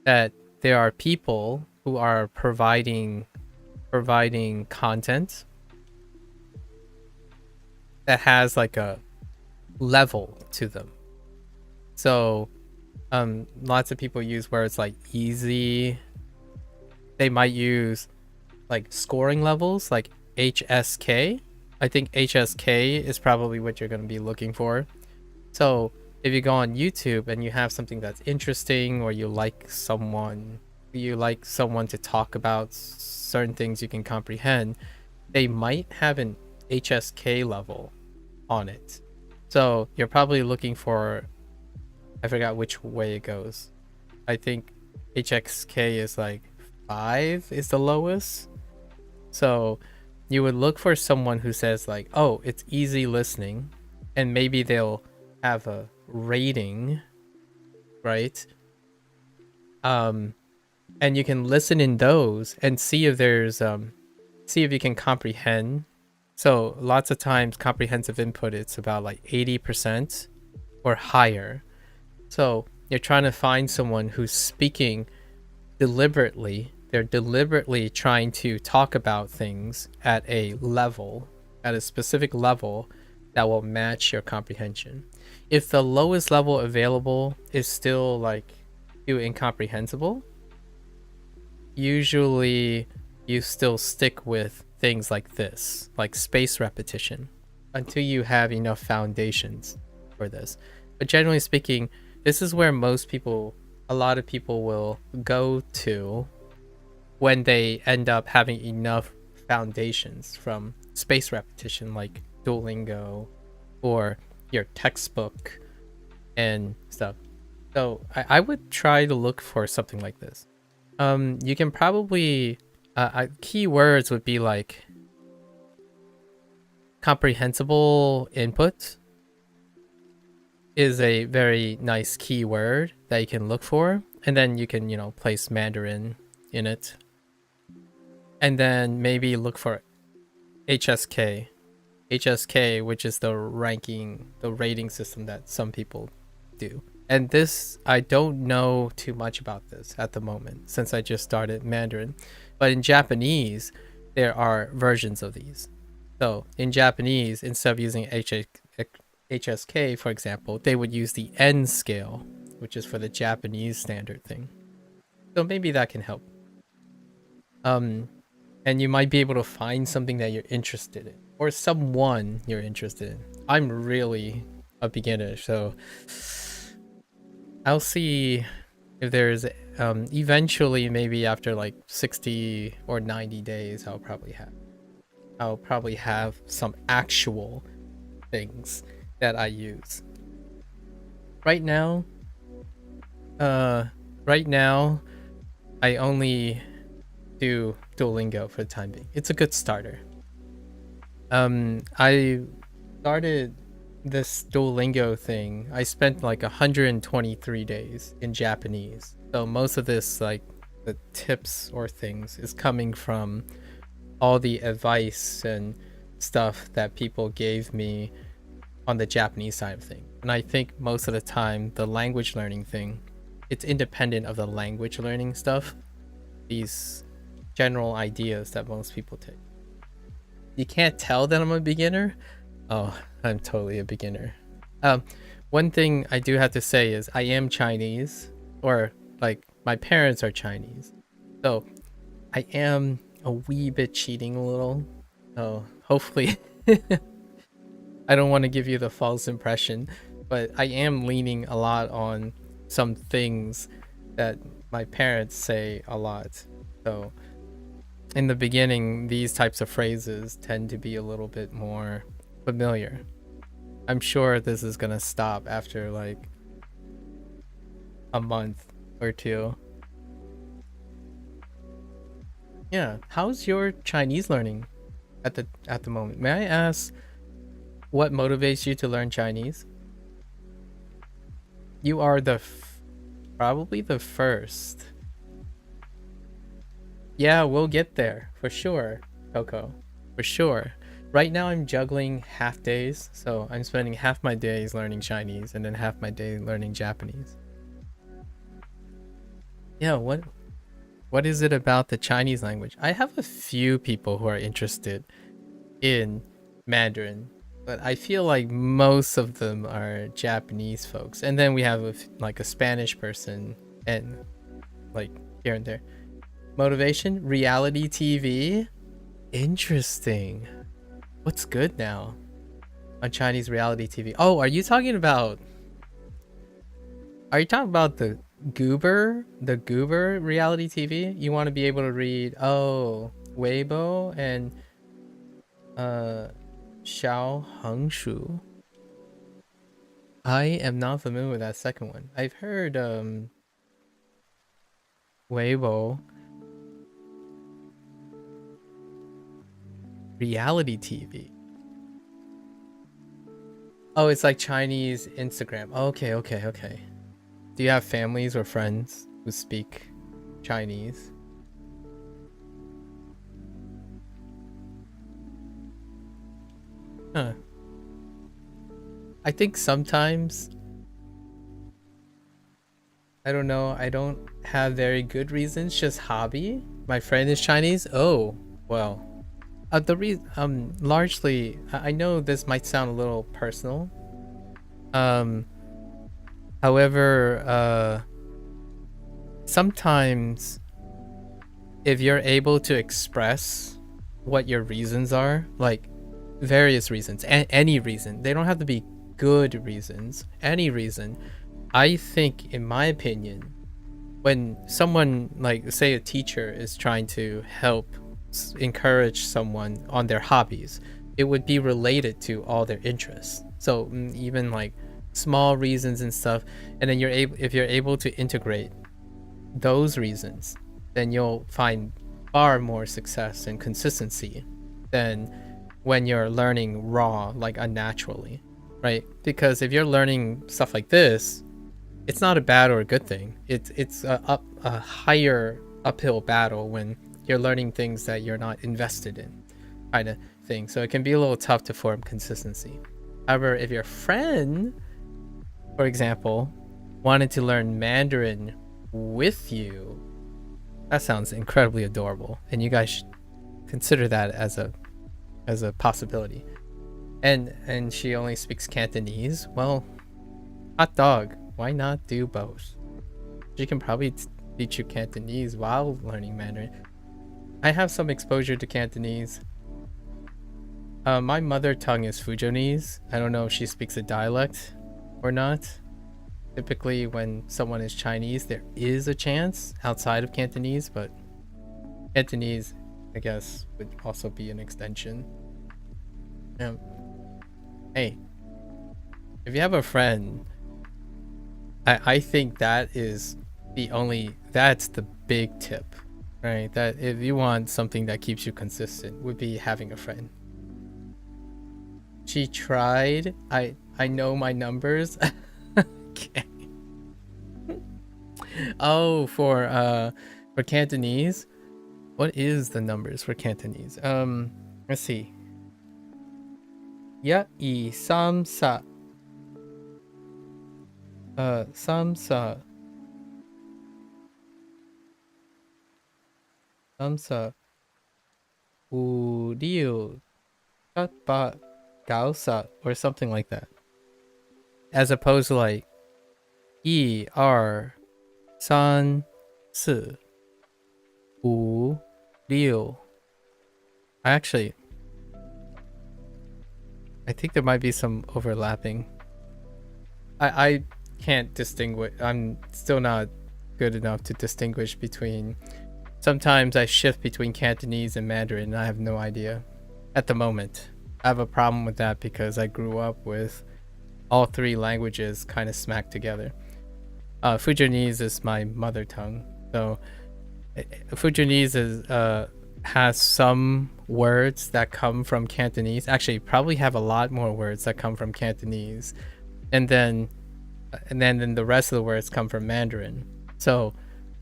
that there are people who are providing content that has like a level to them. So lots of people use where it's like easy. They might use like scoring levels like HSK. I think HSK is probably what you're going to be looking for. So if you go on YouTube and you have something that's interesting, or you like someone to talk about certain things you can comprehend, they might have an HSK level on it. So you're probably looking for, I forgot which way it goes. I think HXK is like 5 is the lowest. So you would look for someone who says like, oh, it's easy listening, and maybe they'll have a rating, right? And you can listen in those and see if there's see if you can comprehend. So lots of times comprehensive input, it's about like 80% or higher. So you're trying to find someone who's speaking deliberately. They're deliberately trying to talk about things at a specific level that will match your comprehension. If the lowest level available is still like too incomprehensible, usually you still stick with things like this, like space repetition, until you have enough foundations for this. But generally speaking, this is where a lot of people will go to when they end up having enough foundations from space repetition, like Duolingo or your textbook and stuff. So I would try to look for something like this. You can probably keywords would be like comprehensible input is a very nice keyword that you can look for, and then you can place Mandarin in it, and then maybe look for HSK, which is the rating system that some people do. And this, I don't know too much about this at the moment since I just started Mandarin. But in Japanese, there are versions of these. So in Japanese, instead of using HSK, for example, they would use the N scale, which is for the Japanese standard thing. So maybe that can help. And you might be able to find something that you're interested in, or someone you're interested in. I'm really a beginner, so I'll see if there's eventually, maybe after like 60 or 90 days, I'll probably have some actual things that I use. Right now, I only do Duolingo for the time being. It's a good starter. I started this Duolingo thing. I spent like 123 days in Japanese. So most of this, like the tips or things, is coming from all the advice and stuff that people gave me on the Japanese side of things. And I think most of the time, the language learning thing, it's independent of the language learning stuff. These general ideas that most people take. You can't tell that I'm a beginner Oh, I'm totally a beginner. One thing I do have to say is I am Chinese, or like my parents are Chinese. So I am a wee bit cheating a little. So hopefully I don't want to give you the false impression, but I am leaning a lot on some things that my parents say a lot. So in the beginning, these types of phrases tend to be a little bit more familiar. I'm sure this is gonna stop after like a month or two. Yeah, how's your Chinese learning at the moment? May I ask what motivates you to learn Chinese? You are probably the first. Yeah, we'll get there for sure, Coco. For sure. Right now I'm juggling half days, so I'm spending half my days learning Chinese and then half my day learning Japanese. Yeah, what is it about the Chinese language? I have a few people who are interested in Mandarin, but I feel like most of them are Japanese folks. And then we have like a Spanish person and like here and there. Motivation? Reality TV? Interesting. What's good now on Chinese reality TV? Oh, are you talking about the Goober reality TV? You want to be able to read Weibo and Xiao Hengshu. I am not familiar with that second one. I've heard Weibo reality TV. Oh, it's like Chinese Instagram. Okay. Do you have families or friends who speak Chinese? Huh. I think sometimes, I don't know, I don't have very good reasons, just hobby. My friend is Chinese. Oh, well. Largely, I know this might sound a little personal. However, sometimes if you're able to express what your reasons are, like various reasons, any reason, they don't have to be good reasons, any reason, I think, in my opinion, when someone, like say a teacher is trying to help encourage someone on their hobbies, it would be related to all their interests. So even like small reasons and stuff, and then if you're able to integrate those reasons, then you'll find far more success and consistency than when you're learning raw, like unnaturally, right? Because if you're learning stuff like this, it's not a bad or a good thing. It's a higher uphill battle when you're learning things that you're not invested in, kind of thing. So it can be a little tough to form consistency. However, if your friend, for example, wanted to learn Mandarin with you, that sounds incredibly adorable, and you guys should consider that as a possibility. And she only speaks Cantonese. Well, hot dog. Why not do both? She can probably teach you Cantonese while learning Mandarin. I have some exposure to Cantonese. My mother tongue is Fujonese. I don't know if she speaks a dialect or not. Typically, when someone is Chinese, there is a chance outside of Cantonese, but Cantonese, I guess, would also be an extension. Hey, if you have a friend, I think that is that's the big tip, right? That if you want something that keeps you consistent, would be having a friend. She tried. I know my numbers. Okay. Oh, for Cantonese, what is the numbers for Cantonese? Let's see. Ya I sam sa. Samsa. Samsa. 五六七八 Gaosa or something like that. As opposed to like 一二三四五六. Actually, I think there might be some overlapping. I can't distinguish. I'm still not good enough to distinguish between. Sometimes I shift between Cantonese and Mandarin, and I have no idea at the moment. I have a problem with that because I grew up with all three languages kind of smacked together. Fujianese is my mother tongue, so Fujianese has some words that come from Cantonese. Actually, probably have a lot more words that come from Cantonese, and then the rest of the words come from Mandarin. So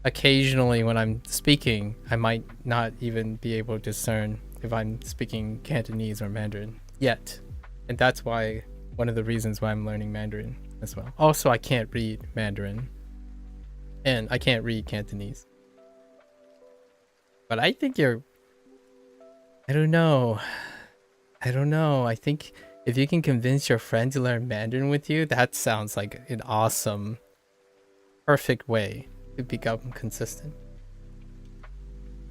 occasionally when I'm speaking, I might not even be able to discern if I'm speaking Cantonese or Mandarin yet, and that's why one of the reasons why I'm learning Mandarin as well. Also, I can't read Mandarin, and I can't read Cantonese. But I think you're... I don't know. I think if you can convince your friend to learn Mandarin with you, that sounds like an awesome, perfect way to become consistent.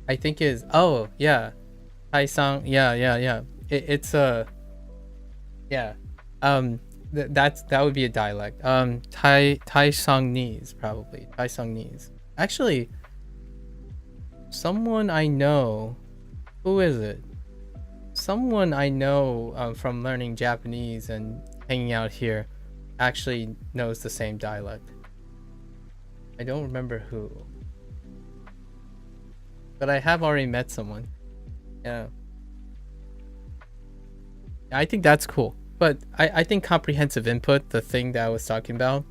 I think is... Oh, yeah. Tai-sang. Yeah. It's a... Yeah. That would be a dialect. Tai-Sangnese, probably. Tai-Sangnese. Actually, someone I know... Who is it? Someone I know from learning Japanese and hanging out here actually knows the same dialect. I don't remember who. But I have already met someone. Yeah. I think that's cool. But I think comprehensive input, the thing that I was talking about,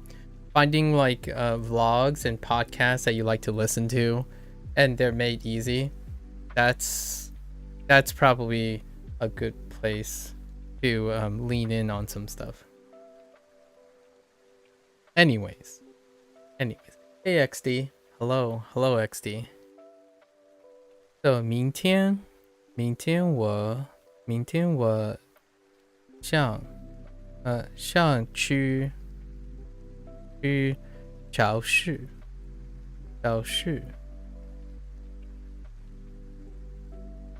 finding like vlogs and podcasts that you like to listen to, and they're made easy, that's probably a good place to lean in on some stuff. Anyways. Hey XD. Hello XD. So 明天我想去超市。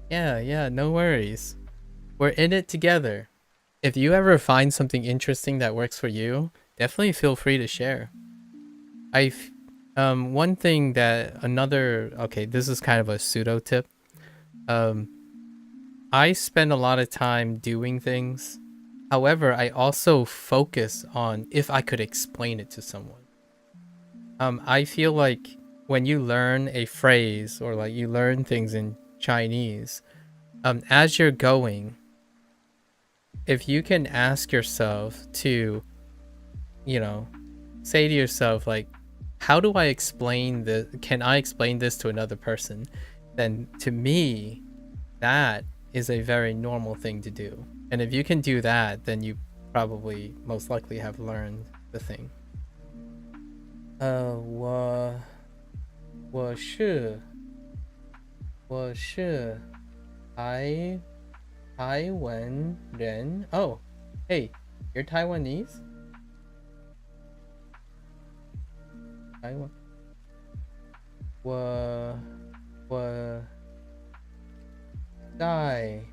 Yeah, no worries. We're in it together. If you ever find something interesting that works for you, definitely feel free to share. One thing that okay, this is kind of a pseudo tip. I spend a lot of time doing things. However, I also focus on if I could explain it to someone. I feel like when you learn a phrase or like you learn things in Chinese, as you're going, if you can ask yourself to, say to yourself like, how do I explain this? Can I explain this to another person? Then to me, that is a very normal thing to do. And if you can do that, then you probably most likely have learned the thing. 我是台湾人. Oh, hey, you're Taiwanese? Taiwan. 我在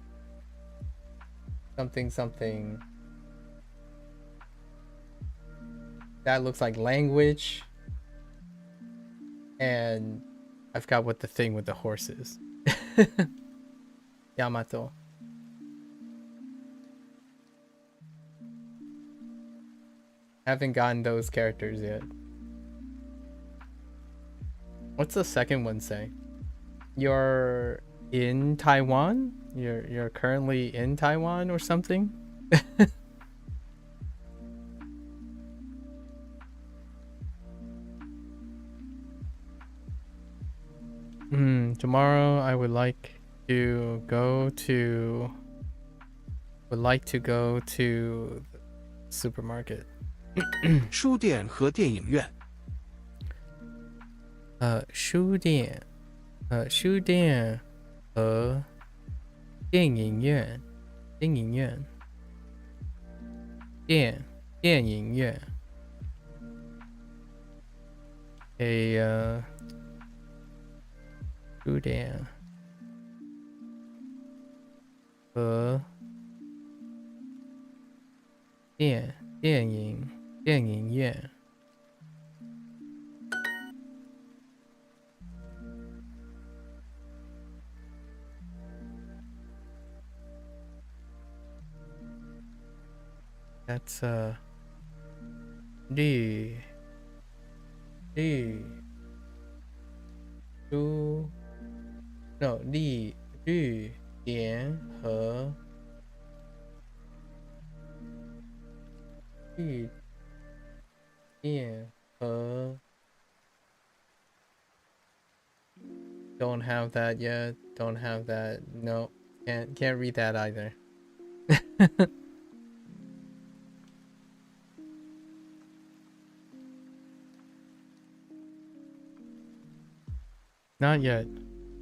something. That looks like language. And I forgot what the thing with the horse is. Yamato. Haven't gotten those characters yet. What's the second one say? You're in Taiwan? You're currently in Taiwan or something? Tomorrow I would like to go to the supermarket. 书店和电影院。书店和电影院。电影院 书店和电影院 That's 绿书 no 绿联合绿联合 Don't have that yet. Don't have that. No, can't read that either. Not yet.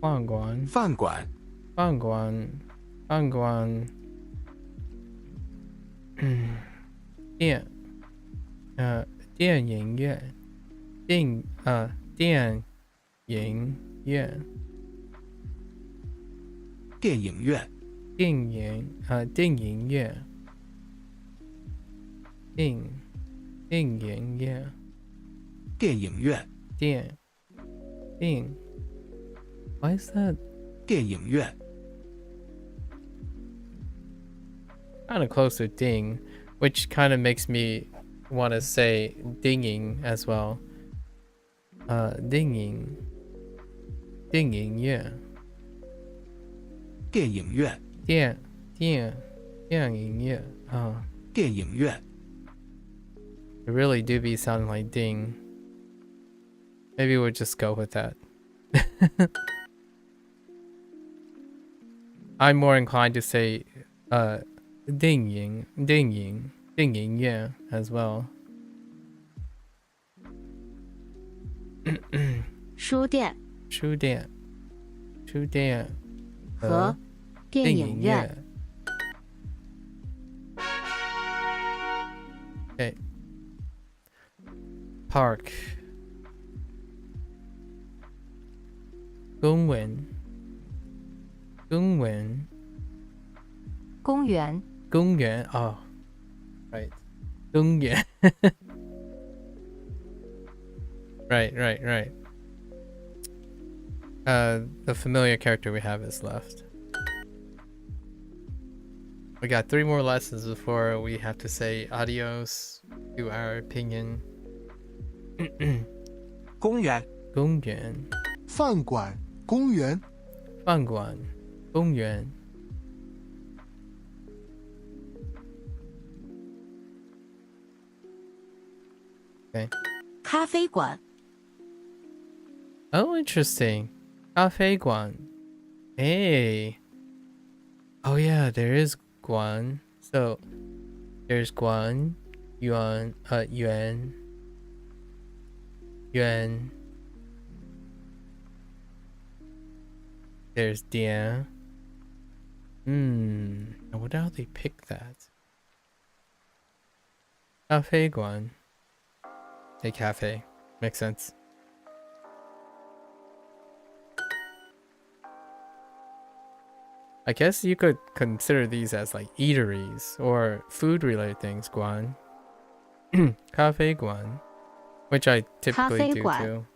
饭馆饭馆电影院电影院电影院电影院Why is that? 电影院 Kind of close to ding, which kind of makes me want to say dinging as well. Dinging 院电影院电影院 电影院 It really do be sounding like ding. Maybe we'll just go with that. I'm more inclined to say 电影院 as well. 书店和电影院 Okay. Park 公园公园 oh right 公园 right the familiar character we have is left. We got 3 more lessons before we have to say adios to our opinion. 公园饭馆公园公园 Okay. 咖啡馆 Oh, interesting. 咖啡馆 Hey. Oh yeah, there is Guan. So there's Guan, Yuan, Yuan. There's Dian. I wonder how they pick that. Cafe Guan. A cafe. Makes sense. I guess you could consider these as like eateries or food related things, Guan. Cafe Guan. Which I typically do too.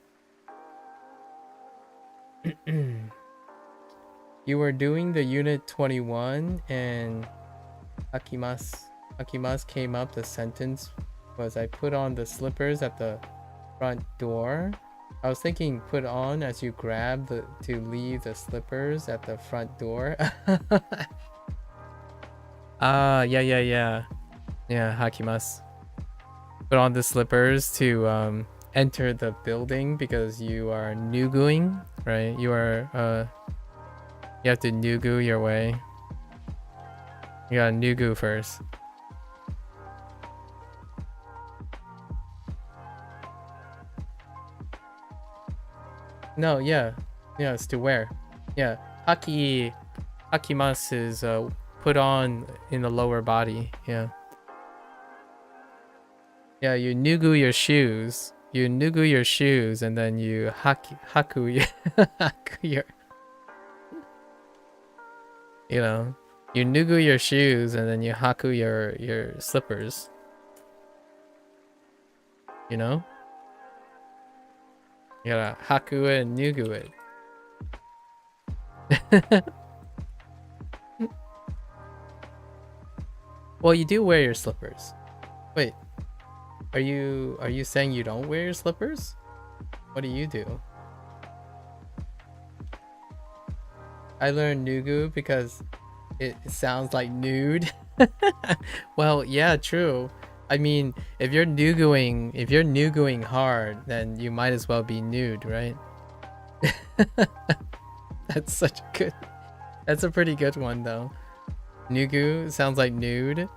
You were doing the unit 21 and Akimas came up. The sentence was I put on the slippers at the front door. I was thinking put on as you grab to leave the slippers at the front door. Yeah, Hakimas. Put on the slippers to enter the building because you are nuguing, right? You are you have to nugu your way. You gotta nugu first. No, yeah, it's to wear. Yeah, Hakimas is put on in the lower body. Yeah. Yeah, you nugu your shoes. You nugu your shoes and then you haku your haku your, you know, you nugu your shoes and then you haku your slippers. You know? You gotta haku it and nugu it. Well, you do wear your slippers. Wait. Are you saying you don't wear your slippers? What do you do? I learned nugu because it sounds like nude. Well, yeah, true. I mean, if you're nuguing hard, then you might as well be nude, right? That's a pretty good one though. Nugu sounds like nude.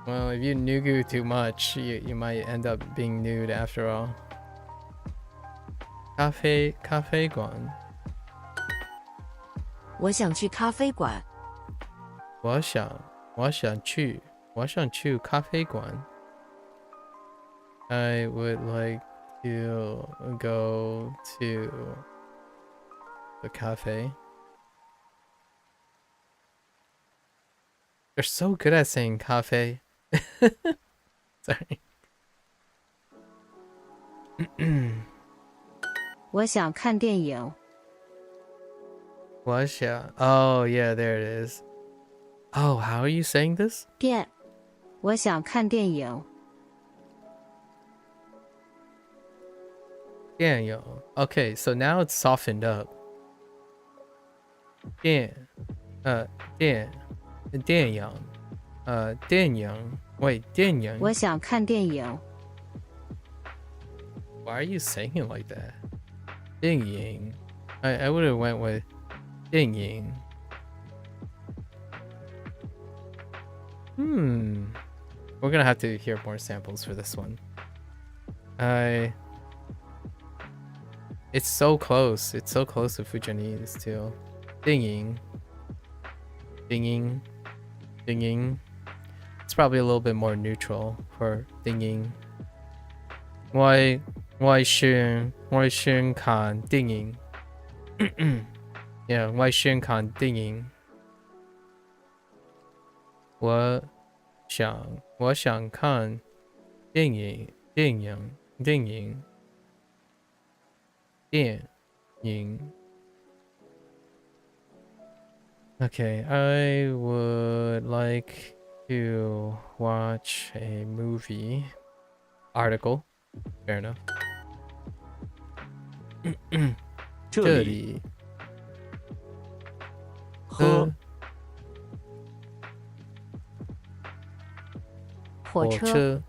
Well, if you nugu too much, you might end up being nude after all. Cafe馆. 我想去咖啡馆。我想去咖啡馆. I would like to go to the cafe. They're so good at saying cafe. Sorry. 我想看电影。Oh yeah, there it is. Oh, how are you saying this? 电。我想看电影。电影. Okay, so now it's softened up. 电影. Wait, 电影. 我想看电影。Why are you saying it like that? 电影. I would have went with 电影. We're gonna have to hear more samples for this one. It's so close. It's so close to Fujianese too. 电影. It's probably a little bit more neutral for 电影. 我想看电影. Yeah, 我想看电影. 我想看电影. Okay, I would like to watch a movie. Article. Fair enough. 这里喝火车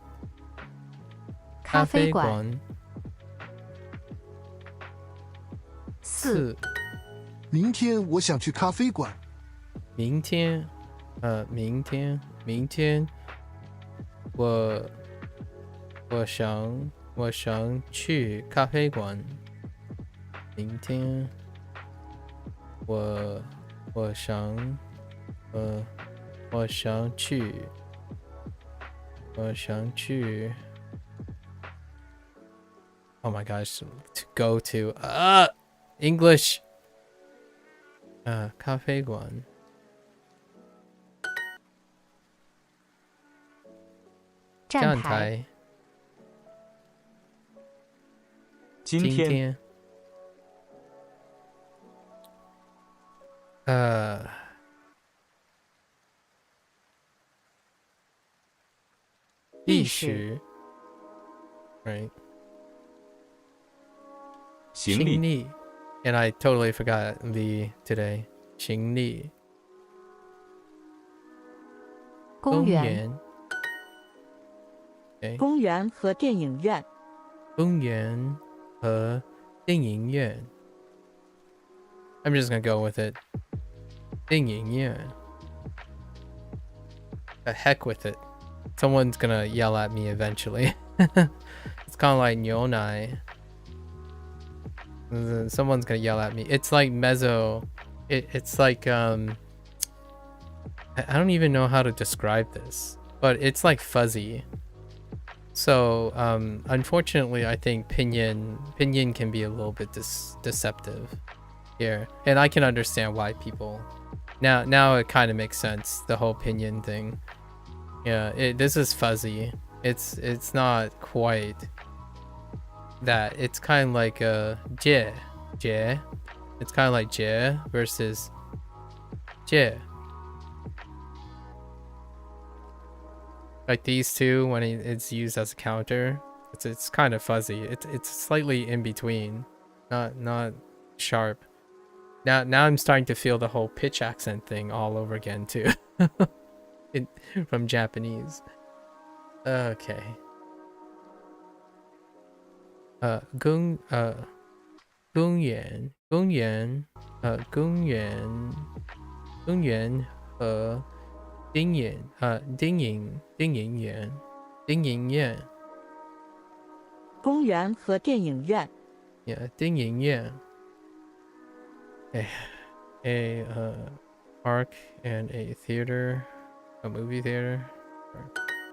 咖啡馆4明天我想去咖啡馆。明天我想去咖啡馆。明天我想去 Oh my gosh, to go to English 咖啡馆。站台。今天历史 right 行李 and I totally forgot the today 行李公园 okay. 公园和电影院。公园和电影院 I'm just gonna go with it 电影院 The heck with it. Someone's gonna yell at me eventually. It's kind of like 牛奶. Someone's gonna yell at me. It's like mezzo. It's like I don't even know how to describe this, but it's like fuzzy. So, unfortunately, I think pinyin can be a little bit deceptive here, and I can understand why people now it kind of makes sense, the whole pinyin thing. Yeah, this is fuzzy. It's not quite that. It's kind of like a jie. It's kind of like jie versus jie. Like these two, when it's used as a counter, it's kind of fuzzy. It's slightly in between, not sharp. Now I'm starting to feel the whole pitch accent thing all over again too, from Japanese. Okay. Gung Gungyuan Dingyuan 公园和电影院 Yeah, 电影院 a park and a theater, a movie theater.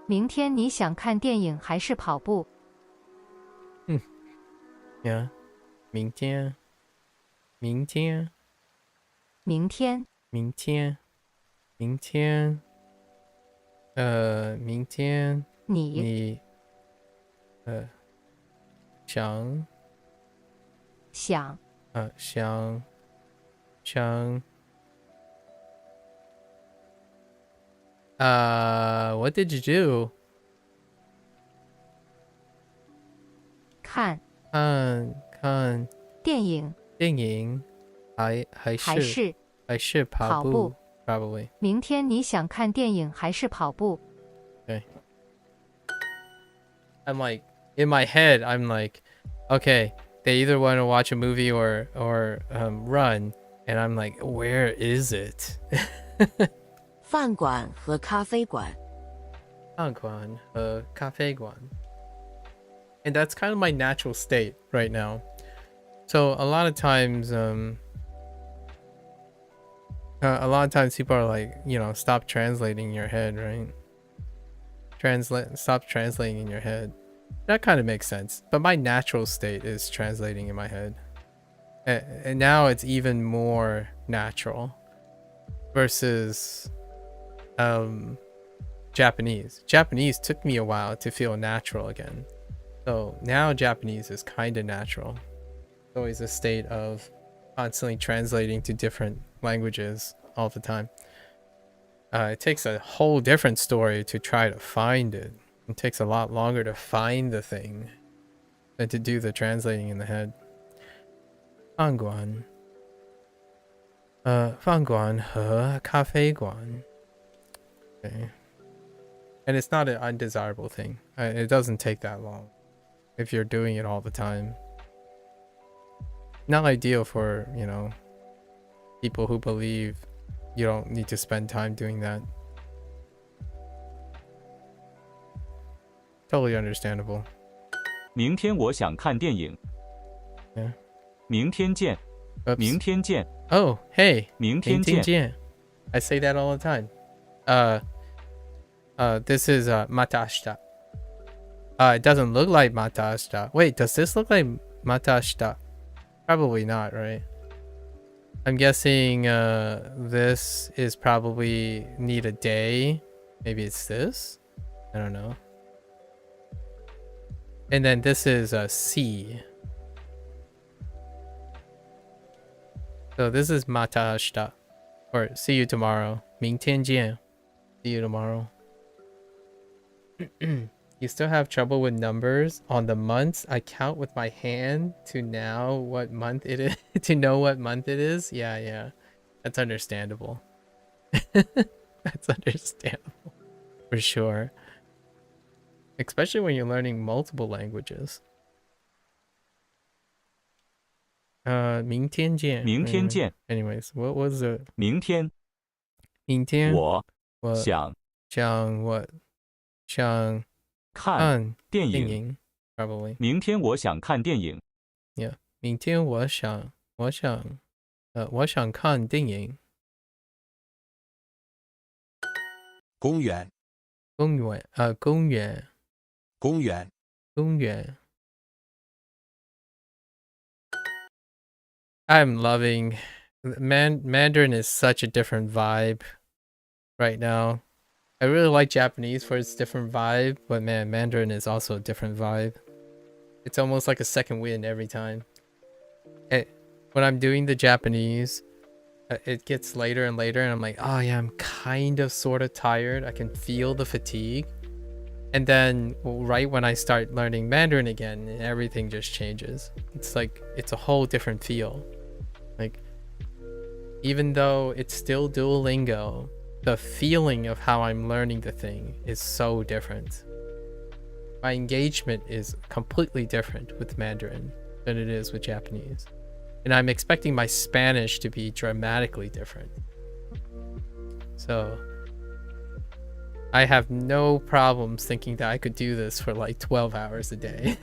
明天你想看电影还是跑步？ Yeah. 明天明天明天明天你想what did you do? 看电影还是跑步 probably. 明天你想看电影还是跑步？ Okay. I'm like, in my head, I'm like, okay, they either want to watch a movie or run, and I'm like, where is it? 饭馆和咖啡馆。饭馆和咖啡馆. And that's kind of my natural state right now. So a lot of times people are like, stop translating in your head, right? Stop translating in your head. That kind of makes sense. But my natural state is translating in my head. And now it's even more natural versus Japanese. Japanese took me a while to feel natural again. So now Japanese is kind of natural. It's always a state of constantly translating to different languages all the time. It takes a whole different story to try to find it. It takes a lot longer to find the thing than to do the translating in the head. 饭馆和咖啡馆. Okay. And it's not an undesirable thing. It doesn't take that long if you're doing it all the time. Not ideal for, people who believe you don't need to spend time doing that. Totally understandable. 明天我想看电影。 Yeah. 明天见。 Oops. 明天见。 Oh, hey. 明天见。 I say that all the time. This is matashita. It doesn't look like matashita. Wait, does this look like matashita? Probably not, right? I'm guessing this is probably need a day. Maybe it's this? I don't know. And then this is a C. So this is matashita. Or see you tomorrow. 明天见. See you tomorrow. You still have trouble with numbers on the months? I count with my hand to now what month it is to know what month it is. Yeah. That's understandable. That's understandable. For sure. Especially when you're learning multiple languages. 明天见. 明天见. Anyways, what was it? 明天。明天。我 What? 想 what? 想看电影。电影 probably. 明天我想看电影。 Yeah. 明天我想看电影。公园公园公园。公园. I'm loving Mandarin is such a different vibe right now. I really like Japanese for its different vibe, but man, Mandarin is also a different vibe. It's almost like a second wind every time. When I'm doing the Japanese, it gets later and later, and I'm like, oh yeah, I'm kind of sort of tired. I can feel the fatigue. And then right when I start learning Mandarin again, everything just changes. It's like, it's a whole different feel. Like, even though it's still Duolingo, the feeling of how I'm learning the thing is so different. My engagement is completely different with Mandarin than it is with Japanese. And I'm expecting my Spanish to be dramatically different. So I have no problems thinking that I could do this for like 12 hours a day.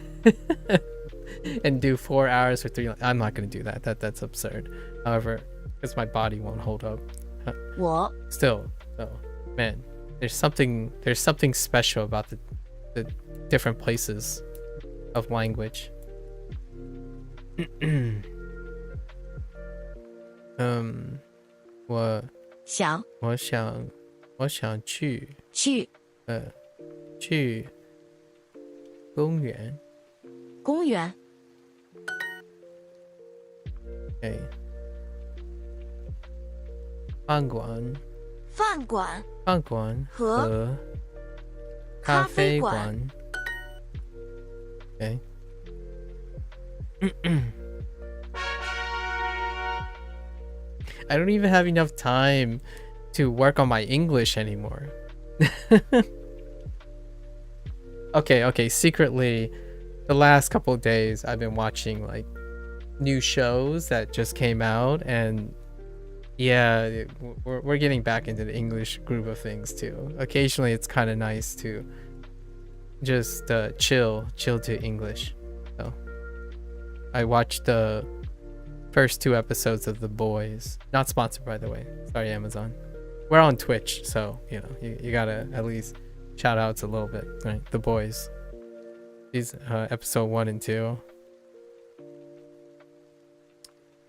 And do 4 hours for 3. I'm not going to do that. That's absurd. However, because my body won't hold up. What? Still, though, man, there's something special about the different places of language. Xiang. 我想去公园. 公园. Okay. 饭馆和咖啡馆. Okay. I don't even have enough time to work on my English anymore. Okay, secretly, the last couple of days I've been watching like new shows that just came out, and yeah, we're getting back into the English groove of things too. Occasionally it's kind of nice to just chill to English. So I watched the first 2 episodes of The Boys. Not sponsored, by the way. Sorry, Amazon. We're on Twitch, so you know you gotta at least shout outs a little bit, right? The Boys. These episode 1 and 2.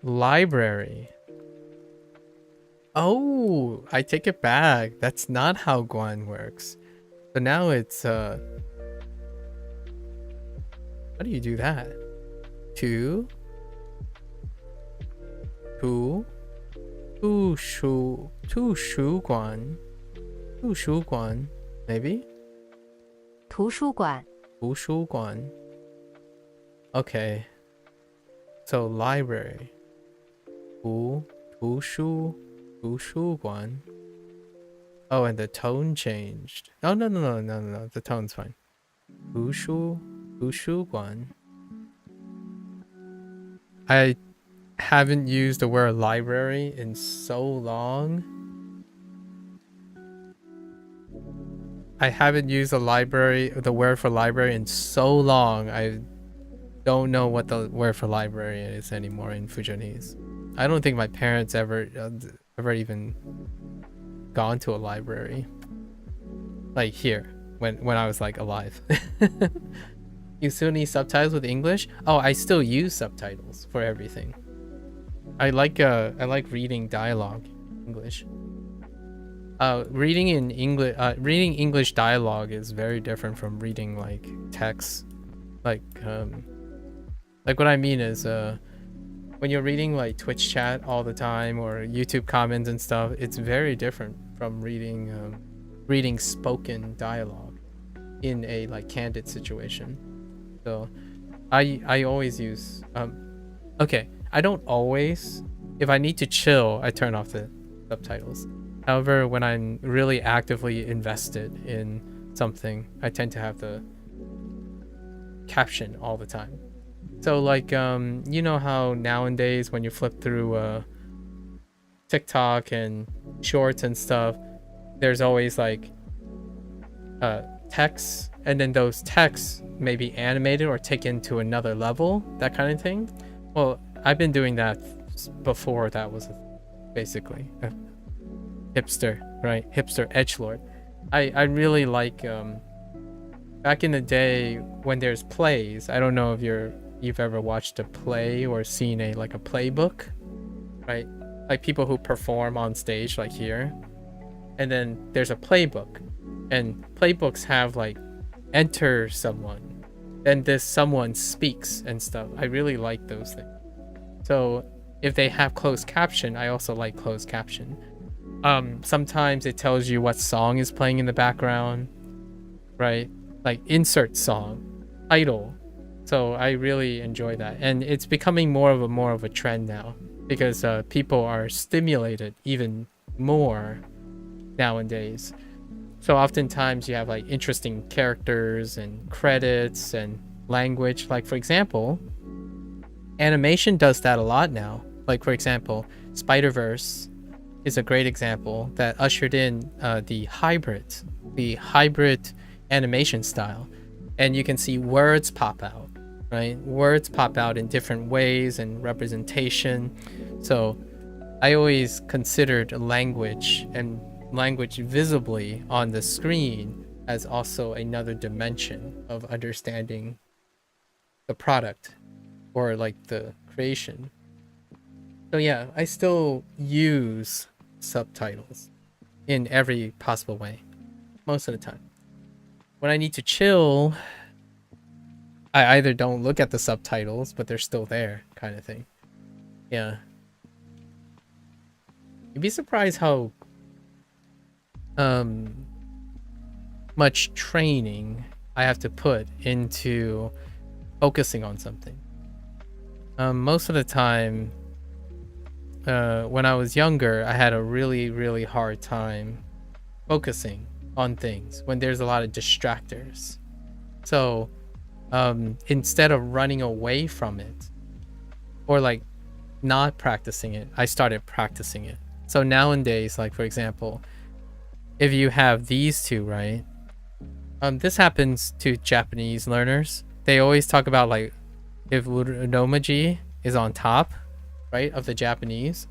Library. Oh, I take it back. That's not how Guan works. So now it's how do you do that? Two shu guan, maybe. 图书馆. Okay. So library. 图书馆. Oh, and the tone changed. Oh, no. The tone's fine. 图书馆. I haven't used the word library in so long. I haven't used the word for library in so long. I don't know what the word for library is anymore in Fujianese. I don't think my parents ever even gone to a library. Like here, when I was like alive. You still need subtitles with English? Oh, I still use subtitles for everything. I like reading dialogue English. Reading English dialogue is very different from reading like text. Like what I mean is when you're reading like Twitch chat all the time or YouTube comments and stuff, it's very different from reading spoken dialogue in a like candid situation. So I always use okay, I don't always. If I need to chill, I turn off the subtitles. However, when I'm really actively invested in something, I tend to have the caption all the time. So like you know how nowadays when you flip through TikTok and shorts and stuff, there's always like text, and then those texts may be animated or taken to another level, that kind of thing. Well, I've been doing that before that was basically a hipster, right? Hipster edgelord. I really like back in the day when there's plays, I don't know if you've ever watched a play or seen a playbook, right? Like people who perform on stage like here. And then there's a playbook. And playbooks have like enter someone. Then this someone speaks and stuff. I really like those things. So if they have closed caption, I also like closed caption. Sometimes it tells you what song is playing in the background, right? Like insert song, title. So I really enjoy that, and it's becoming more of a trend now because people are stimulated even more nowadays. So oftentimes you have like interesting characters and credits and language. Like for example, animation does that a lot now. Like for example, Spider-Verse is a great example that ushered in the hybrid animation style, and you can see words pop out, right? Words pop out in different ways and representation. So I always considered language and language visibly on the screen as also another dimension of understanding the product or like the creation. So yeah, I still use subtitles in every possible way most of the time. When I need to chill, I either don't look at the subtitles, but they're still there, kind of thing. Yeah. You'd be surprised how much training I have to put into focusing on something. Most of the time, when I was younger, I had a really hard time focusing on things when there's a lot of distractors. So instead of running away from it or like not practicing it, I started practicing it. So nowadays, like for example, if you have these two, right? This happens to Japanese learners. They always talk about like if uromaji is on top, right, of the Japanese,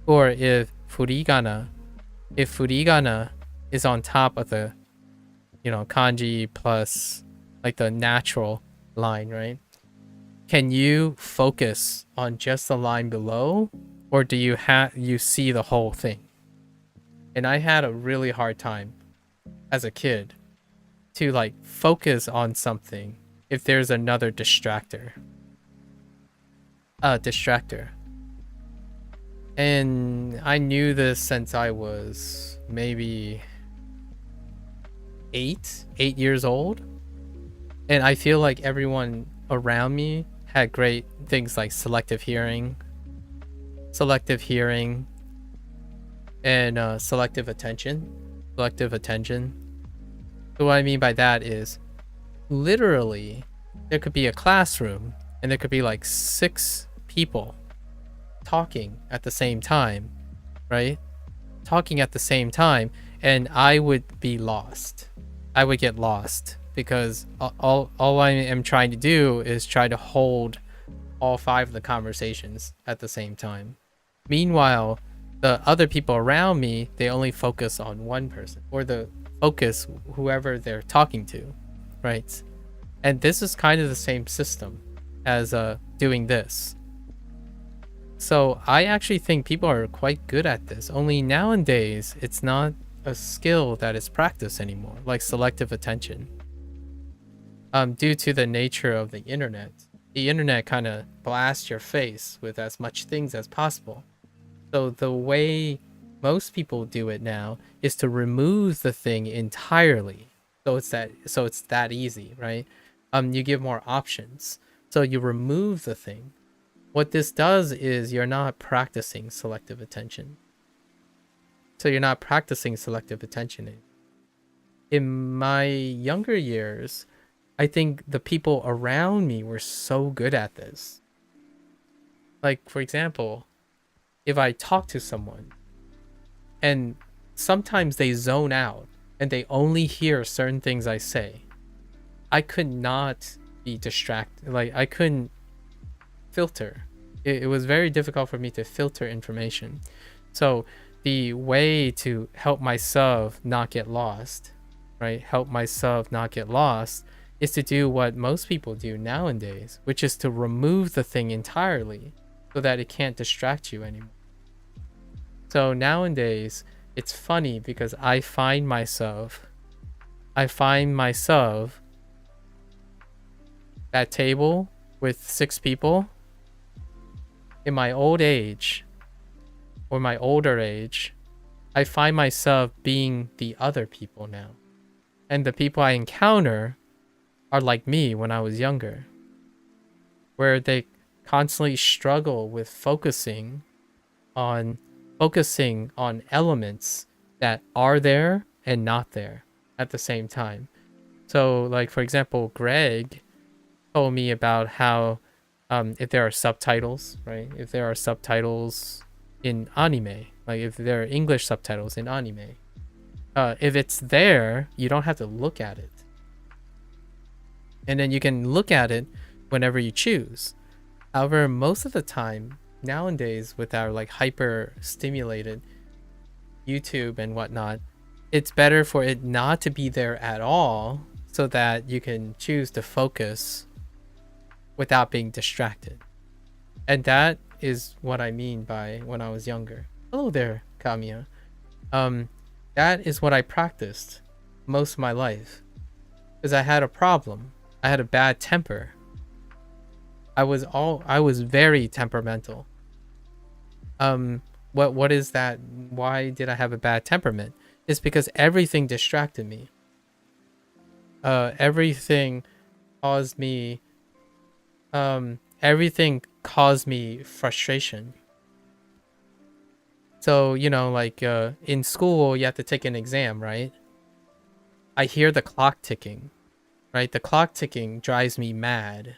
or if furigana is on top of the, you know, kanji plus like the natural line, right? Can you focus on just the line below, or do you see the whole thing? And I had a really hard time as a kid to like focus on something if there's another distractor. And I knew this since I was maybe 8 years old. And I feel like everyone around me had great things like selective hearing and selective attention. So what I mean by that is literally there could be a classroom and there could be like 6 people talking at the same time, right? Talking at the same time, and I would be lost. I would get lost because all I am trying to do is try to hold all 5 of the conversations at the same time. Meanwhile, the other people around me, they only focus on one person, or the focus whoever they're talking to, right? And this is kind of the same system as doing this. So I actually think people are quite good at this, only nowadays it's not a skill that is practiced anymore, like selective attention. Due to the nature of the internet. The internet kind of blasts your face with as much things as possible. So the way most people do it now is to remove the thing entirely. So it's that easy, right? You give more options. So you remove the thing. What this does is you're not practicing selective attention. So you're not practicing selective attention. In my younger years, I think the people around me were so good at this. Like, for example, if I talk to someone and sometimes they zone out and they only hear certain things I say, I could not be distracted. Like, I couldn't filter. It was very difficult for me to filter information. So the way to help myself not get lost, right? Help myself not get lost is to do what most people do nowadays, which is to remove the thing entirely so that it can't distract you anymore. So nowadays, it's funny because I find myself at table with 6 people. In my old age or my older age, I find myself being the other people now. And the people I encounter are like me when I was younger, where they constantly struggle with focusing on elements that are there and not there at the same time. So like, for example, Greg told me about how if there are subtitles, right? If there are subtitles in anime, like if there are English subtitles in anime, if it's there, you don't have to look at it. And then you can look at it whenever you choose. However, most of the time, nowadays, with our like hyper stimulated YouTube and whatnot, it's better for it not to be there at all so that you can choose to focus without being distracted. And that is what I mean by when I was younger. Hello there, Kamiya. That is what I practiced most of my life. Because I had a problem. I had a bad temper. I was very temperamental. What is that? Why did I have a bad temperament? It's because everything distracted me. Everything caused me frustration. So, you know, like in school, you have to take an exam, right? I hear the clock ticking, right? The clock ticking drives me mad.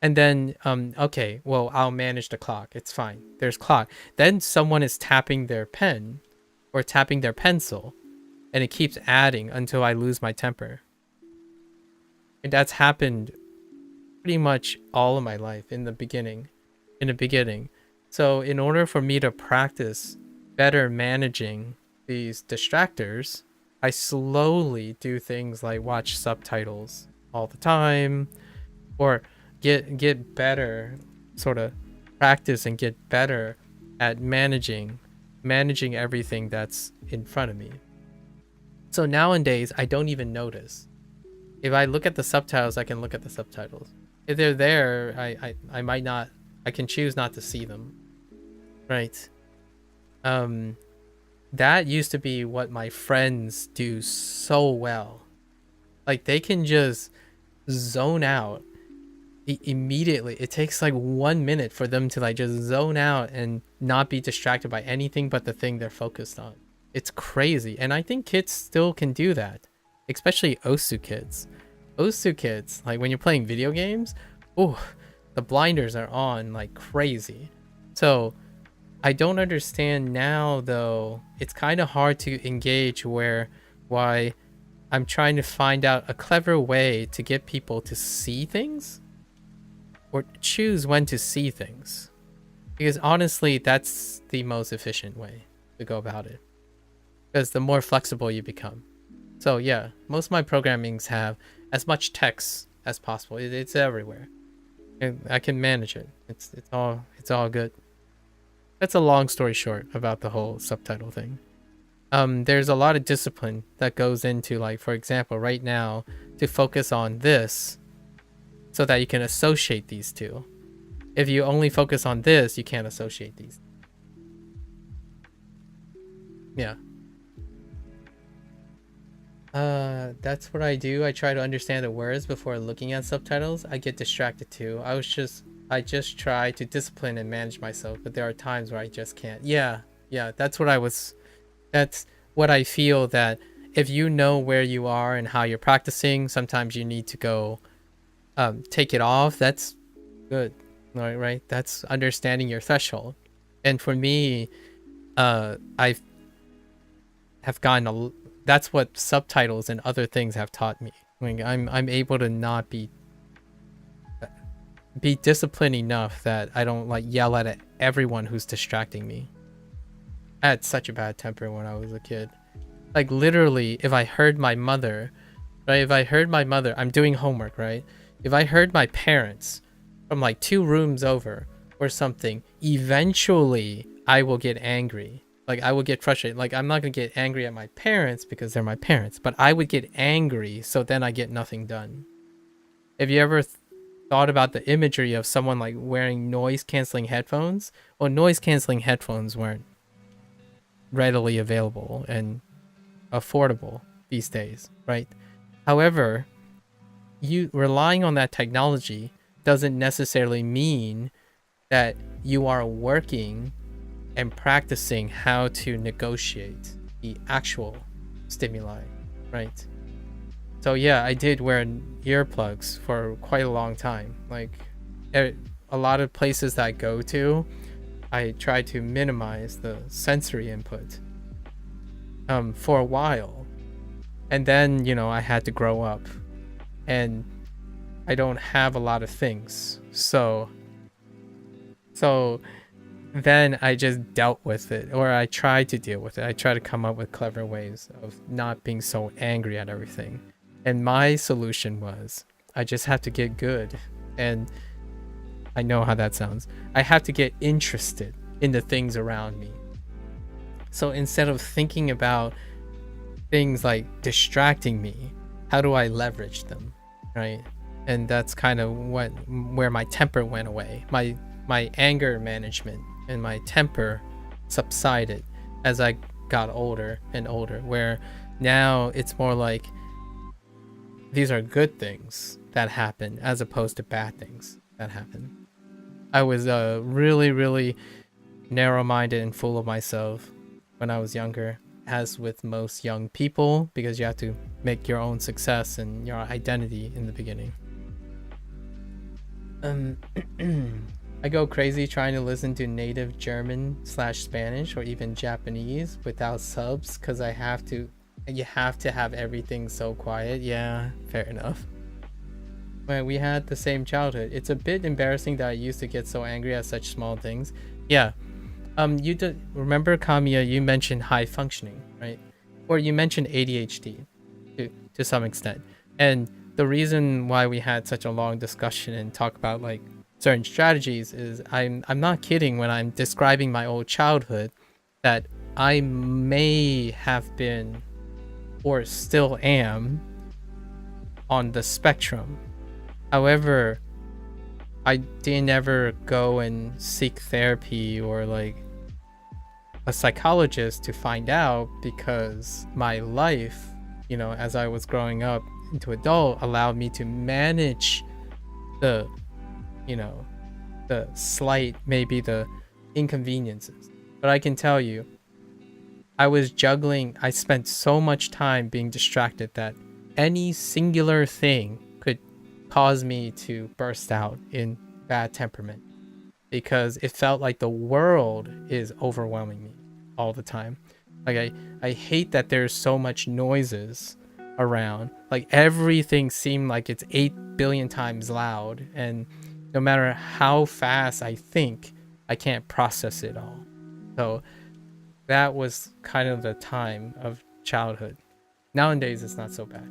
And then, okay, well, I'll manage the clock. It's fine. There's clock. Then someone is tapping their pen or tapping their pencil, and it keeps adding until I lose my temper. And that's happened pretty much all of my life in the beginning. So in order for me to practice better managing these distractors, I slowly do things like watch subtitles all the time, or get better, sort of practice and get better at managing everything that's in front of me. So nowadays, I don't even notice. If I look at the subtitles, I can look at the subtitles. If they're there, I might not, I can choose not to see them. Right. That used to be what my friends do so well. Like they can just zone out immediately. It takes like 1 minute for them to like just zone out and not be distracted by anything but the thing they're focused on. It's crazy. And I think kids still can do that, especially Osu kids. Osu kids, like when you're playing video games, oh, the blinders are on like crazy. So I don't understand now though. It's kind of hard to engage why I'm trying to find out a clever way to get people to see things or choose when to see things. Because honestly, that's the most efficient way to go about it. Because the more flexible you become. So yeah, most of my programmings have as much text as possible. It's everywhere. And I can manage it. It's all good. That's a long story short about the whole subtitle thing. There's a lot of discipline that goes into, like, for example, right now, to focus on this so that you can associate these two. If you only focus on this, you can't associate these. Yeah. That's what I do. I try to understand the words before looking at subtitles. I get distracted too. I just try to discipline and manage myself, but there are times where I just can't. Yeah, that's what I feel, that if you know where you are and how you're practicing, sometimes you need to go take it off. That's good, right? That's understanding your threshold. And for me, I have gotten that's what subtitles and other things have taught me. Like I'm able to not be disciplined enough that I don't like yell at everyone who's distracting me. I had such a bad temper when I was a kid. Like literally, if I heard my mother right? If I heard my mother, I'm doing homework, right? If I heard my parents from like 2 rooms over or something, eventually I will get angry. Like I will get frustrated. Like I'm not gonna get angry at my parents because they're my parents, but I would get angry, so then I get nothing done. Have you ever thought about the imagery of someone like wearing noise canceling headphones? Well, noise canceling headphones weren't readily available and affordable these days, right? However, you relying on that technology doesn't necessarily mean that you are working and practicing how to negotiate the actual stimuli, right? So yeah, I did wear earplugs for quite a long time. Like a lot of places that I go to, I try to minimize the sensory input for a while. And then, you know, I had to grow up and I don't have a lot of things. So then I just dealt with it, or I tried to deal with it. I tried to come up with clever ways of not being so angry at everything. And my solution was I just have to get good. And I know how that sounds. I have to get interested in the things around me. So instead of thinking about things like distracting me, how do I leverage them, right? And that's kind of where my temper went away. My anger management and my temper subsided as I got older and older, where now it's more like these are good things that happen as opposed to bad things that happen. I was really, really narrow-minded and full of myself when I was younger, as with most young people, because you have to make your own success and your identity in the beginning. I go crazy trying to listen to native German/Spanish or even Japanese without subs because you have to have everything so quiet. Yeah, fair enough. When we had the same childhood, it's a bit embarrassing that I used to get so angry at such small things. Yeah. Remember, Kamiya, you mentioned high functioning, right? Or you mentioned ADHD to some extent. And the reason why we had such a long discussion and talk about like certain strategies is I'm not kidding when I'm describing my old childhood that I may have been or still am on the spectrum. However, I didn't ever go and seek therapy or like a psychologist to find out because my life, you know, as I was growing up into adult, allowed me to manage the, you know, the slight, maybe the inconveniences. But I can tell you, I spent so much time being distracted that any singular thing could cause me to burst out in bad temperament because it felt like the world is overwhelming me all the time. Like I hate that there's so much noises around. Like everything seemed like it's 8 billion times loud, and no matter how fast I think, I can't process it all. So that was kind of the time of childhood. Nowadays, it's not so bad.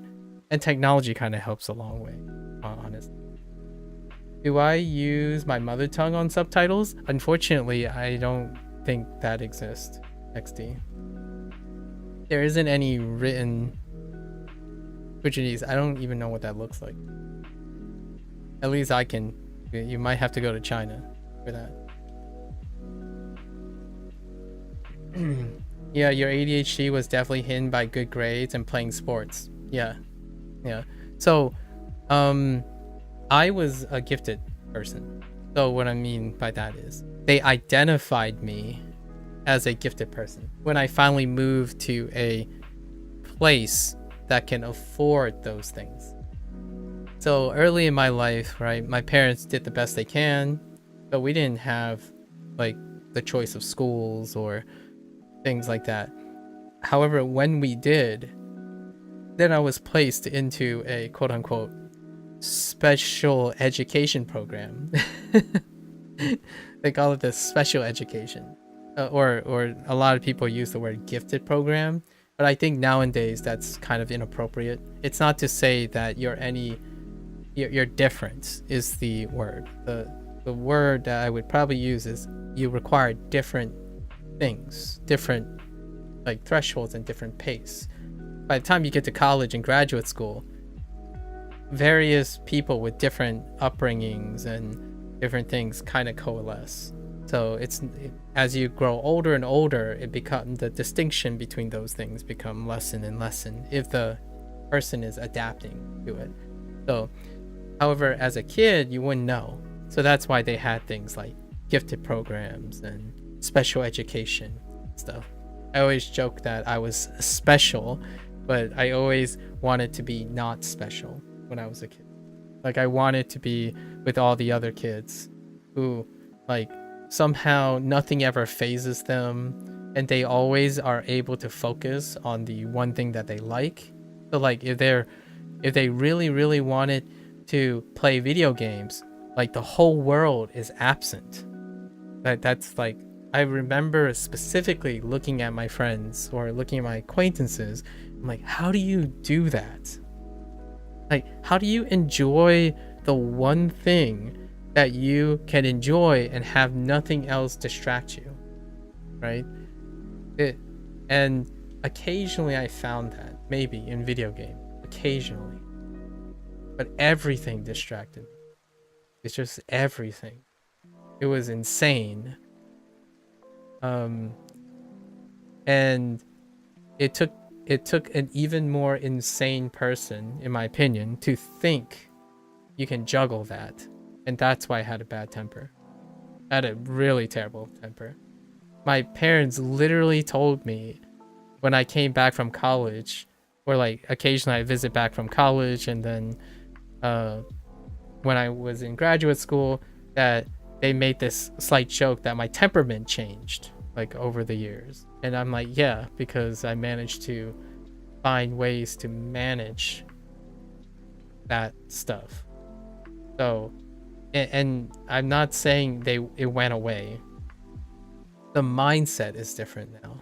And technology kind of helps a long way, honestly. Do I use my mother tongue on subtitles? Unfortunately, I don't think that exists, XD. There isn't any written Portuguese. I don't even know what that looks like. At least I can. You might have to go to China for that. Yeah, your ADHD was definitely hidden by good grades and playing sports. Yeah. So, I was a gifted person. So what I mean by that is they identified me as a gifted person when I finally moved to a place that can afford those things. So early in my life, right, my parents did the best they can, but we didn't have like the choice of schools or things like that. However, when we did, then I was placed into a quote unquote special education program. They call it the special education, or a lot of people use the word gifted program, But I think nowadays that's kind of inappropriate. It's not to say that you're different is the word. The word that I would probably use is you require different things, different like thresholds and different pace. By the time you get to college and graduate school, various people with different upbringings and different things kind of coalesce. So as you grow older and older, the distinction between those things become lessen and lessen if the person is adapting to it. So, however, as a kid, you wouldn't know. So that's why they had things like gifted programs and special education stuff. I always joke that I was special, but I always wanted to be not special when I was a kid. Like I wanted to be with all the other kids who like somehow nothing ever phases them and they always are able to focus on the one thing that they like. So like if they really wanted to play video games, like the whole world is absent. That's like, I remember specifically looking at my friends or looking at my acquaintances. I'm like, how do you do that? Like, how do you enjoy the one thing that you can enjoy and have nothing else distract you, right? And occasionally I found that, maybe in video game, occasionally. But everything distracted me. It's just everything. It was insane. And it took an even more insane person, in my opinion, to think you can juggle that. And that's why I had a bad temper. I had a really terrible temper. My parents literally told me when I came back from college, or like occasionally I visit back from college, and then when I was in graduate school, that they made this slight joke that my temperament changed like over the years. And I'm like, yeah, because I managed to find ways to manage that stuff. So, and I'm not saying it went away. The mindset is different now.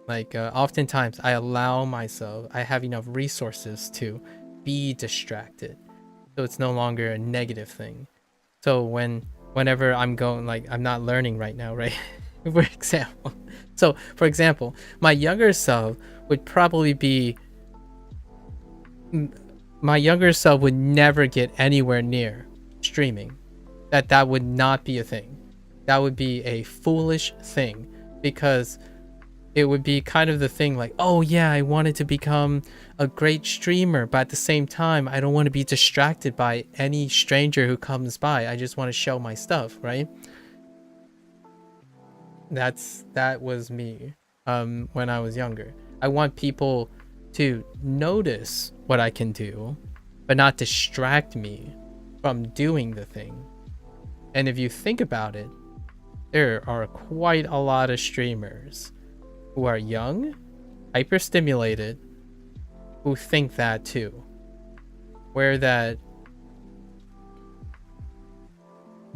Like oftentimes I allow myself, I have enough resources to be distracted. So it's no longer a negative thing. So whenever I'm going, like I'm not learning right now, right? For example, my younger self would probably be, my younger self would never get anywhere near streaming. That would not be a thing. That would be a foolish thing, because it would be kind of the thing like, oh yeah, I wanted to become a great streamer, but at the same time, I don't want to be distracted by any stranger who comes by. I just want to show my stuff, right? That was me when I was younger. I want people to notice what I can do, but not distract me from doing the thing. And if you think about it, there are quite a lot of streamers who are young, hyperstimulated, who think that too. Where that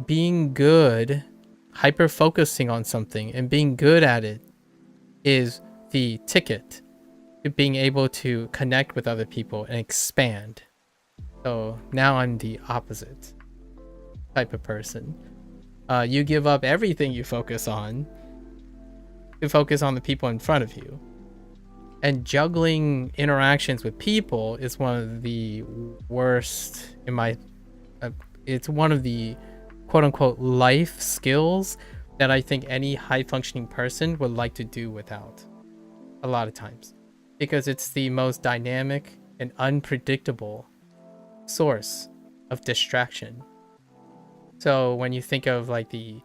being good, hyper focusing on something and being good at it is the ticket to being able to connect with other people and expand. So now I'm the opposite type of person. You give up everything you focus on to focus on the people in front of you. And juggling interactions with people is one of the worst in my it's one of the quote-unquote life skills that I think any high-functioning person would like to do without a lot of times, because it's the most dynamic and unpredictable source of distraction. So when you think of like the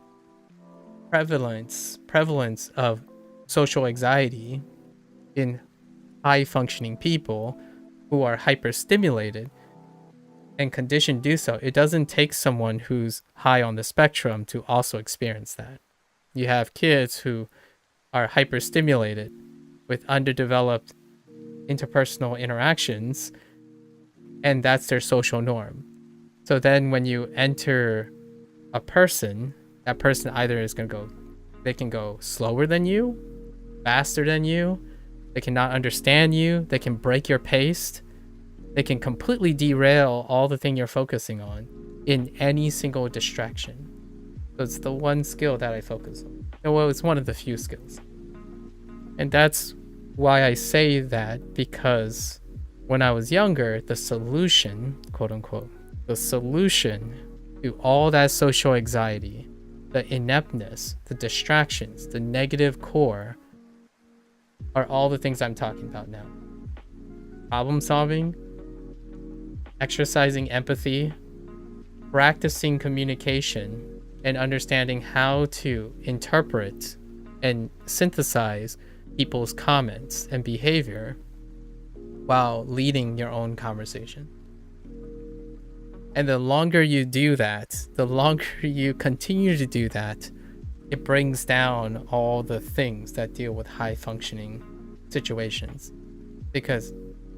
prevalence of social anxiety in high-functioning people who are hyperstimulated and conditioned to do so, it doesn't take someone who's high on the spectrum to also experience that. You have kids who are hyperstimulated with underdeveloped interpersonal interactions, and that's their social norm. So then when you enter a person, that person either is going to go, they can go slower than you, faster than you, They cannot understand you. They can break your pace. They can completely derail all the thing you're focusing on in any single distraction. So it's the one skill that I focus on. Well, it's one of the few skills. And that's why I say that, because when I was younger, the solution, quote unquote, the solution to all that social anxiety, the ineptness, the distractions, the negative core, are all the things I'm talking about now. Problem solving, exercising empathy, practicing communication, and understanding how to interpret and synthesize people's comments and behavior while leading your own conversation. And the longer you do that, the longer you continue to do that, it brings down all the things that deal with high functioning situations. Because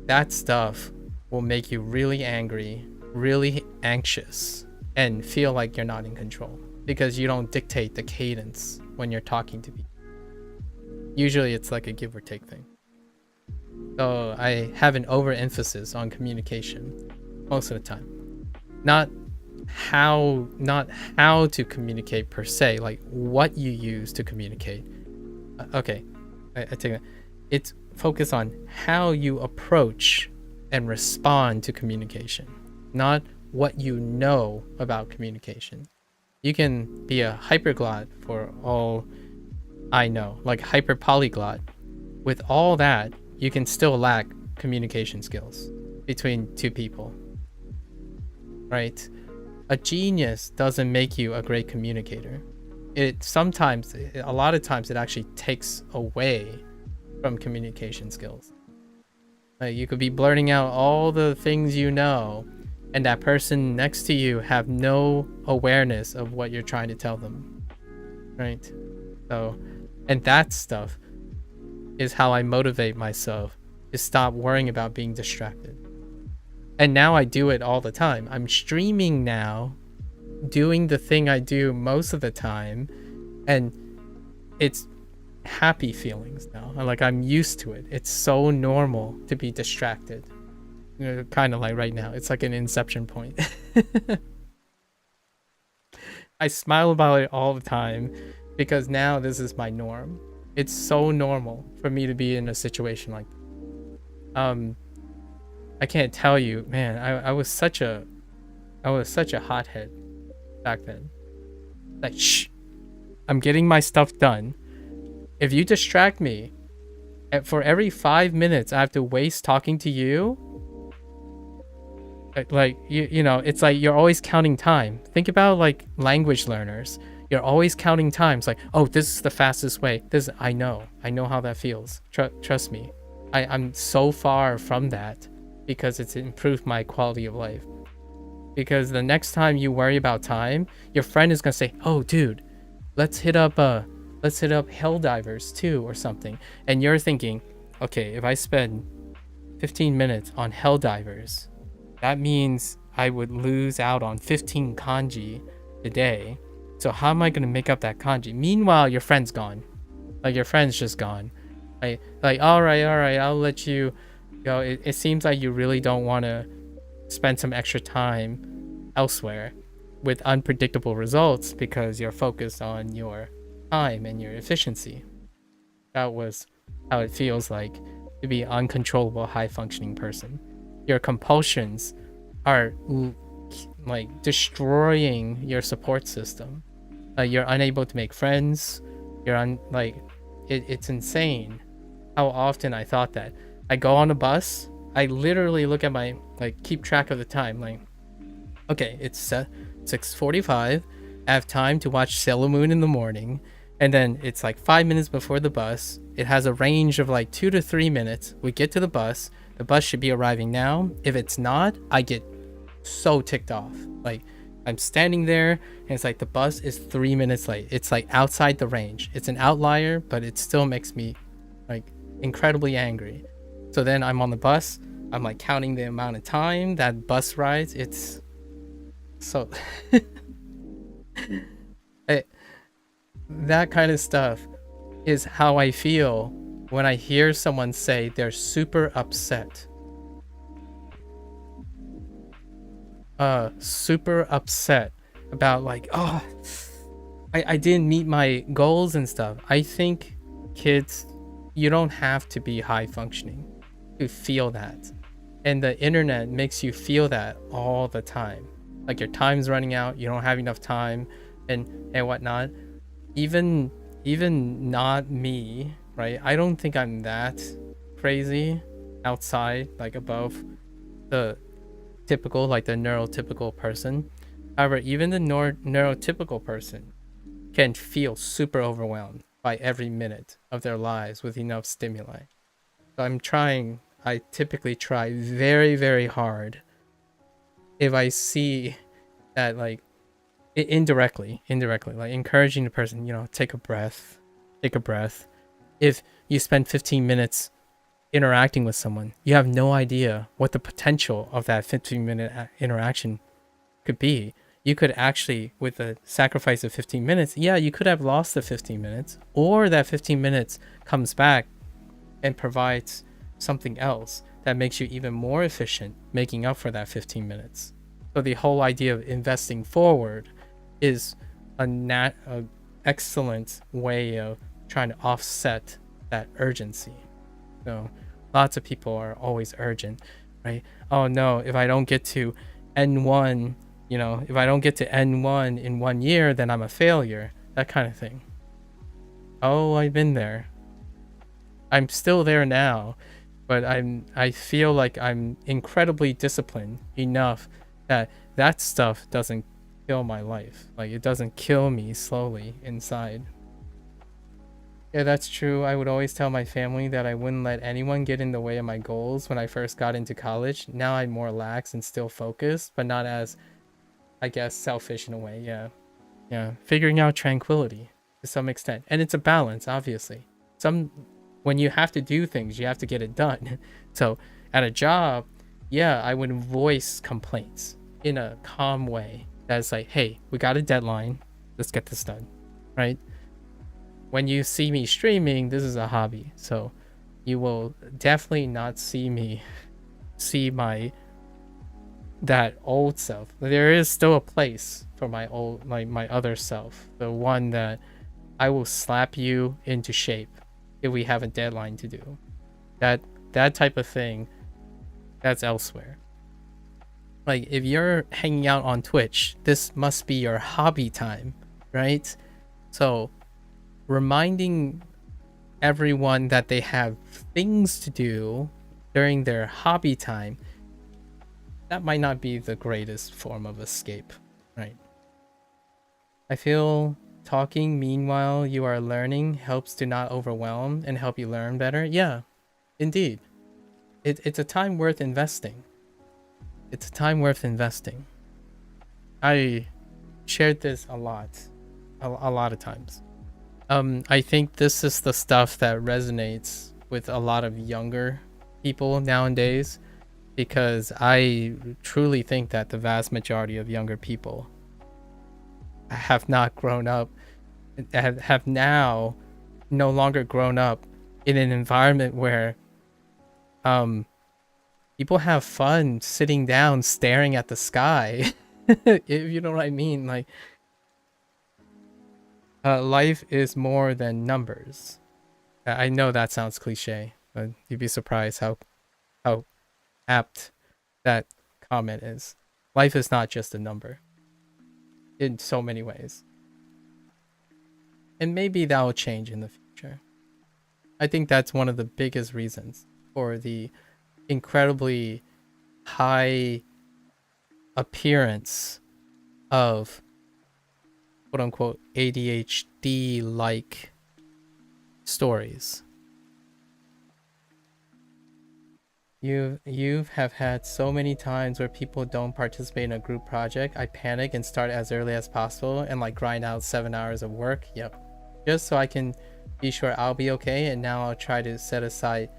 that stuff will make you really angry, really anxious, and feel like you're not in control because you don't dictate the cadence when you're talking to people. Usually it's like a give or take thing. So I have an overemphasis on communication most of the time. Not how to communicate per se, like what you use to communicate. Okay, I take that. It's focus on how you approach and respond to communication, not what you know about communication. You can be a hyperglot for all I know, like hyperpolyglot. With all that, you can still lack communication skills between two people, right? A genius doesn't make you a great communicator. A lot of times it actually takes away from communication skills. Like you could be blurting out all the things you know, and that person next to you have no awareness of what you're trying to tell them, right? So, and that stuff is how I motivate myself to stop worrying about being distracted. And now I do it all the time. I'm streaming now, doing the thing I do most of the time, and it's happy feelings now. I'm used to it. It's so normal to be distracted. Kind of like right now. It's like an inception point. I smile about it all the time because now this is my norm. It's so normal for me to be in a situation like that. I can't tell you, man, I was such a hothead back then. Like, shh, I'm getting my stuff done. If you distract me, for every 5 minutes I have to waste talking to you, like you know, it's like you're always counting time. Think about like language learners. You're always counting time. It's like, oh, this is the fastest way. I know how that feels. Trust me. I'm so far from that because it's improved my quality of life. Because the next time you worry about time, your friend is gonna say, oh dude, let's hit up Helldivers too or something. And you're thinking, okay, if I spend 15 minutes on Helldivers, that means I would lose out on 15 kanji a day. So how am I going to make up that kanji? Meanwhile, your friend's gone. Like your friend's just gone. Like all right, I'll let you go. It seems like you really don't want to spend some extra time elsewhere with unpredictable results because you're focused on your time and your efficiency. That was how it feels like to be an uncontrollable, high-functioning person. Your compulsions are like destroying your support system. You're unable to make friends. It's insane how often I thought that. I go on a bus, I literally look at my, keep track of the time. Like, okay, it's 6:45. I have time to watch Sailor Moon in the morning. And then it's like 5 minutes before the bus. It has a range of like 2 to 3 minutes. We get to the bus. The bus should be arriving now. If it's not, I get so ticked off. Like, I'm standing there and it's like the bus is 3 minutes late. It's like outside the range. It's an outlier, but it still makes me like incredibly angry. So then I'm on the bus. I'm like counting the amount of time that bus rides. It's so that kind of stuff is how I feel when I hear someone say they're super upset. Super upset about like, oh, I didn't meet my goals and stuff. I think kids, you don't have to be high functioning to feel that. And the internet makes you feel that all the time. Like your time's running out, you don't have enough time and whatnot. Even not me, right? I don't think I'm that crazy outside, like above the typical, like the neurotypical person. However, even the neurotypical person can feel super overwhelmed by every minute of their lives with enough stimuli. So I typically try very, very hard if I see that, like, indirectly, like encouraging the person, take a breath. If you spend 15 minutes interacting with someone, you have no idea what the potential of that 15-minute interaction could be. You could actually, with the sacrifice of 15 minutes, you could have lost the 15 minutes, or that 15 minutes comes back and provides something else that makes you even more efficient, making up for that 15 minutes. So the whole idea of investing forward is a excellent way of trying to offset that urgency. So lots of people are always urgent, right? Oh no, if I don't get to N1, if I don't get to N1 in 1 year, then I'm a failure, that kind of thing. Oh, I've been there. I'm still there now, but I feel like I'm incredibly disciplined enough that stuff doesn't kill my life. Like, it doesn't kill me slowly inside. Yeah, that's true. I would always tell my family that I wouldn't let anyone get in the way of my goals when I first got into college. Now I'm more lax and still focused, but not as, I guess, selfish in a way. Yeah, figuring out tranquility to some extent. And it's a balance, obviously. When you have to do things, you have to get it done. So at a job, I would voice complaints in a calm way. That's like, hey, we got a deadline. Let's get this done, right? When you see me streaming, this is a hobby. So you will definitely not see me see that old self. There is still a place for my other self. The one that I will slap you into shape if we have a deadline to do. That type of thing, that's elsewhere. Like, if you're hanging out on Twitch, this must be your hobby time, right? So reminding everyone that they have things to do during their hobby time, that might not be the greatest form of escape, right? I feel talking meanwhile you are learning helps to not overwhelm and help you learn better. Yeah, indeed. It's a time worth investing. It's a time worth investing. I shared this a lot of times. I think this is the stuff that resonates with a lot of younger people nowadays, because I truly think that the vast majority of younger people have not grown up, have now no longer grown up in an environment where people have fun sitting down staring at the sky. If you know what I mean. Like, life is more than numbers. I know that sounds cliche, but you'd be surprised how apt that comment is. Life is not just a number in so many ways. And maybe that will change in the future. I think that's one of the biggest reasons for the incredibly high appearance of quote-unquote ADHD-like stories. You have had so many times where people don't participate in a group project. I panic and start as early as possible and like grind out 7 hours of work. Yep. Just so I can be sure I'll be okay, and now I'll try to set aside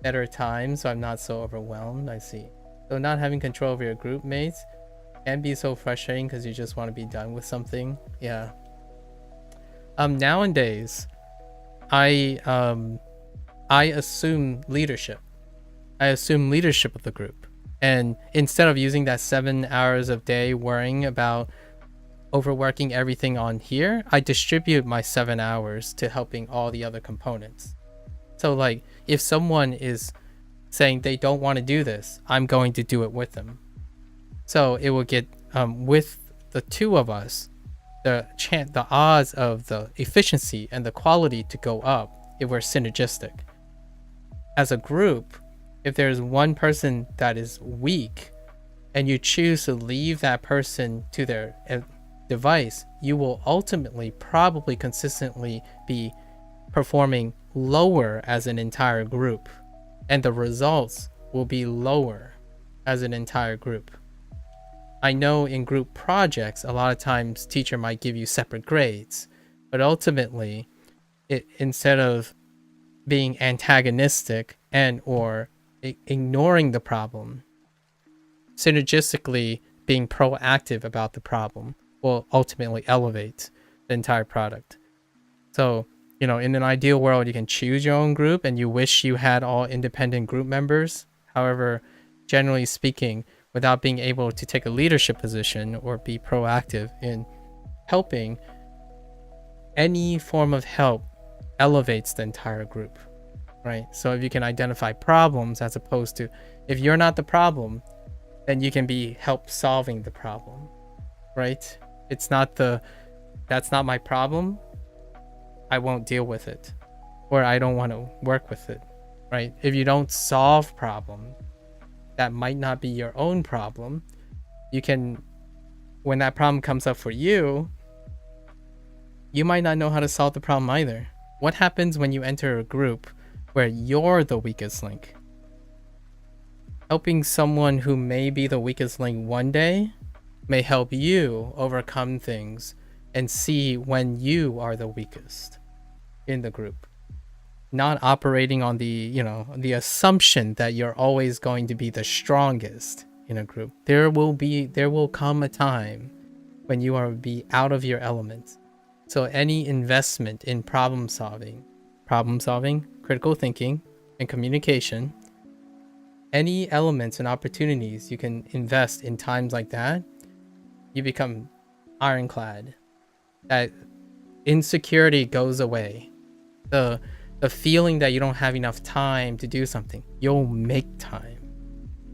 better time so I'm not so overwhelmed. I see. So not having control over your group mates can be so frustrating because you just want to be done with something. Yeah. Nowadays, I I assume leadership. I assume leadership of the group. And instead of using that 7 hours of day worrying about overworking everything on here, I distribute my 7 hours to helping all the other components. So like if someone is saying they don't want to do this, I'm going to do it with them. So it will get with the two of us, the odds of the efficiency and the quality to go up if we're synergistic. As a group, if there's one person that is weak and you choose to leave that person to their device, you will ultimately probably consistently be performing lower as an entire group, and the results will be lower as an entire group. I know in group projects, a lot of times teacher might give you separate grades, but ultimately, instead of being antagonistic and or ignoring the problem, synergistically being proactive about the problem will ultimately elevate the entire product. So, you know, in an ideal world, you can choose your own group and you wish you had all independent group members. However, generally speaking, without being able to take a leadership position or be proactive in helping, any form of help elevates the entire group, right? So if you can identify problems as opposed to, if you're not the problem, then you can be help solving the problem, right? It's not that's not my problem, I won't deal with it, or I don't want to work with it, right? If you don't solve problems that might not be your own problem, you can, when that problem comes up for you, you might not know how to solve the problem either. What happens when you enter a group where you're the weakest link? Helping someone who may be the weakest link one day may help you overcome things and see when you are the weakest in the group. Not operating on the assumption that you're always going to be the strongest in a group. There will come a time when you are be out of your element. So any investment in problem solving, critical thinking, and communication, any elements and opportunities you can invest in times like that, you become ironclad. That insecurity goes away. The feeling that you don't have enough time to do something, you'll make time.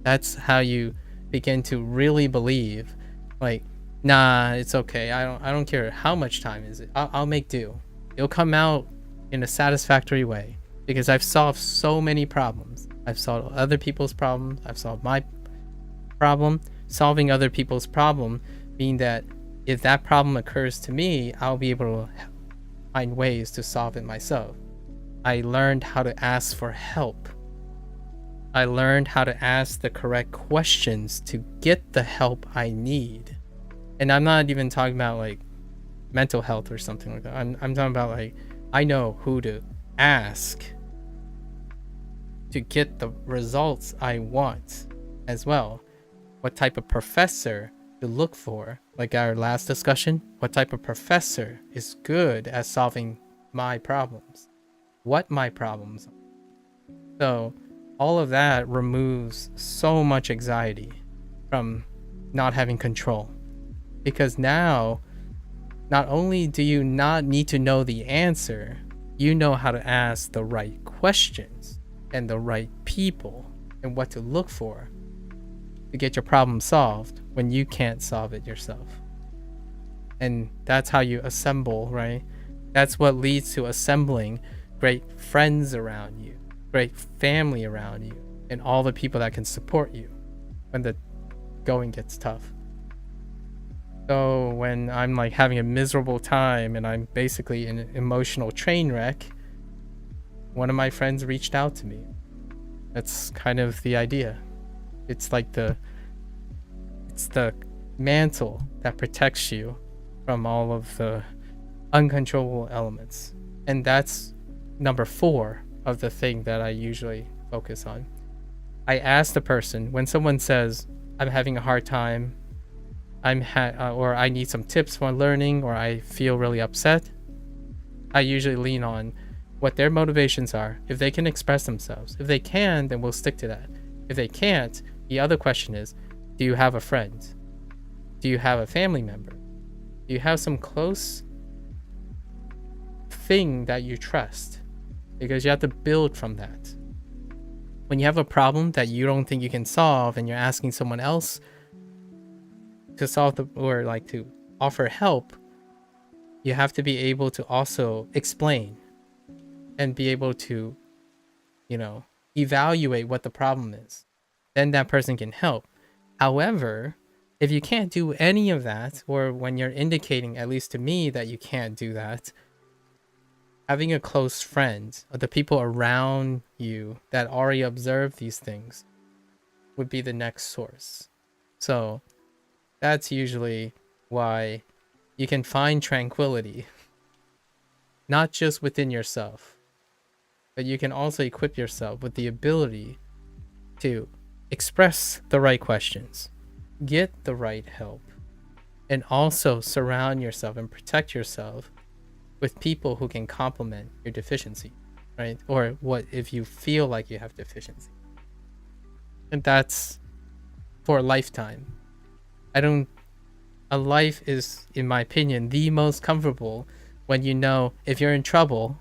That's how you begin to really believe, like, nah, it's okay. I don't care how much time is it. I'll make do. It'll come out in a satisfactory way because I've solved so many problems. I've solved other people's problems. I've solved my problem. Solving other people's problem mean that if that problem occurs to me, I'll be able to find ways to solve it myself. I learned how to ask for help. I learned how to ask the correct questions to get the help I need. And I'm not even talking about like mental health or something like that. I'm talking about like, I know who to ask to get the results I want as well. What type of professor to look for, like our last discussion, what type of professor is good at solving my problems, what my problems are. So all of that removes so much anxiety from not having control, because now not only do you not need to know the answer, you know how to ask the right questions and the right people and what to look for to get your problem solved when you can't solve it yourself. And that's how you assemble, right? That's what leads to assembling great friends around you, great family around you, and all the people that can support you when the going gets tough. So when I'm like having a miserable time and I'm basically in an emotional train wreck, one of my friends reached out to me. That's kind of the idea. It's like the mantle that protects you from all of the uncontrollable elements. And that's number 4 of the thing that I usually focus on. I ask the person, when someone says, I'm having a hard time, or I need some tips for learning, or I feel really upset, I usually lean on, what their motivations are, if they can express themselves. If they can, then we'll stick to that. If they can't, the other question is, do you have a friend? Do you have a family member? Do you have some close thing that you trust? Because you have to build from that. When you have a problem that you don't think you can solve and you're asking someone else to solve or like to offer help, you have to be able to also explain and be able to, evaluate what the problem is. Then that person can help. However, if you can't do any of that, or when you're indicating, at least to me, that you can't do that, having a close friend or the people around you that already observe these things would be the next source. So that's usually why you can find tranquility, not just within yourself, but you can also equip yourself with the ability to express the right questions, get the right help, and also surround yourself and protect yourself with people who can complement your deficiency, right? Or what if you feel like you have deficiency. And that's for a lifetime. A life is, in my opinion, the most comfortable when you know if you're in trouble,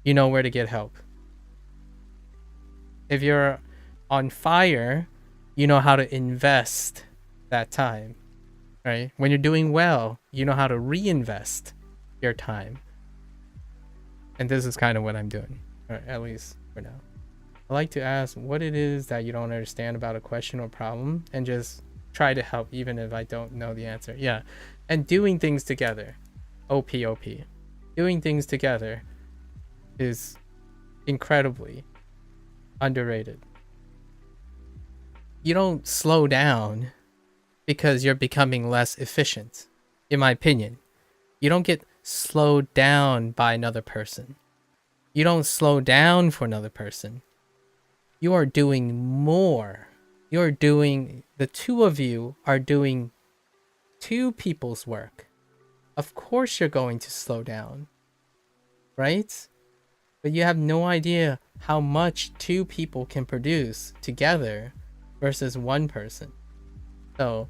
you know where to get help. If you're on fire, you know how to invest that time, right? When you're doing well, you know how to reinvest your time. And this is kind of what I'm doing, or at least for now. I like to ask what it is that you don't understand about a question or problem and just try to help even if I don't know the answer. Yeah. And doing things together. OP. Doing things together is incredibly underrated. You don't slow down because you're becoming less efficient, in my opinion. You don't get slowed down by another person. You don't slow down for another person. You are doing more. The two of you are doing two people's work. Of course you're going to slow down, right? But you have no idea how much two people can produce together versus one person. So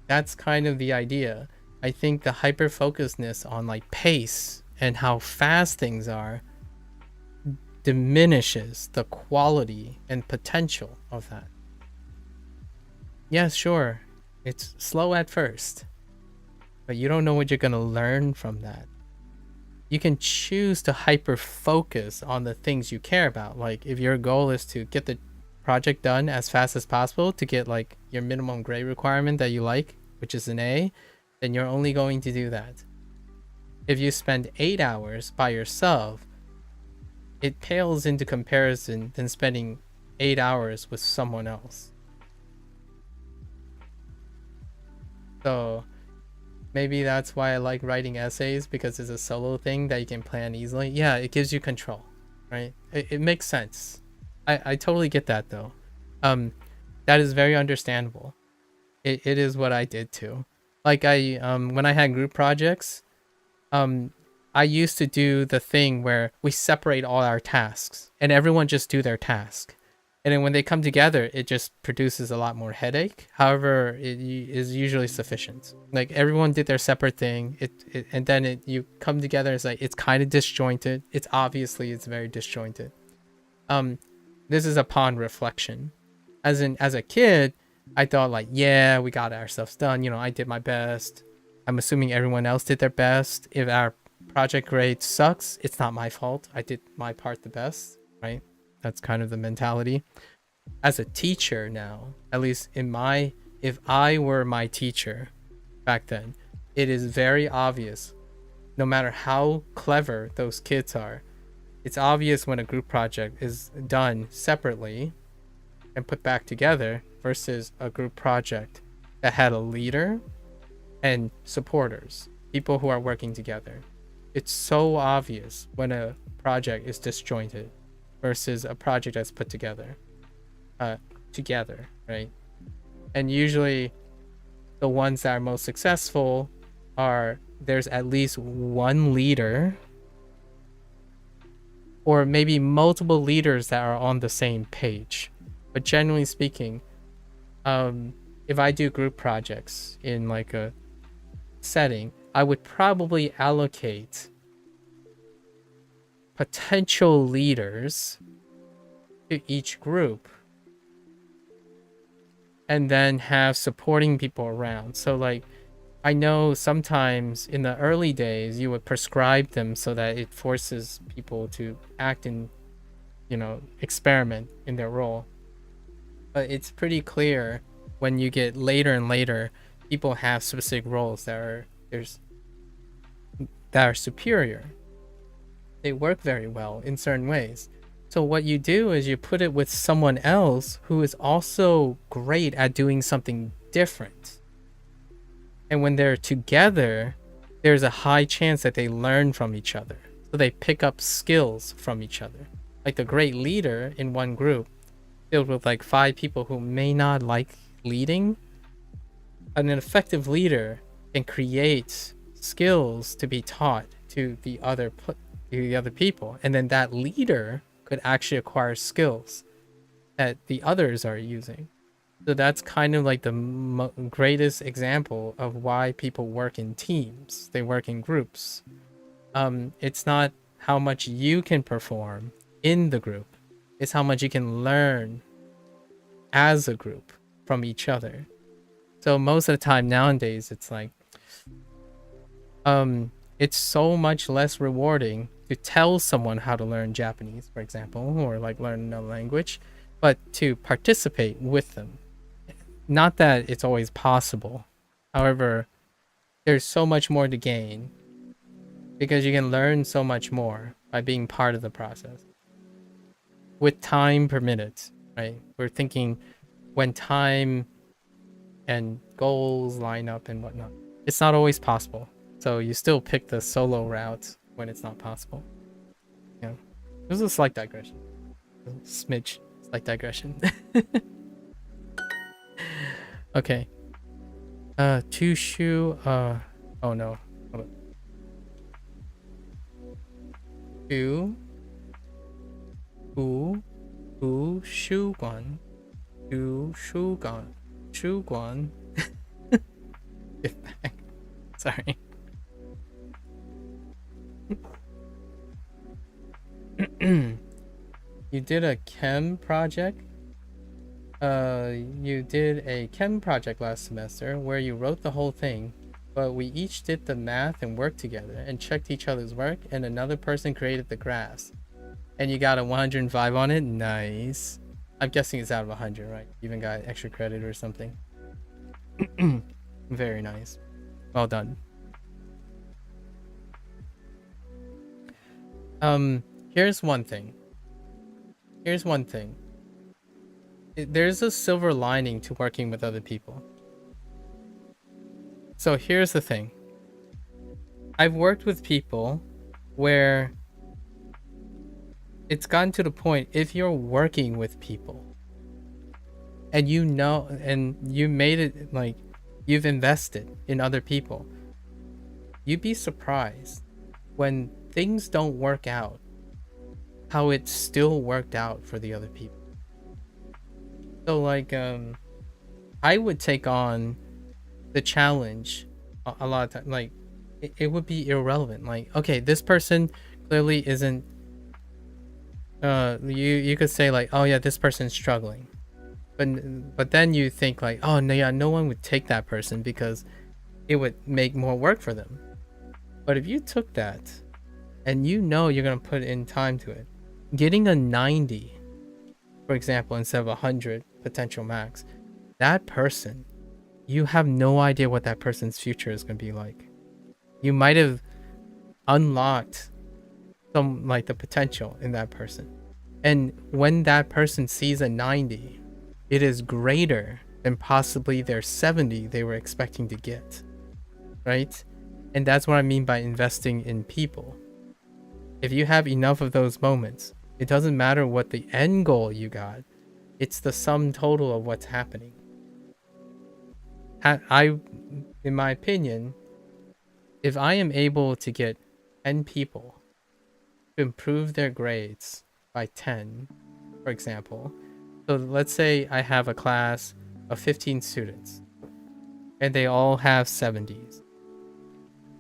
that's kind of the idea. I think the hyper-focusedness on like pace and how fast things are diminishes the quality and potential of that. Yes, sure, it's slow at first, but you don't know what you're going to learn from that. You can choose to hyper-focus on the things you care about. Like if your goal is to get the project done as fast as possible to get like your minimum grade requirement that you like, which is an A, then you're only going to do that. If you spend 8 hours by yourself, it pales into comparison than spending 8 hours with someone else. So maybe that's why I like writing essays, because it's a solo thing that you can plan easily. Yeah, it gives you control, right? It makes sense. I totally get that though. That is very understandable. It is what I did too. Like when I had group projects, I used to do the thing where we separate all our tasks and everyone just do their task. And then when they come together, it just produces a lot more headache. However, it is usually sufficient. Like everyone did their separate thing. And then you come together. It's like, it's kind of disjointed. It's very disjointed. This is upon reflection. As a kid, I thought like, yeah, we got ourselves done. I did my best. I'm assuming everyone else did their best. If our project grade sucks, it's not my fault. I did my part the best, right? That's kind of the mentality. As a teacher now, at least if I were my teacher back then, it is very obvious, no matter how clever those kids are, it's obvious when a group project is done separately and put back together versus a group project that had a leader and supporters, people who are working together. It's so obvious when a project is disjointed versus a project that's put together, right? And usually the ones that are most successful there's at least one leader or maybe multiple leaders that are on the same page. But generally speaking, if I do group projects in like a setting, I would probably allocate potential leaders to each group and then have supporting people around. So like, I know sometimes in the early days you would prescribe them so that it forces people to act in, you know, experiment in their role. But it's pretty clear when you get later and later, people have specific roles that are superior. They work very well in certain ways. So what you do is you put it with someone else who is also great at doing something different. And when they're together, there's a high chance that they learn from each other. So they pick up skills from each other. Like the great leader in one group, filled with like 5 people who may not like leading, an effective leader can create skills to be taught to the other people, and then that leader could actually acquire skills that the others are using. So that's kind of like the greatest example of why people work in teams. They work in groups. It's not how much you can perform in the group. It's how much you can learn as a group from each other. So most of the time nowadays, it's like, it's so much less rewarding to tell someone how to learn Japanese, for example, or like learn another language, but to participate with them. Not that it's always possible. However, there's so much more to gain because you can learn so much more by being part of the process. With time permitted, right? We're thinking when time and goals line up and whatnot. It's not always possible. So you still pick the solo route when it's not possible. Yeah. It was a slight digression. A smidge, slight digression. Okay. Tushu, oh no. Hold on. Tu, shuguan. Shuguan. Get back. Sorry. You did a chem project? You did a chem project last semester where you wrote the whole thing, but we each did the math and worked together and checked each other's work, and another person created the graphs. And you got a 105 on it? Nice. I'm guessing it's out of 100, right? You even got extra credit or something. Very nice. Well done. Here's one thing. There's a silver lining to working with other people. So here's the thing. I've worked with people where it's gotten to the point, if you're working with people and you know, and you made it, like, you've invested in other people, you'd be surprised when things don't work out, how it still worked out for the other people. So like, I would take on the challenge a lot of times. Like, it would be irrelevant. Like, okay, this person clearly isn't, you could say like, oh yeah, this person's struggling. But then you think like, oh no, yeah, no one would take that person because it would make more work for them. But if you took that and you know you're going to put in time to it, getting a 90, for example, instead of 100 potential max, that person, you have no idea what that person's future is going to be like. You might have unlocked some, like, the potential in that person. And when that person sees a 90, it is greater than possibly their 70 they were expecting to get, right? And that's what I mean by investing in people. If you have enough of those moments, it doesn't matter what the end goal you got. It's the sum total of what's happening. In my opinion, if I am able to get 10 people to improve their grades by 10, for example. So let's say I have a class of 15 students and they all have 70s.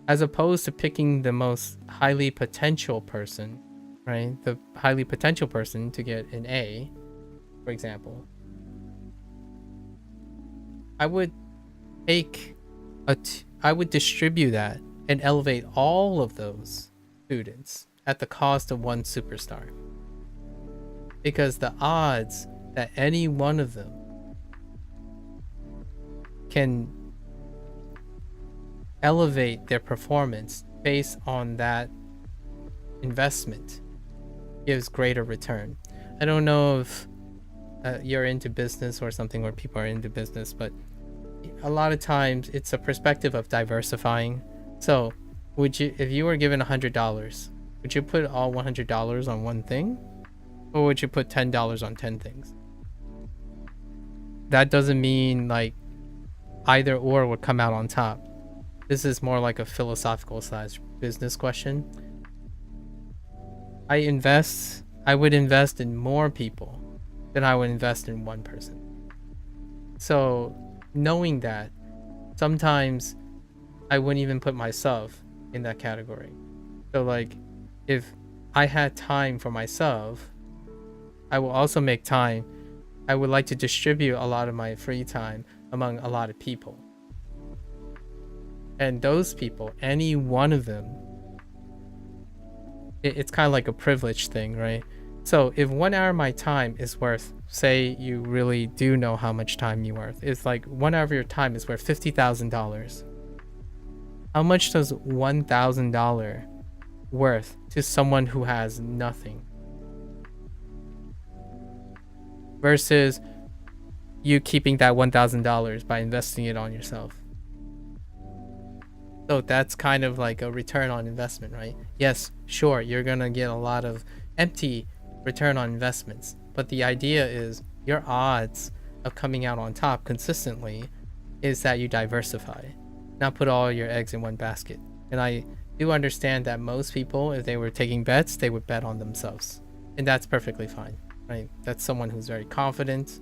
As opposed to picking the most highly potential person, right? The highly potential person to get an A, for example. I would I would distribute that and elevate all of those students at the cost of one superstar. Because the odds that any one of them can elevate their performance based on that investment gives greater return. I don't know if you're into business or something where people are into business, but a lot of times it's a perspective of diversifying. So would you, if you were given $100, would you put all $100 on one thing, or would you put $10 on 10 things? That doesn't mean like either or would come out on top. This is more like a philosophical / business question. I would invest in more people than I would invest in one person. So knowing that, sometimes I wouldn't even put myself in that category. So like, if I had time for myself, I will also make time. I would like to distribute a lot of my free time among a lot of people. And those people, any one of them, it's kind of like a privilege thing, right? So if 1 hour of my time is worth, say you really do know how much time you're worth, it's like 1 hour of your time is worth $50,000. How much does $1,000 worth to someone who has nothing? Versus you keeping that $1,000 by investing it on yourself. So that's kind of like a return on investment, right? Yes, sure, you're gonna get a lot of empty return on investments, but the idea is your odds of coming out on top consistently is that you diversify, not put all your eggs in one basket. And I do understand that most people, if they were taking bets, they would bet on themselves, and that's perfectly fine, right? That's someone who's very confident,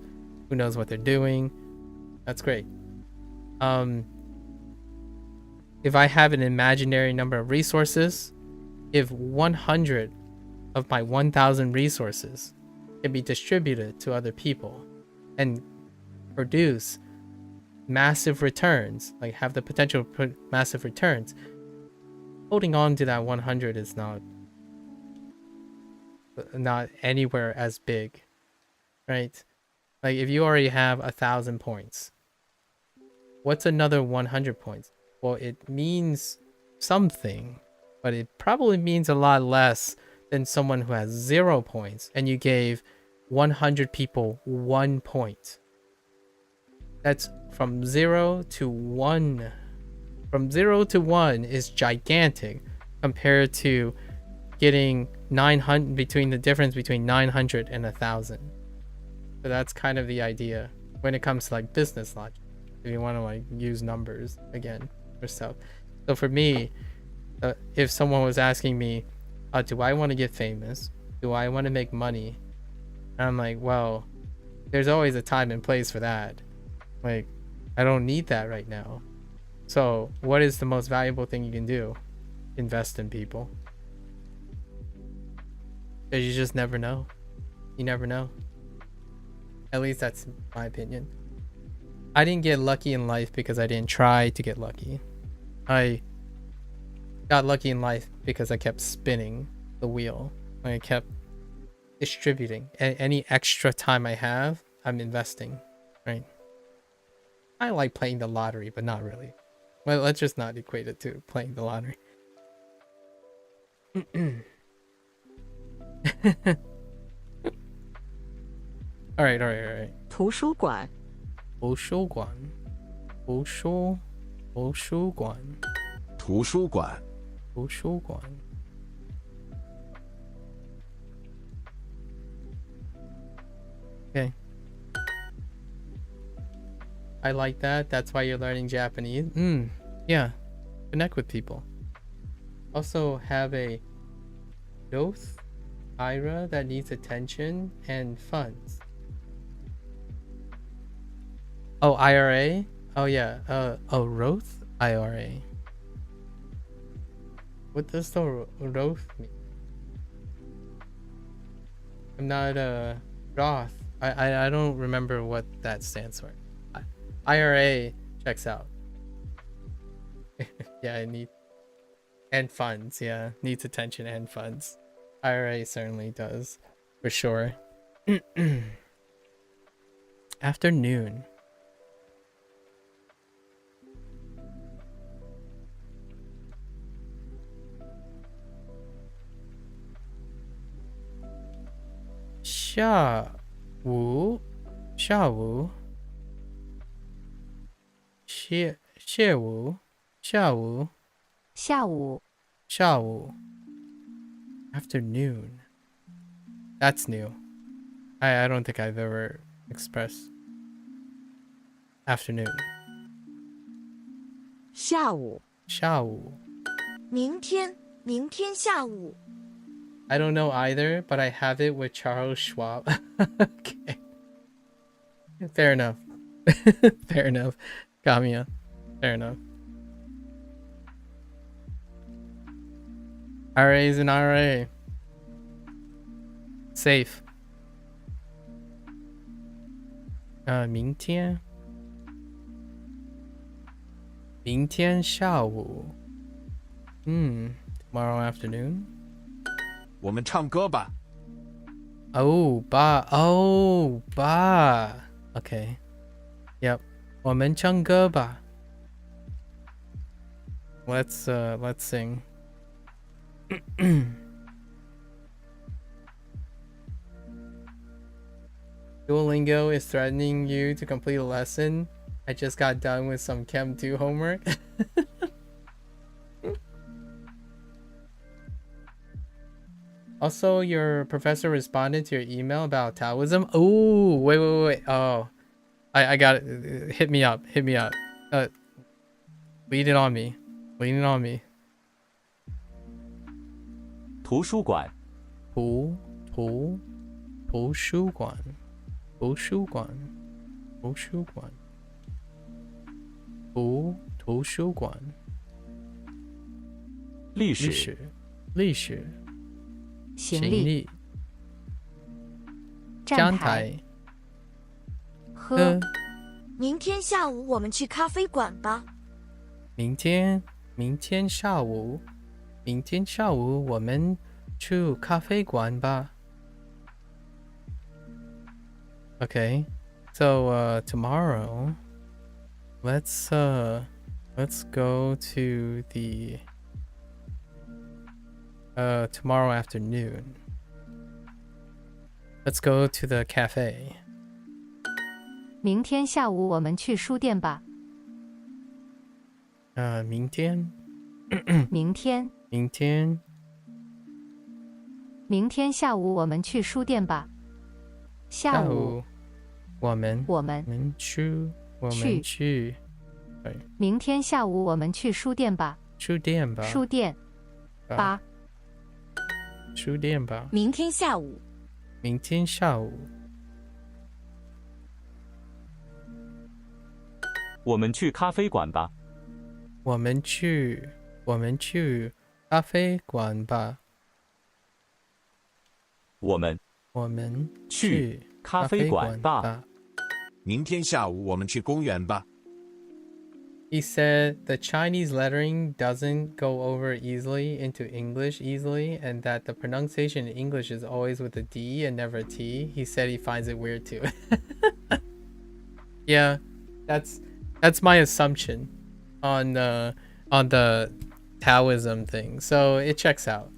who knows what they're doing. That's great. If I have an imaginary number of resources, if 100 of my 1,000 resources can be distributed to other people and produce massive returns, like have the potential to put massive returns, holding on to that 100 is not anywhere as big, right? Like if you already have 1,000 points, what's another 100 points? Well, it means something, but it probably means a lot less than someone who has 0 points and you gave 100 people 1 point. That's from 0 to 1. From 0 to 1 is gigantic compared to getting 900, between the difference between 900 and 1,000. So that's kind of the idea when it comes to like business logic, if you want to like use numbers again or stuff. So for me, if someone was asking me, do I want to get famous? Do I want to make money? And I'm like, well, there's always a time and place for that. Like, I don't need that right now. So what is the most valuable thing you can do? Invest in people. Because you just never know. You never know. At least that's my opinion. I didn't get lucky in life because I didn't try to get lucky. I got lucky in life because I kept spinning the wheel. I kept distributing. Any extra time I have, I'm investing, right? I like playing the lottery, but not really. Well, let's just not equate it to playing the lottery. All right. 图书馆图书馆Okay. I like that. That's why you're learning Japanese. Yeah. Connect with people. Also have a Growth, IRA that needs attention and funds. Oh, IRA? Oh yeah. Roth IRA. What does the Roth mean? I'm not Roth. I don't remember what that stands for. IRA checks out. Yeah, I need and funds. Yeah, needs attention and funds. IRA certainly does, for sure. Afternoon.下午，下午，下午 afternoon. That's new. I don't think I've ever expressed afternoon. 下午，明天下午。 I don't know either, but I have it with Charles Schwab. Okay. Fair enough. Fair enough. Kamiya. Fair enough. RA is an RA. Safe. 明天下午 tomorrow afternoon. 我们唱歌吧。Oh, ba. Okay. Yep. 我们唱歌吧. Let's sing. Duolingo is threatening you to complete a lesson. I just got done with some Chem 2 homework. Also, your professor responded to your email about Taoism. Oh, wait. Oh, I got it. Hit me up. Lead it on me. 图书馆。图书馆。历史。行李。站台。喝。明天下午我们去咖啡馆吧。明天下午我们去咖啡馆吧。Okay, so tomorrow, let's go to the tomorrow afternoon. Let's go to the cafe. 明天下午我们去书店吧。明天下午我们去书店吧。下午我们去。明天下午我们去书店吧。书店吧。明天下午。我们去咖啡馆吧。我们去咖啡馆吧。我们去咖啡馆吧。明天下午我们去公园吧。He said the Chinese lettering doesn't go over easily into English easily, and that the pronunciation in English is always with a D and never a T. He said he finds it weird too. Yeah, that's my assumption on the Taoism thing. So it checks out.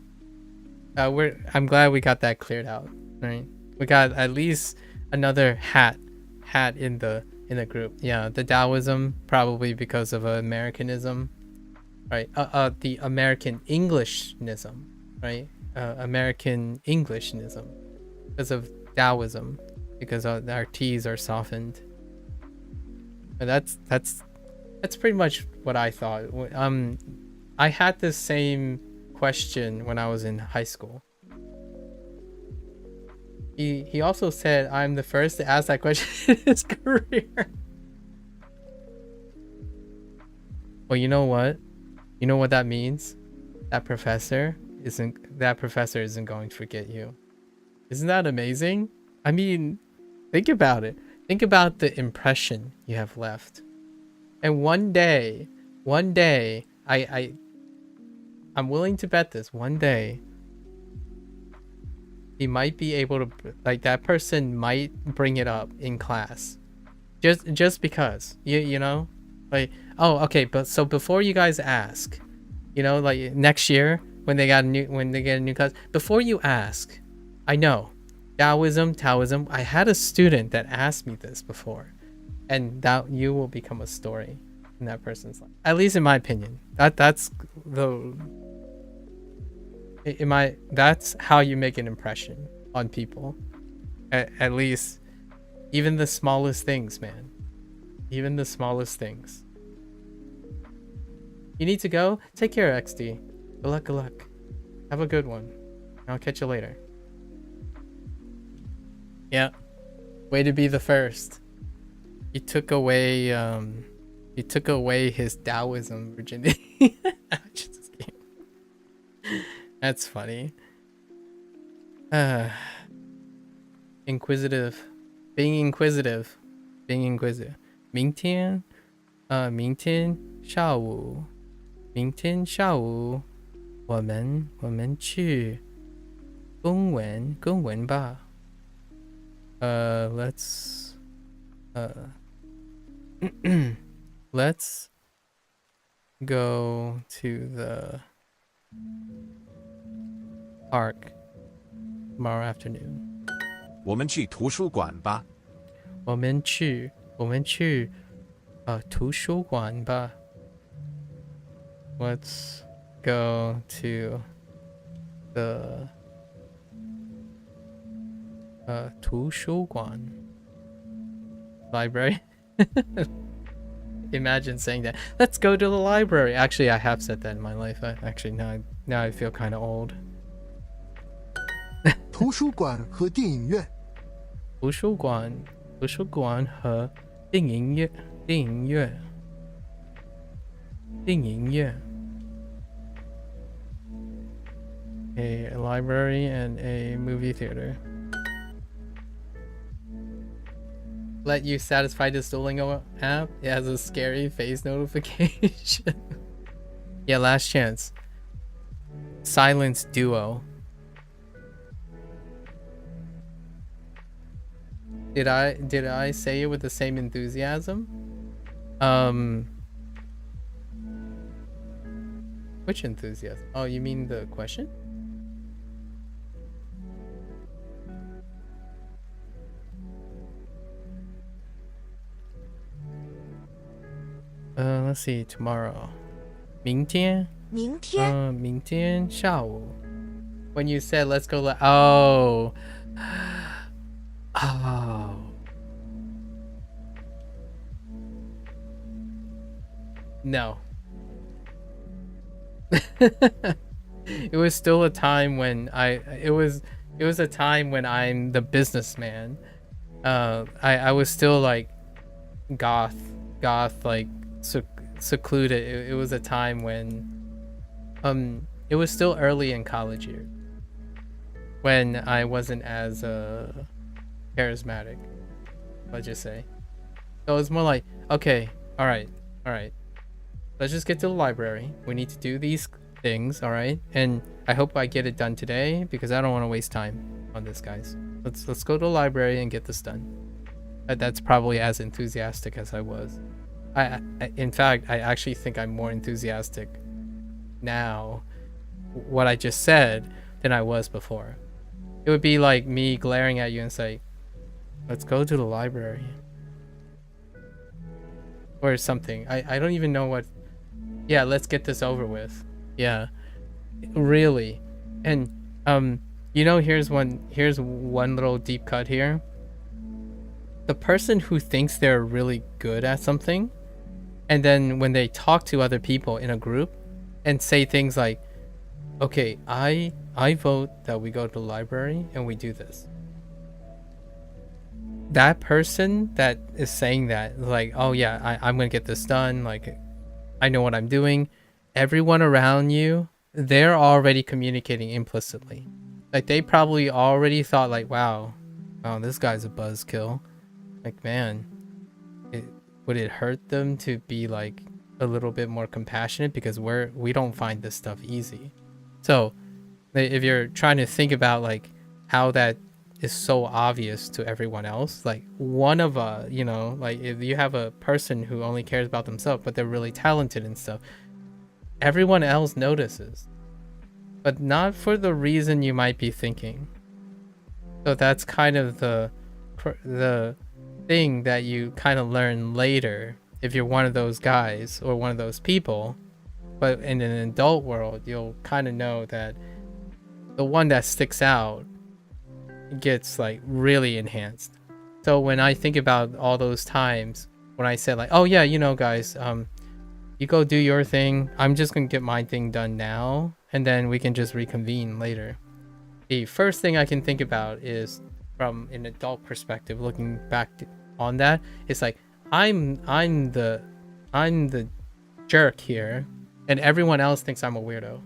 I'm glad we got that cleared out. Right? We got at least another hat in the group. Yeah, the Taoism probably because of Americanism, right? The American Englishism, right? American Englishism because of Taoism, because our T's are softened. But that's pretty much what I thought. I had the same question when I was in high school. He also said I'm the first to ask that question in his career. Well, you know what? You know what that means? That professor isn't going to forget you. Isn't that amazing? I mean, think about it. Think about the impression you have left. And one day, I'm willing to bet this. One day, he might be able to, like, that person might bring it up in class, just because you know, like, oh, okay, but so before you guys ask, you know, like next year when they get a new class, before you ask, I know Taoism. I had a student that asked me this before, and that you will become a story in that person's life. At least in my opinion. That's how you make an impression on people. At least, even the smallest things, man. Even the smallest things. You need to go? Take care, XD. Good luck. Have a good one. I'll catch you later. Yeah. Way to be the first. He took away his Taoism virginity. That's funny. Inquisitive. Being inquisitive. 明天下午我们去公文吧。Let's go to the park tomorrow afternoon. 我们去图书馆吧。我们去图书馆吧。Let's go to the 图书馆 library. Imagine saying that. Let's go to the library. Actually, I have said that in my life. Now I feel kind of old. 图书馆和电影院。图书馆和电影院。A library and a movie theater. Let you satisfy this Duolingo app. It has a scary face notification. Yeah, last chance. Silence duo. Did I say it with the same enthusiasm? Which enthusiasm? Oh, you mean the question? Let's see, tomorrow. 明天下午. When you said let's go, oh. No. It was still a time when it was a time when I'm the businessman. I was still like goth, like secluded. It was a time when it was still early in college years when I wasn't as charismatic, let's just say. So it's more like, okay, all right, let's just get to the library. We need to do these things, all right? And I hope I get it done today because I don't want to waste time on this, guys. Let's go to the library and get this done. That's probably as enthusiastic as I was. In fact, I actually think I'm more enthusiastic now, what I just said, than I was before. It would be like me glaring at you and say, let's go to the library. Or something. I don't even know what. Yeah, let's get this over with. Yeah, really. And you know, here's one little deep cut here. The person who thinks they're really good at something, and then when they talk to other people in a group and say things like, okay, I vote that we go to the library and we do this. that person that is saying that, like, oh yeah, I'm gonna get this done, like I know what I'm doing, everyone around you, they're already communicating implicitly. Like they probably already thought like, wow, this guy's a buzzkill. Like, man, would it hurt them to be like a little bit more compassionate, because we don't find this stuff easy. So if you're trying to think about like how that is so obvious to everyone else, like one of like if you have a person who only cares about themselves but they're really talented and stuff, everyone else notices, but not for the reason you might be thinking. So that's kind of the thing that you kind of learn later if you're one of those guys or one of those people. But in an adult world, you'll kind of know that the one that sticks out gets like really enhanced. So when I think about all those times when I said like, oh yeah, guys, you go do your thing, I'm just gonna get my thing done now, and then we can just reconvene later. The first thing I can think about is, from an adult perspective, looking back on that, it's like I'm the jerk here, and everyone else thinks I'm a weirdo.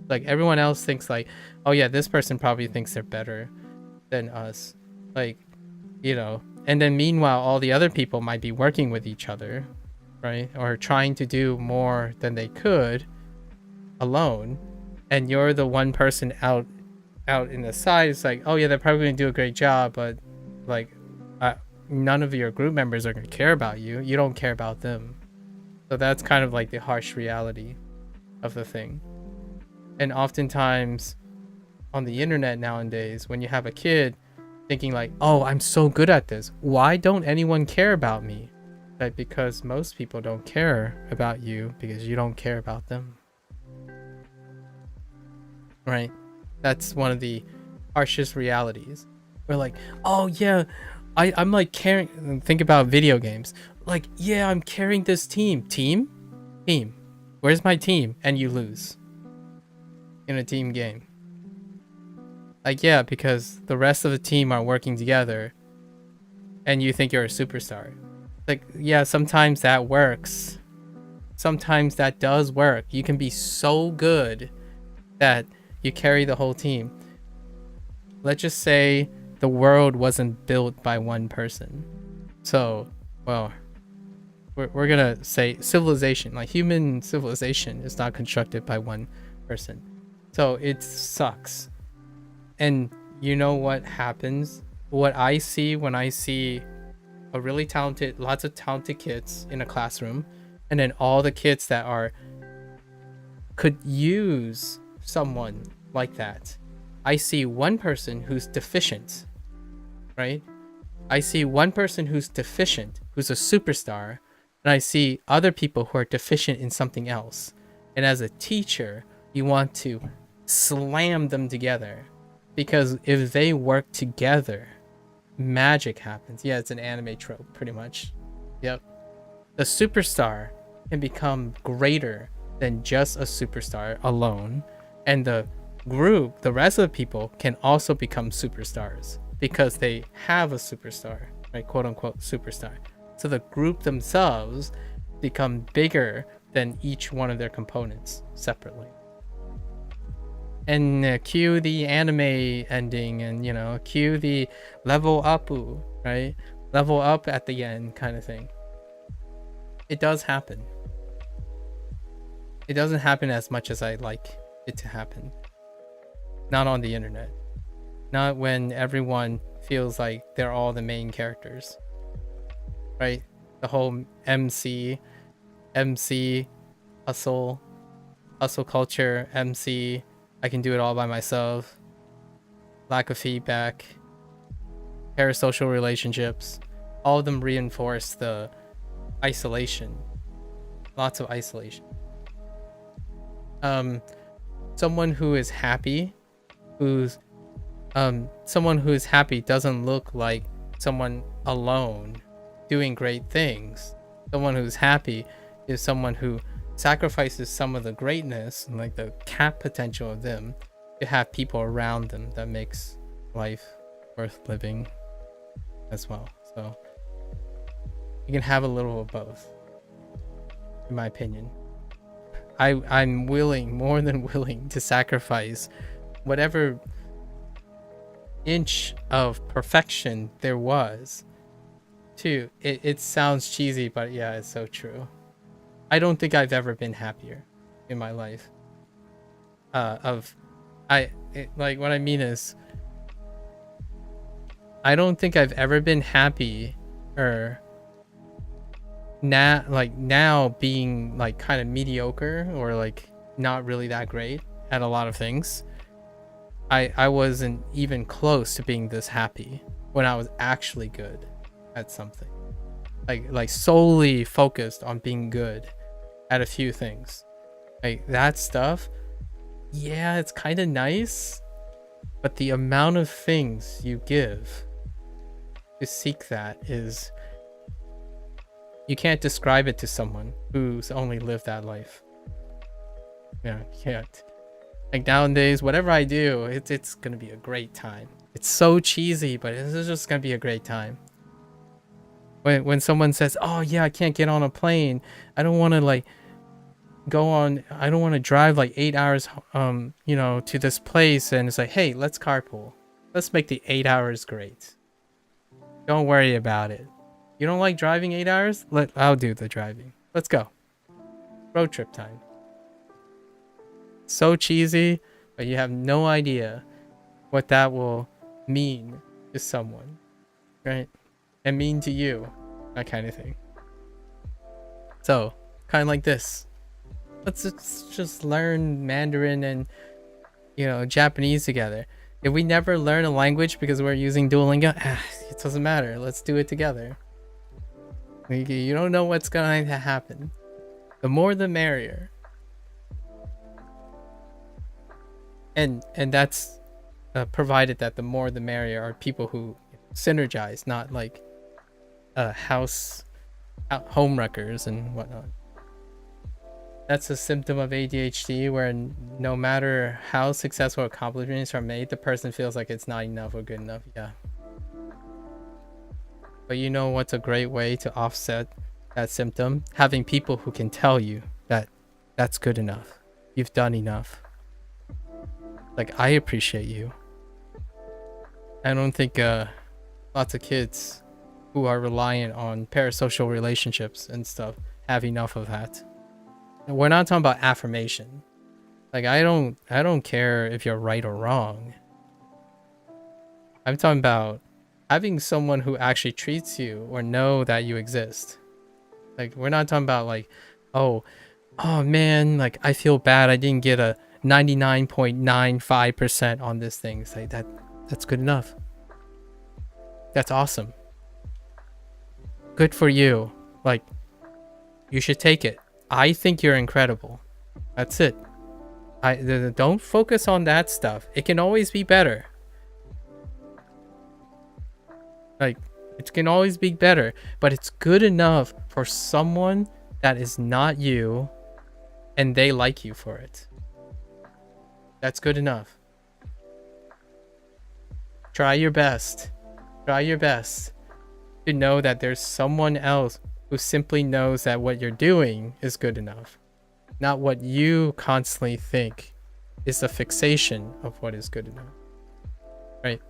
Like everyone else thinks like, oh yeah, this person probably thinks they're better than us, like, and then meanwhile all the other people might be working with each other, right, or trying to do more than they could alone, and you're the one person out in the side. It's like, oh yeah, they're probably gonna do a great job, but like none of your group members are gonna care about you. You don't care about them. So that's kind of like the harsh reality of the thing. And oftentimes on the internet nowadays, when you have a kid thinking like, oh, I'm so good at this, why don't anyone care about me? Like, because most people don't care about you because you don't care about them, right? That's one of the harshest realities. We're like, oh yeah, I'm like carrying, think about video games, like, yeah, I'm carrying this team, where's my team? And you lose in a team game. Like, yeah, because the rest of the team are working together and you think you're a superstar. Like, yeah, sometimes that works. Sometimes that does work. You can be so good that you carry the whole team. Let's just say the world wasn't built by one person. So, well, we're gonna say civilization, like human civilization, is not constructed by one person. So it sucks. And you know what happens? What I see when I see a really talented, lots of talented kids in a classroom, and then all the kids that could use someone like that. I see one person who's deficient, right? I see one person who's deficient, who's a superstar, and I see other people who are deficient in something else. And as a teacher, you want to slam them together, because if they work together, magic happens. Yeah, it's an anime trope, pretty much. Yep. The superstar can become greater than just a superstar alone, and the group, the rest of the people, can also become superstars because they have a superstar, right? Quote unquote superstar. So the group themselves become bigger than each one of their components separately. And cue the anime ending, and cue the level up, right? Level up at the end kind of thing. It does happen. It doesn't happen as much as I like it to happen. Not on the internet. Not when everyone feels like they're all the main characters, right? The whole MC hustle culture, MC, I can do it all by myself, lack of feedback, parasocial relationships, all of them reinforce the isolation. Lots of isolation. Someone who is happy, someone who is happy doesn't look like someone alone doing great things. Someone who's happy is someone who sacrifices some of the greatness and like the cap potential of them to have people around them that makes life worth living. as well. So you can have a little of both, in my opinion. I'm willing, more than willing, to sacrifice whatever inch of perfection there was to it sounds cheesy, but yeah, it's so true. I don't think I've ever been happier in my life. Like what I mean is, I don't think I've ever been happy or now being like kind of mediocre or like not really that great at a lot of things. I wasn't even close to being this happy when I was actually good at something. Like solely focused on being good at a few things. Like that stuff, yeah, it's kind of nice, but the amount of things you give to seek that is, you can't describe it to someone who's only lived that life. Yeah, you can't. Like nowadays, whatever I do, it's gonna be a great time. It's so cheesy, but it's just gonna be a great time. When someone says, "Oh yeah, I can't get on a plane. I don't want to like I don't want to drive like 8 hours, to this place," and it's like, "Hey, let's carpool. Let's make the 8 hours great. Don't worry about it. You don't like driving 8 hours? I'll do the driving. Let's go. Road trip time." So cheesy, but you have no idea what that will mean to someone, right? And mean to you, that kind of thing. So, kind of like this. Let's just learn Mandarin and, Japanese together. If we never learn a language because we're using Duolingo, it doesn't matter. Let's do it together. You don't know what's going to happen. The more the merrier. And that's provided that the more the merrier are people who synergize, not like home wreckers and whatnot. That's a symptom of ADHD, where no matter how successful accomplishments are made, the person feels like it's not enough or good enough. Yeah. But you know what's a great way to offset that symptom? Having people who can tell you that that's good enough. You've done enough. Like, I appreciate you. I don't think lots of kids who are reliant on parasocial relationships and stuff have enough of that. And we're not talking about affirmation. Like, I don't care if you're right or wrong. I'm talking about having someone who actually treats you or know that you exist. Like, we're not talking about like, oh man, like I feel bad I didn't get a 99.95% on this thing. It's like that's good enough. That's awesome. Good for you. Like, you should take it. I think you're incredible. That's it. Don't focus on that stuff. It can always be better. Like, it can always be better, but it's good enough for someone that is not you and they like you for it. That's good enough. Try your best. Try your best to know that there's someone else who simply knows that what you're doing is good enough. Not what you constantly think is a fixation of what is good enough. Right?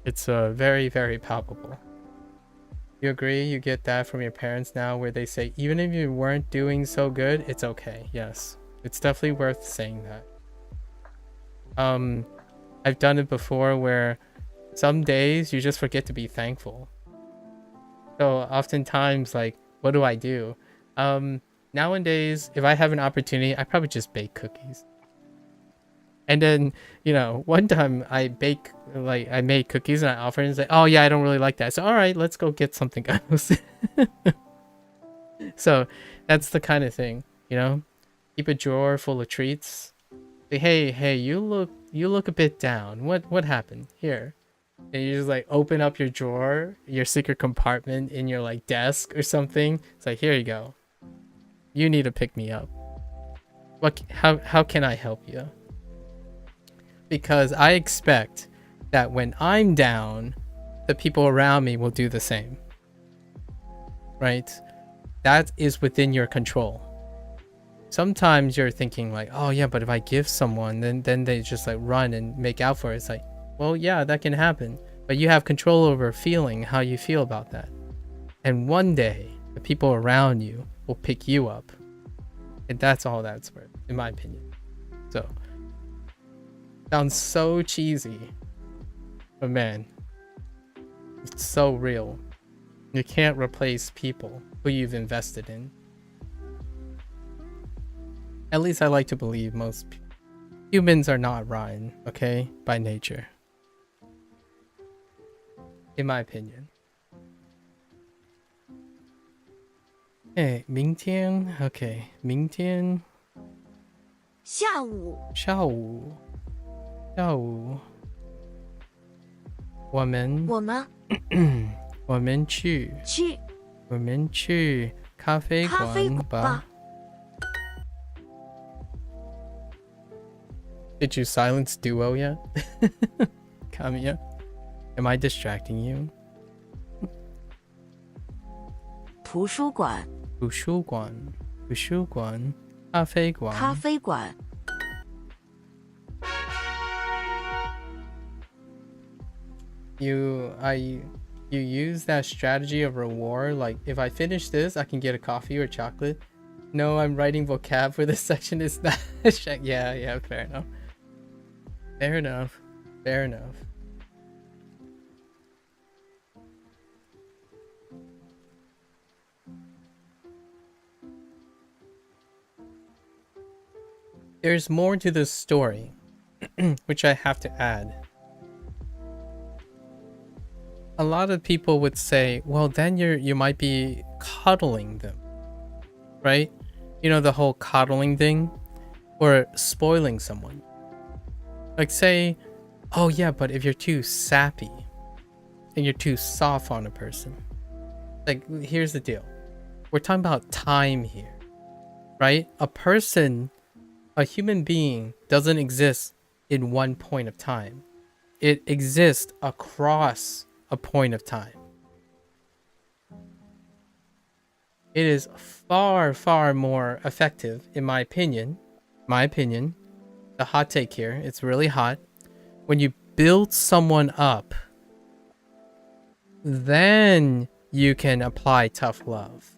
It's very, very palpable. You agree? You get that from your parents now, where they say, even if you weren't doing so good, it's okay. Yes. It's definitely worth saying that. I've done it before where some days you just forget to be thankful. So oftentimes, like, what do? Nowadays, if I have an opportunity, I probably just bake cookies. And then, one time I made cookies and I offered and say, "Oh yeah, I don't really like that." So, all right, let's go get something else. So that's the kind of thing, keep a drawer full of treats. Say, hey, you look a bit down. What happened here? And you just like open up your drawer, your secret compartment in your like desk or something. It's like, here you go. You need to pick me up. How can I help you? Because I expect that when I'm down, the people around me will do the same. Right? That is within your control. Sometimes you're thinking like, oh yeah, but if I give someone, then they just like run and make out for it. It's like, well, yeah, that can happen. But you have control over feeling how you feel about that. And one day, the people around you will pick you up. And that's all that's worth, in my opinion. So, sounds so cheesy. But man, it's so real. You can't replace people who you've invested in. At least I like to believe most humans are not rotten, okay? By nature. In my opinion. Hey, 明天 okay, 明天下午下午我们我们去咖啡馆吧。Did you silence Duo yet? Kamiya? Am I distracting you? 图书馆咖啡馆 You use that strategy of reward, like if I finish this I can get a coffee or chocolate. No, I'm writing vocab for this section. It's not yeah, fair enough. There's more to this story, which I have to add. A lot of people would say, well, then you might be coddling them, right? You know, the whole coddling thing, or spoiling someone. Like say, oh yeah, but if you're too sappy and you're too soft on a person, like here's the deal. We're talking about time here, right? A human being doesn't exist in one point of time. It exists across a point of time. It is far, far more effective, in my opinion. The hot take here, it's really hot. When you build someone up, then you can apply tough love.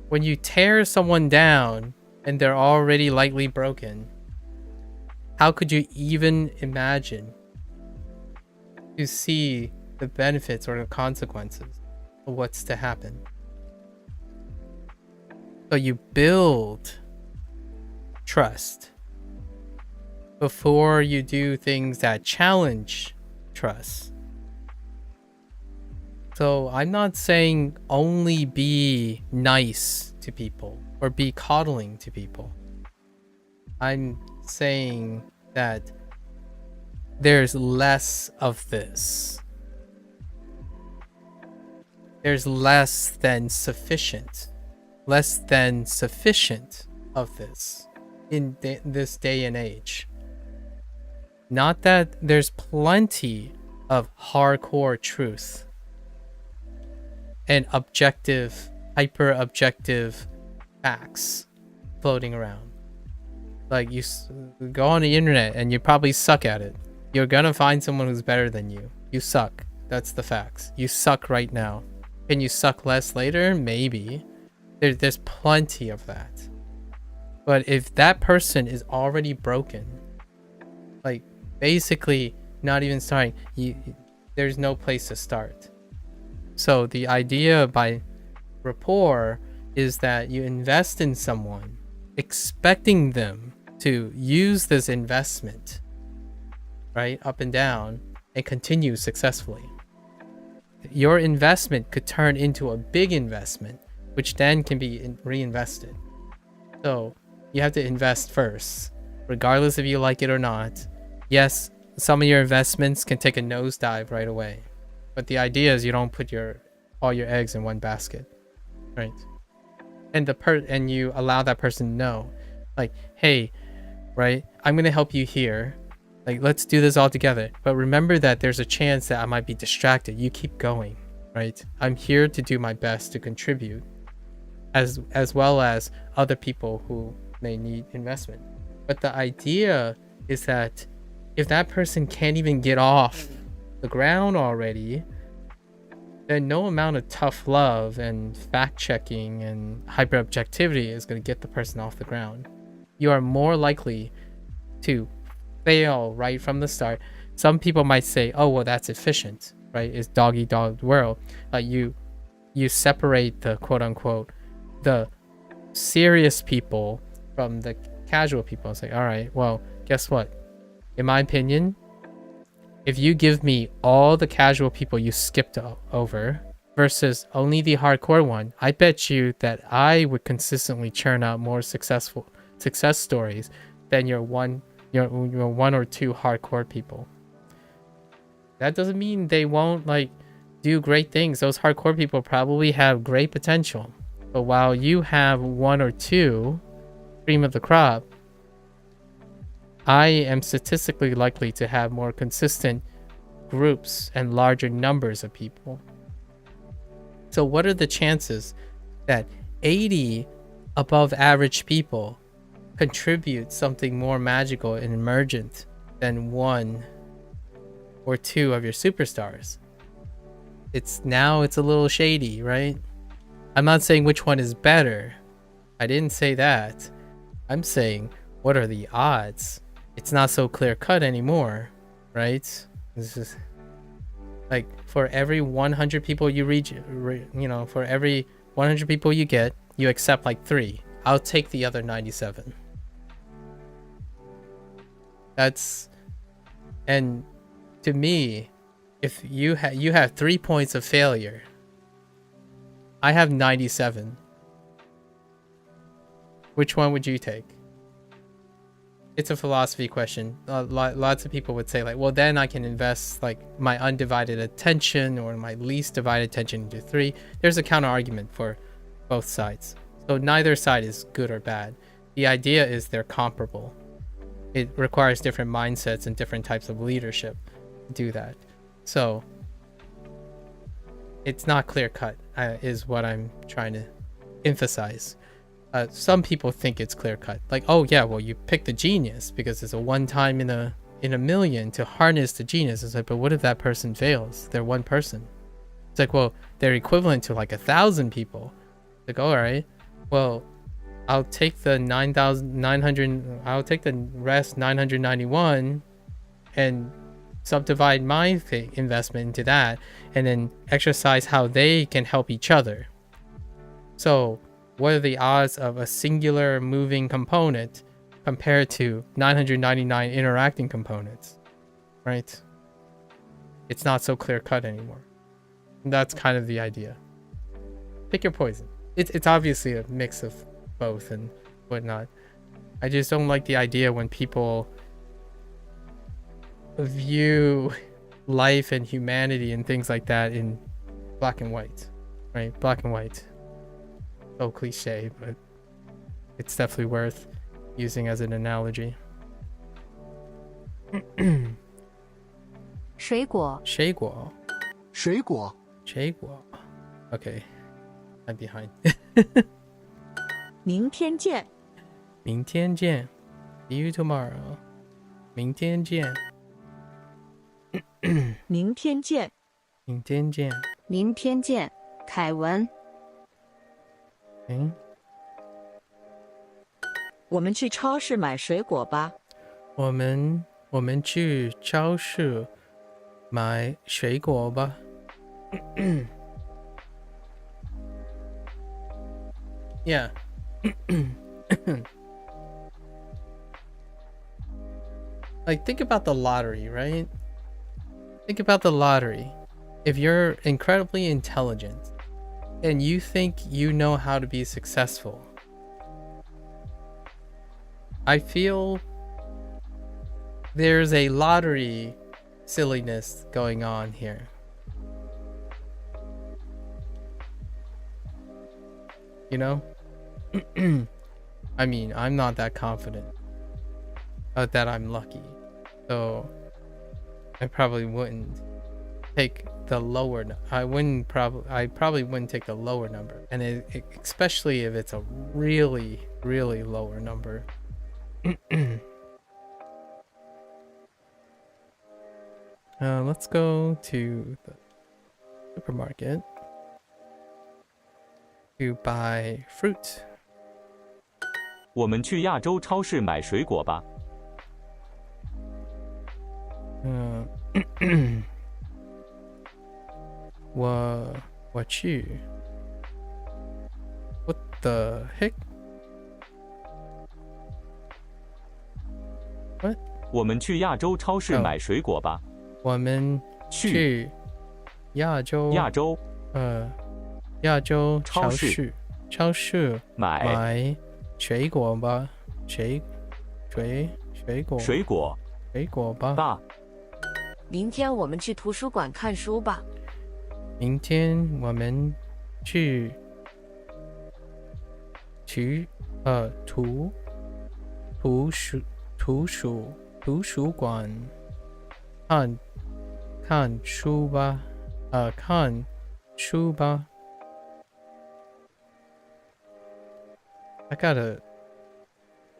When you tear someone down and they're already lightly broken, how could you even imagine to see the benefits or the consequences of what's to happen? So you build trust before you do things that challenge trust. So I'm not saying only be nice to people or be coddling to people. I'm saying that there's less of this. There's less than sufficient of this in this day and age. Not that there's plenty of hardcore truth and objective, hyper objective facts floating around. Like you go on the internet and you probably suck at it. You're gonna find someone who's better than you. You suck. That's the facts. You suck right now. Can you suck less later? Maybe. There's plenty of that. But if that person is already broken, like basically not even starting, there's no place to start. So the idea by rapport is that you invest in someone expecting them to use this investment, right, up and down, and continue successfully. Your investment could turn into a big investment, which then can be reinvested. So you have to invest first, regardless if you like it or not. Yes, some of your investments can take a nosedive right away, but the idea is you don't put all your eggs in one basket, right? And you allow that person to know, like, hey, right, I'm gonna help you here, Like, let's do this all together. But remember that there's a chance that I might be distracted. You keep going, right? I'm here to do my best to contribute, as well as other people who may need investment. But the idea is that if that person can't even get off the ground already, then no amount of tough love and fact-checking and hyper-objectivity is going to get the person off the ground. You are more likely to fail right from the start. Some people might say, oh, well, that's efficient, right? It's dog-eat-dog world. Like you separate the quote-unquote the serious people from the casual people. It's like, all right, well, guess what? In my opinion, if you give me all the casual people you skipped over versus only the hardcore one, I bet you that I would consistently churn out more success stories than your one or two hardcore people. That doesn't mean they won't like do great things. Those hardcore people probably have great potential. But while you have one or two cream of the crop, I am statistically likely to have more consistent groups and larger numbers of people. So what are the chances that 80 above average people contribute something more magical and emergent than one or two of your superstars? It's a little shady, right? I'm not saying which one is better. I didn't say that. I'm saying, what are the odds? It's not so clear cut anymore, right? This is like for every 100 people you reach, for every 100 people you get, you accept like 3. I'll take the other 97. And to me, if you have 3 points of failure, I have 97. Which one would you take? It's a philosophy question. Lots of people would say like, well, then I can invest like my undivided attention or my least divided attention into 3. There's a counter argument for both sides. So neither side is good or bad. The idea is they're comparable. It requires different mindsets and different types of leadership to do that. So it's not clear cut, is what I'm trying to emphasize. Some people think it's clear cut, like, oh yeah, well, you pick the genius because it's a one time in a million to harness the genius. It's like, but what if that person fails? They're one person. It's like, well, they're equivalent to like 1,000 people. Like, all right, well, I'll take the 9,900. I'll take the rest 991 and subdivide my investment into that, and then exercise how they can help each other. So what are the odds of a singular moving component compared to 999 interacting components, right? It's not so clear cut anymore. That's kind of the idea. Pick your poison. It's obviously a mix of both and whatnot. I just don't like the idea when people view life and humanity and things like that in black and white, right? Black and white. So cliche, but it's definitely worth using as an analogy. 水果 Okay, I'm behind. 明天见 See you tomorrow. 明天见明天见明天见凯文 我们去超市买水果吧。我们去超市买水果吧。Yeah. Like, think about the lottery, right? Think about the lottery. If you're incredibly intelligent and you think you know how to be successful, I feel there's a lottery silliness going on here. You know? I mean, I'm not that confident that I'm lucky. So I probably wouldn't take the lower. I probably wouldn't take the lower number, and especially if it's a really lower number. Let's go to the supermarket to buy fruit. 我们去亚洲超市买水果吧。我去。What the heck? What? 我们去亚洲超市买水果吧。我们去亚洲超市买水果吧。水果吧。爸。明天我们去图书馆看书吧。明天我们去图书馆看书吧。看书吧。I gotta.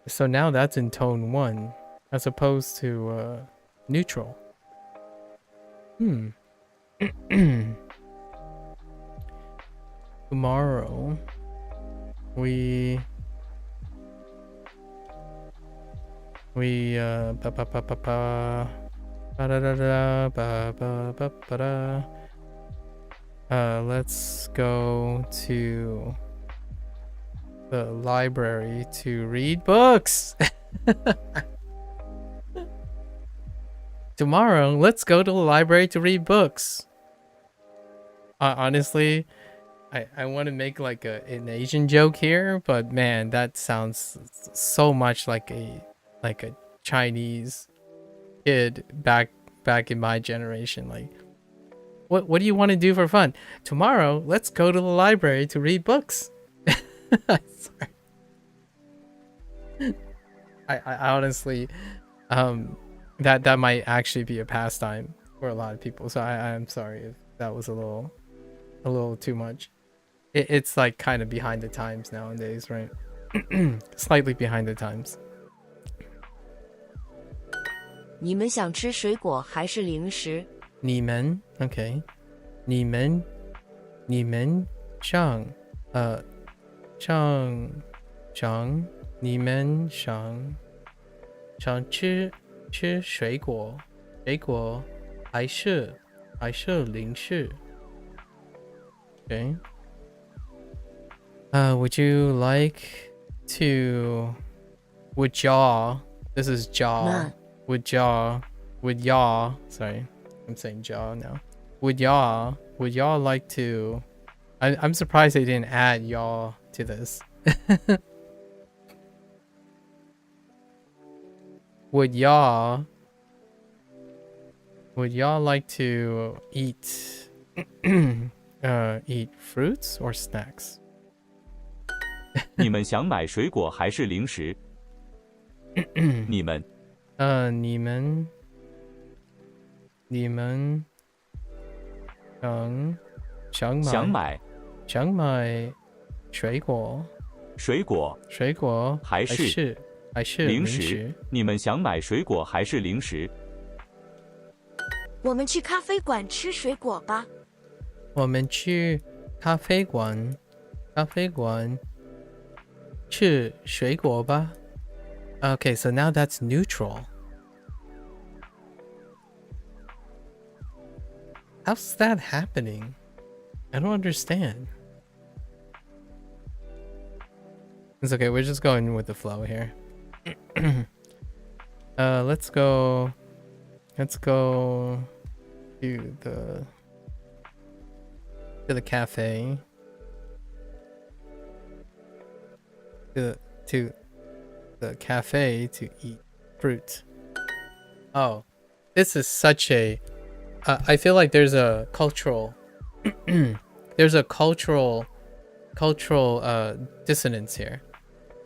So now that's in tone 1 as opposed to neutral. Tomorrow we let's go to the library to read books. Tomorrow, let's go to the library to read books. Honestly, I want to make like an Asian joke here, but man, that sounds so much like a Chinese kid back in my generation. Like, what do you want to do for fun? Tomorrow, let's go to the library to read books. Sorry. I honestly, that might actually be a pastime for a lot of people. So I'm sorry if that was a little too much. It's like kind of behind the times nowadays, right? Slightly behind the times. 你们想吃水果还是零食？你们 okay. 你们想你们想吃水果还是零食 Okay. Would you like to would y'all this is jaw would y'all sorry I'm saying jaw now would y'all like to I'm surprised they didn't add y'all to this. Would y'all like to eat eat fruits or snacks? 你们想买水果还是零食？你们想买水果还是零食？你们想买水果还是零食？我们去咖啡馆吃水果吧。我们去咖啡馆吃水果吧。Okay, so now that's neutral. How's that happening? I don't understand. It's okay, we're just going with the flow here. Let's go to the cafe. To the cafe to eat fruit. Oh, this is such a I feel like there's a cultural dissonance here,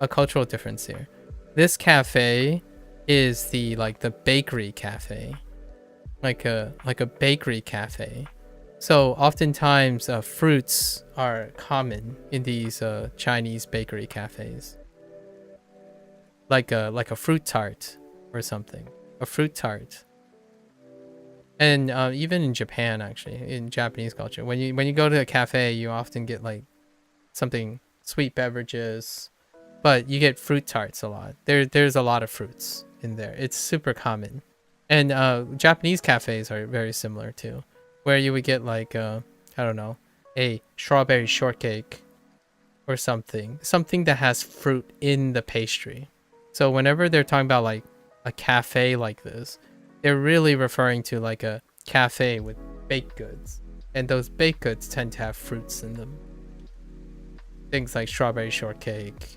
a cultural difference here. This cafe is the bakery cafe, like a bakery cafe. So oftentimes fruits are common in these Chinese bakery cafes, like a fruit tart or something, a fruit tart. And even in Japan, actually, in Japanese culture, when you go to a cafe, you often get like something sweet beverages, but you get fruit tarts a lot. There's a lot of fruits in there. It's super common. And Japanese cafes are very similar too, where you would get like I don't know, a strawberry shortcake or something that has fruit in the pastry. So whenever they're talking about like a cafe like this, they're really referring to like a cafe with baked goods, and those baked goods tend to have fruits in them. Things like strawberry shortcake,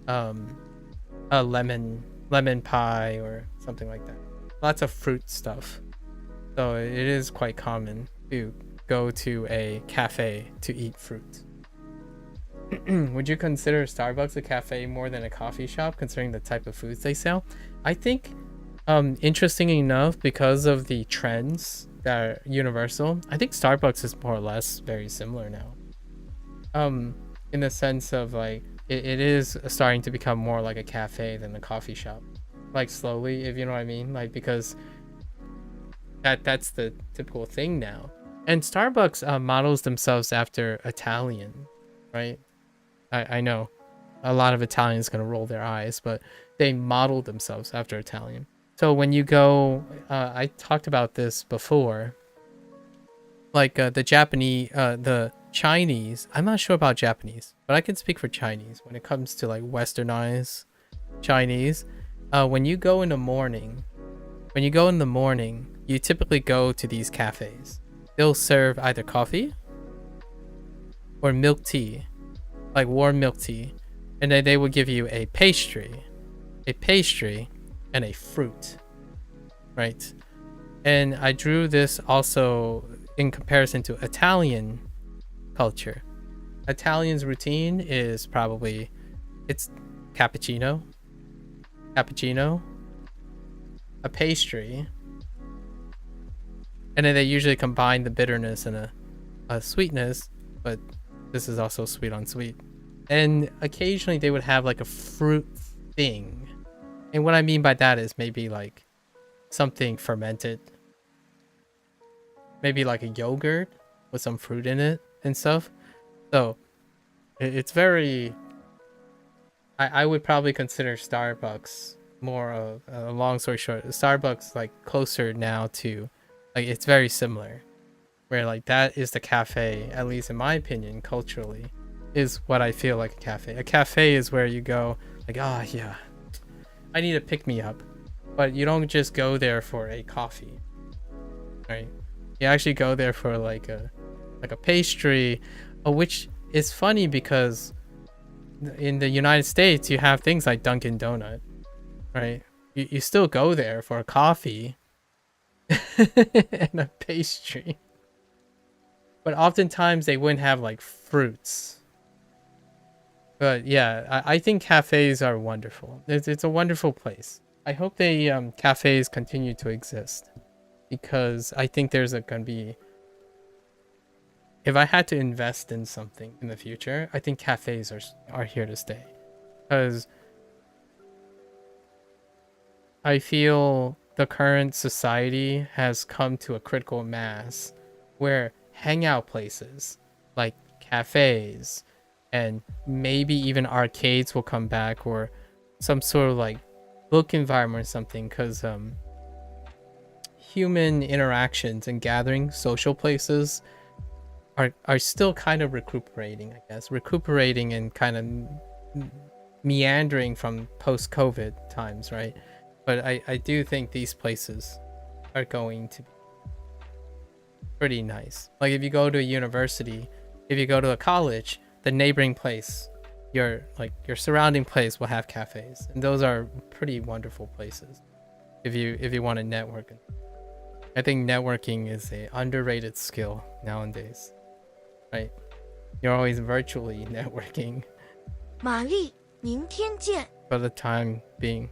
a lemon pie or something like that. Lots of fruit stuff. So it is quite common to go to a cafe to eat fruit. Would you consider Starbucks a cafe more than a coffee shop, considering the type of foods they sell? I think, interesting enough, because of the trends that are universal, I think Starbucks is more or less very similar now. In the sense of like, it is starting to become more like a cafe than a coffee shop. Like slowly, if you know what I mean, like because that's the typical thing now. And Starbucks models themselves after Italian, right? I know a lot of Italians gonna roll their eyes, but they model themselves after Italian. So when you go, I talked about this before, like the Chinese, I'm not sure about Japanese, but I can speak for Chinese when it comes to like westernized Chinese. When you go in the morning, you typically go to these cafes. They'll serve either coffee or milk tea, like warm milk tea, and then they will give you a pastry and a fruit, right? And I drew this also in comparison to Italian culture. Italian's routine is probably, it's cappuccino, a pastry, and then they usually combine the bitterness and a sweetness, but this is also sweet on sweet. And occasionally they would have like a fruit thing. And what I mean by that is maybe like something fermented, maybe like a yogurt with some fruit in it and stuff. So it's very, I would probably consider Starbucks more of a long story short. Starbucks like closer now to, like, it's very similar, where like that is the cafe, at least in my opinion, culturally, is what I feel like a cafe. A cafe is where you go like, yeah, I need to pick me up, but you don't just go there for a coffee, right? You actually go there for like a pastry, which is funny because in the United States you have things like Dunkin' Donut, right? You still go there for a coffee and a pastry, but oftentimes they wouldn't have like fruits. But yeah, I think cafes are wonderful. It's a wonderful place. I hope they cafes continue to exist, because I think there's gonna be, if I had to invest in something in the future, I think cafes are here to stay, because I feel the current society has come to a critical mass where hangout places like cafes and maybe even arcades will come back, or some sort of like book environment or something, because human interactions and gathering, social places are still kind of recuperating, I guess. Recuperating and kind of meandering from post-COVID times, right? But I do think these places are going to be pretty nice. Like if you go to a university, if you go to a college, the neighboring place, your surrounding place will have cafes. And those are pretty wonderful places if you want to network. I think networking is a underrated skill nowadays, right? You're always virtually networking. 玛丽，明天见。 For the time being.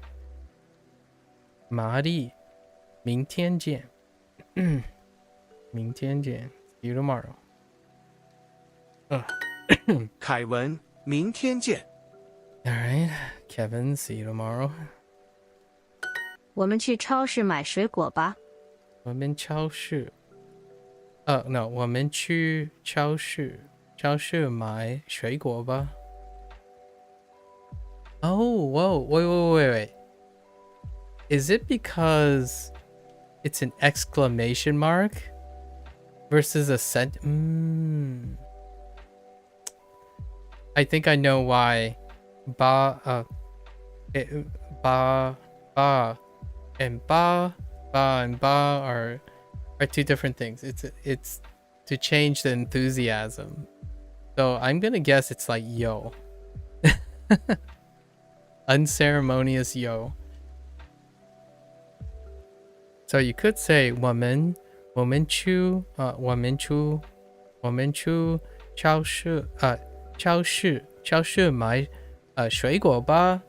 麻利，明天见。明天见。See you tomorrow. 凯文，明天见。All right, Kevin. See you tomorrow. 我们去超市买水果吧。我们超市。No， 我们去超市买水果吧。Oh, whoa, wait. Is it because it's an exclamation mark versus a I think I know why. Ba and ba are two different things. It's to change the enthusiasm. So I'm gonna guess it's like yo. Unceremonious yo. So you could say 我们去超市买水果吧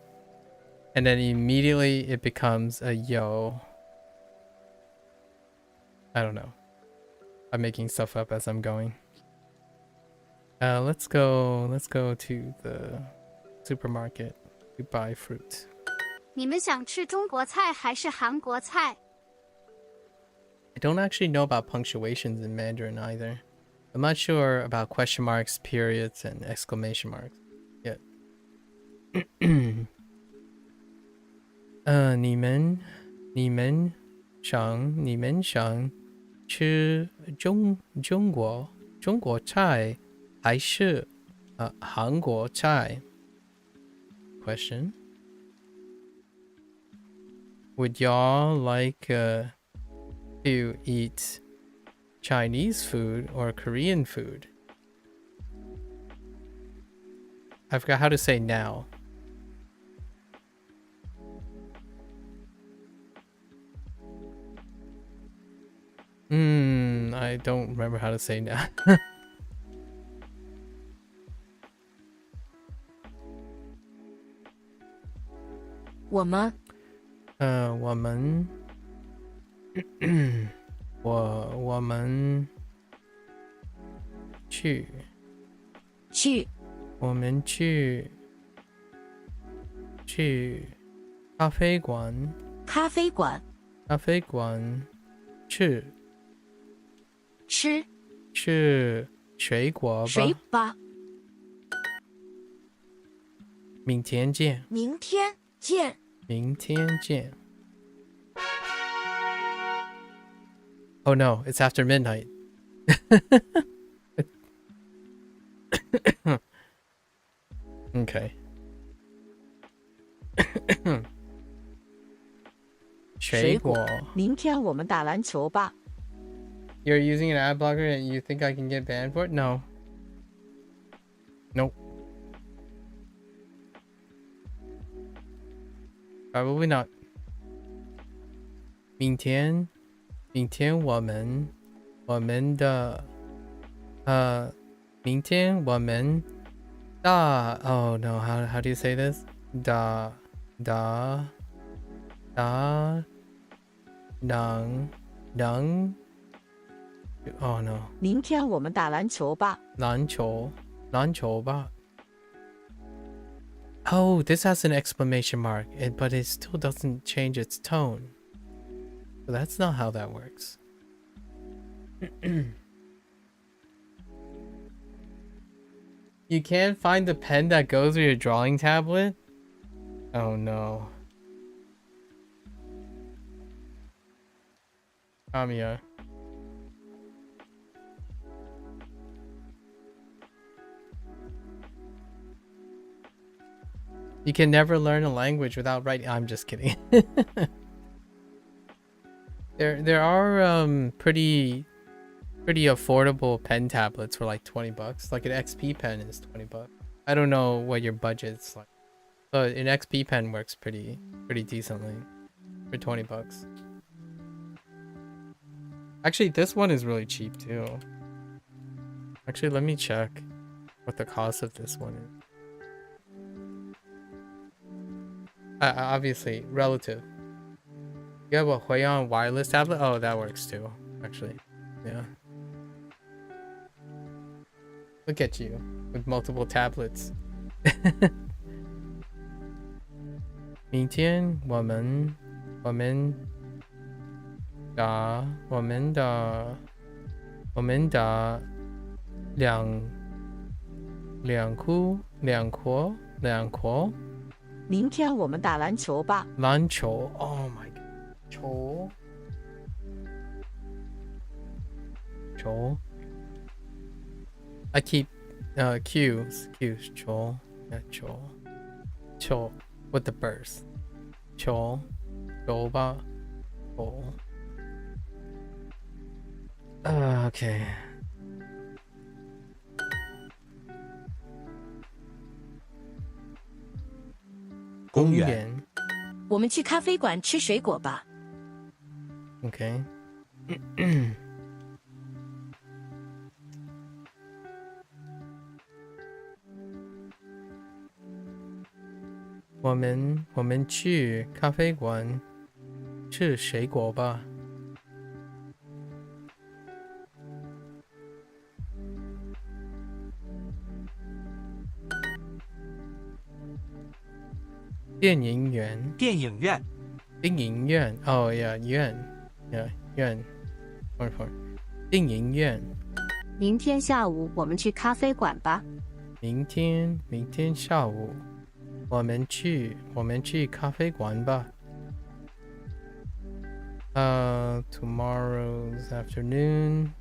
and then immediately it becomes a yo. I don't know. I'm making stuff up as I'm going. Let's go to the supermarket to buy fruit. 你们想吃中国菜还是韩国菜？ I don't actually know about punctuations in Mandarin either. I'm not sure about question marks, periods, and exclamation marks yet. 你们想吃中国菜还是韩国菜 Question. Would y'all like to eat Chinese food or Korean food? I forgot how to say now. I don't remember how to say now. 我们去咖啡馆吃水果吧。明天见。Oh no, it's after midnight. Okay. 水果。明天我们打篮球吧。 You're using an ad blocker and you think I can get banned for it? No. Nope. Probably not. 明天我们oh no, how do you say this? Oh no. 明天我们打篮球吧。篮球吧。Oh, this has an exclamation mark, but it still doesn't change its tone. So that's not how that works. You can't find the pen that goes with your drawing tablet? Oh no. Kamiya. You can never learn a language without writing. I'm just kidding. There are pretty affordable pen tablets for like $20. Like an XP pen is $20. I don't know what your budget's like, but an XP pen works pretty decently for $20. Actually, this one is really cheap too. Actually, let me check what the cost of this one is. Obviously, relative. You have a Huion wireless tablet? Oh, that works too, actually. Yeah. Look at you with multiple tablets. 明天我们打两国明天我们打篮球吧。篮球 Oh my god. 球 I keep cues 球 yeah, 球 with the burst 球吧球 okay. 公园。我们去咖啡馆吃水果吧。Okay. 我们去咖啡馆吃水果吧。电影院。Oh yeah, 院 电影院。明天下午我们去咖啡馆吧。明天下午我们去咖啡馆吧。Tomorrow's afternoon.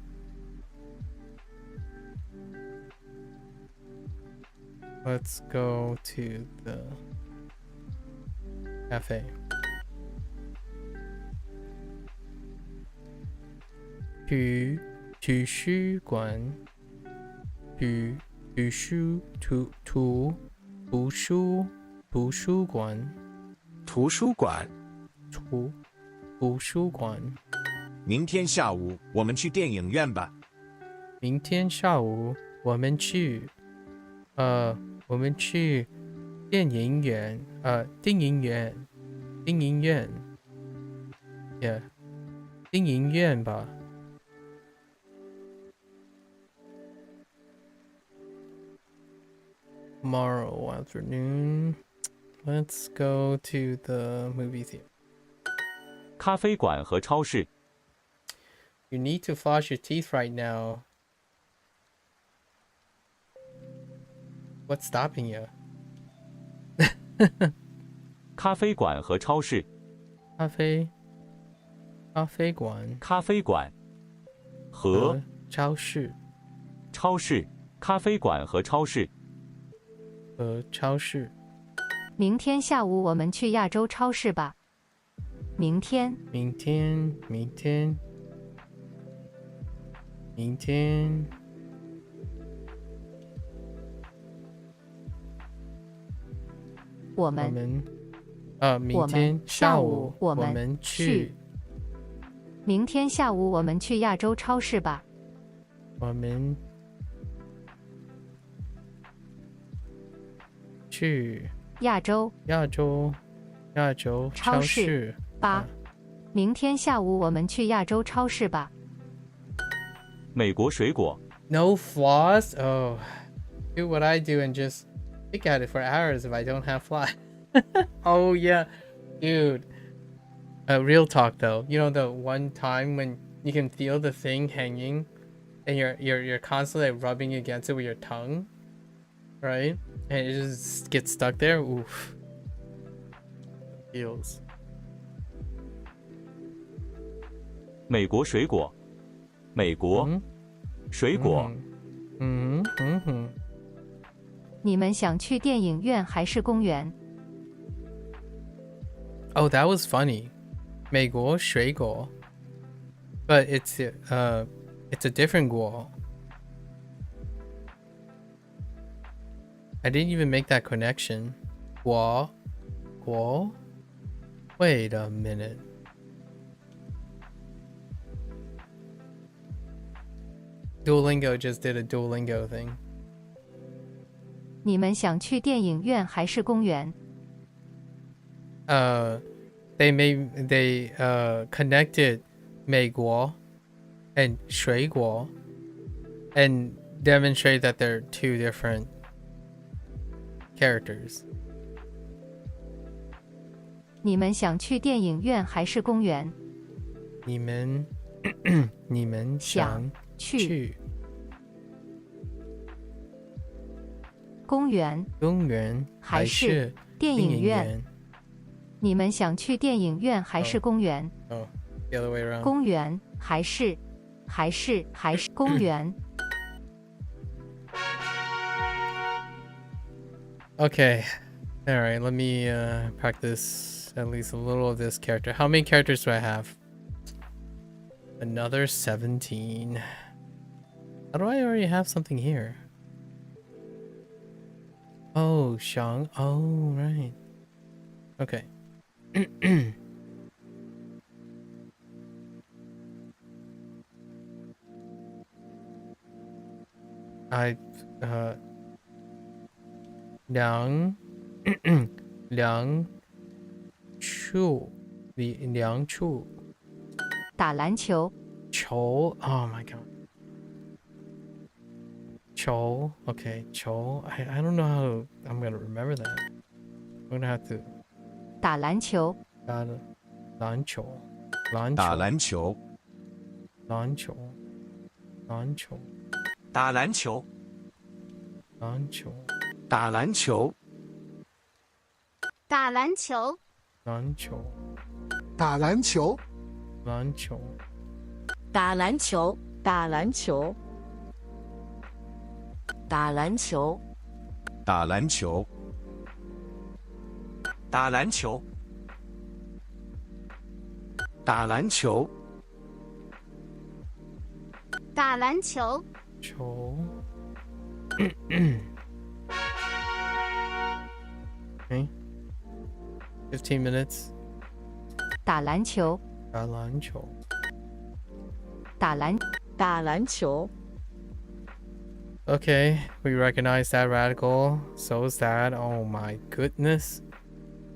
Let's go to the cafe. 图书馆。图书馆。明天下午我们去电影院吧。明天下午我们去电影院。Yeah. 电影院吧。Tomorrow afternoon, let's go to the movie theater. 咖啡馆和超市。You need to floss your teeth right now. What's stopping you? 咖啡馆和超市。咖啡馆和超市。咖啡馆和超市。明天下午我们去亚洲超市吧。明天我们明天下午我们去。明天下午我们去亚洲超市吧。我们去亚洲超市吧。明天下午我们去亚洲超市吧。美国水果。No floss? Oh, do what I do and just look at it for hours if I don't have floss. Oh yeah, dude. Real talk though. You know the one time when you can feel the thing hanging, and you're constantly rubbing against it with your tongue, right? And it just gets stuck there. Oof. Feels. 美国水果。水果。你们想去電影院還是公園？ Oh, that was funny. 美國水果 but it's a different 果 I didn't even make that connection. 果 Wait a minute. Duolingo just did a Duolingo thing. 你們想去電影院還是公園？ they connected 美国 and 水果 and demonstrate that they're two different characters. 你们想去电影院还是公园？你们想去公园还是电影院？你们想去电影院还是公园？ Oh, the other way around. 公园还是公园？ Okay. All right, let me practice at least a little of this character. How many characters do I have? Another 17. How do I already have something here? Oh, Xiang. Oh, right. Okay. I 梁柱打篮球。球 Oh my god. 球 Okay, 球 I don't know how I'm gonna remember that. I'm gonna have to 打篮球。打篮球打篮球篮球篮球打篮球篮球打篮球打篮球篮球打篮球篮球打篮球打篮球打篮球打篮球打篮球打篮球打篮球球Okay. 15 minutes. 打篮球。打篮球。打篮球。 Okay, we recognize that radical. So is that. Oh my goodness.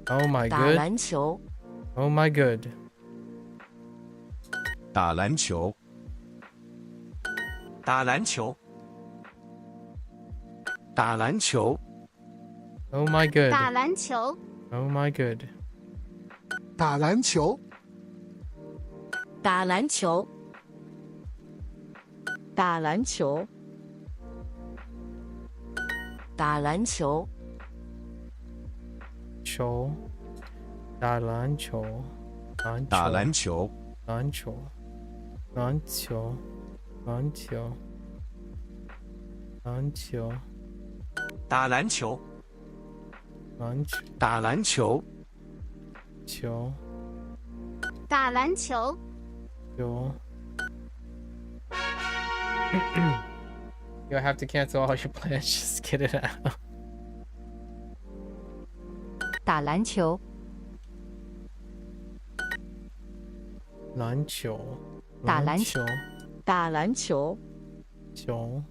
Oh my 打 good. 篮球 Oh my good. 打篮球打篮球打篮球 Oh my good. 打篮球 Oh my good. 打篮球打篮球打篮球打篮球球打篮球打篮球篮球篮球篮球篮球打篮球篮球打篮球球打篮球球 You'll have to cancel all your plans. Just get it out. 打篮球。篮球。打篮球。打篮球。球。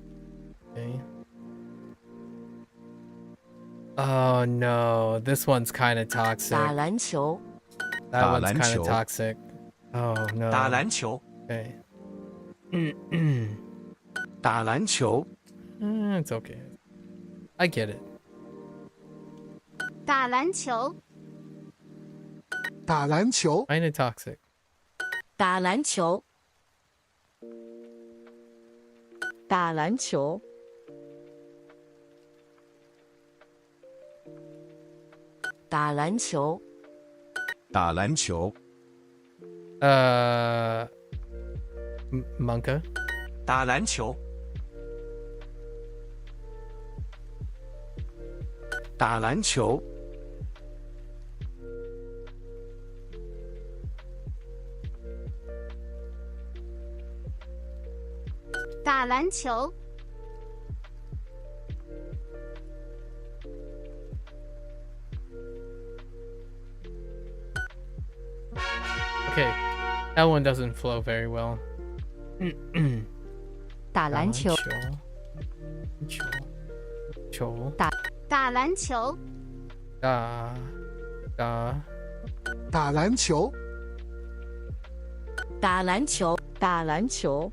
Okay. Oh no, this one's kind of toxic. 打篮球 That one's kind of toxic. Oh no. 打篮球 Okay. 打篮球 It's okay. I get it. 打篮球打篮球 Kind of toxic. 打篮球打篮球打篮球打篮球 Monka. 打篮球打篮球打篮球 Okay. That one doesn't flow very well. 打篮球。球。球。打篮球打打篮球。打篮球。打篮球。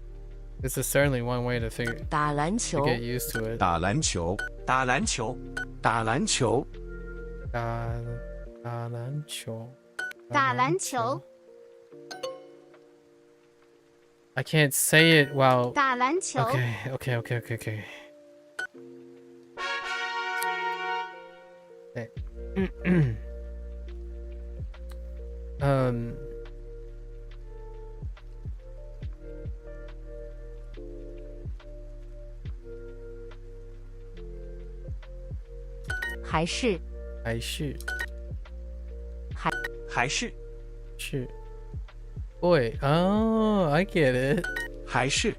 This is certainly one way to figure 打篮 to 球。 get used to it. 打篮球，打篮球，打篮球，打篮球。打篮球， I can't say it while. 打篮球。 Okay. Hey. um. 还是Boy, oh, I get it. 还是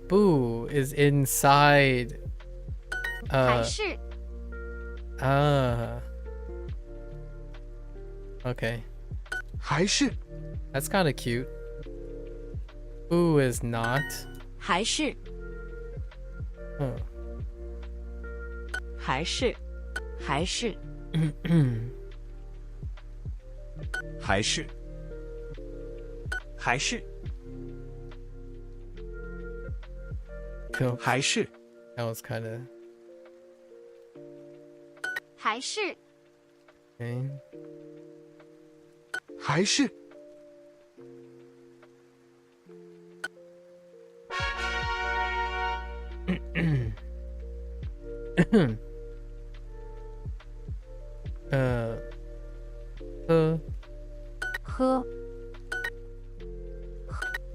Boo is inside. 还是 Okay. 还是 That's kind of cute. Boo is not. 还是 还是还是还是还是 Cool. 还是 That was kind of. 还是 Okay. 还是 喝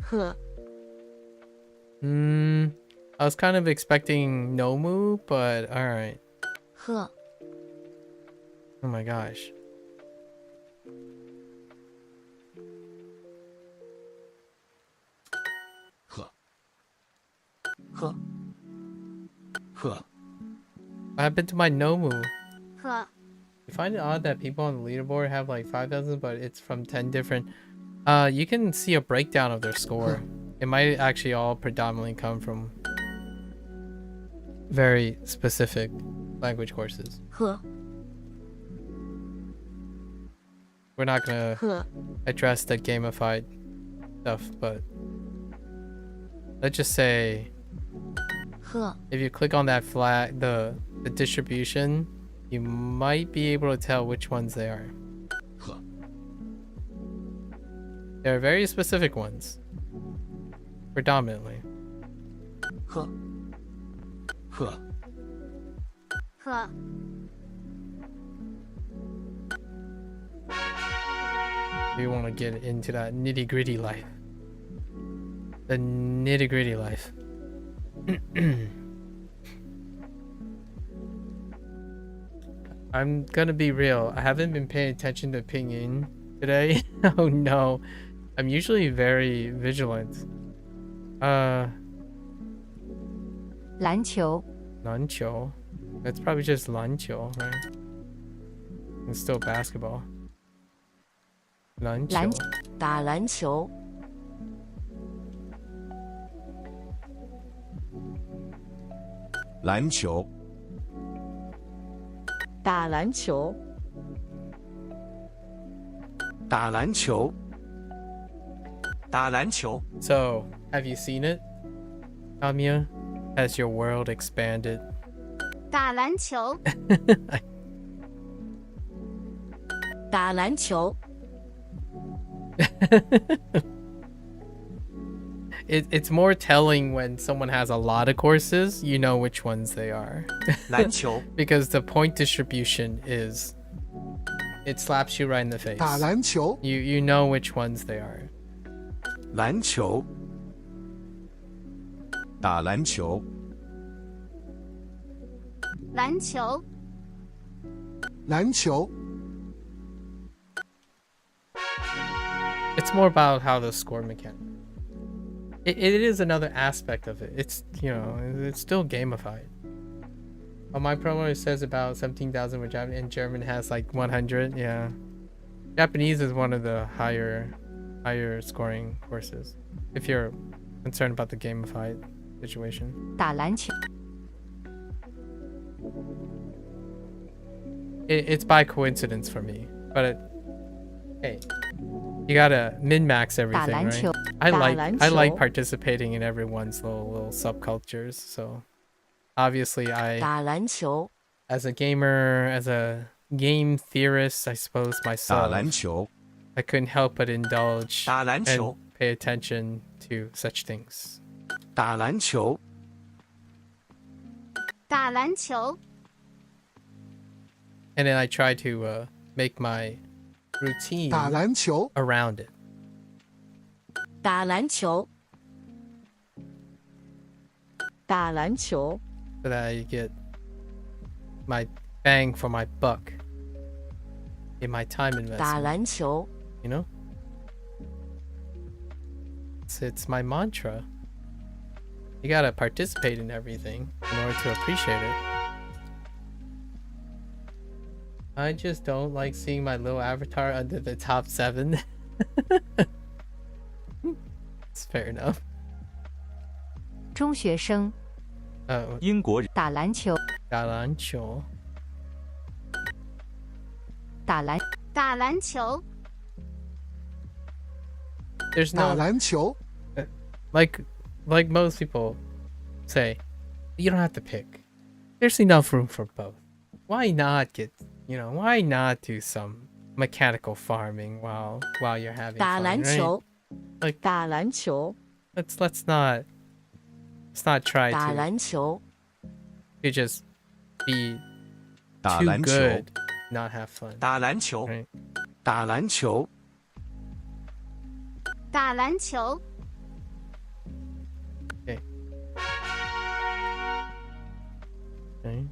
喝 I was kind of expecting Nomu, but alright. 喝 Oh my gosh. 喝 What happened to my Nomu? 喝 You find it odd that people on the leaderboard have like 5,000, but it's from 10 different. You can see a breakdown of their score. It might actually all predominantly come from very specific language courses. 喝 We're not gonna 喝 address the gamified stuff, but let's just say 喝 if you click on that flag, the distribution, you might be able to tell which ones they are. There are very specific ones, predominantly. 喝 喝 We want to get into that nitty-gritty life. The nitty-gritty life. I'm gonna be real. I haven't been paying attention to pinyin today. Oh no. I'm usually very vigilant. 篮球 篮球. That's probably just 篮球, right? It's still basketball. 篮球. 打篮球篮球，打篮球。打篮球，打篮球。 So, have you seen it? Amiya? Has your world expanded? 打篮球，打篮球 It's more telling when someone has a lot of courses, you know which ones they are. 篮球 Because the point distribution is... It slaps you right in the face. 打篮球 You know which ones they are. 篮球，打篮球，篮球，篮球 It's more about how the score mechanic. It is another aspect of it. It's, you know, it's still gamified. Oh, my promo says about 17,000, which in German has like 100. Yeah, Japanese is one of the higher scoring courses. If you're concerned about the gamified situation. 打篮球 It's by coincidence for me, but Hey, you gotta min-max everything, right? I like participating in everyone's little subcultures. So obviously, as a gamer, as a game theorist, I suppose myself, I couldn't help but indulge and pay attention to such things. 打篮球。打篮球。 And then I try to make my routine 打篮球 around it. 打篮球。打篮球。 So that I get my bang for my buck in my time investment. 打篮球。 You know? It's my mantra. You gotta participate in everything in order to appreciate it. I just don't like seeing my little avatar under the top 7. It's fair enough. 中学生。英国人。打篮球。打篮球。打篮。打篮球。 There's no 打篮球 like most people say, you don't have to pick. There's enough room for both. Why not why not do some mechanical farming while you're having 打 fun, 篮 right? 球。 Like 打篮球。 let's not try 打 to 篮球。 to just be 打 too 篮球。 good, not have fun. 打篮球。 Right? 打篮球。打篮球。 Okay. Okay.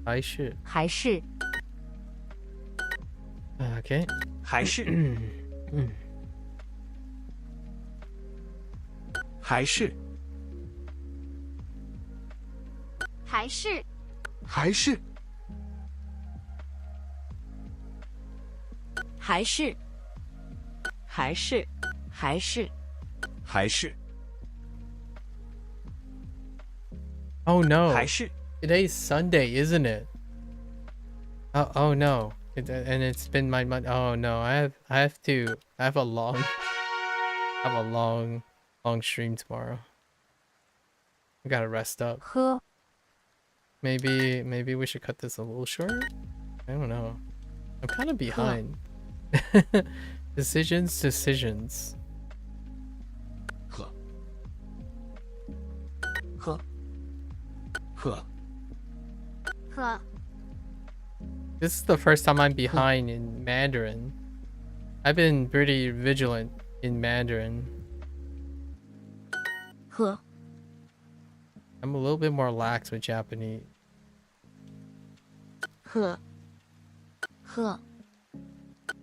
还是。还是。 Okay. 还是。还是。还是。还是。还是。还是。还是。还是。 Oh no. 还是。 Today's Sunday, isn't it? Oh no. And it's been my month. Oh no. I have a long stream tomorrow. I gotta rest up. 喝。 Maybe we should cut this a little short. I don't know. I'm kind of behind. Decisions. 喝。喝。喝。 喝。 This is the first time I'm behind in Mandarin. I've been pretty vigilant in Mandarin. 喝。 I'm a little bit more lax with Japanese. 喝。喝。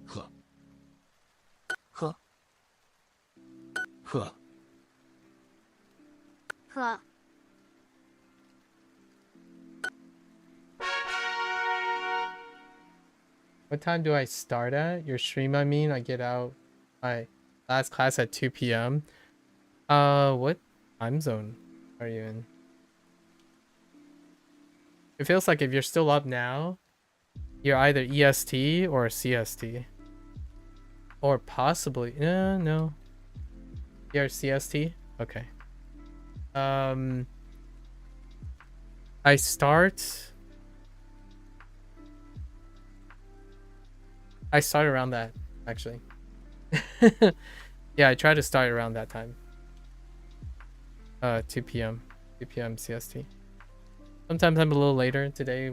喝。喝。喝。喝。 What time do I start at? Your stream, I mean. I get out my last class at 2 p.m. What time zone are you in? It feels like if you're still up now, you're either EST or CST. Or possibly... no. You're CST? Okay. I start around that, actually. Yeah, I try to start around that time. 2 p.m. 2 p.m. CST. Sometimes I'm a little later. Today,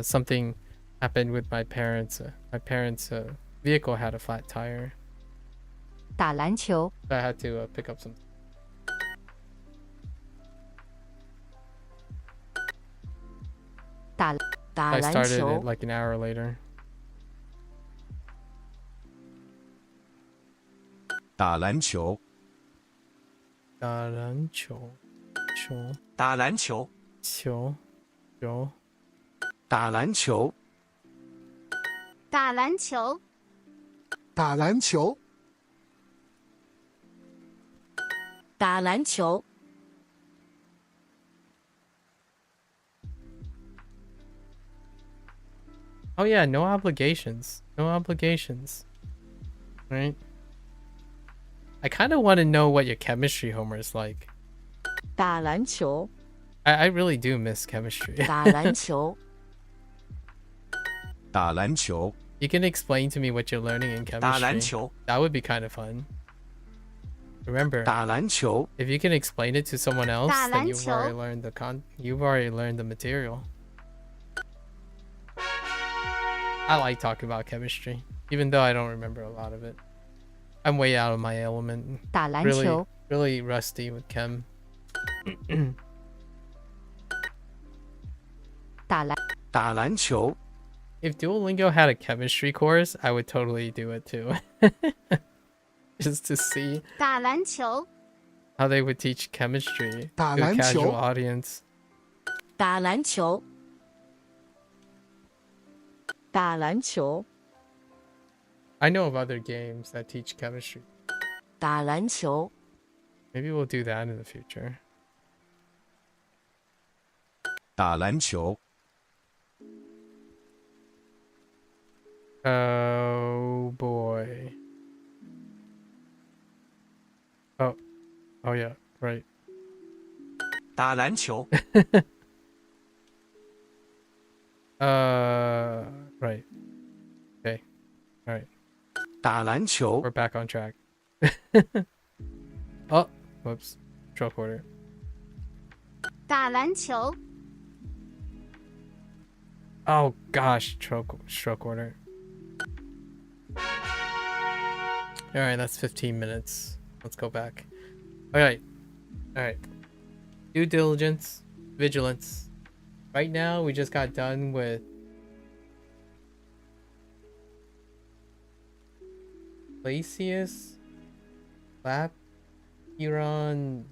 something happened with my parents. My parents' vehicle had a flat tire. 打篮球。 So I had to pick up some. I started it like an hour later. 打篮球。打篮球。球。打篮球。球。球。打篮球。打篮球。打篮球。打篮球。Oh yeah, no obligations. No obligations. Right? I kind of want to know what your chemistry homework is like. 打篮球 I really do miss chemistry. 打篮球，打篮球， You can explain to me what you're learning in chemistry. 打篮球， That would be kind of fun. Remember, 打篮球， if you can explain it to someone else, 打 then 篮 you've 球。 already learned you've already learned the material. I like talking about chemistry, even though I don't remember a lot of it. I'm way out of my element. 打篮 Really, 球 really rusty with chem. 打篮球， If Duolingo had a chemistry course, I would totally do it too. Just to see 打篮球， how they would teach chemistry to 打 a 篮 casual 球 audience. 打篮球，打篮球 I know of other games that teach chemistry. 打篮球， Maybe we'll do that in the future. 打篮球， Oh boy. Oh yeah, right. 打篮球， Right. Okay. All right. 打篮球， We're back on track. Oh, whoops. Stroke order. 打篮球， Oh gosh, stroke order. All right, that's 15 minutes. Let's go back. All right. Due diligence, vigilance. Right now, we just got done with Laplacius Laplacian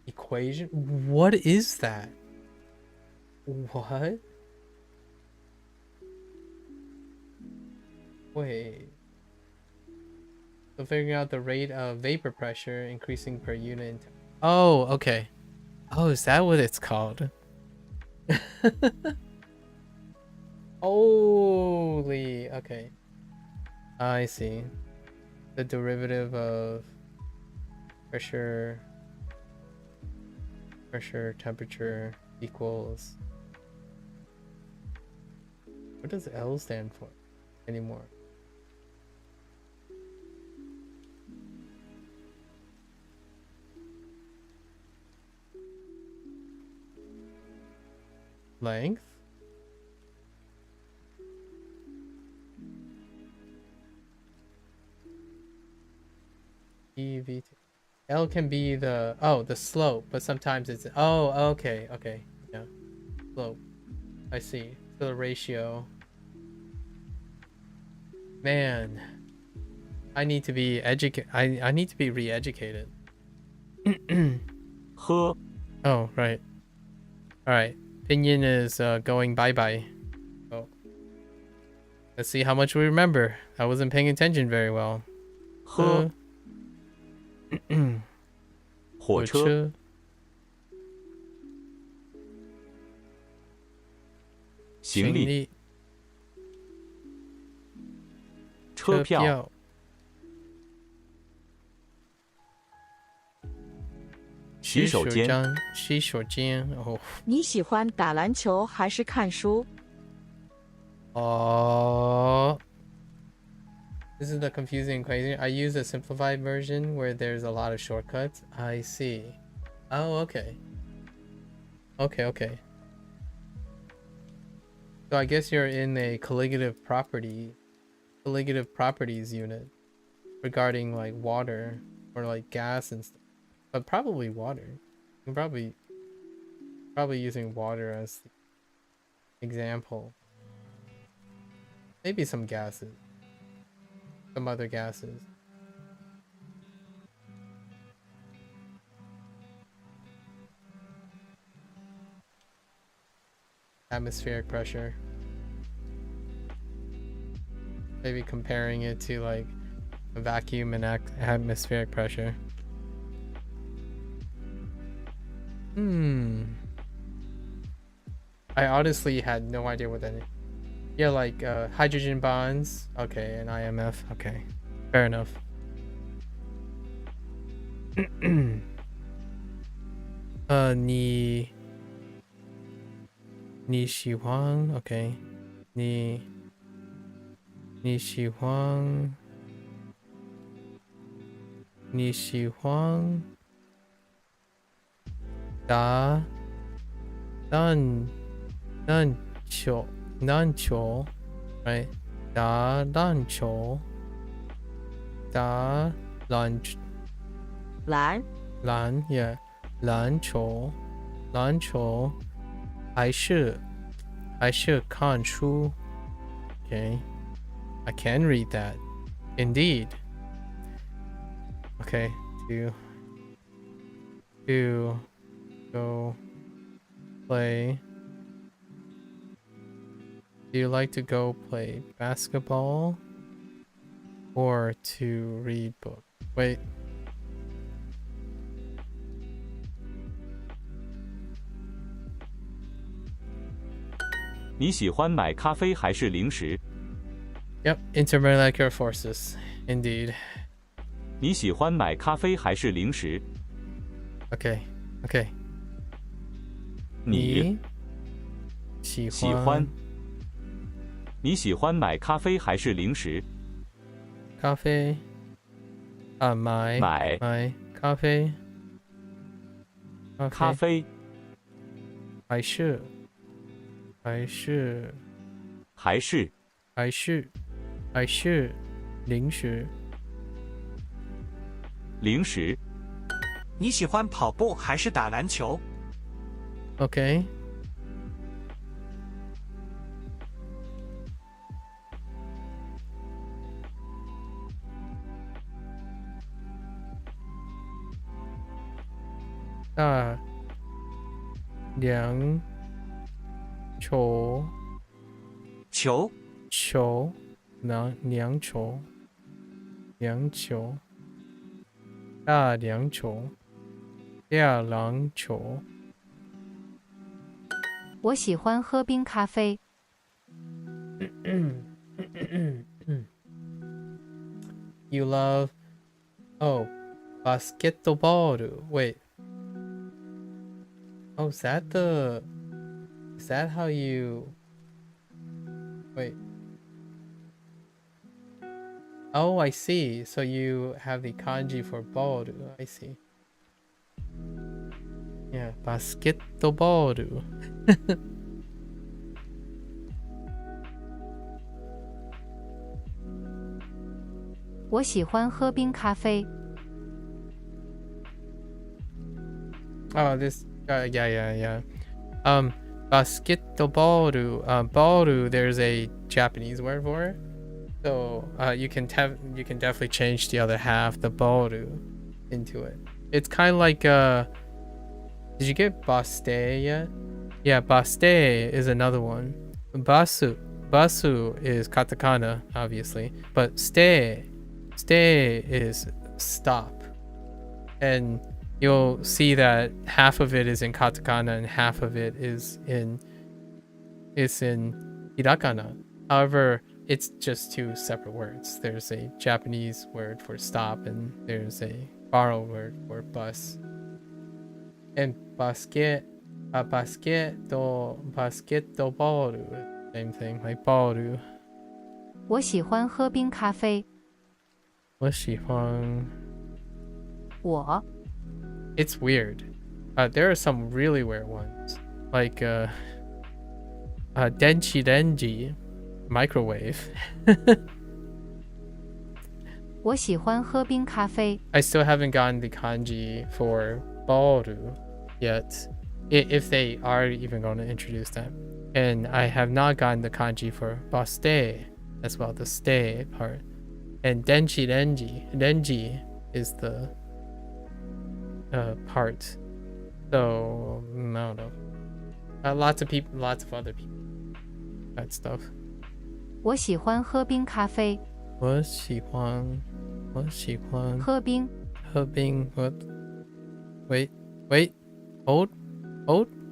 equation. What is that? What? Wait. So figuring out the rate of vapor pressure increasing per unit. Oh, okay. Oh, is that what it's called? Holy, okay. I see. The derivative of pressure, temperature equals. What does L stand for anymore? Length? EV. L can be the slope, but sometimes it's okay, yeah, slope. I see. So the ratio. Man, I need to be I need to be re-educated. 喝， Oh, right. All right. Pinyin is going bye-bye. Oh. Let's see how much we remember. I wasn't paying attention very well. 喝，火车，行李，车票，洗手间，洗手间。Oh. 你喜欢打篮球还是看书 Oh. This is the confusing equation. I use a simplified version where there's a lot of shortcuts. I see. Oh, okay. Okay. So I guess you're in a colligative properties unit regarding like water or like gas and stuff. But probably water. I'm probably using water as the example. Maybe some gases. Some other gases. Atmospheric pressure. Maybe comparing it to like a vacuum and atmospheric pressure. I honestly had no idea what that is. Yeah, like hydrogen bonds. Okay, and IMF. Okay, fair enough. 你喜欢 OK， 你喜欢打篮球，right？ 打篮球，yeah， 篮球，还是看书 ，okay？ I can read that, indeed. Okay, to go play. Do you like to go play basketball or to read book? Wait. 你喜欢买咖啡还是零食？ Yep, intermolecular forces, indeed. 你喜欢买咖啡还是零食？ Okay. 你喜欢？你喜欢买咖啡还是零食？咖啡买咖啡还是零食？零食。你喜欢跑步还是打篮球？ Okay. 大凉球大凉球。我喜欢喝冰咖啡。You love basketball. Wait. Oh, is that how you wait? Oh, I see. So you have the kanji for ball. I see. Yeah, basketball. 我喜欢喝冰咖啡。Oh, this. Yeah. Basketball. Baru. There's a Japanese word for it. So you can definitely change the other half, the baru, into it. It's kind of like did you get baste yet? Yeah, baste is another one. Basu is katakana, obviously, but stay is stop. And you'll see that half of it is in katakana and half of it is in hirakana. However, it's just two separate words. There's a Japanese word for stop and there's a borrowed word for bus. And basketball, same thing, like baru. 我喜欢喝冰咖啡。我喜欢。我。It's weird. There are some really weird ones, like denchi denji, microwave. 我喜欢喝冰咖啡。 I still haven't gotten the kanji for baru yet, if they are even going to introduce that. And I have not gotten the kanji for baste as well, the stay part. And denji is the part. So I don't know. Lots of other people. That stuff. 我喜欢喝冰咖啡。我喜欢喝冰。What? Wait. Hold.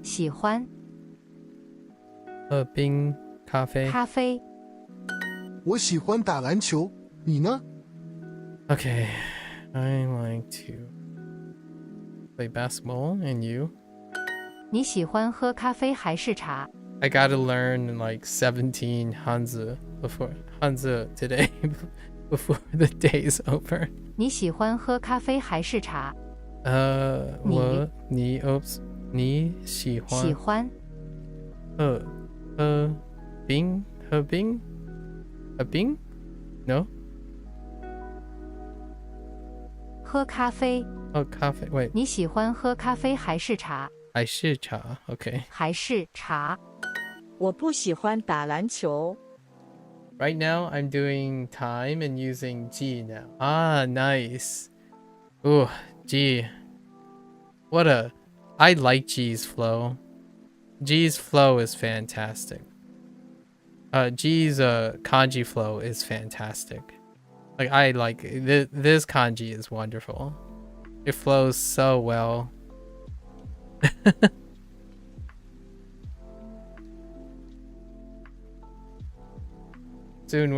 喜欢。喝冰。咖啡。咖啡。我喜欢打篮球，你呢？ Okay, I like to play basketball, and you? 你喜欢喝咖啡还是茶？ I gotta learn like 17 Hanzi today before the day is over. 你喜欢喝咖啡还是茶？你喜欢？喜欢。冰？No? 喝咖啡。咖啡 Wait. 你喜欢喝咖啡还是茶？还是茶 Okay. 还是茶。我不喜欢打篮球。 Right now, I'm doing time and using G now. Ah, nice. Ooh, G. I like G's flow. G's flow is fantastic. G's kanji flow is fantastic. Like, I like this kanji is wonderful. It flows so well. Soon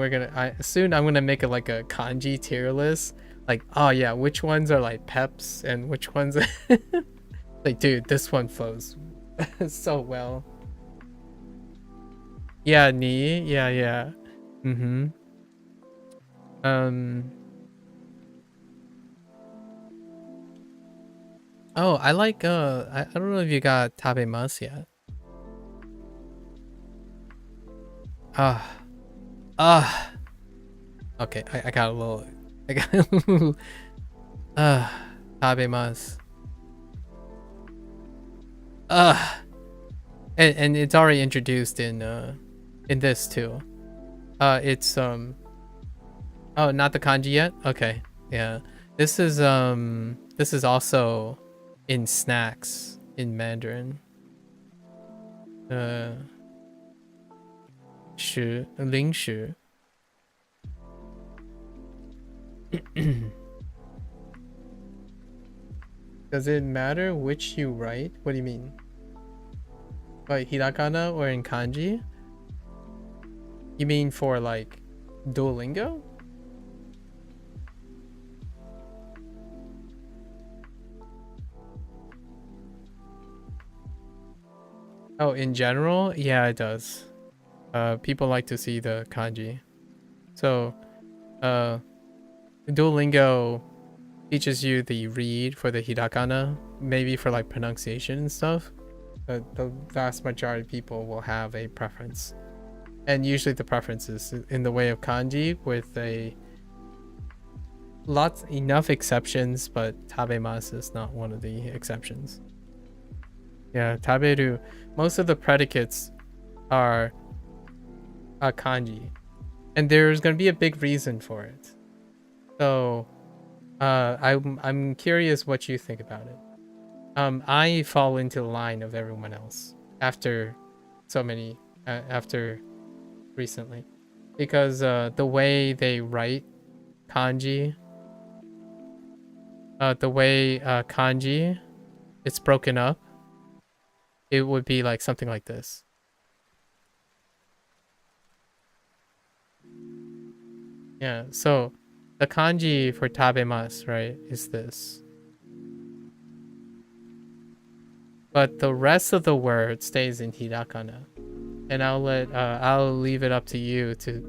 I'm gonna make it like a kanji tier list. Like, oh yeah, which ones are like peps and which ones like, dude, this one flows so well. Yeah, yeah. Oh, I like I don't know if you got tabemasu yet. Okay, I got a little tabemasu. And it's already introduced in this too. It's oh, not the kanji yet? Okay. Yeah. This is also in snacks in Mandarin. 零食 Does it matter which you write? What do you mean? Like hiragana or in kanji? You mean for like Duolingo? Oh, in general? Yeah, it does. People like to see the kanji. So, Duolingo teaches you the read for the hiragana, maybe for like pronunciation and stuff. But the vast majority of people will have a preference. And usually the preference is in the way of kanji with enough exceptions, but tabemasu is not one of the exceptions. Yeah, taberu. Most of the predicates are kanji, and there's going to be a big reason for it. So, I'm curious what you think about it. I fall into the line of everyone else after recently, because the way they write kanji, kanji, it's broken up. It would be like something like this. Yeah, so the kanji for tabemasu, right, is this. But the rest of the word stays in hiragana. And I'll leave it up to you to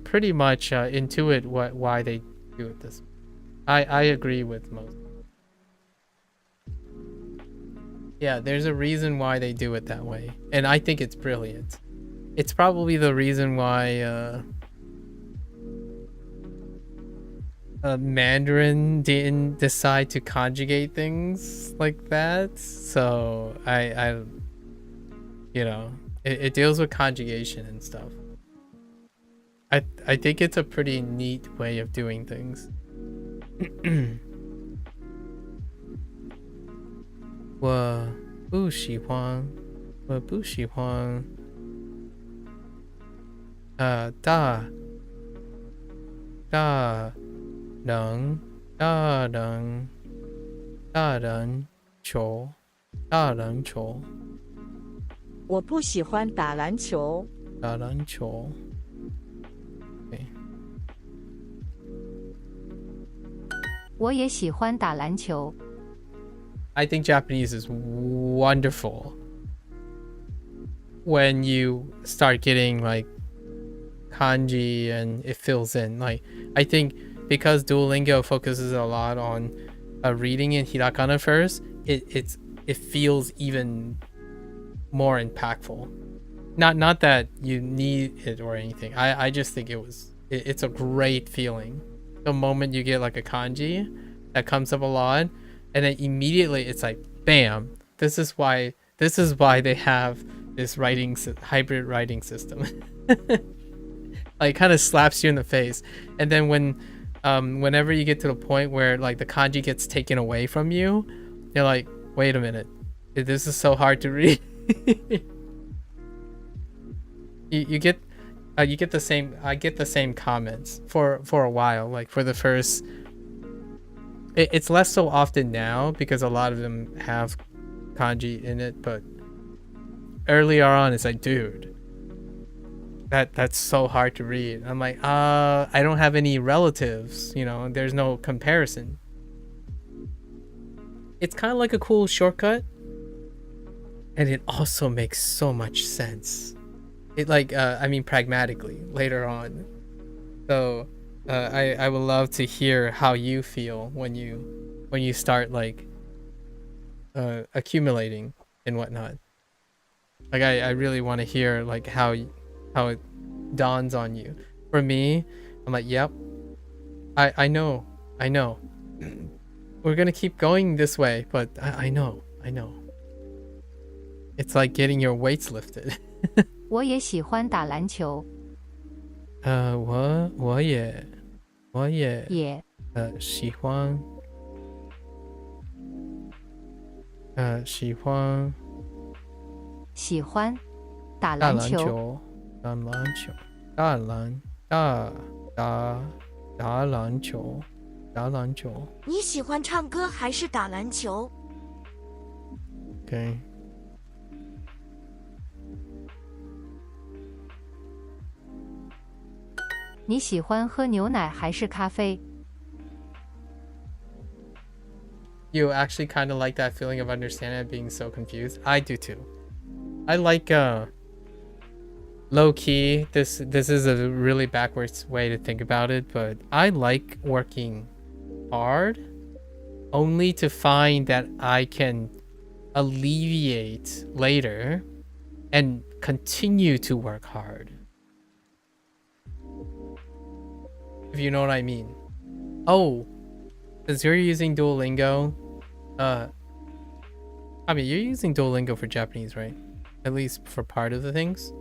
pretty much intuit why they do it this way. I agree with most. Yeah, there's a reason why they do it that way, and I think it's brilliant. It's probably the reason why Mandarin didn't decide to conjugate things like that. So I you know, it deals with conjugation and stuff. I think it's a pretty neat way of doing things. 我不喜欢大篮球我不喜欢打篮球。打篮球。Okay. 我也喜欢打篮球。I think Japanese is wonderful when you start getting like kanji and it fills in. Like, I think because Duolingo focuses a lot on reading in hiragana first, it feels even more impactful. Not that you need it or anything. I just think it's a great feeling. The moment you get like a kanji that comes up a lot, and then immediately it's like, bam, this is why they have this hybrid writing system. Like, kind of slaps you in the face. And then whenever you get to the point where like the kanji gets taken away from you, you're like, wait a minute, this is so hard to read. you get the same. I get the same comments for a while. Like, for the first, it's less so often now because a lot of them have kanji in it, but earlier on it's like, dude, that's so hard to read. I'm like, I don't have any relatives, there's no comparison. It's kind of like a cool shortcut, and it also makes so much sense. It pragmatically later on. So I would love to hear how you feel when you start like accumulating and whatnot. Like, I really want to hear like how it dawns on you. For me, I'm like, yep, I know we're gonna keep going this way, but I know it's like getting your weights lifted. 我也喜欢打篮球。我也喜欢打篮球。打篮球。你喜欢唱歌还是打篮球？ Okay. 你喜欢喝牛奶还是咖啡？ You actually kind of like that feeling of understanding and being so confused? I do too. I like low key. This is a really backwards way to think about it, but I like working hard only to find that I can alleviate later and continue to work hard. If you know what I mean. Oh, since you're using Duolingo, I mean, you're using Duolingo for Japanese, right? At least for part of the things.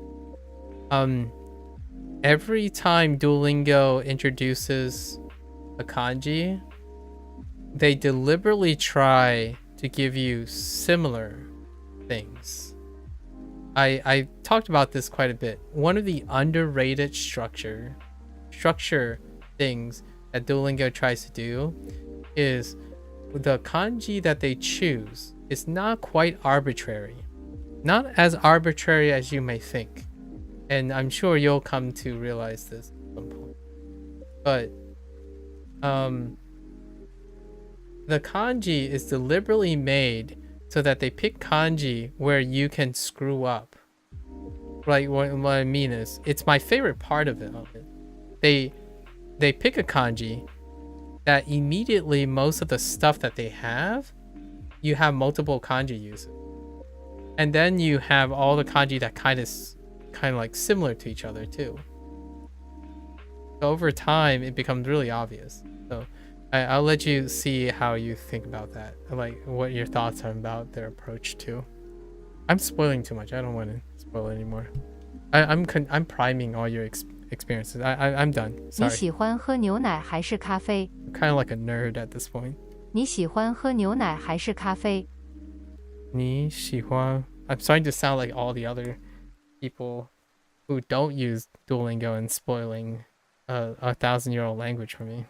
Every time Duolingo introduces a kanji, they deliberately try to give you similar things. I talked about this quite a bit. One of the underrated structure things that Duolingo tries to do is the kanji that they choose is not quite arbitrary. Not as arbitrary as you may think. And I'm sure you'll come to realize this at some point. But the kanji is deliberately made so that they pick kanji where you can screw up. Like, what I mean is, it's my favorite part of it. They pick a kanji that immediately most of the stuff that they have, you have multiple kanji uses. And then you have all the kanji that kind of like similar to each other too. So over time, it becomes really obvious. So I'll let you see how you think about that, like what your thoughts are about their approach too. I'm spoiling too much. I don't want to spoil anymore. I'm priming all your experiences. I'm done. 你 Sorry. 喜欢喝牛奶还是咖啡？ I'm kind of like a nerd at this point. 你喜欢喝牛奶还是咖啡？ 你喜欢 I'm starting to sound like all the other people who don't use Duolingo and spoiling a 1,000-year-old language for me.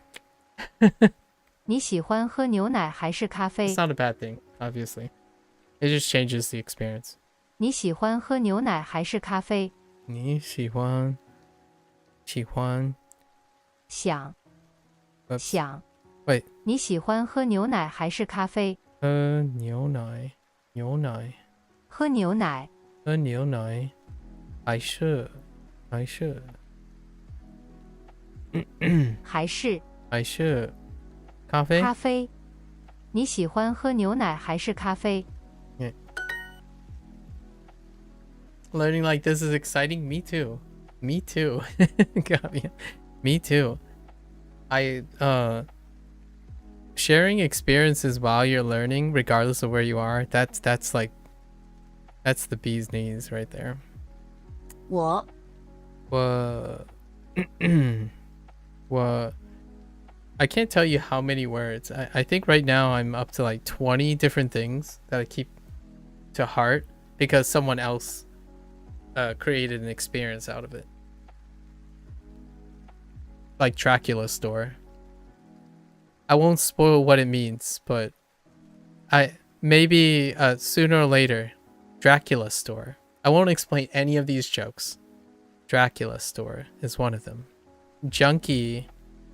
你喜欢喝牛奶还是咖啡？ It's not a bad thing, obviously. It just changes the experience. 你喜欢喝牛奶还是咖啡？你喜欢想 Oops. 想 Wait. 你喜欢喝牛奶还是咖啡？牛奶喝牛奶还是还是咖啡咖啡？你喜欢喝牛奶还是咖啡？ Yeah. Learning like this is exciting. Me too. Got me. Me too. I sharing experiences while you're learning, regardless of where you are, that's the bee's knees right there. 我 I can't tell you how many words. I think right now I'm up to like 20 different things that I keep to heart because someone else created an experience out of it. Like Dracula store. I won't spoil what it means, but maybe sooner or later, Dracula store. I won't explain any of these jokes. Dracula store is one of them. Junkie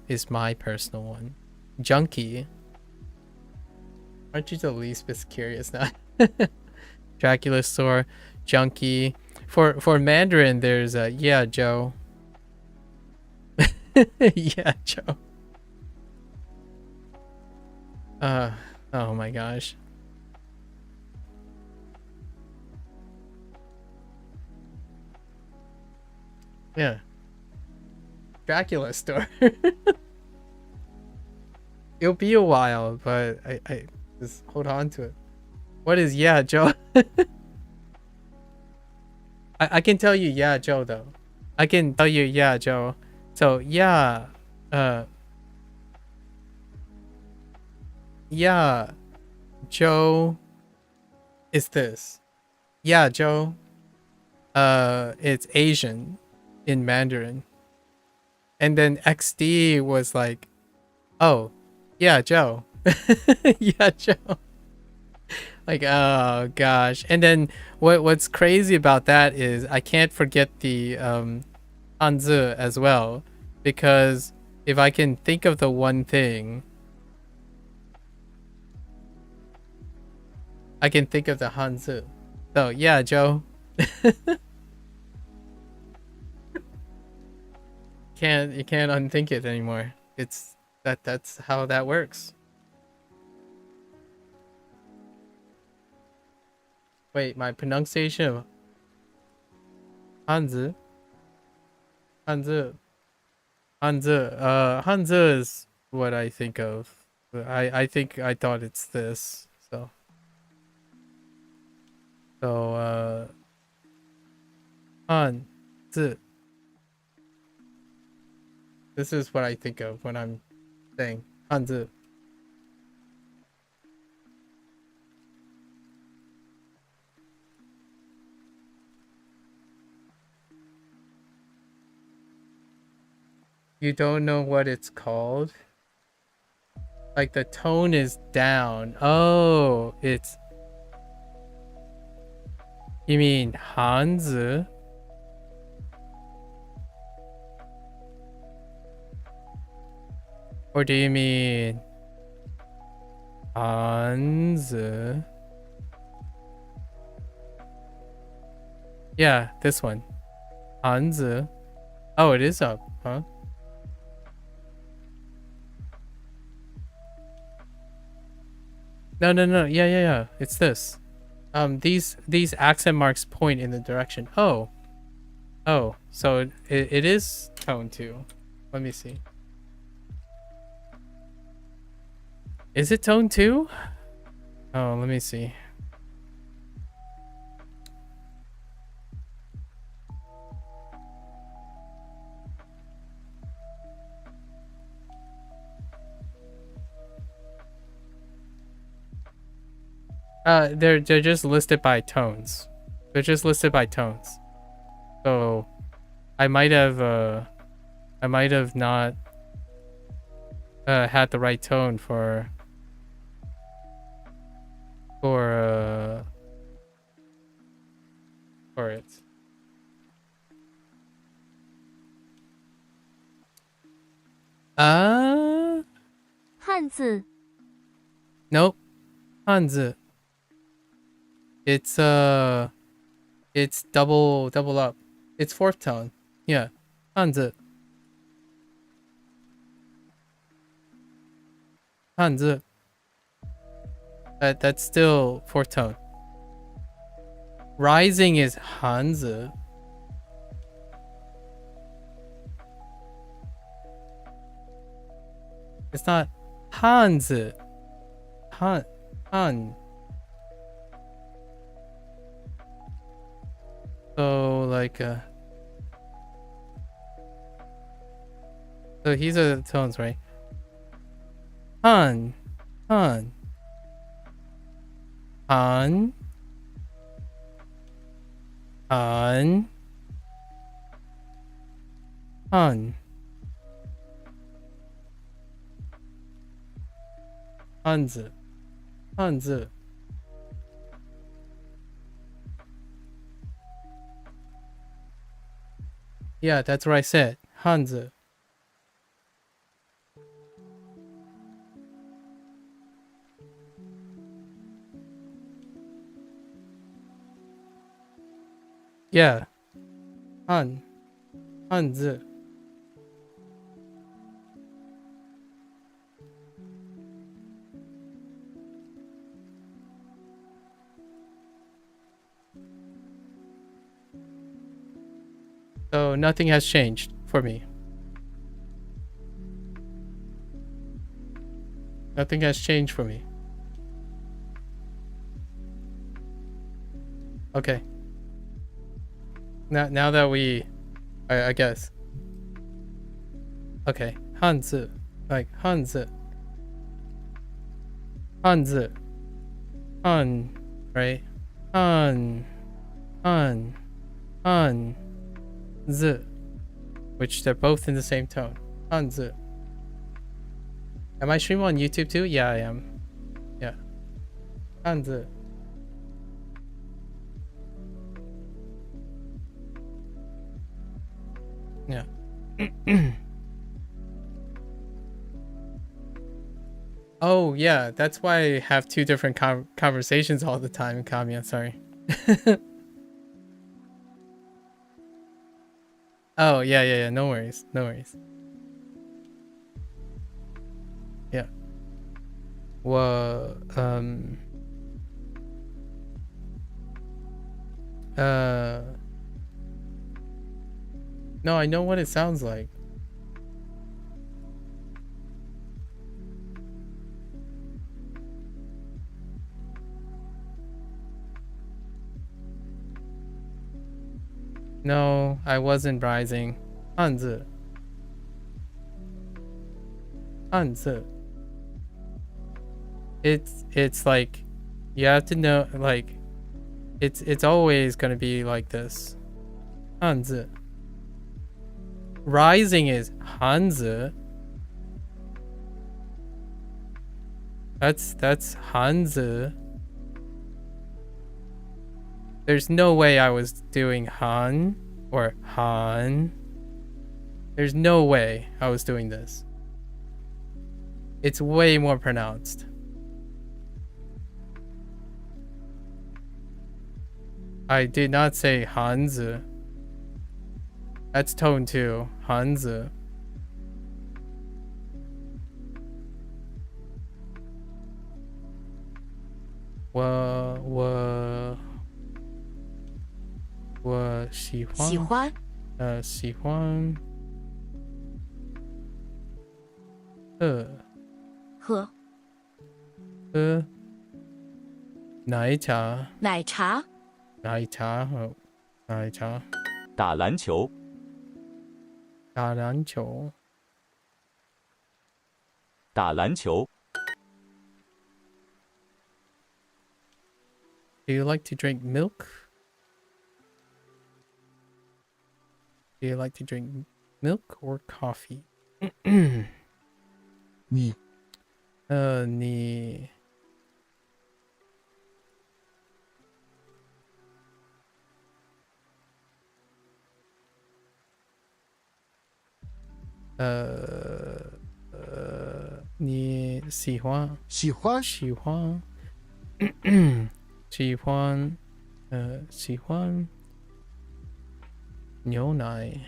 is my personal one. Junkie. Aren't you the least bit curious now? Dracula store, junkie. For Mandarin, there's yeah, Joe. Yeah, Joe. Oh my gosh. Yeah. Dracula store. It'll be a while, but I just hold on to it. What is yeah, Joe? I can tell you yeah, Joe though. I can tell you yeah, Joe. So yeah, yeah, Joe is this. Yeah, Joe. It's Asian in Mandarin. And then XD was like, oh, yeah, Joe. Yeah, Joe. Like, oh gosh. And then what's crazy about that is I can't forget the Hanzi as well, because if I can think of the one thing, I can think of the Hanzi. So yeah, Joe. You can't unthink it anymore. It's that's how that works. Wait, my pronunciation of Hanzi. Hanzi is what I think of. I thought it's this. So Hanzi. This is what I think of when I'm saying Hanzi. You don't know what it's called? Like the tone is down. Oh, it's... You mean Hanzi? Or do you mean Hanzi? Yeah, this one. Hanzi. Oh, it is up, huh? No. Yeah. It's this. These accent marks point in the direction. Oh, so it is tone 2. Let me see. Is it tone 2? Oh, let me see. They're just listed by tones. They're just listed by tones. So I might have not had the right tone for it.汉字 Nope. Hanzi. It's double up. It's fourth tone. Yeah. Hanzi. Hanzi. That's still fourth tone. Rising is Hanzi. It's not Hanzi. Han. So like so these are the tones, right? Han. Han. Han. Han. Han. Hanzi. Hanzi. Yeah, that's what I said. Hanzi. Yeah. Hanzi. So nothing has changed for me. Nothing has changed for me. Okay. Now that we, I guess. Okay, Hanzi, like Hanzi, Hanzi, Han, right? Han, Z, which they're both in the same tone. Hanzi. Am I streaming on YouTube too? Yeah, I am. Yeah. Hanzi. Yeah. Oh, yeah. That's why I have two different conversations all the time, Kamiya. Sorry. Oh, yeah. No worries. No worries. Yeah. Well, no, I know what it sounds like. No, I wasn't rising. Hanzi. Hanzi. It's like you have to know, like it's always gonna be like this. Hanzi. Rising is Hanzi. That's Hanzi. There's no way I was doing Han or Han. There's no way I was doing this. It's way more pronounced. I did not say Hanzi. That's tone 2. Hanzi.我喜欢喜欢喝奶茶打篮球打篮球打篮球 Do you like to drink milk? Do you like to drink milk or coffee? 你你你喜欢喜欢喜欢喜欢喜欢牛奶，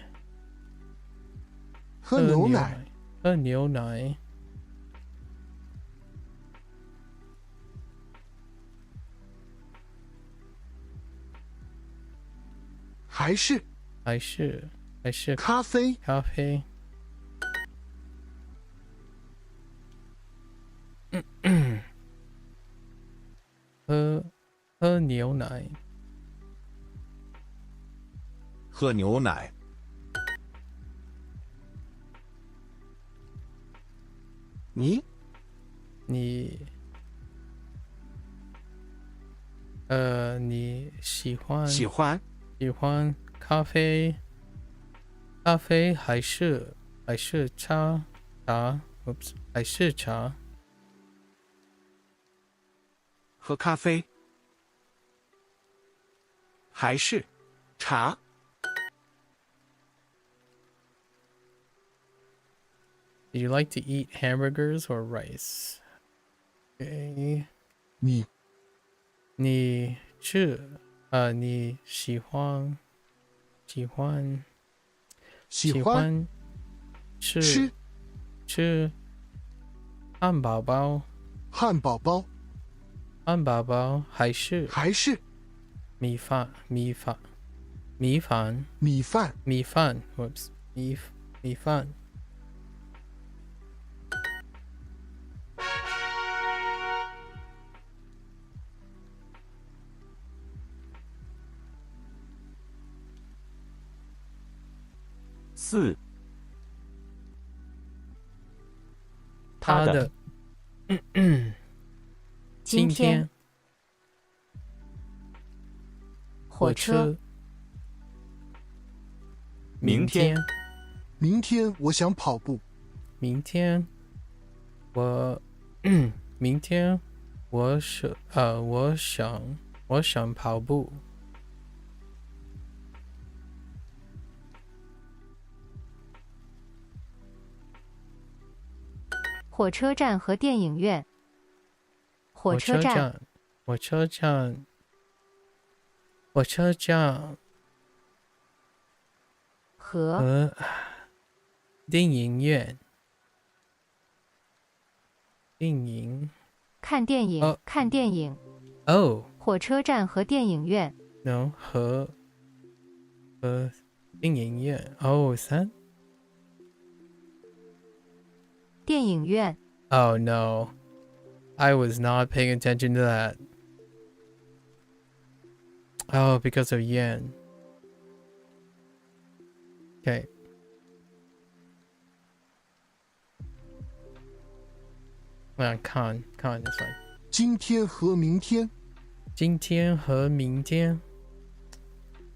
喝牛奶，喝牛奶，还是咖啡，喝牛奶，喝牛奶，你喜欢咖啡还是茶？Oops， 还是茶？喝咖啡还是茶？ Do you like to eat hamburgers or rice? Okay. 你喜欢吃汉堡包还是米饭？Whoops， 米饭。4他的今天火车明天我想跑步，明天我想跑步。火车站和电影院。火车站和电影院。看电影，看电影。Oh， 火车站和电影院。 No， 和电影院。Oh， is that？ 电影院。 Oh no, I was not paying attention to that. Oh, because of yen. Okay. Con is fine. 今天和明天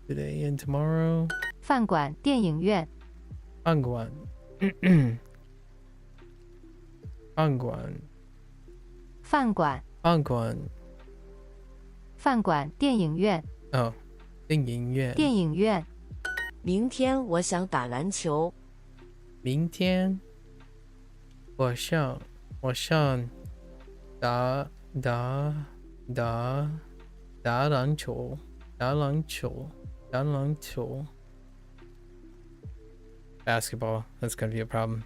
Today and tomorrow. 饭馆，电影院。饭馆电影院。哦，电影院。电影院。明天我想打篮球。明天我想打篮球。Basketball. That's gonna be a problem.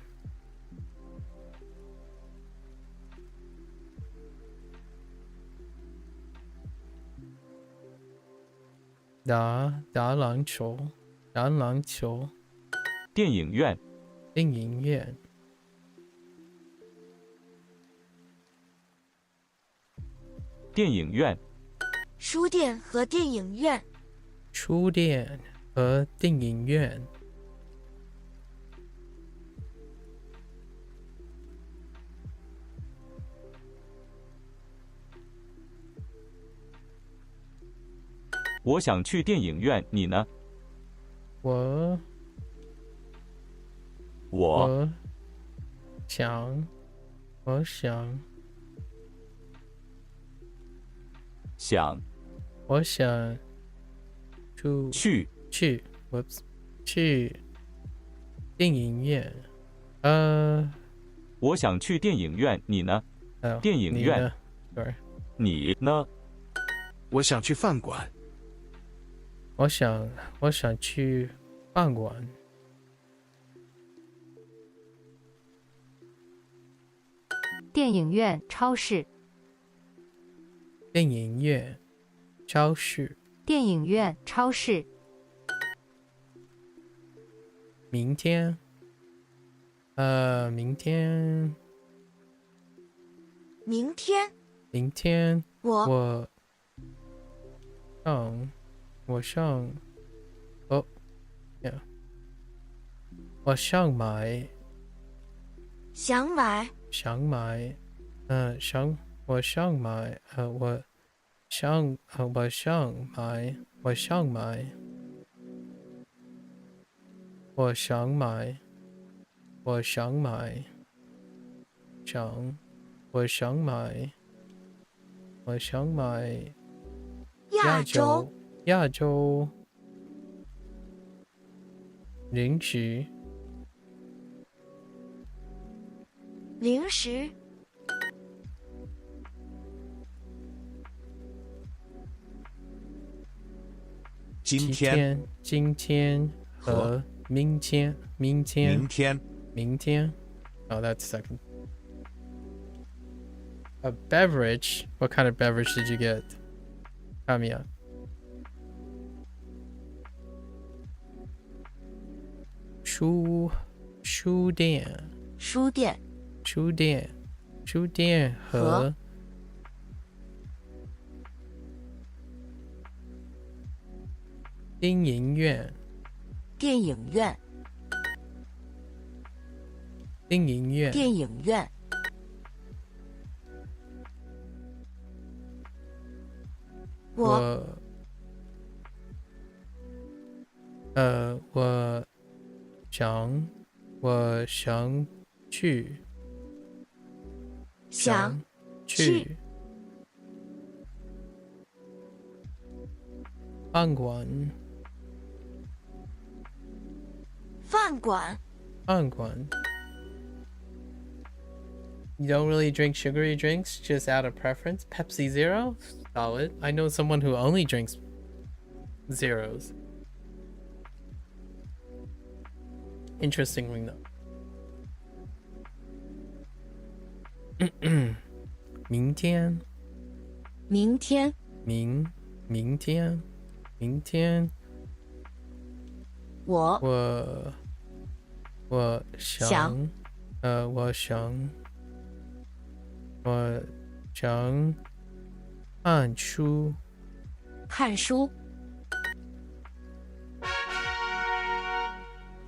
打篮球。电影院书店和电影院。我想去电影院，你呢？我想去 Whoops 去电影院。我想去电影院，你呢？电影院。你呢？我想去饭馆。我想去饭馆。电影院、超市。电影院、超市。电影院、超市。明天。明天。明天。明天。我上。哦，yeah。我想买。想买。想买。我想买。我想买。我想买。我想买。我想买。我想买。我想买。我想买。亚洲。亚洲。零食。零食。今天。今天和明天。明天。明天。明天。Oh, that's second. A beverage. What kind of beverage did you get? Kamiya. 书店。书店。书店。书店和电影院。电影院。电影院。电影院。我想去。想去。饭馆。饭馆。饭馆。You don't really drink sugary drinks, just out of preference? Pepsi Zero? Solid. I know someone who only drinks zeros. Interestingly, though. 明天。明天。明天。明天。我想看书。看书。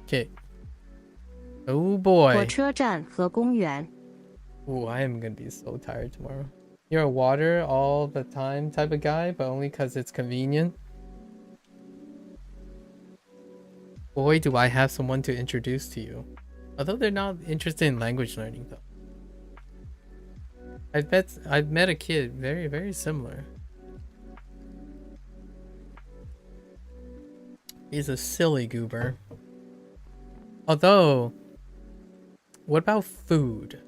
Okay. Oh boy. 火车站和公园。Ooh, I am gonna be so tired tomorrow. You're a water all the time type of guy, but only because it's convenient. Boy, do I have someone to introduce to you. Although they're not interested in language learning, though. I've met a kid very, very similar. He's a silly goober. Although, what about food?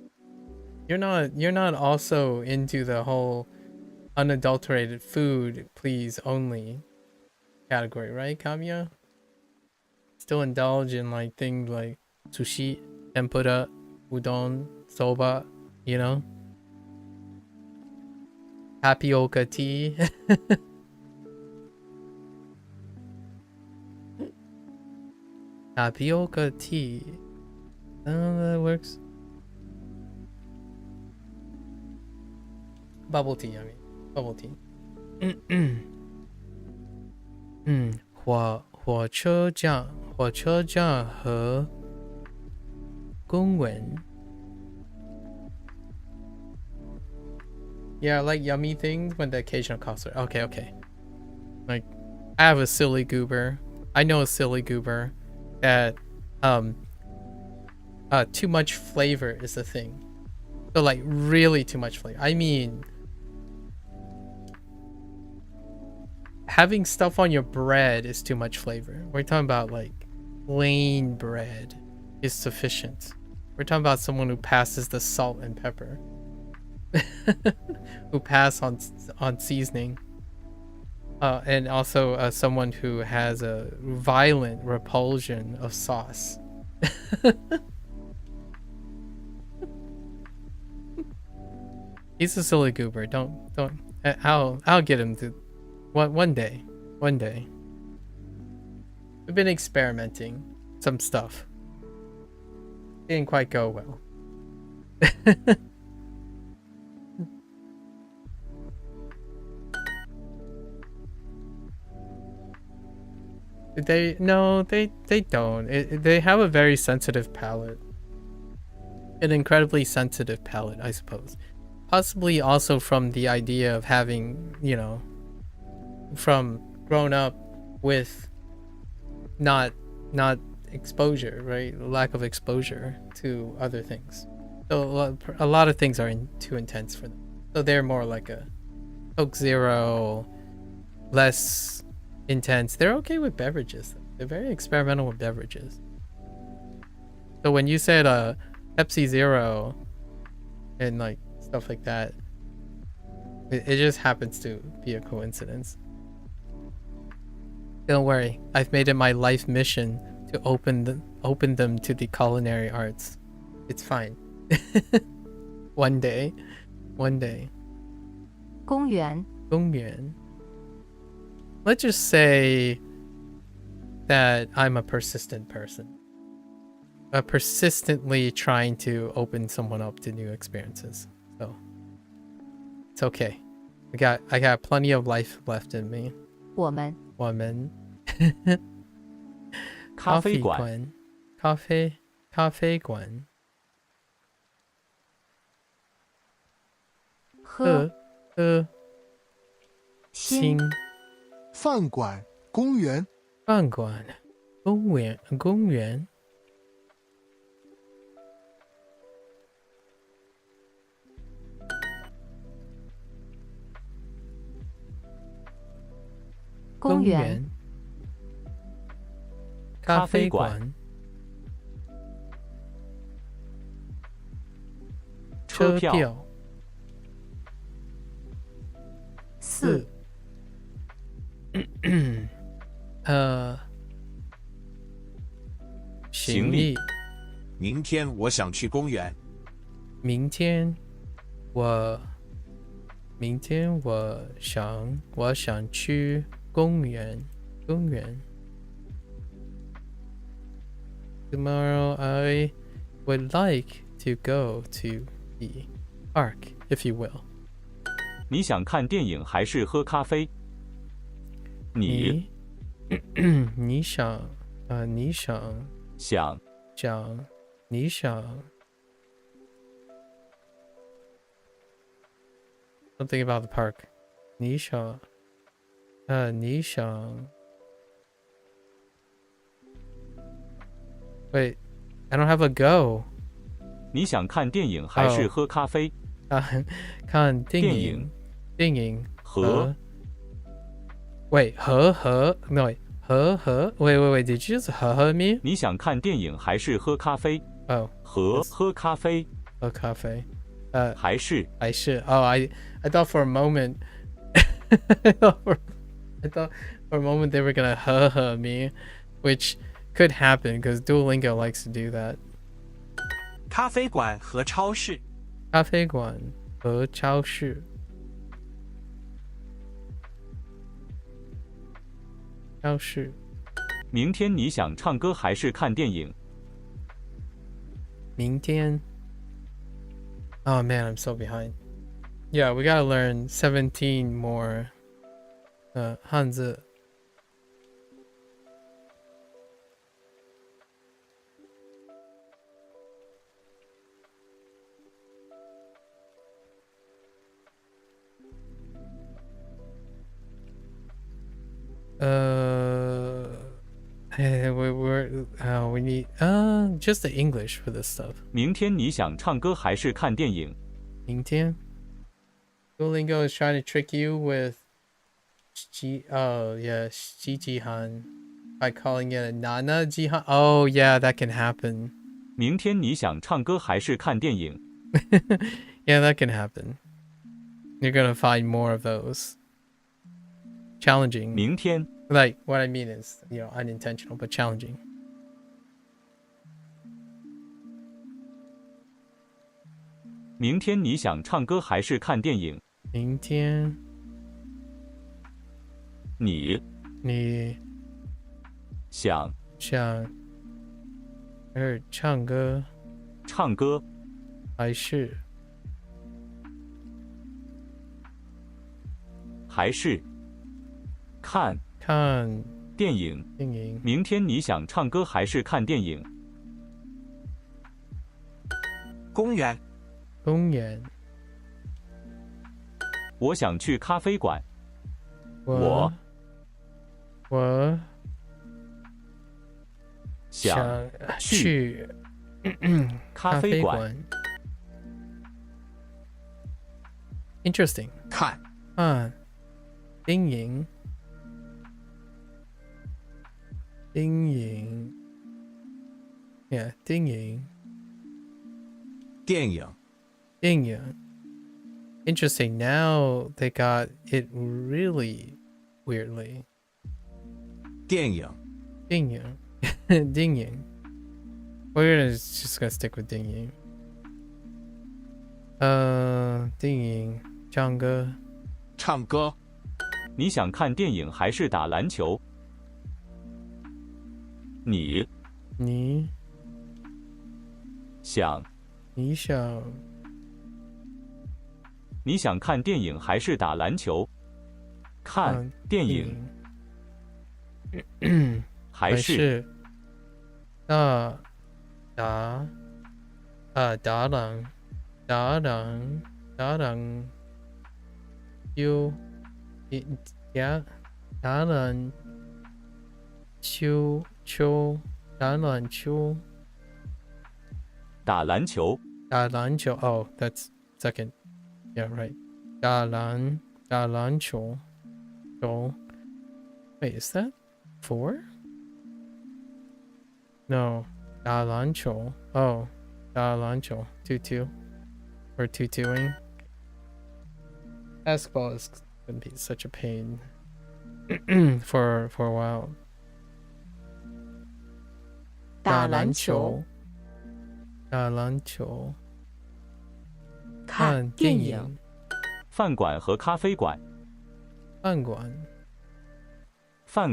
You're not also into the whole unadulterated food, please only category, right, Kamiya? Still indulge in like things like sushi, tempura, udon, soba, you know? Tapioca tea. Tapioca tea. That works. Bubble tea, I mean. Bubble tea. 火车站和公园。Yeah, I like yummy things when the occasional costs are. Okay. Like, I have a silly goober. I know a silly goober that too much flavor is the thing. So like really too much flavor. I mean, having stuff on your bread is too much flavor. We're talking about like plain bread is sufficient We're talking about someone who passes the salt and pepper. Who pass on seasoning. And also someone who has a violent repulsion of sauce. He's a silly goober. Don't. I'll get him to one day. One day. We've been experimenting some stuff. Didn't quite go well. No, they don't. They have a very sensitive palate. An incredibly sensitive palate, I suppose. Possibly also from the idea of having, you know, from grown up with not exposure, right? Lack of exposure to other things. So a lot of things are too intense for them. So they're more like a Coke Zero, less intense. They're okay with beverages. They're very experimental with beverages. So when you said Pepsi Zero and like stuff like that, it just happens to be a coincidence. Don't worry, I've made it my life mission to open them to the culinary arts. It's fine. One day. 公园 Let's just say that I'm a persistent person. Persistently trying to open someone up to new experiences. So it's okay. I got plenty of life left in me. 我们 咖啡馆 咖啡馆 喝心饭馆公园公园公园咖啡馆车票4行李明天我想去公园。明天我想去公园。Tomorrow I would like to go to the park, if you will. 你想看电影还是喝咖啡？你想 something about the park. 你想 Wait, I don't have a go. 你想看电影还是喝咖啡？看电影和 Wait, 和 no wait, 和 wait, did you just 和 me? 你想看电影还是喝咖啡？喝咖啡还是 Oh, I thought for a moment I thought for a moment they were gonna 和 me, which could happen because Duolingo likes to do that. 咖啡馆和超市。咖啡馆和超市。超市。明天你想唱歌还是看电影？明天。Oh man, I'm so behind. Yeah, we gotta learn 17 more 汉字。we need just the English for this stuff. 明天你想唱歌还是看电影？明天 Duolingo is trying to trick you with Jijihan by calling it a Nana Jihan. Oh yeah, that can happen. 明天你想唱歌还是看电影？ Yeah, that can happen. You're gonna find more of those. Challenging. 明天 Like, what I mean is, unintentional, but challenging. 明天你想唱歌还是看电影？明天你想唱歌还是看电影？明天你想唱歌还是看电影？公园。我想去咖啡馆。我想去咖啡馆。Interesting. 看电影，Yeah, 电影。Interesting. Now they got it really weirdly. 电影 电影 We're just gonna stick with 电影。电影唱歌。你想看电影还是打篮球？你想看电影还是打篮球？看电影还是打篮球 Oh, that's second. Yeah, right. 打篮球 Wait, is that 4? No. 打篮球 Oh, 打篮球 2-2. We're 2-2ing. Basketball is gonna be such a pain for a while. 打篮球看电影。饭馆和咖啡馆。饭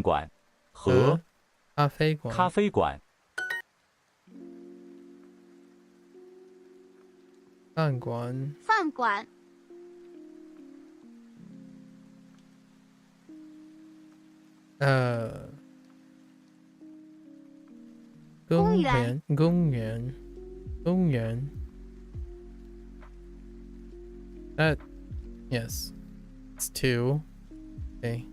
馆和咖啡馆。咖啡馆。饭馆。公园。That, yes, it's 2. Okay.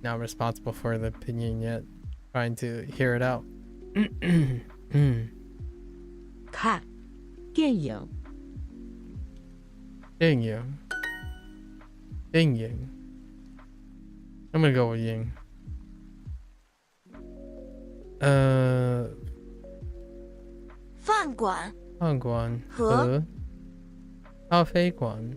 Not responsible for the opinion yet. Trying to hear it out. 看电影。电影。I'm gonna go with Ying. 饭馆和咖啡馆。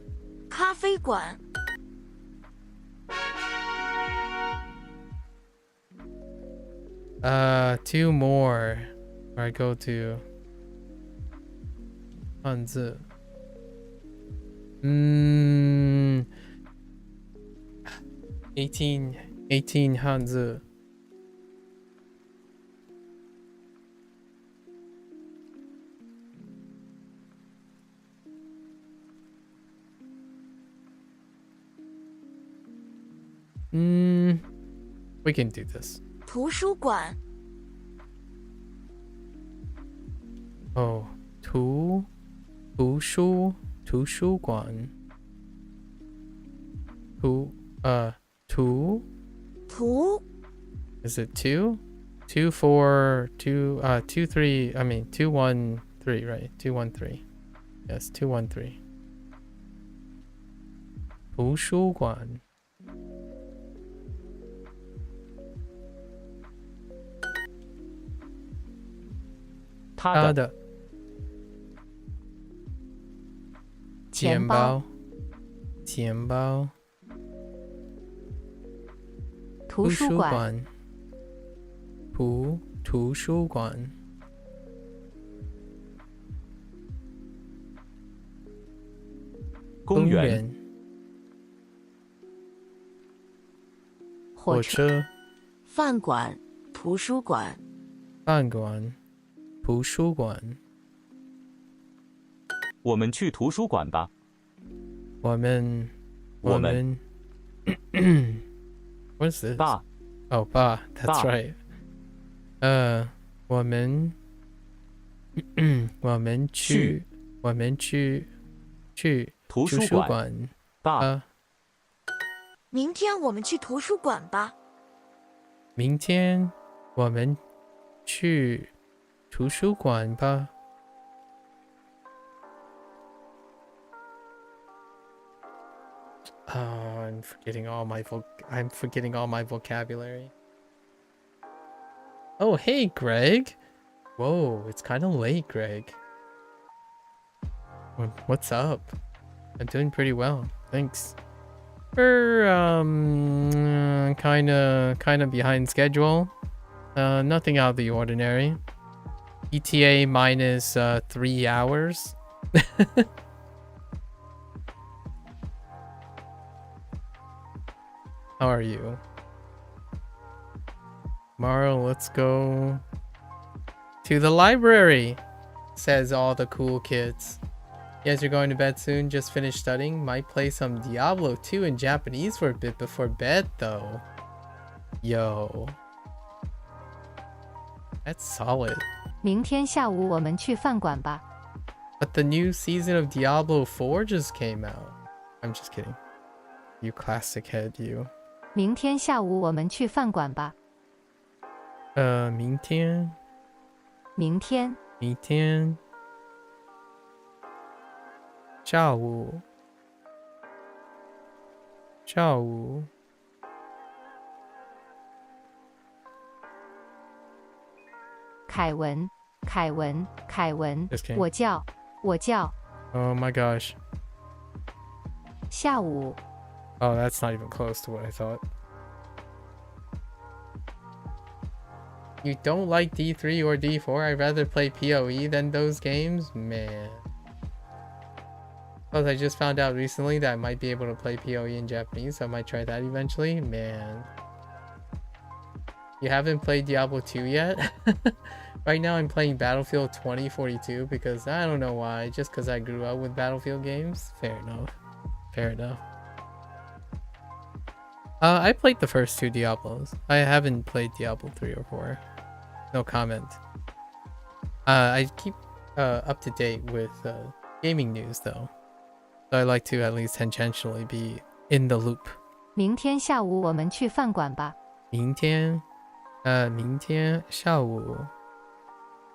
2 more. Where I go to 汉字。18 汉字。We can do this. 图书馆。Oh, 图书馆。图 Is it 2? 2 4 2 2 3 I mean 2 1 3, right? 2 1 3. Yes, 2 1 3. 图书馆。他的钱包钱包图书馆图书馆公园火车饭馆、图书馆。饭馆图书馆我们去图书馆吧。我们 What's this? 爸 Oh, 爸 That's 爸 right. 我们去图书馆爸明天我们去图书馆吧。明天我们去图书馆吧。I'm forgetting all my vocabulary. Oh, hey, Greg. Whoa, it's kind of late, Greg. What's up? I'm doing pretty well, thanks. We're kind of behind schedule. Nothing out of the ordinary. ETA minus 3 hours. How are you? Tomorrow, let's go to the library, says all the cool kids. You guys are going to bed soon? Just finished studying? Might play some Diablo 2 in Japanese for a bit before bed, though. Yo. That's solid. 明天下午我们去饭馆吧。 But the new season of Diablo 4 just came out. I'm just kidding. You classic head, you. 明天下午我们去饭馆吧。明天下午凯文 Just kidding. 我叫 Oh my gosh. 下午 Oh, that's not even close to what I thought. You don't like D3 or D4? I'd rather play PoE than those games? Man. Plus, I just found out recently that I might be able to play PoE in Japanese, so I might try that eventually. Man. You haven't played Diablo 2 yet? Right now I'm playing Battlefield 2042 because I don't know why, just because I grew up with Battlefield games. Fair enough. I played the first 2 Diablos. I haven't played Diablo 3 or 4. No comment. I keep up to date with gaming news though. So I like to at least tangentially be in the loop. 明天下午我们去饭馆吧。明天下午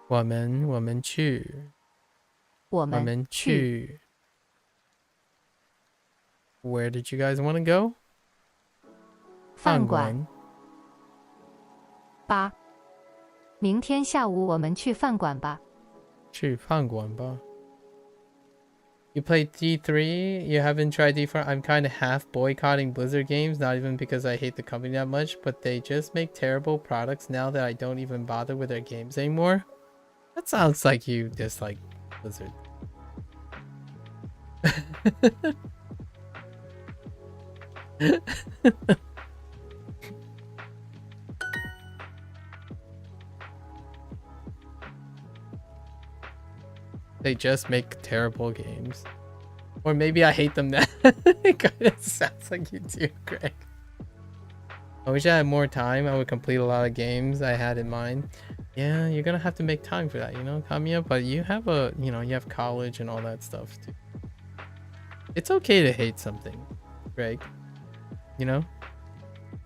我们去 Where did you guys want to go? 饭馆吧。明天下午我们去饭馆吧。去饭馆吧。You played D3? You haven't tried D4? I'm kind of half boycotting Blizzard games, not even because I hate the company that much, but they just make terrible products now that I don't even bother with their games anymore. That sounds like you dislike Blizzard. They just make terrible games. Or maybe I hate them now. It kind of sounds like you do, Greg. I wish I had more time. I would complete a lot of games I had in mind. Yeah, you're gonna have to make time for that, you know, Kamiya? But you have you have college and all that stuff too. It's okay to hate something, Greg. You know?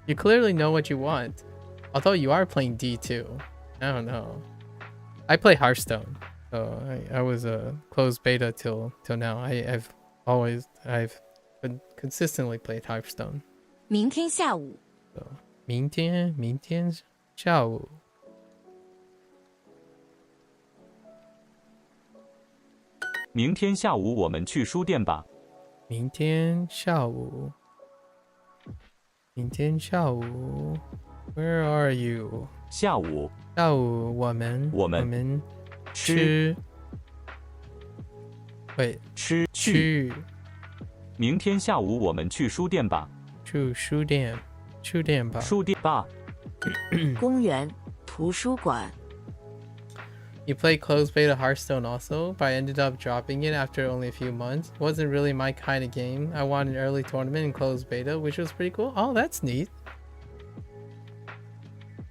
You clearly know what you want. Although you are playing D2. I don't know. I play Hearthstone. So I was a closed beta till now. I've been consistently played Hearthstone. 明天下午 So 明天下午明天下午我们去书店吧。明天下午。明天下午。Where are you？ 下午。下午我们吃。喂，去。明天下午我们去书店吧。去书店吧。书店吧。公园、图书馆。You played closed beta Hearthstone also, but I ended up dropping it after only a few months. Wasn't really my kind of game. I won an early tournament in closed beta, which was pretty cool. Oh, that's neat.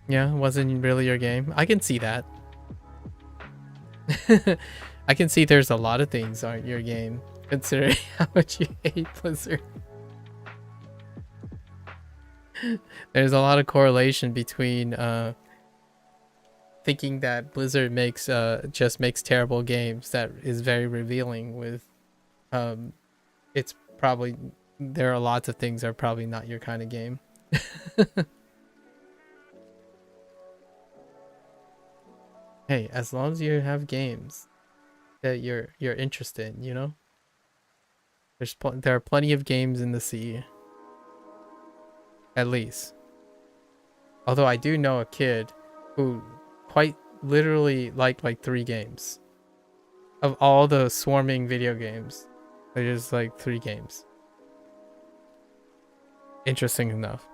Yeah, wasn't really your game. I can see that. I can see there's a lot of things aren't your game, considering how much you hate Blizzard. There's a lot of correlation between thinking that Blizzard makes just makes terrible games that is very revealing with it's probably there are lots of things that are probably not your kind of game. Hey, as long as you have games that you're interested in, you know? There are plenty of games in the sea. At least. Although I do know a kid who quite literally liked like 3 games. Of all the swarming video games, there's like 3 games. Interesting enough.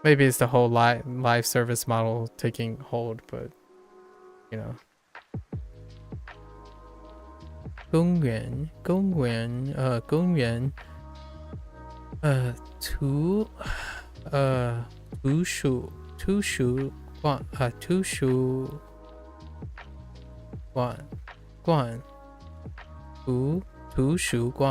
Maybe it's the whole live service model taking hold, but you know. 公园图书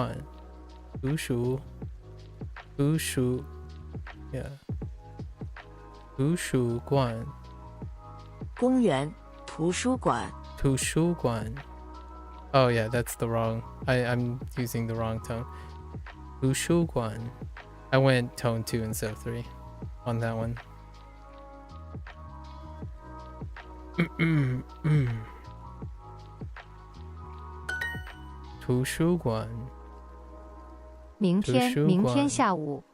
馆公园图书馆 Oh yeah, that's the wrong. I'm using the wrong tone. 图书馆 I went tone 2 instead of 3 on that one. 图书馆明天下午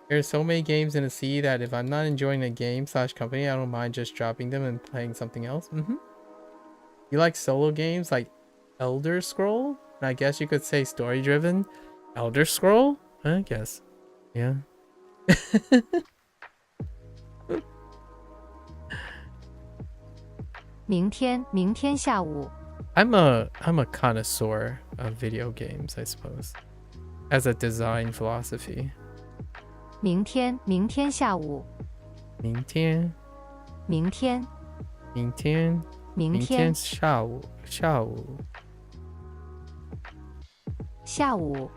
There are so many games in the sea that if I'm not enjoying a game / company, I don't mind just dropping them and playing something else. You like solo games like Elder Scroll? And I guess you could say story driven. Elder Scroll? I guess. Yeah.明天下午 I'm a connoisseur of video games, I suppose. As a design philosophy. 明天下午明天下午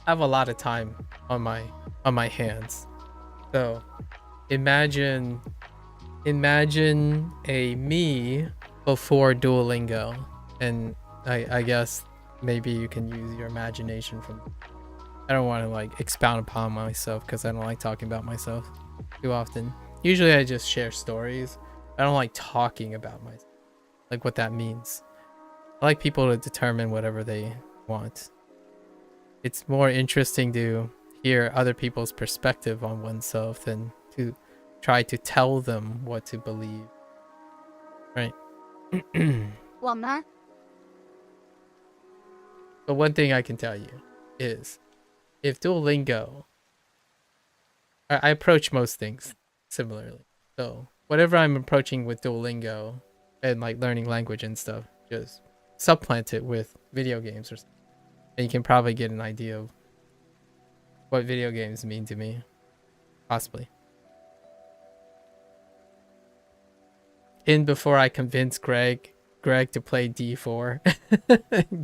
I have a lot of time on my hands. So imagine a me before Duolingo, and I guess maybe you can use your imagination from. I don't want to like expound upon myself because I don't like talking about myself too often. Usually I just share stories. I don't like talking about myself, like what that means. I like people to determine whatever they want. It's more interesting to hear other people's perspective on oneself than to try to tell them what to believe. Right? 我们 But one thing I can tell you is if Duolingo, I approach most things similarly. So whatever I'm approaching with Duolingo and like learning language and stuff, just supplant it with video games or something. And you can probably get an idea of what video games mean to me. Possibly. In before I convince Greg to play D4.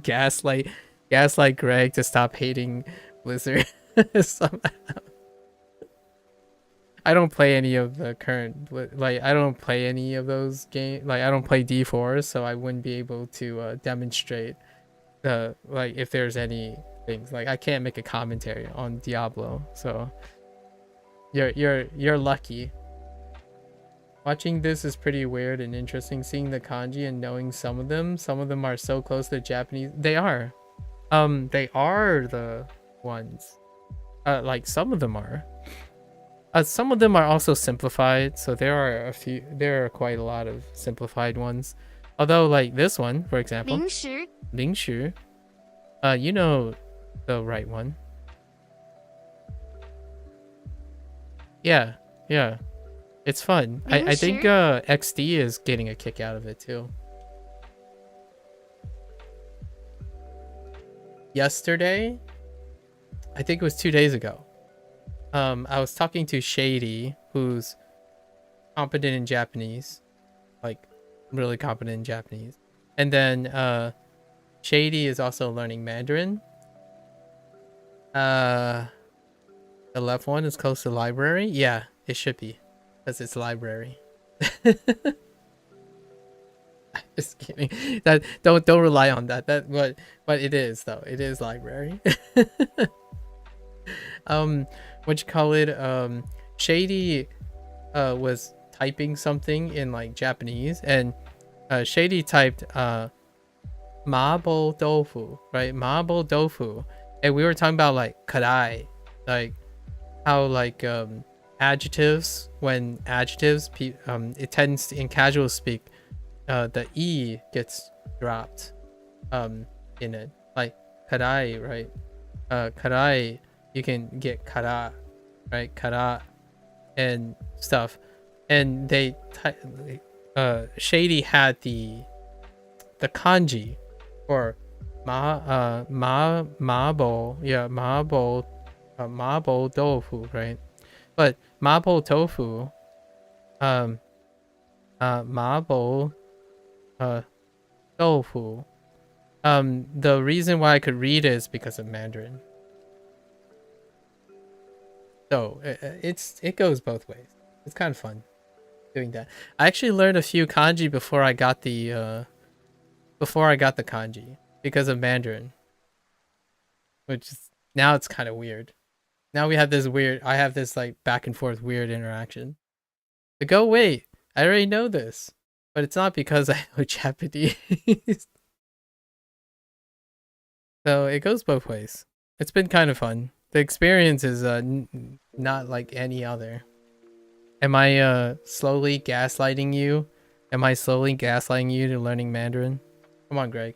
gaslight Greg to stop hating Blizzard. Somehow. I don't play any of the current, like I don't play any of those games. Like I don't play D4, so I wouldn't be able to demonstrate the like if there's any things. Like I can't make a commentary on Diablo, so you're lucky. Watching this is pretty weird and interesting. Seeing the kanji and knowing some of them. Some of them are so close to Japanese. They are. They are the ones. Like some of them are. Some of them are also simplified. So there are quite a lot of simplified ones. Although like this one, for example. 零食. You know the right one. Yeah. It's fun. I think XD is getting a kick out of it too. Yesterday, I think it was 2 days ago, I was talking to Shady, who's competent in Japanese, like really competent in Japanese. And then Shady is also learning Mandarin. The left one is close to library. Yeah, it should be. Because it's library. Just kidding. That don't rely on that. But it is though. It is library. What you call it? Shady was typing something in like Japanese, and Shady typed mabo tofu, right? Mabo tofu, and we were talking about like karai, like how like adjectives, when adjectives it tends to, in casual speak, the e gets dropped in it, like karai, right? Karai, you can get kara, right? Kara and stuff. And they Shady had the kanji for mabo, yeah, mabo tofu, right? But mapo tofu, mapo tofu, the reason why I could read it is because of Mandarin. So it goes both ways. It's kind of fun doing that. I actually learned a few kanji before I got the kanji because of Mandarin, which is, now it's kind of weird. Now we have this weird, I have this like back and forth weird interaction. But go wait, I already know this, but it's not because I know Japanese. So it goes both ways. It's been kind of fun. The experience is not like any other. Am I slowly gaslighting you? Am I slowly gaslighting you to learning Mandarin? Come on, Greg.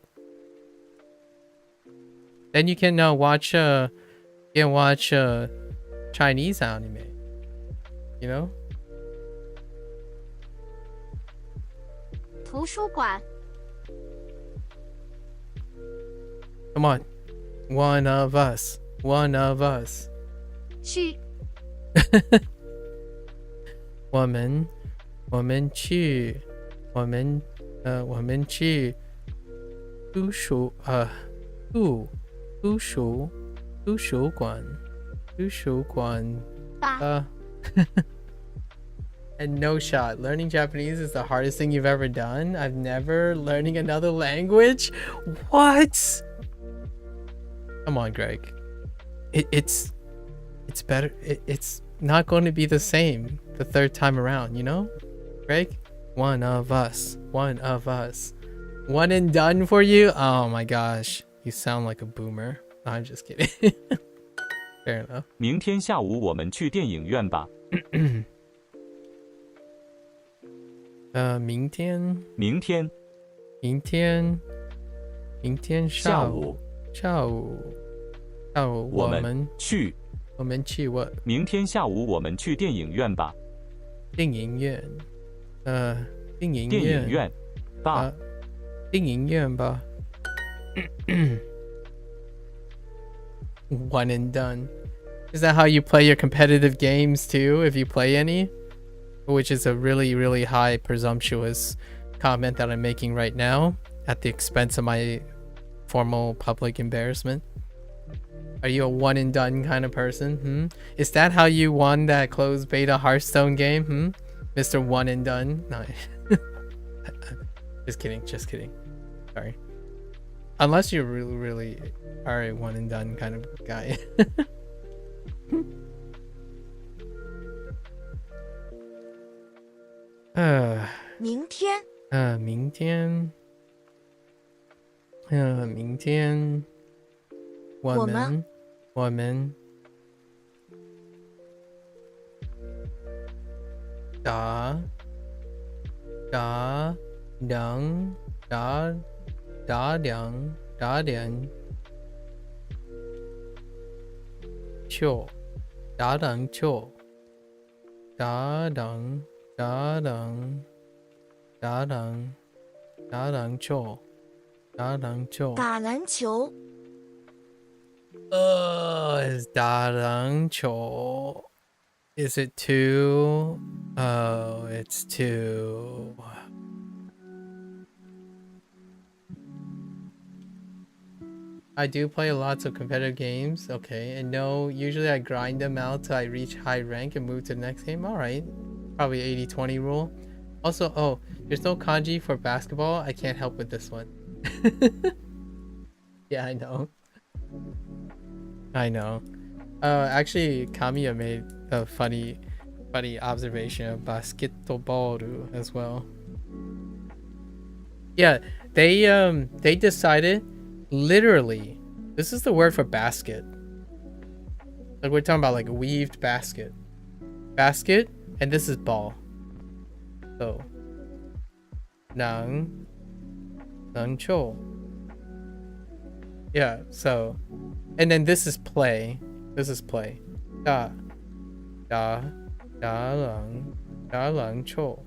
Then you can watch Chinese anime, you know? 图书馆 Come on. One of us. One of us. 去 我们去图书馆 And no shot. Learning Japanese is the hardest thing you've ever done. I've never learning another language. What? Come on, Greg. It's better. It's not going to be the same the third time around, you know? Greg? One of us. One of us. One and done for you? Oh my gosh. You sound like a boomer. No, I'm just kidding. Fair enough. 明天下午我们去电影院吧。明天下午我们去我明天下午我们去电影院吧。电影院吧。电影院吧。One and done. Is that how you play your competitive games too, if you play any? Which is a really, really high presumptuous comment that I'm making right now at the expense of my formal public embarrassment. Are you a one and done kind of person? Is that how you won that closed beta Hearthstone game? Mr. One and Done? No. Just kidding. Sorry. Unless you really, really are a one and done kind of guy. 明天。明天。明天。我们打两球，打篮球，打篮球，打篮球。打篮球。is 打篮球。Is it two? Oh, it's two. I do play lots of competitive games, okay, and no, usually I grind them out till I reach high rank and move to the next game. Alright, probably 80-20 rule. Also, oh, there's no kanji for basketball. I can't help with this one. Yeah, I know. Actually, Kamiya made a funny observation of basketball as well. Yeah, they decided, literally, this is the word for basket. Like we're talking about like a weaved basket, and this is ball. So, 篮球. Yeah, so, and then this is play. This is play. 打篮球.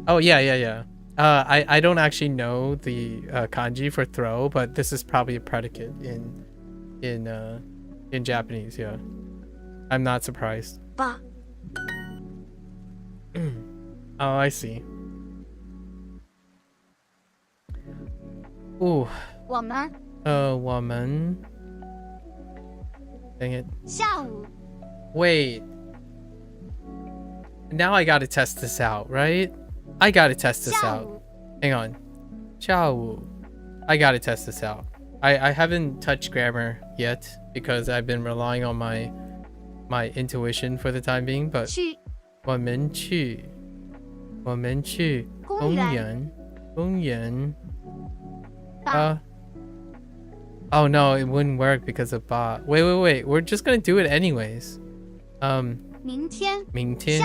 Oh yeah. I don't actually know the kanji for throw, but this is probably a predicate in Japanese. Yeah, I'm not surprised. Ba. Oh, I see. Ooh. 我们我们 Dang it. 下午 Wait. Now I gotta test this out, right? I gotta test this out. Hang on. 下午. I gotta test this out. I haven't touched grammar yet because I've been relying on my intuition for the time being, but 我们去公园 oh no, it wouldn't work because of ba. Wait. We're just gonna do it anyways. 明天 明天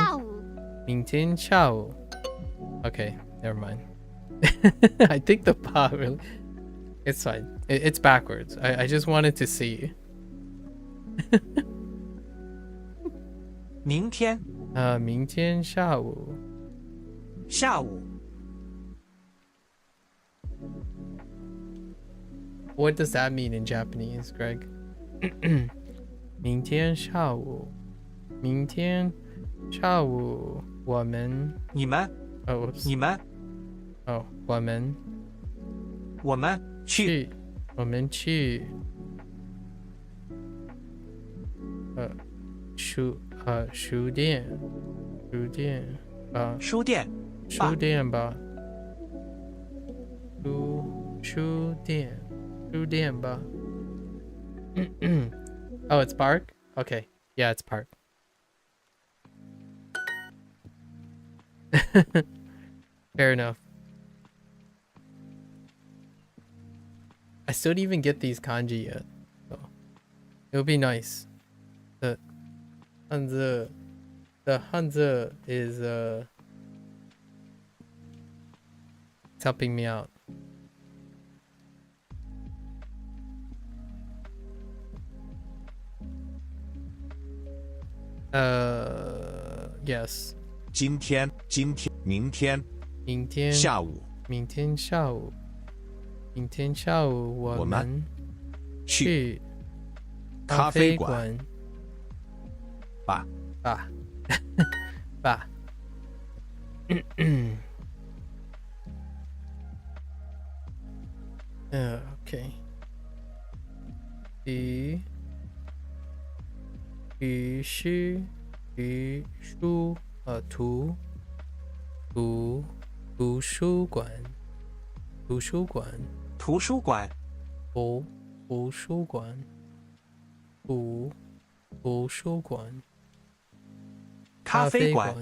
下午 Okay, never mind. I think the ba really... It's fine. It's backwards. I just wanted to see. 明天明天下午 What does that mean in Japanese, Greg? 明天下午我们 你们 Oh, whoops. 你们 Oh, 我们去书店吧书店吧Oh, it's park? Okay. Yeah, it's park. Fair enough. I still didn't even get these kanji yet. So it'll be nice. The Hanzi is it's helping me out. Yes. 今天明天下午我们去咖啡馆吧Okay. 图书馆咖啡馆。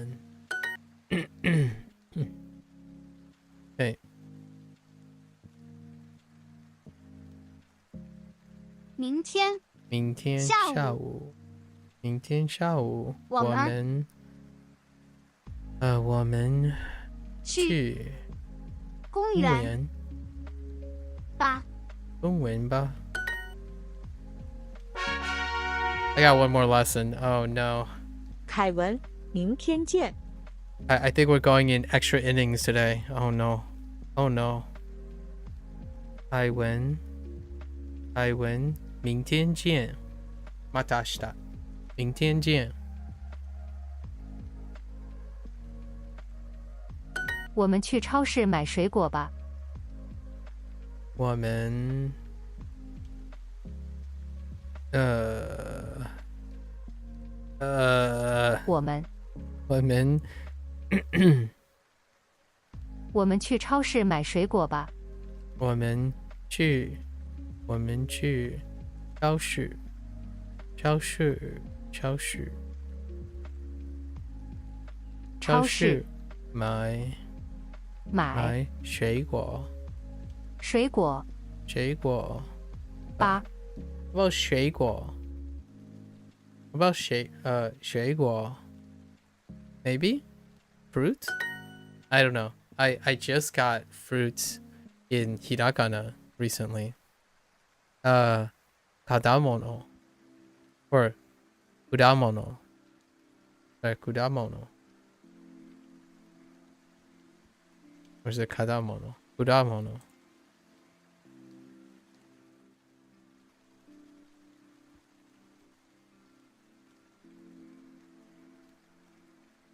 对。明天下午。明天下午我们去公园吧。公园吧。I got one more lesson. Oh no. 凯文，明天见。I think we're going in extra innings today. Oh no. Oh no. 海文，明天见。また明日。明天见。我们去超市买水果吧。我们我们去超市买水果吧。我们去超市买水果吧。About 水果 About 水果 Maybe fruit? I don't know. I just got fruits in hiragana recently. Kadamono or kudamono. Kudamono. Or is it kadamono? Kudamono.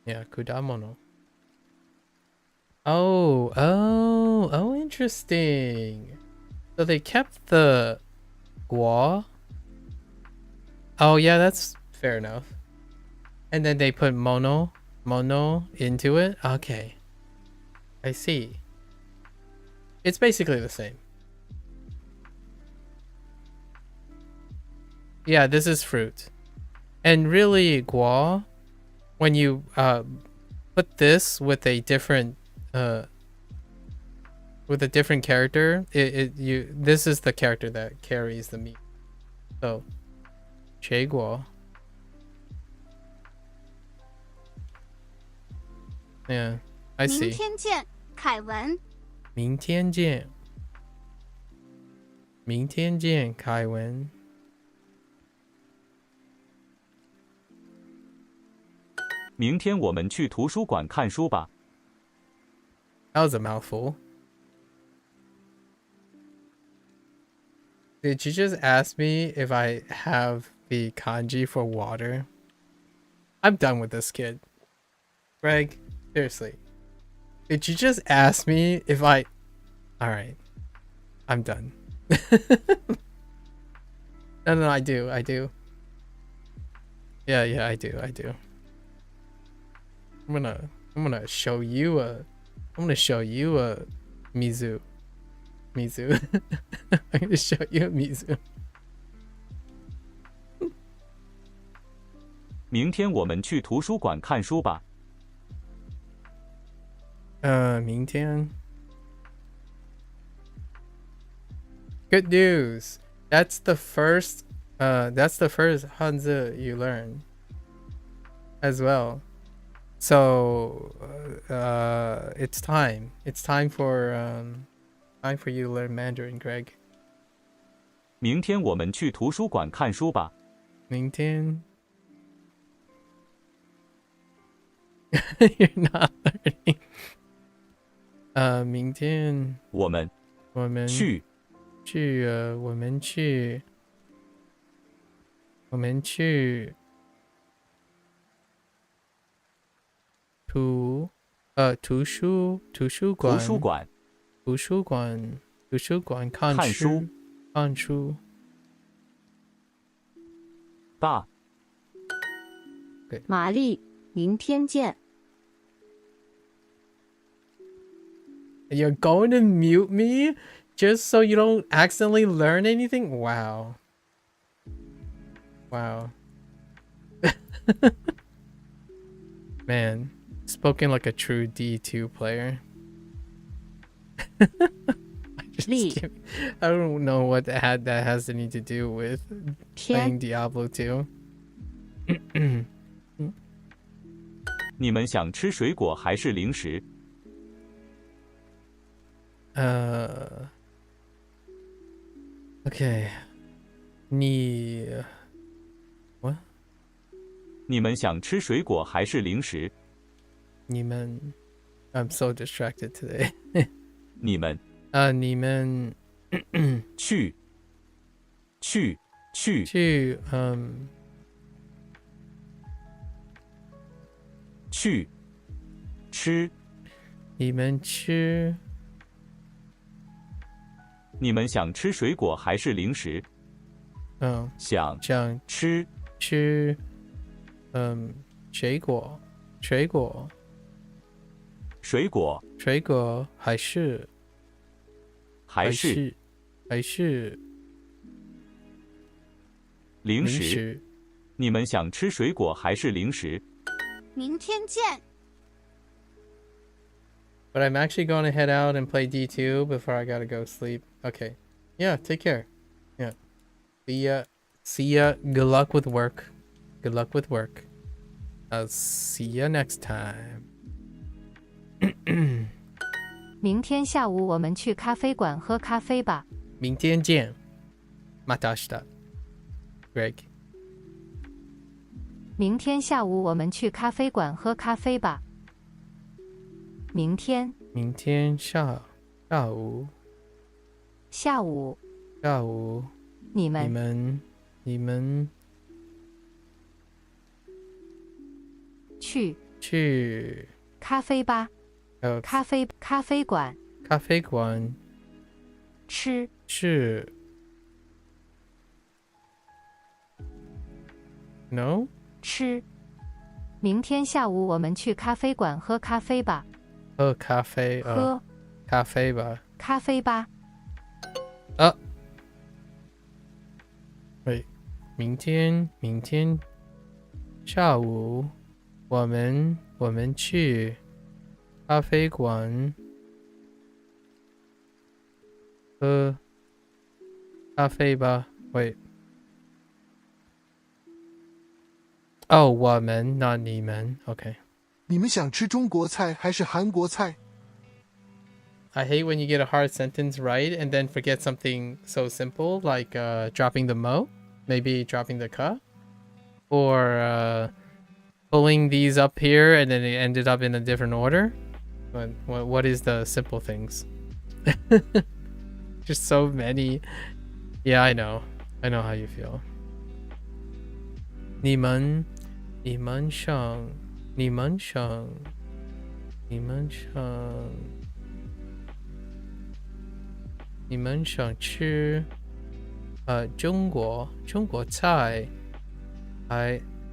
Yeah, kudamono. Oh, interesting. So they kept the guo. Oh yeah, that's fair enough. And then they put mono into it. Okay. I see. It's basically the same. Yeah, this is fruit. And really guo, when you put this with a different character, this is the character that carries the meat. So, 水果. Yeah, I see. 明天见，凯文。明天见。明天见，凯文。明天我们去图书馆看书吧。That was a mouthful. Did you just ask me if I have the kanji for water? I'm done with this kid. Greg, seriously. Did you just ask me if I... Alright. I'm done. No, I do. Yeah, I do. I'm gonna show you a Mizu. I'm gonna show you a Mizu. 明天我们去图书馆看书吧。明天。Good news. That's the first Hanzi you learn as well. So it's time. It's time for you to learn Mandarin, Greg. 明天我们去图书馆看书吧。明天 You're not learning. 明天我们去图书馆看书吧。玛丽，明天见。You're going to mute me just so you don't accidentally learn anything? Wow. Man, spoken like a true D2 player. I don't know what that has any to do with playing Diablo 2. 你们想吃水果还是零食？ Okay. 你 What? 你们想吃水果还是零食？ 你们 I'm so distracted today. 你们你们去吃。你们吃。你们想吃水果还是零食？想吃水果还是零食？你们想吃水果还是零食？明天见。But I'm actually going to head out and play D2 before I gotta go sleep. Okay. Yeah, take care. Yeah. See ya. Good luck with work. Good luck with work. I'll see ya next time. 明天下午我们去咖啡馆喝咖啡吧。明天见。また明日。Greg. 明天下午我们去咖啡馆喝咖啡吧。明天下午你们去咖啡吧咖啡馆吃No 吃明天下午我们去咖啡馆喝咖啡吧。喝咖啡吧。Wait, 明天下午我们去咖啡馆喝咖啡吧。Wait. Oh, 我们 not 你们 Okay. 你们想吃中国菜还是韩国菜？ I hate when you get a hard sentence right and then forget something so simple like dropping the mo, maybe dropping the ka, or pulling these up here and then it ended up in a different order. What is the simple things? Just so many. Yeah, I know how you feel. 你们想吃中国菜还是韩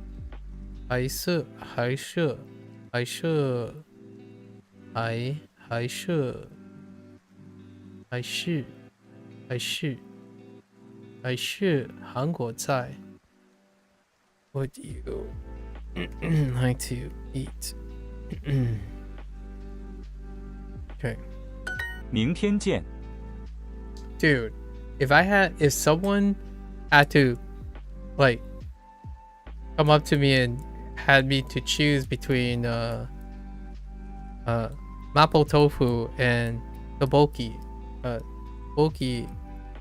国菜 What do you like to eat? Okay. 明天见。 Dude, if someone had to like come up to me and had me to choose between mapo tofu and tteokbokki,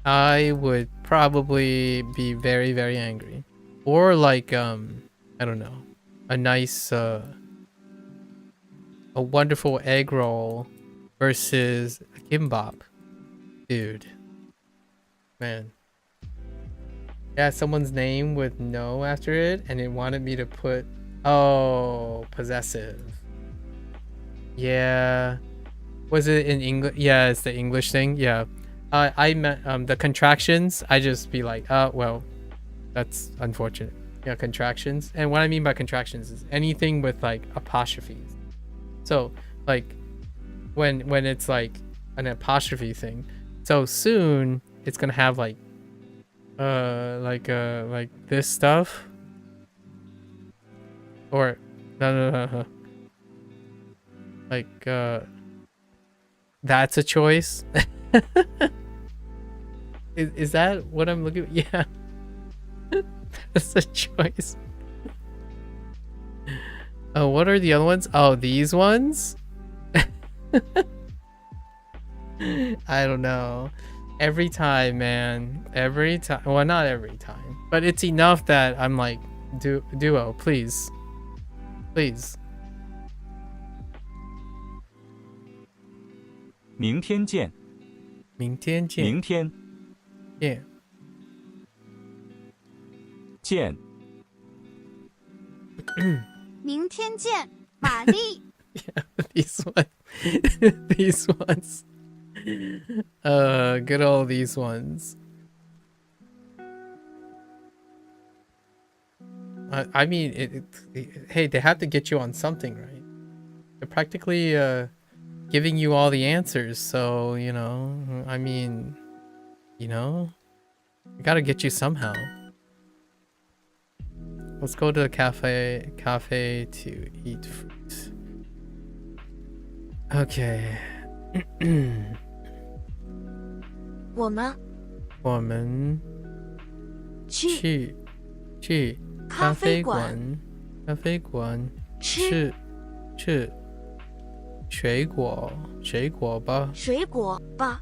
I would probably be very, very angry. Or like I don't know, a nice a wonderful egg roll versus a kimbap. Dude. Man. Yeah, someone's name with no after it and it wanted me to put possessive. Yeah. Was it in English? Yeah, it's the English thing. Yeah. I meant the contractions. I just be like, well, that's unfortunate. Yeah, contractions. And what I mean by contractions is anything with like apostrophes. So like when it's like an apostrophe thing. So soon it's gonna have like this stuff. Or no. Like, that's a choice? Is that what I'm looking at? Yeah. That's a choice. Oh, what are the other ones? Oh, these ones? I don't know. Every time, man. Every time. Well, not every time. But it's enough that I'm like, Duo, please. Please. 明天见。明天见。明天。见。见。明天见，玛丽。Yeah, these ones. These ones. Good old these ones. I mean, hey, they have to get you on something, right? They're practically giving you all the answers, so, you know, I mean, you know, I gotta get you somehow. Let's go to the cafe to eat fruit. Okay. 我们去咖啡馆吃水果吧。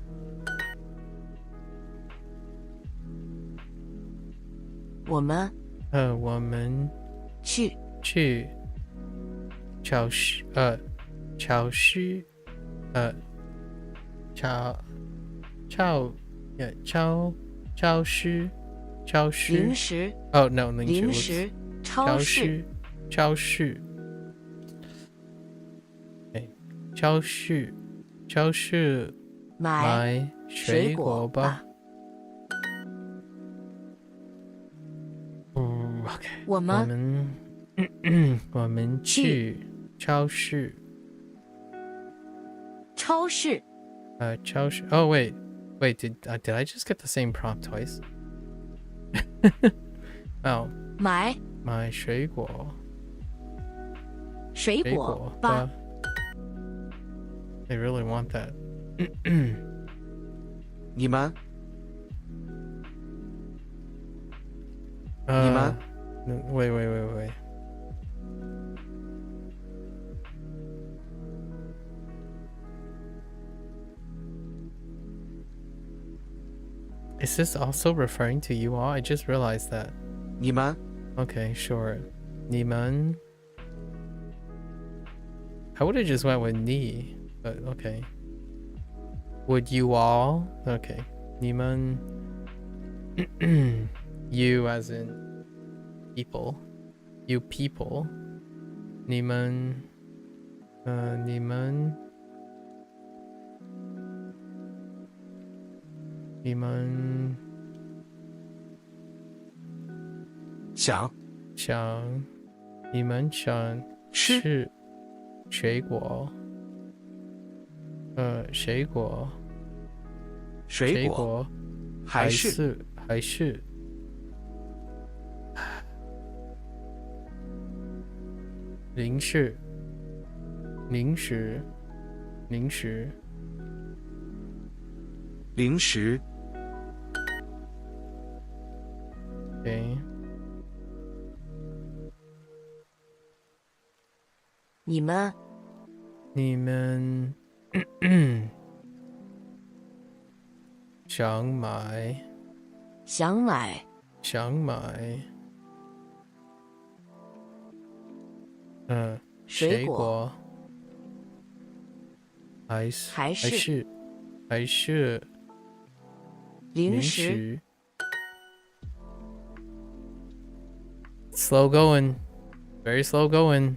我们去超市零食 Oh no, 零食超市超市买水果吧。OK， 我们去超市。超市。Oh wait, did I just get the same prompt twice? Oh. 买水果吧。They really want that. 你们 Wait. Is this also referring to you all? I just realized that. 你们 Okay, sure. 你们 I would have just went with 你, but okay. Would you all? Okay. 你们 You as in people. You people. 你们想你们想吃水果还是零食 Okay. 你们想买水果还是零食 Slow going. Very slow going.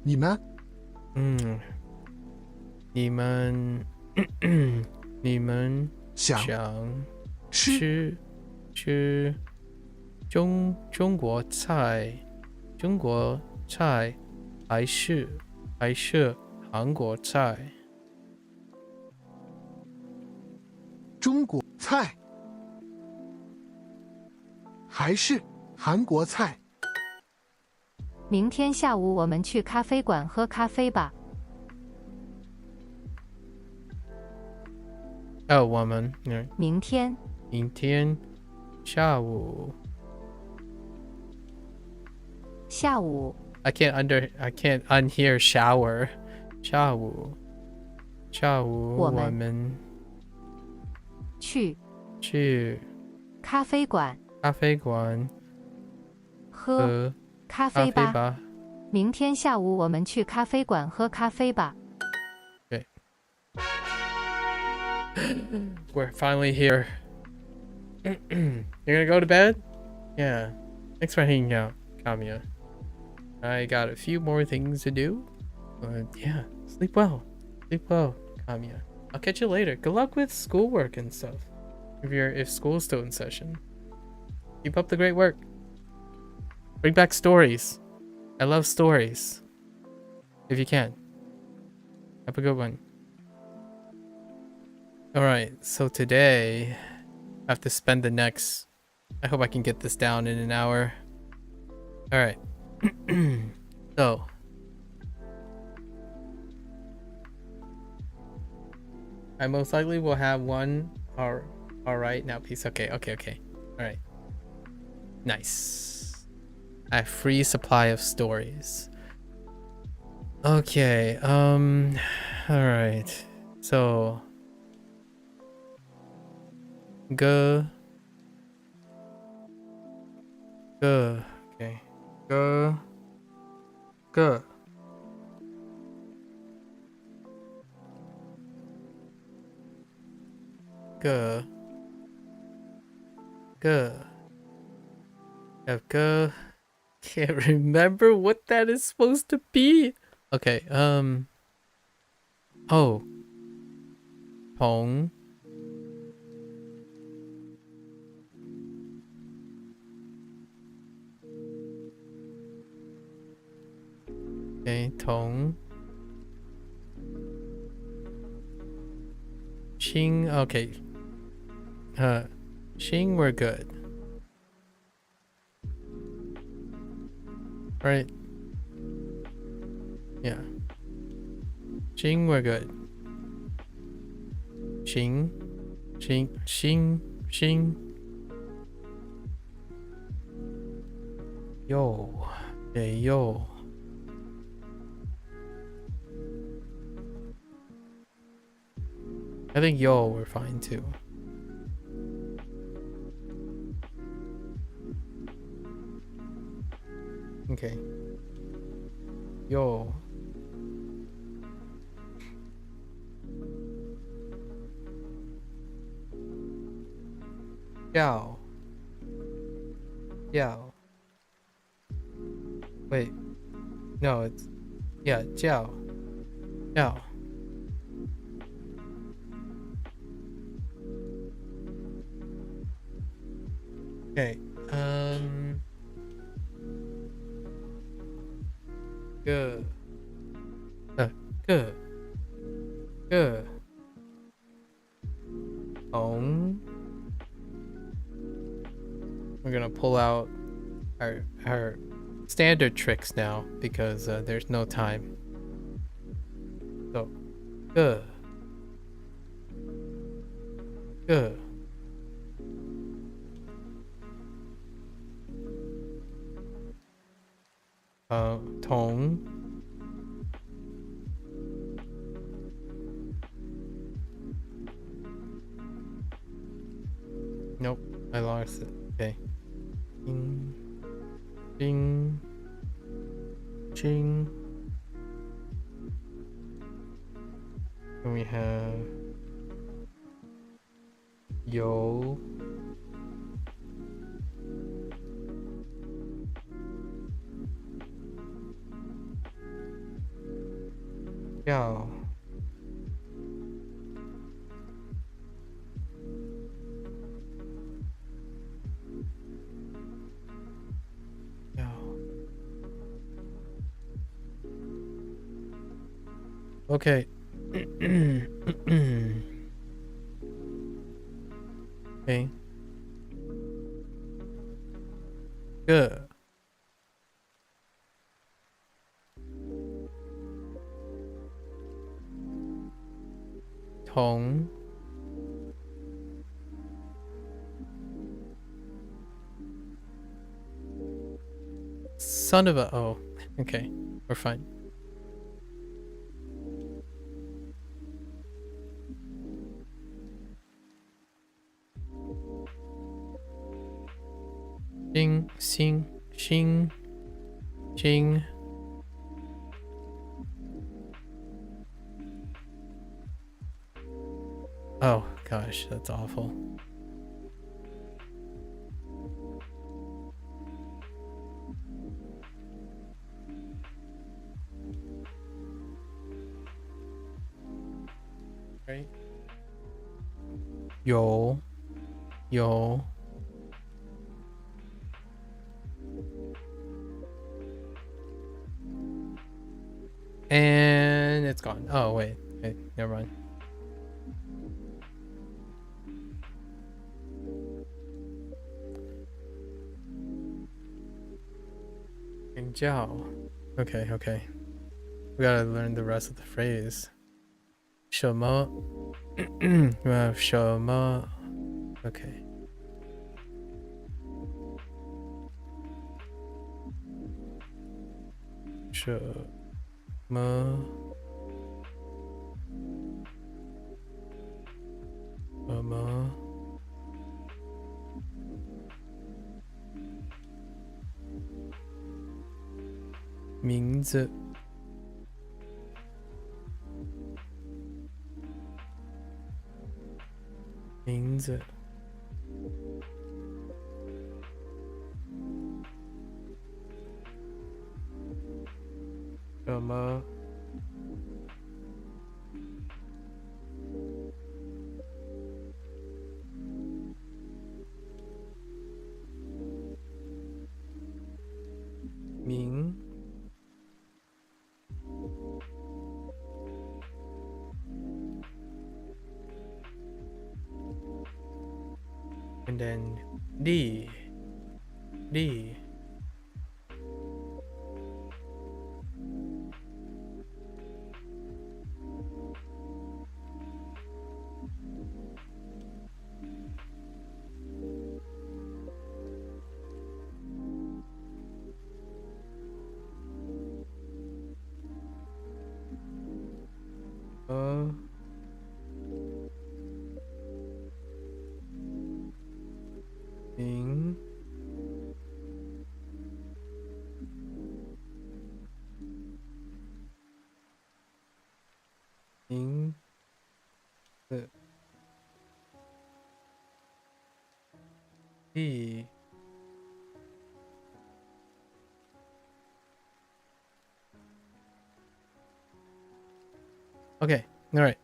你们想吃中国菜还是韩国菜？中国菜还是韩国菜？明天下午我们去咖啡馆喝咖啡吧。我们明天下午。下午 I can't unhear shower. 下午我们去咖啡馆喝咖啡吧。明天下午我们去咖啡馆喝咖啡吧。Okay. We're finally here. You're gonna go to bed? Yeah. Thanks for hanging out, Kamiya. I got a few more things to do. But yeah, sleep well. Sleep well, Kamiya. I'll catch you later. Good luck with schoolwork and stuff. If school's still in session. Keep up the great work. Bring back stories. I love stories. If you can. Have a good one. Alright, so today I have to spend the next... I hope I can get this down in an hour. Alright. So... I most likely will have one... Alright, now please. Okay. Alright. Nice. I have free supply of stories. Okay, alright. So... Okay. Can't remember what that is supposed to be. Okay, oh. Pong. Okay, Tong. Xing, okay. Xing, we're good. Right. Yeah. Xing, we're good. Xing. Yo. Okay, yo. I think yo, we're fine too. Okay. Yo. Yao. Yao. Wait. No, it's... Yeah, Jiao. Yao. Okay, good. Good. We're gonna pull out our standard tricks now because there's no time. So, good. Tong. Nope, I lost it. Okay. Ching. And we have yo. Yo. Okay. Okay. Good. 同 Son of a... Oh, okay. We're fine. Xing, xing, xing, xing. Oh, gosh, that's awful. Right? Yo. Yo. And it's gone. Oh, wait. Wait, never mind. And Jiao. Okay, okay. We gotta learn the rest of the phrase. 什么? We have 什么? Okay. 什么? 什么? 名字 名字 什么 名 and then D. Ing. Ing. E. Okay, all right.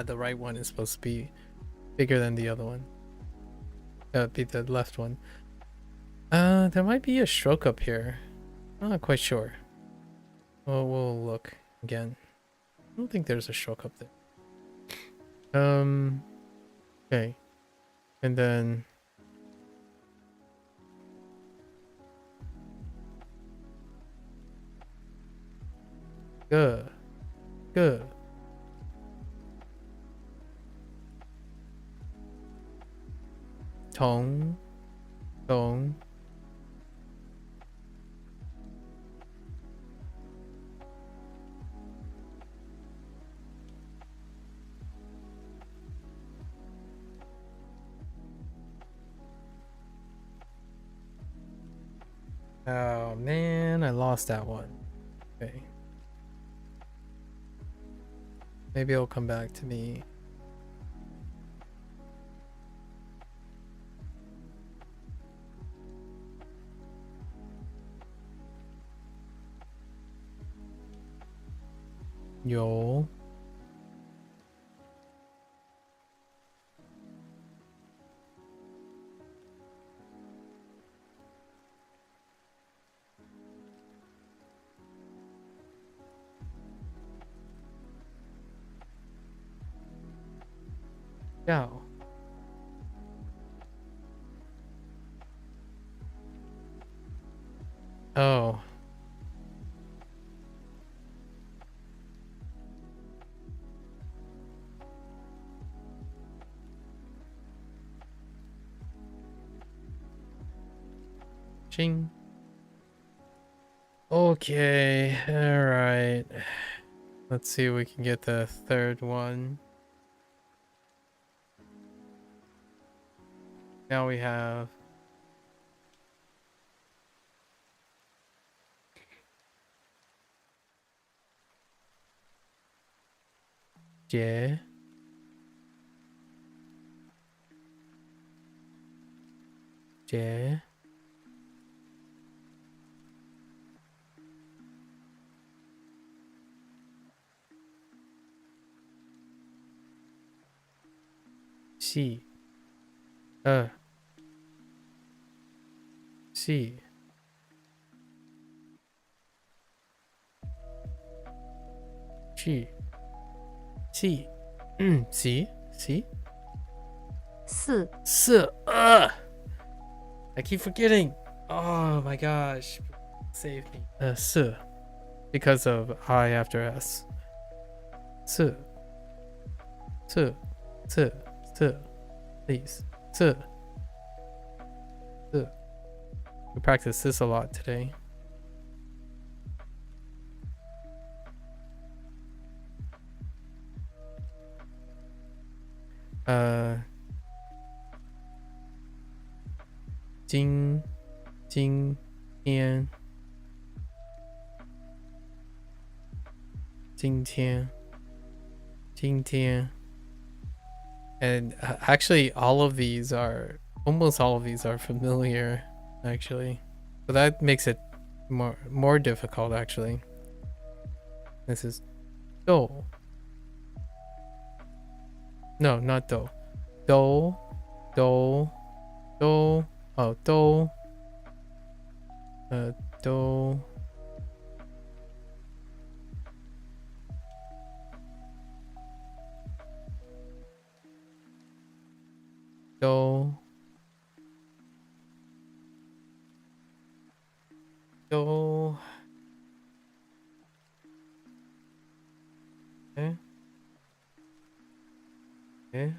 The right one is supposed to be bigger than the other one. Be the left one. There might be a stroke up here. I'm not quite sure. Well, we'll look again. I don't think there's a stroke up there. Okay. And then Good. 同 Oh man, I lost that one. Okay. Maybe it'll come back to me. Yo. Yeah. Oh. Ching. Okay, alright. Let's see if we can get the third one. Now we have Jie. Jie. Xi. Xi. Xi. Xi. Xi. Xi. 四 I keep forgetting. Oh my gosh. Save me. S. Because of I after S. S. S. S. S. Please. S. S. We practice this a lot today. Jing Tian and actually almost all of these are familiar actually, so that makes it more difficult actually. This is do. No, not do. Do. Do. Do. Oh, do. Do. Do. Do. Okay. Okay.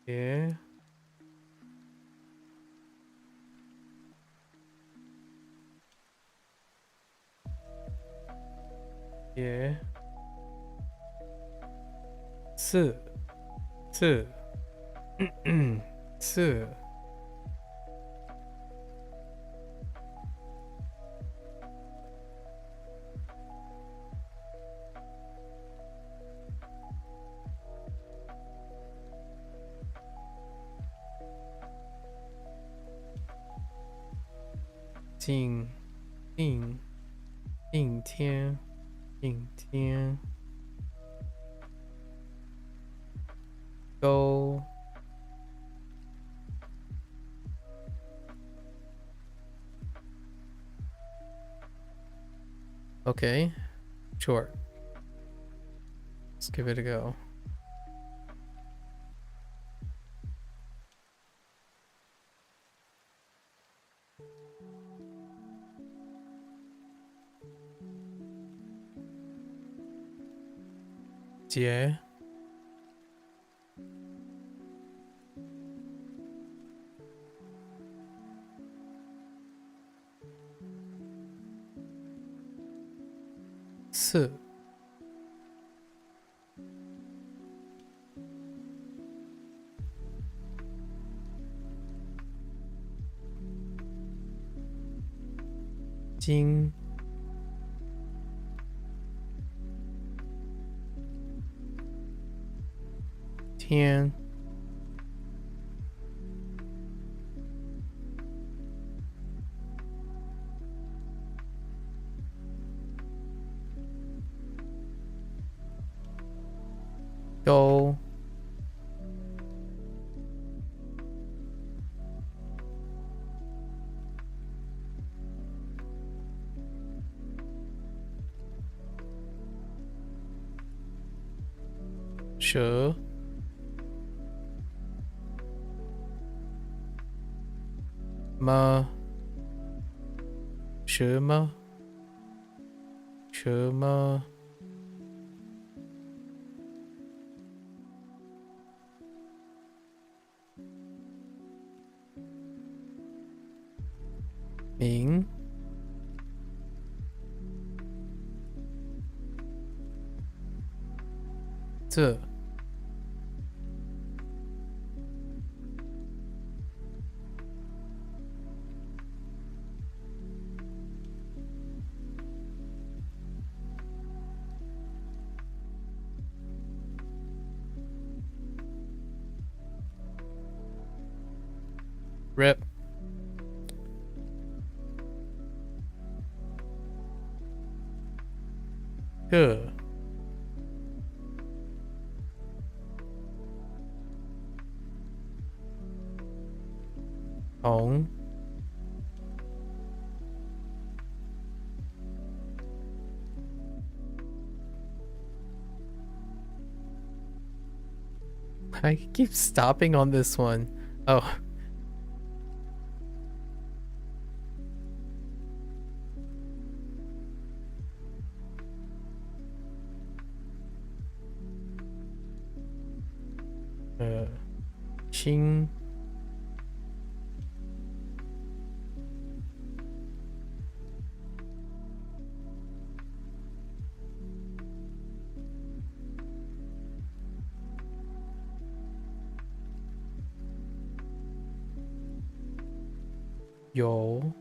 Yeah. Yeah. 四 4 4 今天 go okay, sure, let's give it a go. Jie. S. 今天都蛇吗？蛇吗？蛇吗？名这rip 个红 I keep stopping on this one. Oh. Ching. Yo.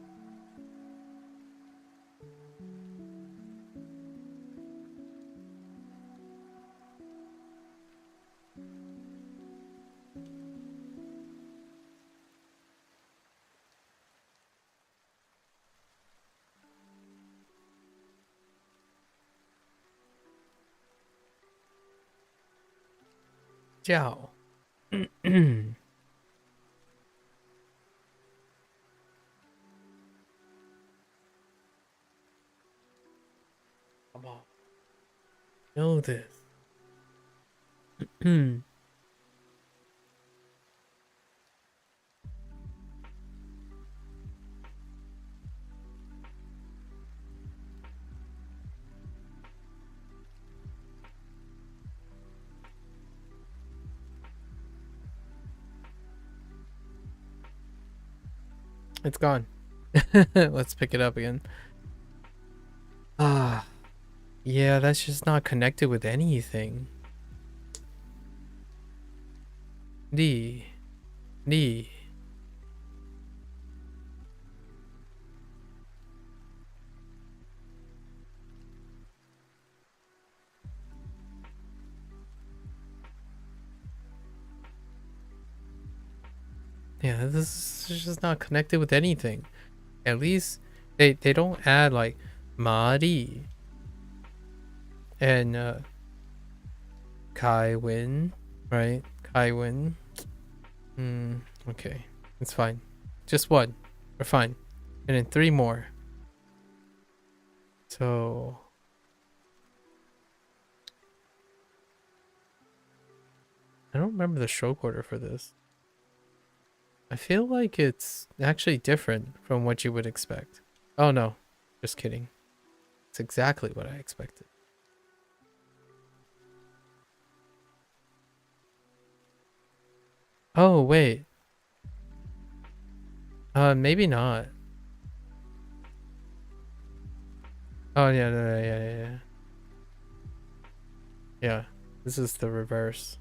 Jiao. Come on. Know this. It's gone. Let's pick it up again. Ah. Yeah, that's just not connected with anything. D. Yeah, this is just not connected with anything. At least they don't add like Mari and Kai Win, right? Kai Win. Okay, it's fine. Just one. We're fine. And then 3 more. So I don't remember the stroke order for this. I feel like it's actually different from what you would expect. Oh no, just kidding. It's exactly what I expected. Oh wait. Maybe not. Oh yeah, yeah. Yeah, this is the reverse.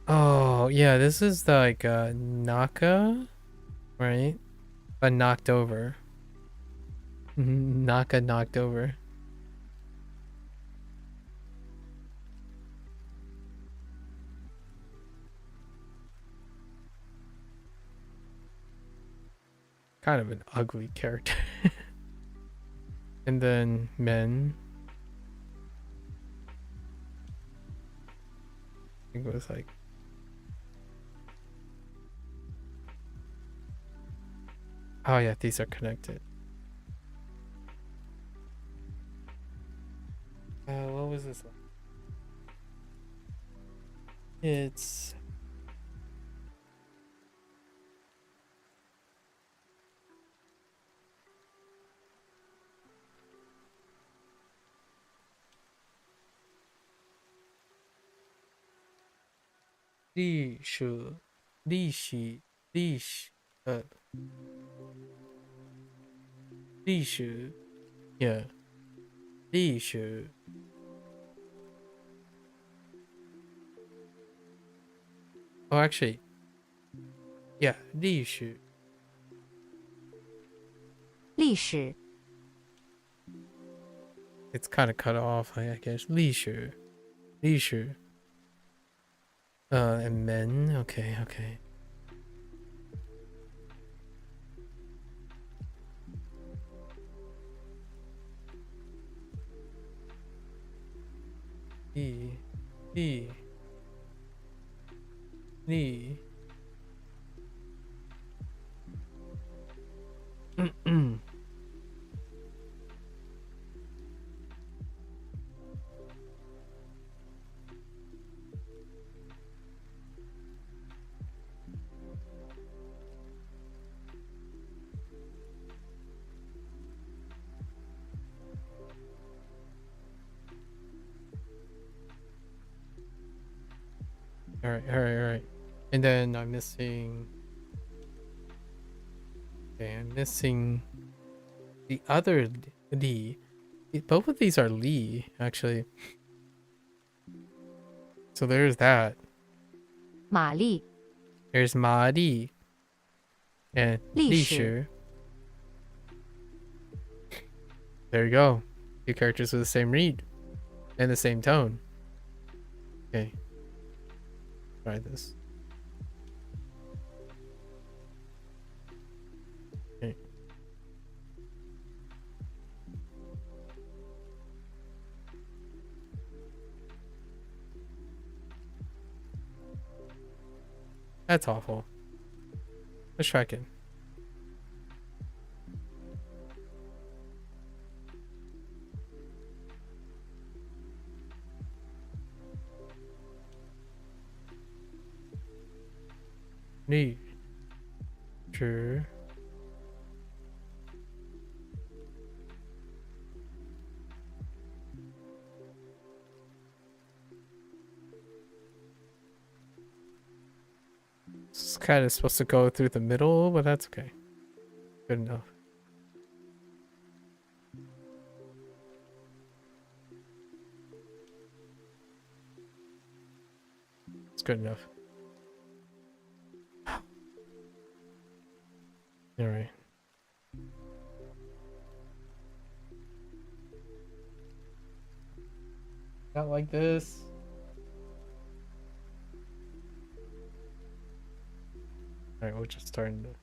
Oh, Oh yeah, this is like Naka, right? But knocked over. Naka knocked over. Kind of an ugly character. And then men. I think it was like. Oh yeah, these are connected. What was this one? It's历史历史历史历史 yeah 历史 oh actually yeah 历史历史 it's kind of cut off I guess 历史 and men okay okay 历 all right. And then I'm missing. Okay, I'm missing the other Lee. Both of these are Lee, actually. So there's that. 玛丽 There's Ma Li and Li Shi. There you go. Two characters with the same read and the same tone. Okay. Try this. Okay. That's awful. Let's try again. Li Shi. It's kind of supposed to go through the middle, but that's okay. Good enough. It's good enough. All right. Not like this. All right, we'll just start in the.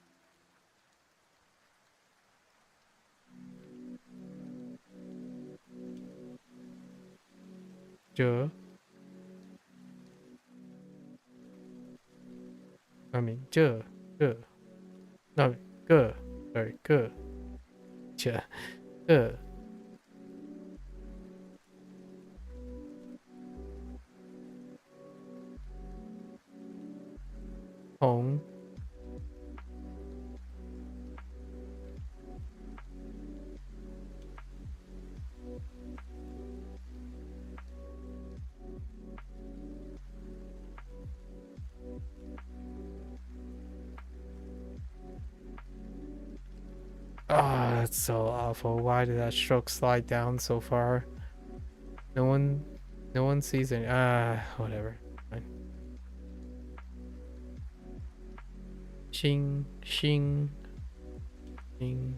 I mean, no, sorry, home. Ah, that's so awful. Why did that stroke slide down so far? No one sees it. Ah, whatever. Fine. 星星星。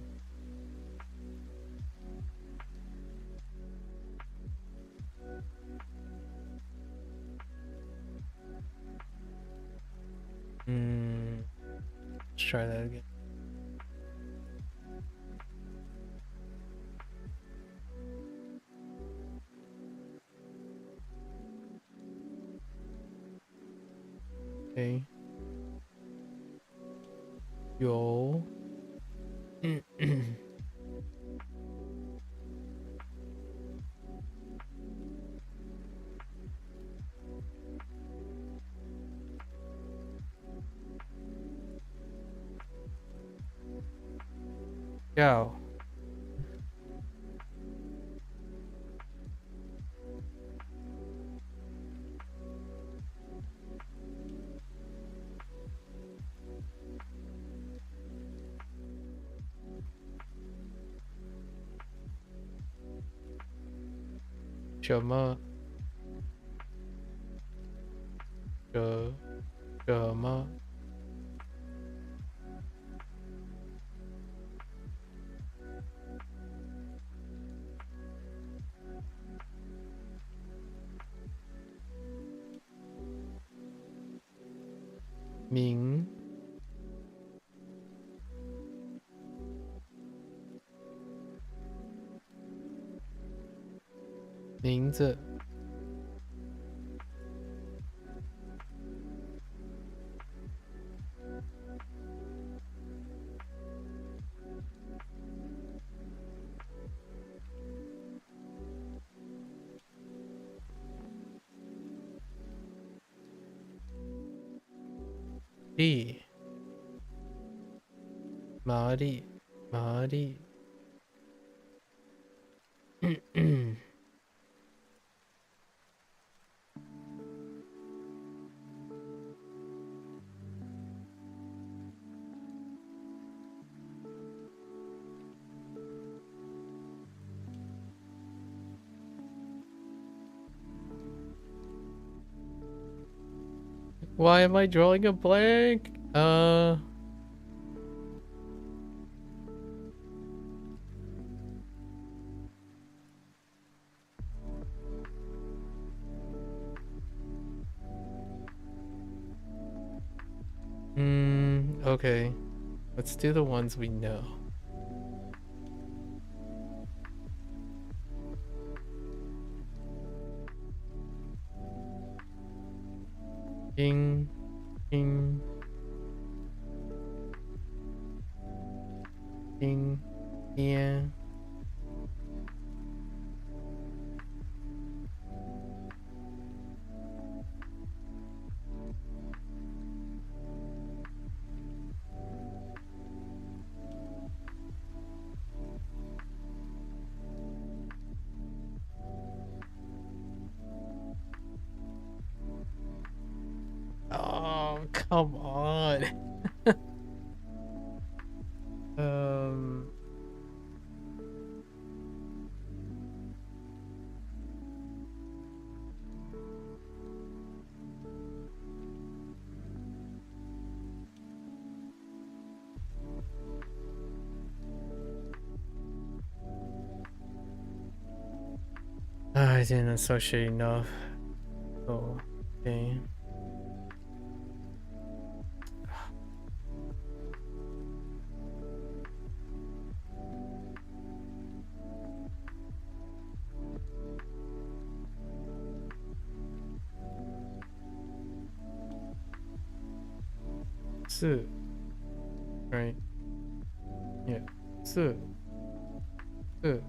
Let's try that again. Okay. 有要什么什么名名字丽玛丽玛丽Why am I drawing a blank? Okay. Let's do the ones we know. King, king, king, yeah. Oh, come on. I didn't associate enough. Oh, okay. Su. Right. Yeah. Su. Su.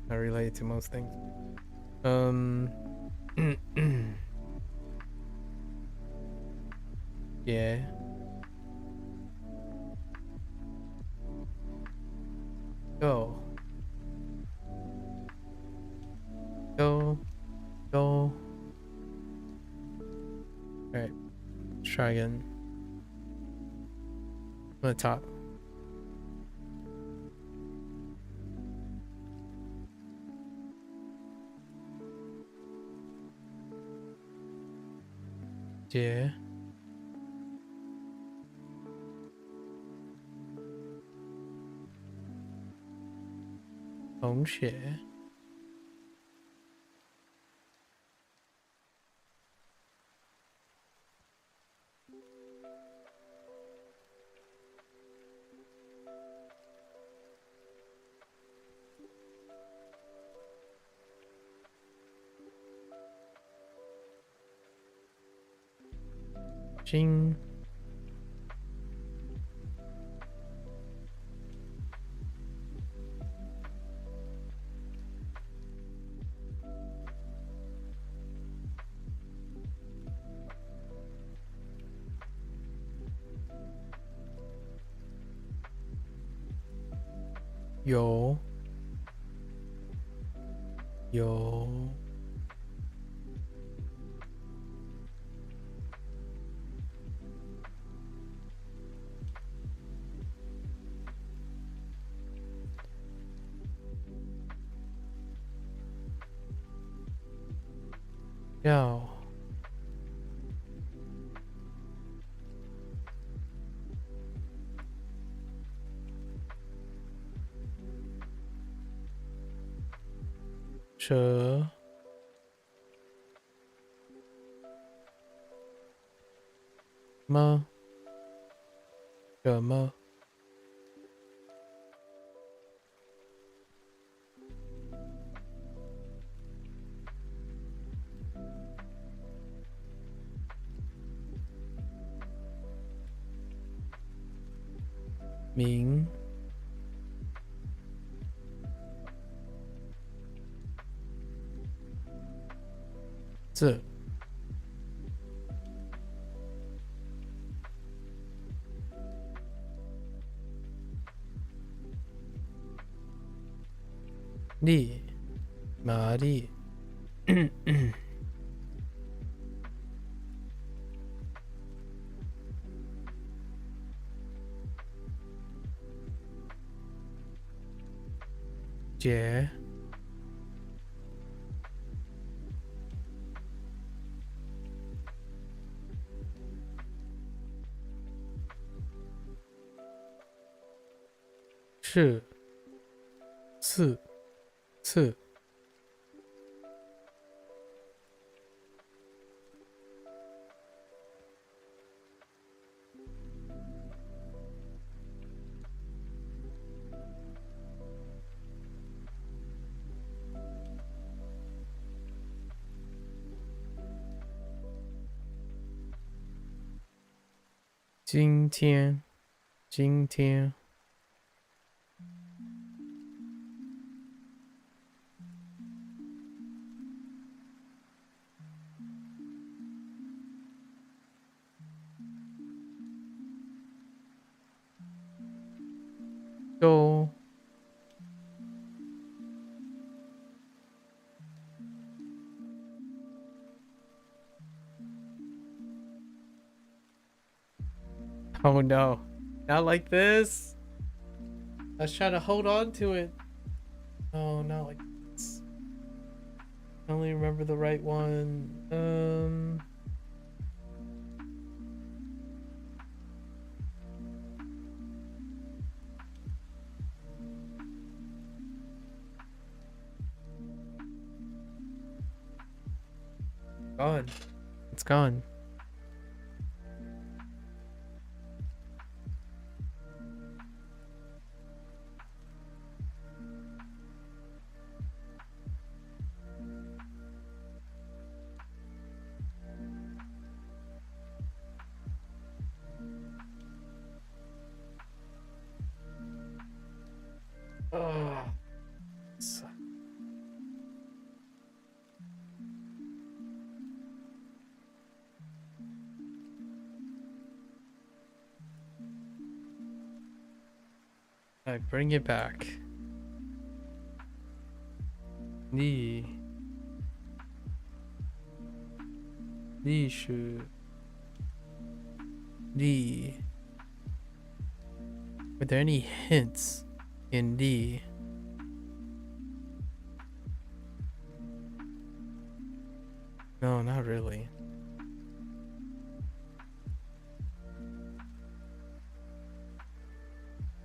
I relate to most things. Yeah. Go. Go. Go. Alright. Let's try again. On the top. Yeah. 同学。金有要蛇吗？什么？名字丽玛丽姐是次今天都Oh no, not like this. I was trying to hold on to it. Oh, not like this. I only remember the right one. Gone. It's gone. Oh. I bring it back. 历史 Were there any hints in D? No, not really.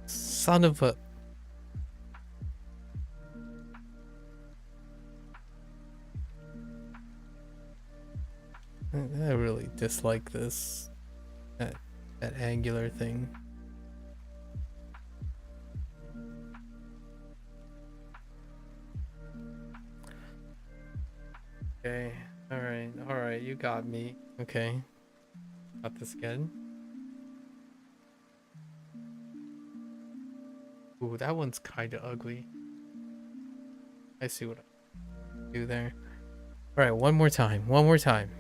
Son of a... I really dislike this. That angular thing. Okay. Alright, you got me. Okay. Got this again. Ooh, that one's kinda ugly. I see what I do there. Alright, one more time. One more time.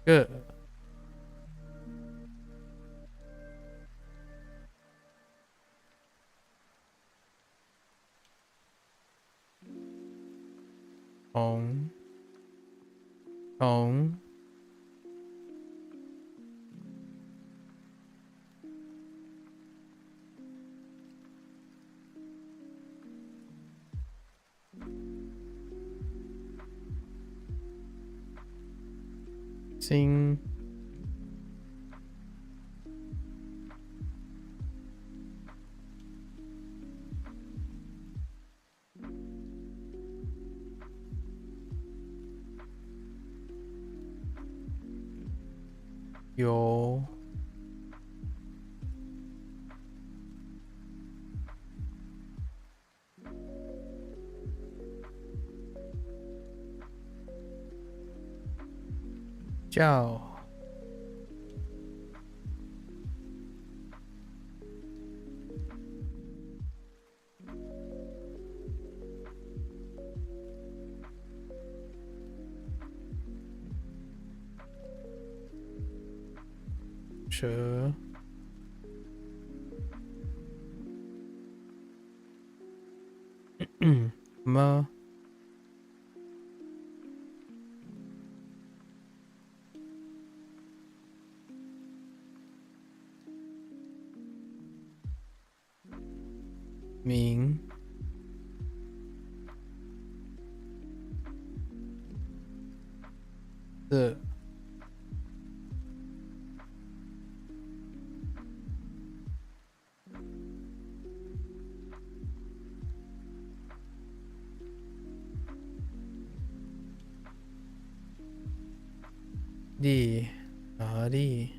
Good. Tone. Tone. Sing. Yo. Ciao. Sure. Ma. Ming. The. D. D.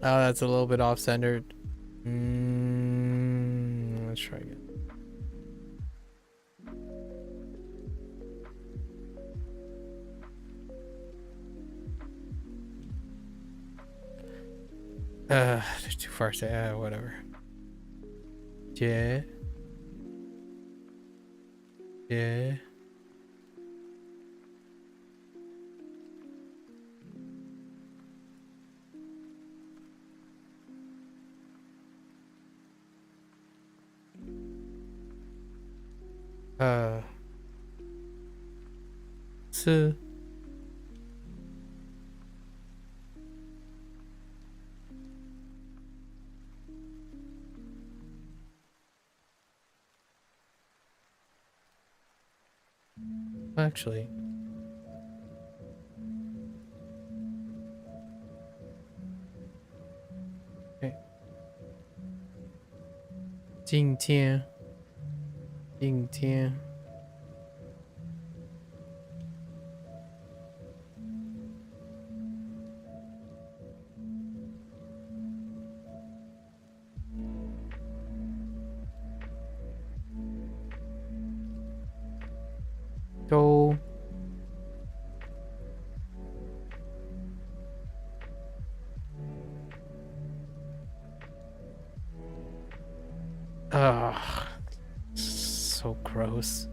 Oh, that's a little bit off-centered. Let's try again. They're too far to whatever. Yeah. Yeah. S. Actually. Okay. 今天。今天。都。Ugh. So gross.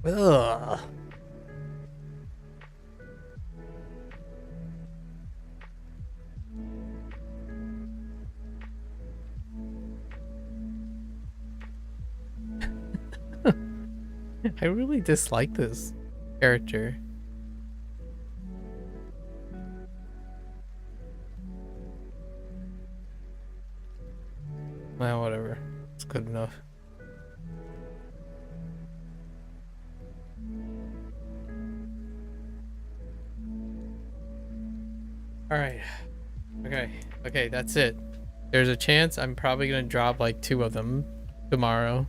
Ugh. I really dislike this character. Well, whatever. It's good enough. Alright. Okay, that's it. There's a chance I'm probably gonna drop like 2 of them tomorrow.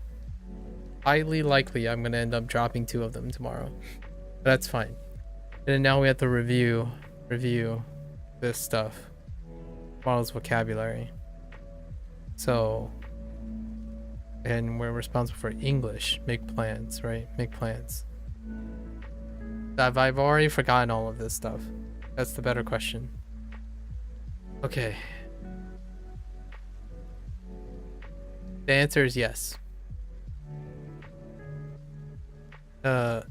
Highly likely I'm gonna end up dropping 2 of them tomorrow. But that's fine. And then now we have to review this stuff. Tomorrow's vocabulary. So, and we're responsible for English. Make plans, right? Make plans. I've already forgotten all of this stuff. That's the better question. Okay. The answer is yes. Da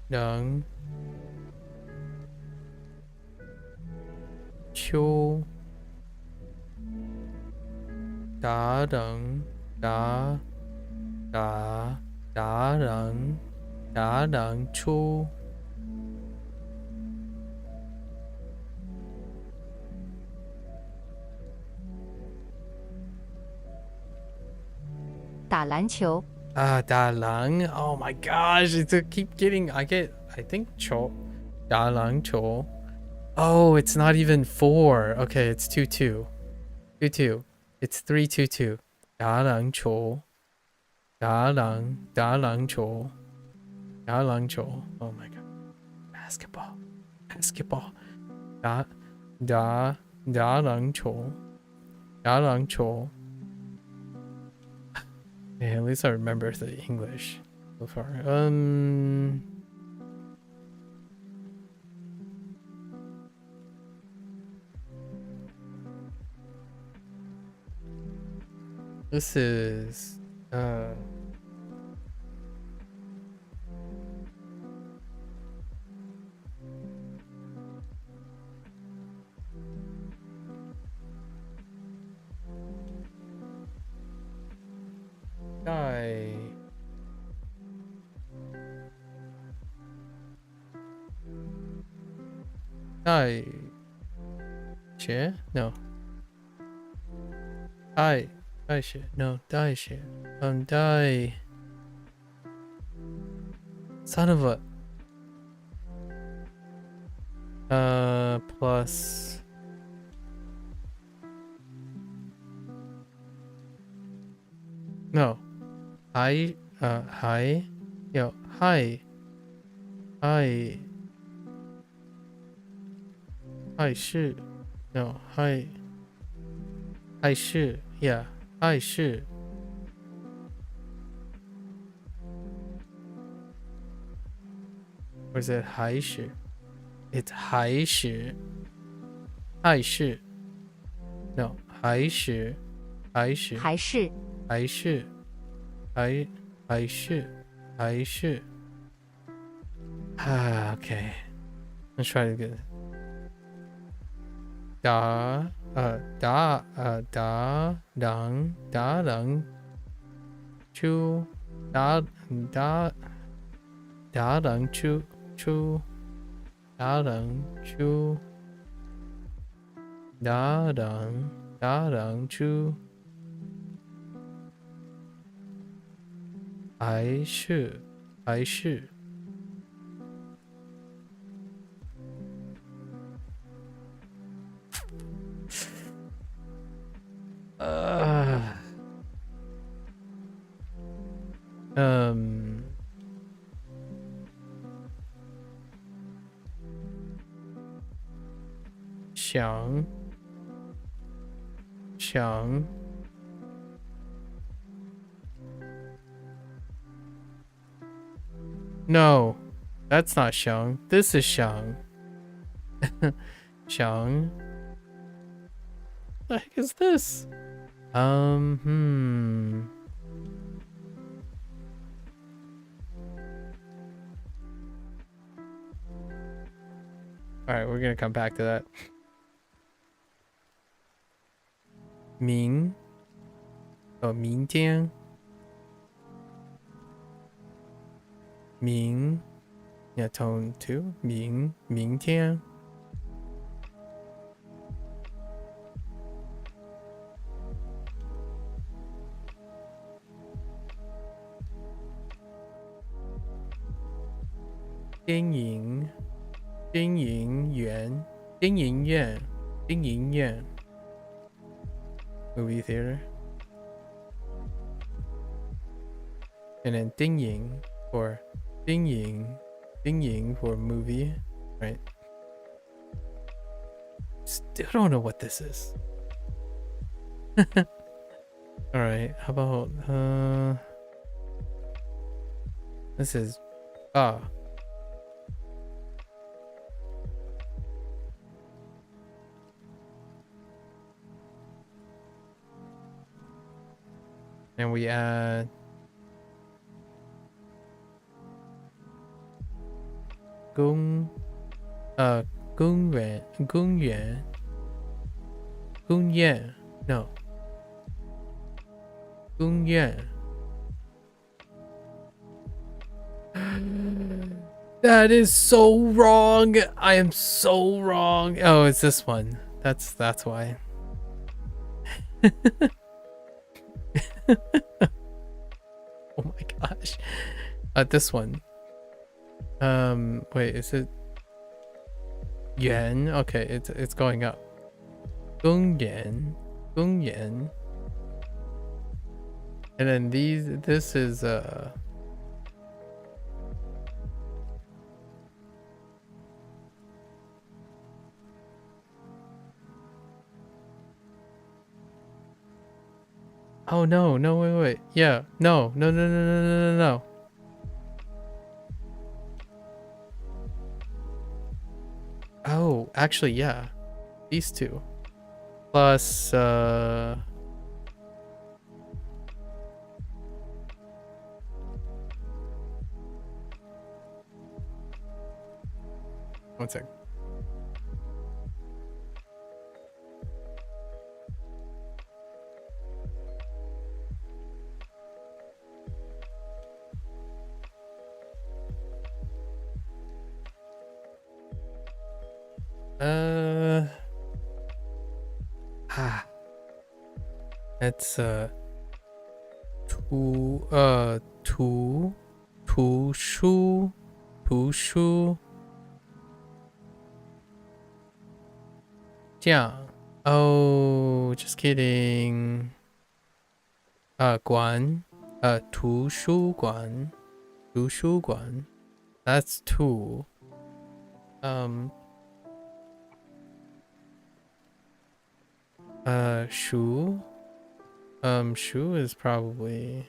能秋达能出打篮球 打篮 oh my gosh, it's a keep getting I think 球打篮球 oh, it's not even 4. Okay, it's 2-2. 2-2. It's 3-2-2. 打篮球 oh my god. Basketball 打篮球 Yeah, at least I remember the English so far. This is大学 no 大学 no 大学 son of a plus no hi yo hi 是 no hi 是 yeah 是 or is it 还是 it's 还是 no 还是 okay, let's try it again. 打篮球还是想 No, that's not 想 this is 想 想 what the heck is this? Hmm. All right, we're gonna come back to that. Ming. Oh, 明天. Ming. Yeah, tone 2. Ming. 明天. Ding Ying. Ding Ying Yuan. Ding Ying Yuan. Ding Ying Yuan. Movie theater. And then Ding Ying for Ding Ying for movie, right? Still don't know what this is. All right, how about this is and we add Gong Yuan. No. Gong Yuan. That is so wrong. I am so wrong. Oh, it's this one. That's why. Oh my gosh. This one. Wait, is it Yuan? Okay, it's going up. Gong Yuan. And then this is oh no, wait. Yeah, no. Oh, actually, yeah. These two. Plus, one sec. That's图书匠. Oh, just kidding. 图书馆. That's 2. Shu. Shu is probably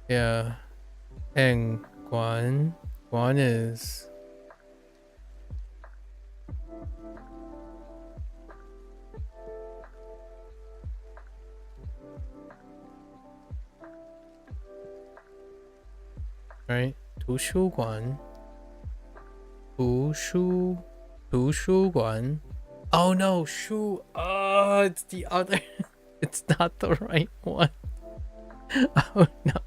yeah. And Guan is right. 图书馆. Oh no, Shu. Oh, it's the other. It's not the right one. Oh no.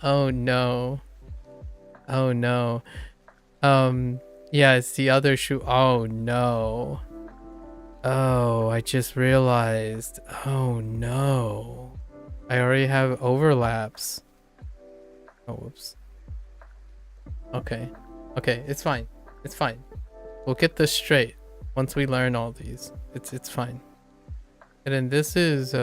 Oh no. Yeah, it's the other Shu. Oh no. Oh, I just realized. Oh no. I already have overlaps. Oh, whoops. Okay, it's fine. We'll get this straight once we learn all these. It's fine. And then this is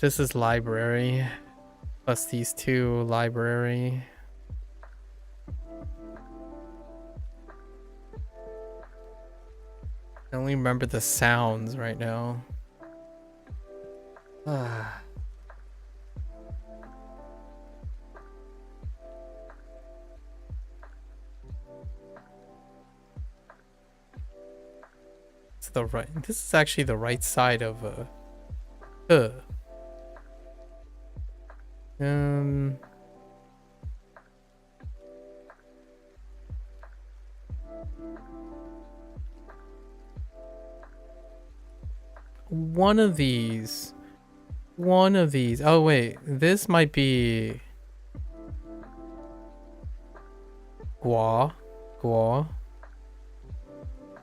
This is library. Plus these two library. I only remember the sounds right now. It's the right. This is actually the right side of one of these. One of these. Oh wait, this might be guo,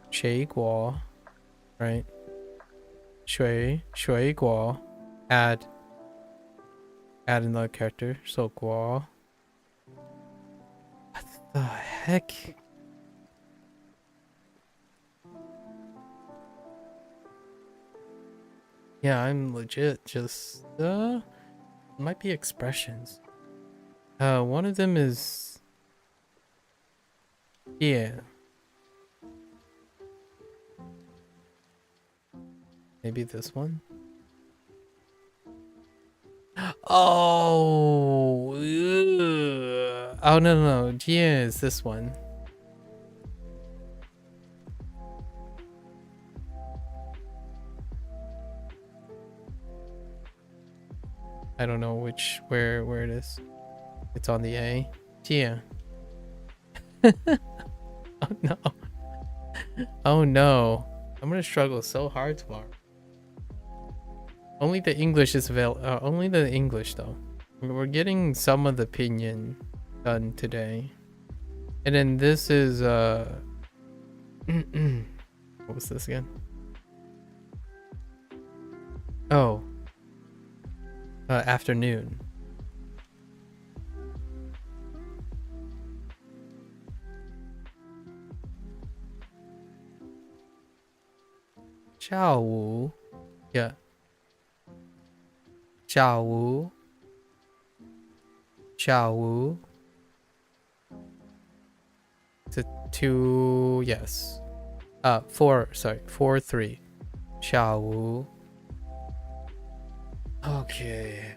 shui guo, right? Shui guo. Add another character. So guo. What the heck? Yeah, I'm legit just might be expressions. One of them is maybe this one. Oh, oh no, Jie is this one. I don't know where it is. It's on the A. Yeah. Oh no. Oh no. I'm gonna struggle so hard tomorrow. Only the English is only the English though. We're getting some of the pinyin done today. And then this is what was this again? Oh. Afternoon. Wu. Yeah. Wu. It's a 2, yes. 4, sorry. 4-3. Wu. Okay.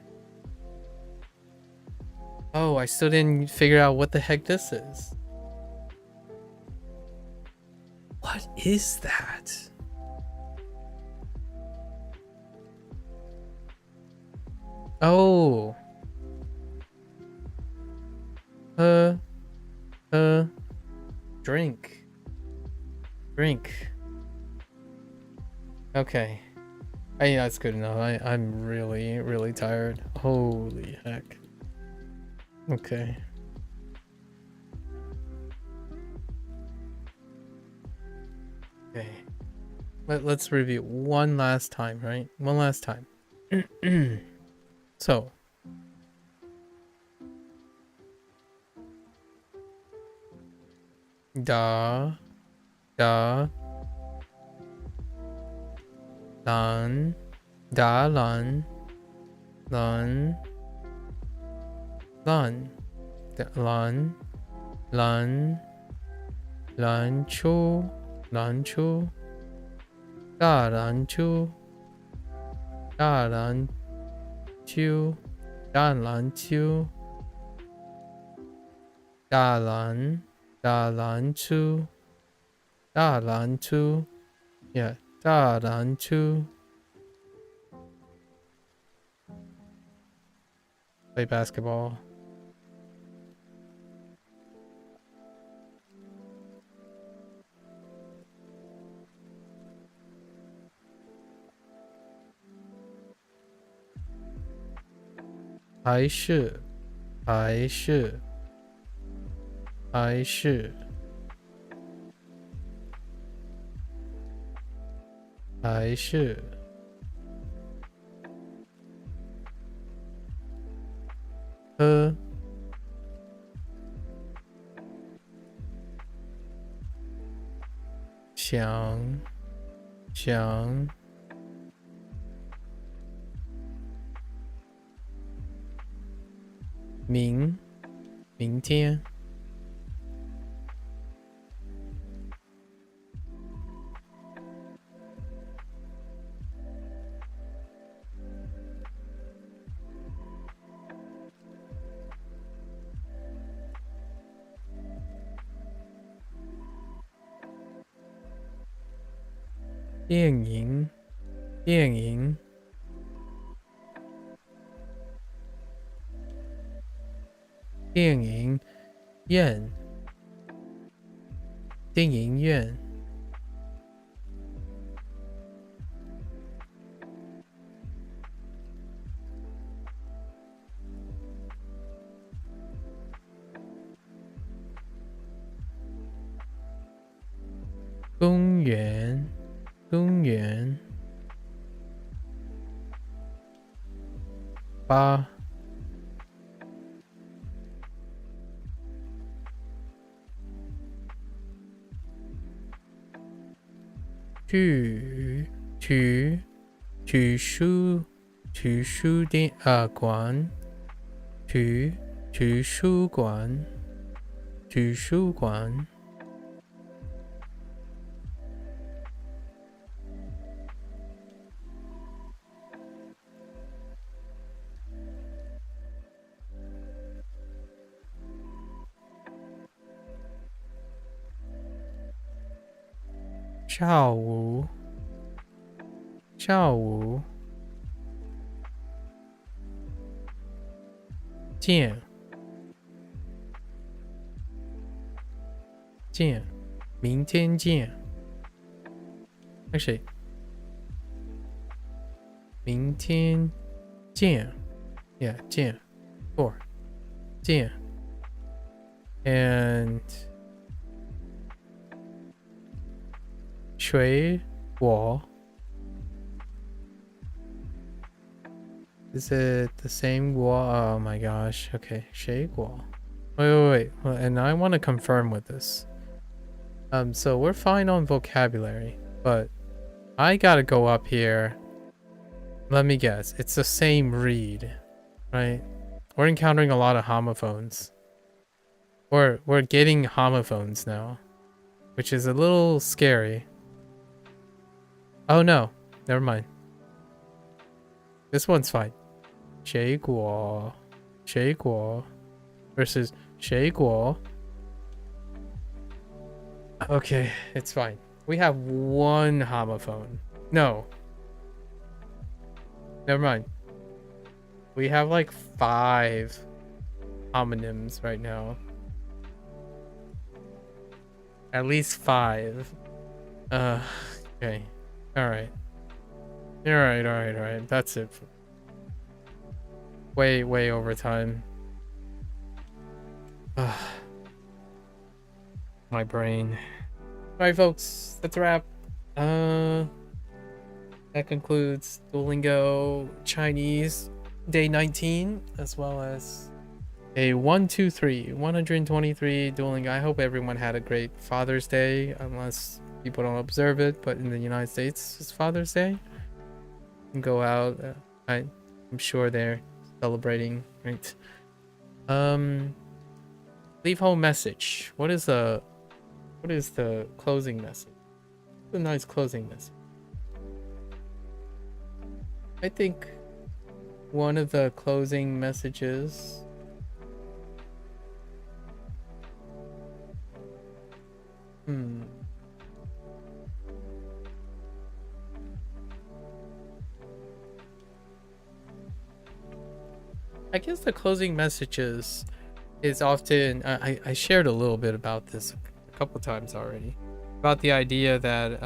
Oh, I still didn't figure out what the heck this is. What is that? Oh. Drink. Okay. That's good enough. I'm really tired. Holy heck. Okay. Okay. Let's review one last time, right? One last time. So. Da. Lan. Da lan. Lan. Lan. Lan. Lan. Lan chu. Lan chu. Da lan chu. Da lan chu. Da lan chu. Da lan. Da lan chu. Da lan chu. Yeah. Da lan chu. Play basketball. I should. Xiang 想明天电影电影电影院电影院公园公园吧图书店馆图书馆下午见明天见 actually 明天见 yeah 见 or 见 and 水果 Is it the same wall? Oh my gosh. Okay, 水果 Wait. And I want to confirm with this. So we're fine on vocabulary, but I gotta go up here. Let me guess. It's the same read, right? We're encountering a lot of homophones. We're getting homophones now, which is a little scary. Oh no, never mind. This one's fine. 水果versus 水果. Okay, it's fine. We have one homophone. No. Never mind. We have like 5 homonyms right now. At least 5. Okay. Alright. Alright. That's it. Way over time. My brain. Alright folks, that's a wrap. That concludes Duolingo Chinese day 19, as well as a 123 Duolingo. I hope everyone had a great Father's Day, unless people don't observe it, but in the United States it's Father's Day. You can go out. I'm sure they're celebrating, right? Leave home message. What is the closing message? It's a nice closing message. I think one of the closing messages I guess the closing messages is often I shared a little bit about this a couple times already, about the idea that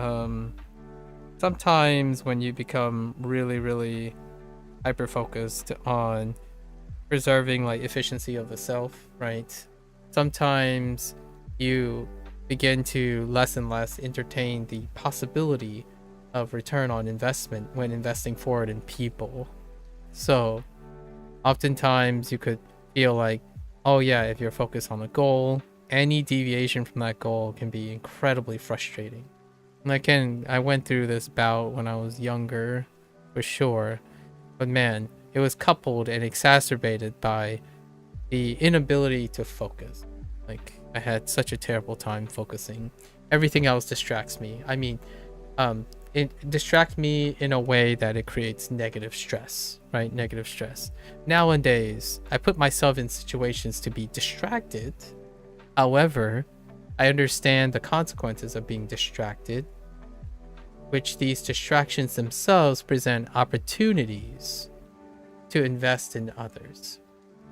sometimes when you become really hyper focused on preserving like efficiency of the self, right, sometimes you begin to less and less entertain the possibility of return on investment when investing forward in people. So oftentimes you could feel like, oh yeah, if you're focused on a goal, any deviation from that goal can be incredibly frustrating. I went through this bout when I was younger, for sure. But man, it was coupled and exacerbated by the inability to focus. Like, I had such a terrible time focusing. Everything else distracts me. I mean, it distracts me in a way that it creates negative stress, right? Negative stress. Nowadays, I put myself in situations to be distracted. However, I understand the consequences of being distracted, which these distractions themselves present opportunities to invest in others.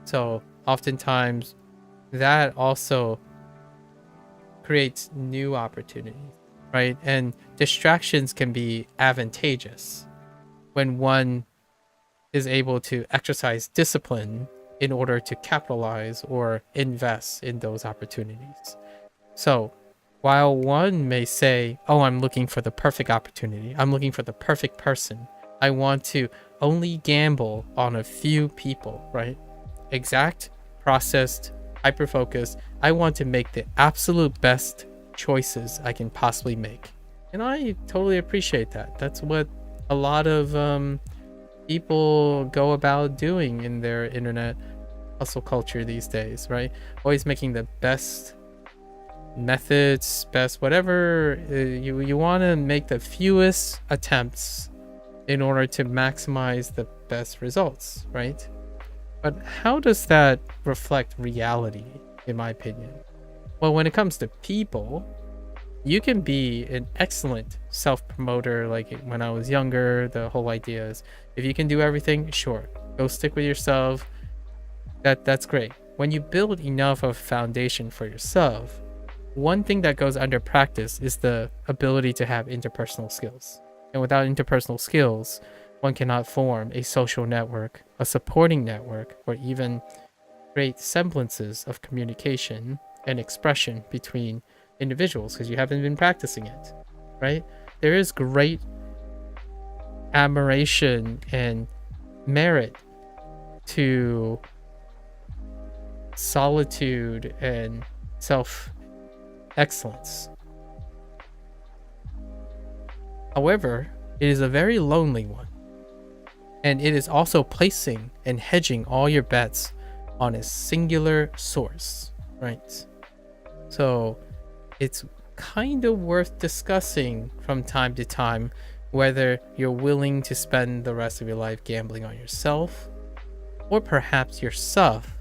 So oftentimes that also creates new opportunities, right? And distractions can be advantageous when one is able to exercise discipline in order to capitalize or invest in those opportunities. So while one may say, oh, I'm looking for the perfect opportunity, I'm looking for the perfect person, I want to only gamble on a few people, right? Exact, processed, hyper-focused. I want to make the absolute best choices I can possibly make. And I totally appreciate that. That's what a lot of people go about doing in their internet hustle culture these days, right? Always making the best methods, best whatever. You want to make the fewest attempts in order to maximize the best results, right? But how does that reflect reality, in my opinion? Well, when it comes to people, you can be an excellent self-promoter. Like when I was younger, the whole idea is if you can do everything, sure, go stick with yourself. That's great. When you build enough of a foundation for yourself, one thing that goes under practice is the ability to have interpersonal skills. And without interpersonal skills, one cannot form a social network, a supporting network, or even create semblances of communication and expression between individuals because you haven't been practicing it, right? There is great admiration and merit to solitude and self-excellence. However, it is a very lonely one. And it is also placing and hedging all your bets on a singular source, right? So it's kind of worth discussing from time to time whether you're willing to spend the rest of your life gambling on yourself, or perhaps yourself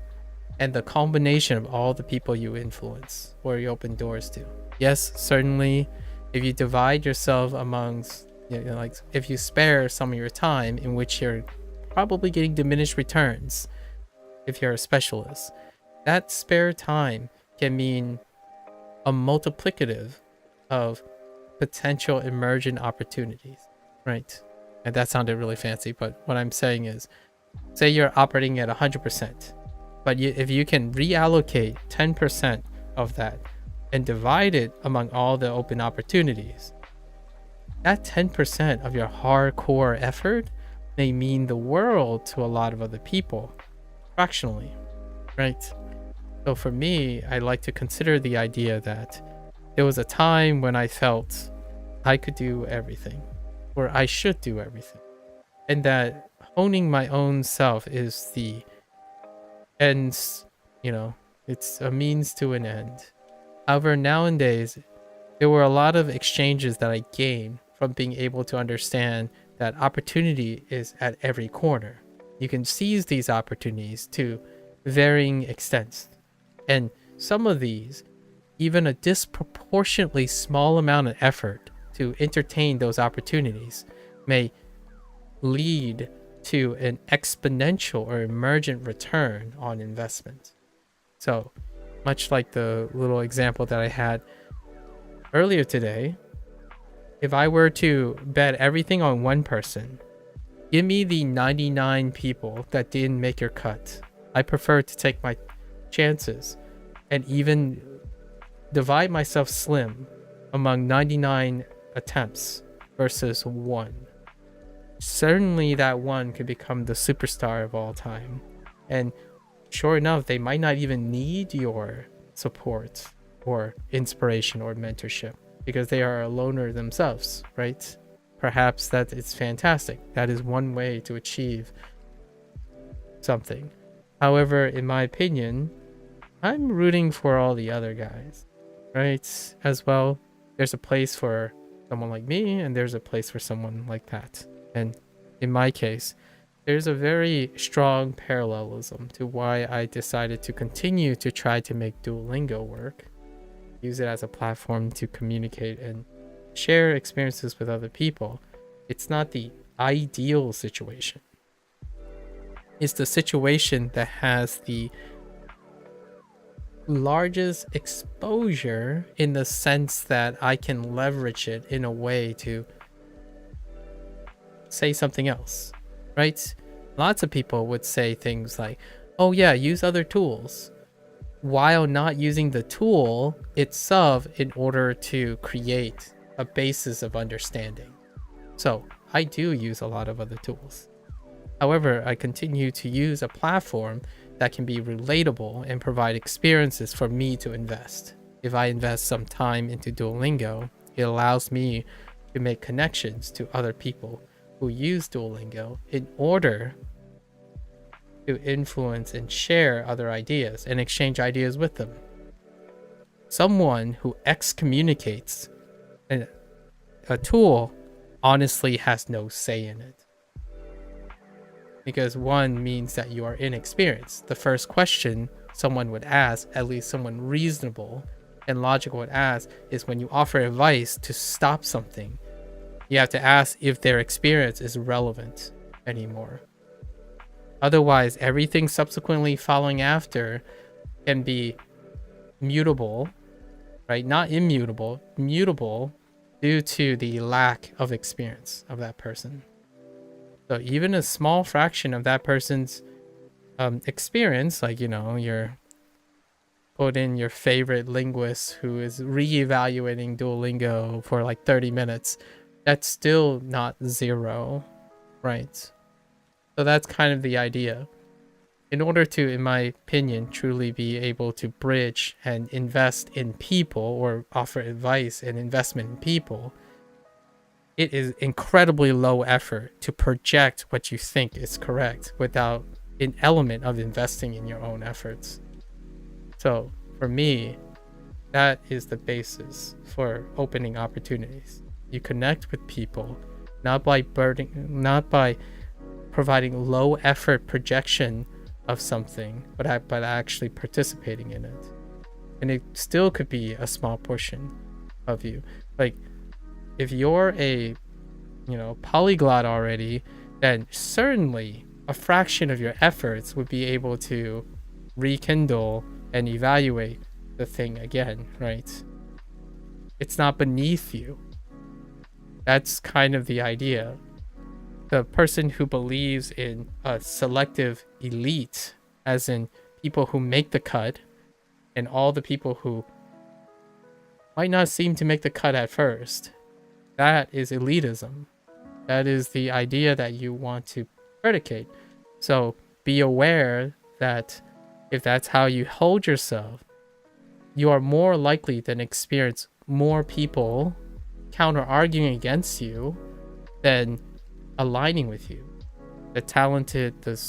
and the combination of all the people you influence or you open doors to. Yes, certainly, if you divide yourself amongst, like if you spare some of your time in which you're probably getting diminished returns, if you're a specialist, that spare time can mean a multiplicative of potential emergent opportunities, right? And that sounded really fancy, but what I'm saying is, say you're operating at 100%, but if you can reallocate 10% of that and divide it among all the open opportunities, that 10% of your hardcore effort may mean the world to a lot of other people, fractionally, right? So for me, I like to consider the idea that there was a time when I felt I could do everything, or I should do everything, and that honing my own self is the ends, it's a means to an end. However, nowadays, there were a lot of exchanges that I gained from being able to understand that opportunity is at every corner. You can seize these opportunities to varying extents. And some of these, even a disproportionately small amount of effort to entertain those opportunities may lead to an exponential or emergent return on investment. So, much like the little example that I had earlier today, if I were to bet everything on one person, give me the 99 people that didn't make your cut. I prefer to take my chances and even divide myself slim among 99 attempts versus one. Certainly that one could become the superstar of all time. And sure enough, they might not even need your support or inspiration or mentorship. because they are a loner themselves, right? Perhaps that it's fantastic. That is one way to achieve something. However, in my opinion, I'm rooting for all the other guys, right? As well, there's a place for someone like me, and there's a place for someone like that. And in my case, there's a very strong parallelism to why I decided to continue to try to make Duolingo work. Use it as a platform to communicate and share experiences with other people. It's not the ideal situation. It's the situation that has the largest exposure in the sense that I can leverage it in a way to say something else, right? Lots of people would say things like, oh yeah, use other tools, while not using the tool itself in order to create a basis of understanding. So I do use a lot of other tools. However, I continue to use a platform that can be relatable and provide experiences for me to invest. If I invest some time into Duolingo, it allows me to make connections to other people who use Duolingo in order to influence and share other ideas and exchange ideas with them. Someone who excommunicates a tool honestly has no say in it. Because one means that you are inexperienced. The first question someone would ask, at least someone reasonable and logical would ask, is when you offer advice to stop something, you have to ask if their experience is relevant anymore. Otherwise, everything subsequently following after can be mutable, right? Not immutable, mutable due to the lack of experience of that person. So even a small fraction of that person's experience, like, you know, you're put in your favorite linguist who is reevaluating Duolingo for like 30 minutes, that's still not zero, right? So that's kind of the idea. In order to, in my opinion, truly be able to bridge and invest in people or offer advice and investment in people, it is incredibly low effort to project what you think is correct without an element of investing in your own efforts. So for me, that is the basis for opening opportunities. You connect with people, not by providing low effort projection of something, but actually participating in it. And it still could be a small portion of you. Like, if you're a, you know, polyglot already, then certainly a fraction of your efforts would be able to rekindle and evaluate the thing again, right? It's not beneath you. That's kind of the idea. The person who believes in a selective elite, as in people who make the cut, and all the people who might not seem to make the cut at first, that is elitism. That is the idea that you want to predicate. So be aware that if that's how you hold yourself, you are more likely than experience more people counter-arguing against you than aligning with you. The talented, the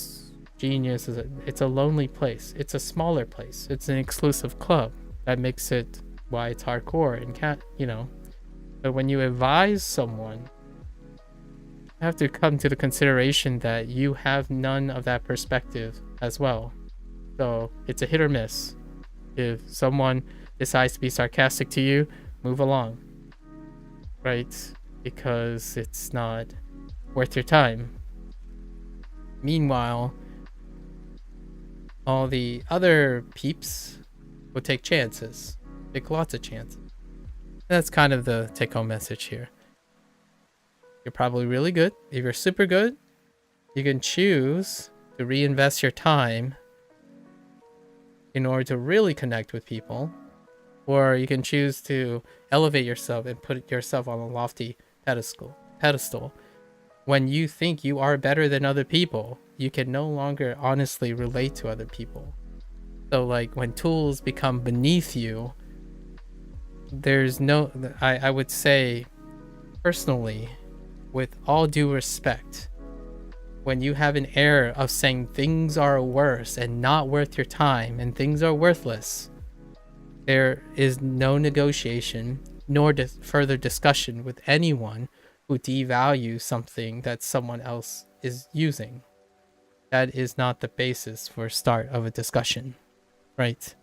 genius, it's a lonely place. It's a smaller place. It's an exclusive club. That makes it why it's hardcore and can't, you know. But when you advise someone, you have to come to the consideration that you have none of that perspective as well. So it's a hit or miss. If someone decides to be sarcastic to you, move along, right? Because it's not worth your time. Meanwhile, all the other peeps will take chances, take lots of chances. That's kind of the take-home message here. You're probably really good. If you're super good, you can choose to reinvest your time in order to really connect with people, or you can choose to elevate yourself and put yourself on a lofty pedestal. When you think you are better than other people, you can no longer honestly relate to other people. So like when tools become beneath you, there's no, I would say personally, with all due respect, when you have an air of saying things are worse and not worth your time and things are worthless, there is no negotiation nor further discussion with anyone who devalues something that someone else is using. That is not the basis for start of a discussion, right?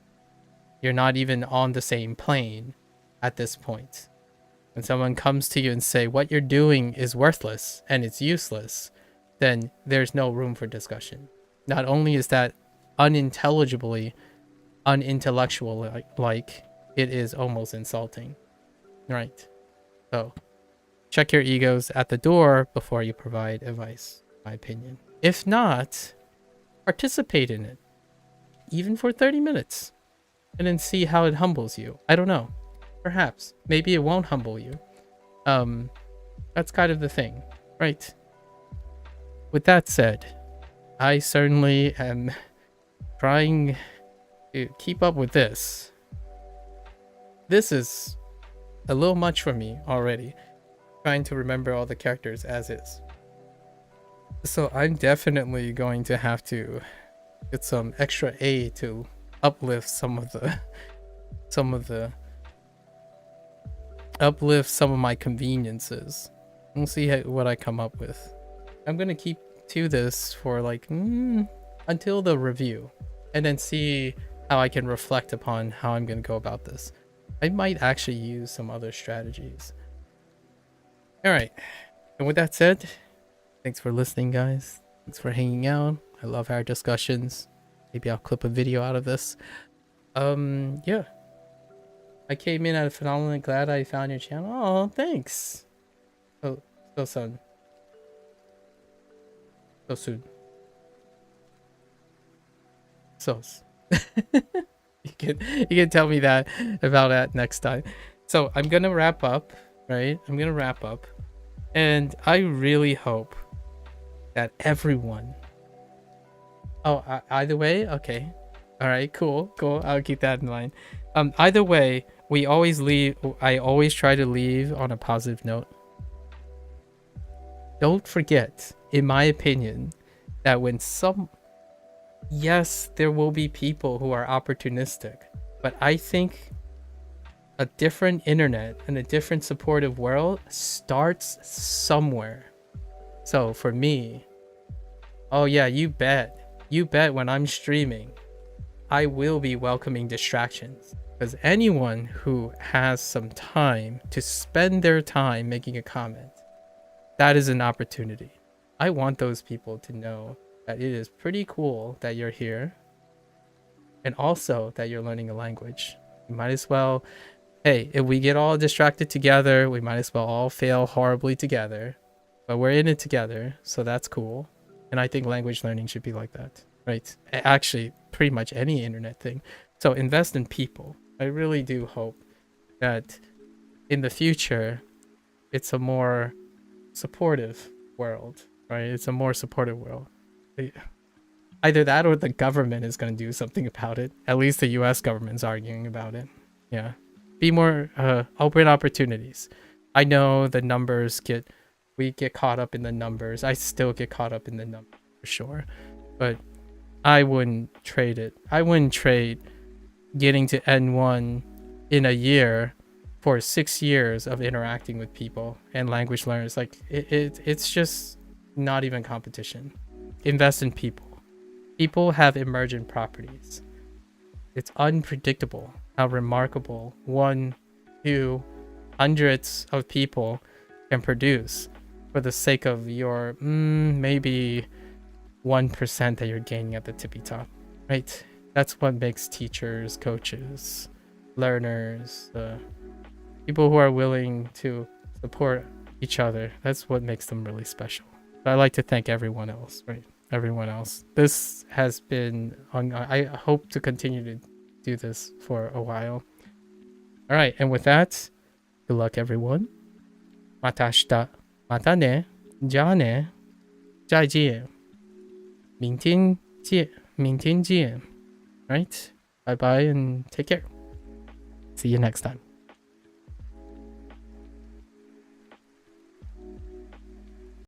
You're not even on the same plane at this point. When someone comes to you and say what you're doing is worthless and it's useless, then there's no room for discussion. Not only is that unintelligibly unintellectual, like it is almost insulting, right? So check your egos at the door before you provide advice, in my opinion. If not, participate in it, even for 30 minutes, and then see how it humbles you. I don't know. Perhaps. Maybe it won't humble you. That's kind of the thing, right? With that said, I certainly am trying to keep up with this. This is a little much for me already, trying to remember all the characters as is. So I'm definitely going to have to get some extra A to uplift some of my conveniences. We'll see what I come up with. I'm gonna keep to this for like until the review, and then see how I can reflect upon how I'm gonna go about this. I might actually use some other strategies. All right, and with that said, thanks for listening, guys. Thanks for hanging out. I love our discussions. Maybe I'll clip a video out of this. Yeah. I came in at a phenomenally glad I found your channel. Oh, thanks. So soon. So soon. You can tell me that about that next time. So I'm gonna wrap up, right? I'm gonna wrap up, and I really hope that everyone. Oh, either way, okay. All right, cool. I'll keep that in mind. Either way, I always try to leave on a positive note. Don't forget, in my opinion, that yes, there will be people who are opportunistic, but I think a different internet and a different supportive world starts somewhere. So for me, oh yeah, you bet when I'm streaming, I will be welcoming distractions, because anyone who has some time to spend their time making a comment, that is an opportunity. I want those people to know that it is pretty cool that you're here, and also that you're learning a language. You might as well, hey, if we get all distracted together, we might as well all fail horribly together, but we're in it together, so that's cool. And I think language learning should be like that, right? Actually, pretty much any internet thing. So invest in people. I really do hope that in the future, it's a more supportive world, right? It's a more supportive world. Either that or the government is going to do something about it. At least the US government's arguing about it. Yeah. Be more open opportunities. I know the numbers we get caught up in the numbers. I still get caught up in the numbers for sure. But I wouldn't trade it. I wouldn't trade getting to N1 in a year for 6 years of interacting with people and language learners. Like it's just not even competition. Invest in people. People have emergent properties. It's unpredictable how remarkable 1, 2, hundreds of people can produce for the sake of your maybe 1% that you're gaining at the tippy top, right? That's what makes teachers, coaches, learners, people who are willing to support each other. That's what makes them really special. But I'd like to thank everyone else, right? Everyone else. This has been I hope to continue to do this for a while. All right, and with that, good luck, everyone. Mata shita. Mata ne. Ja ne. 再见. 明天见. 明天见. Right? Bye bye and take care. See you next time.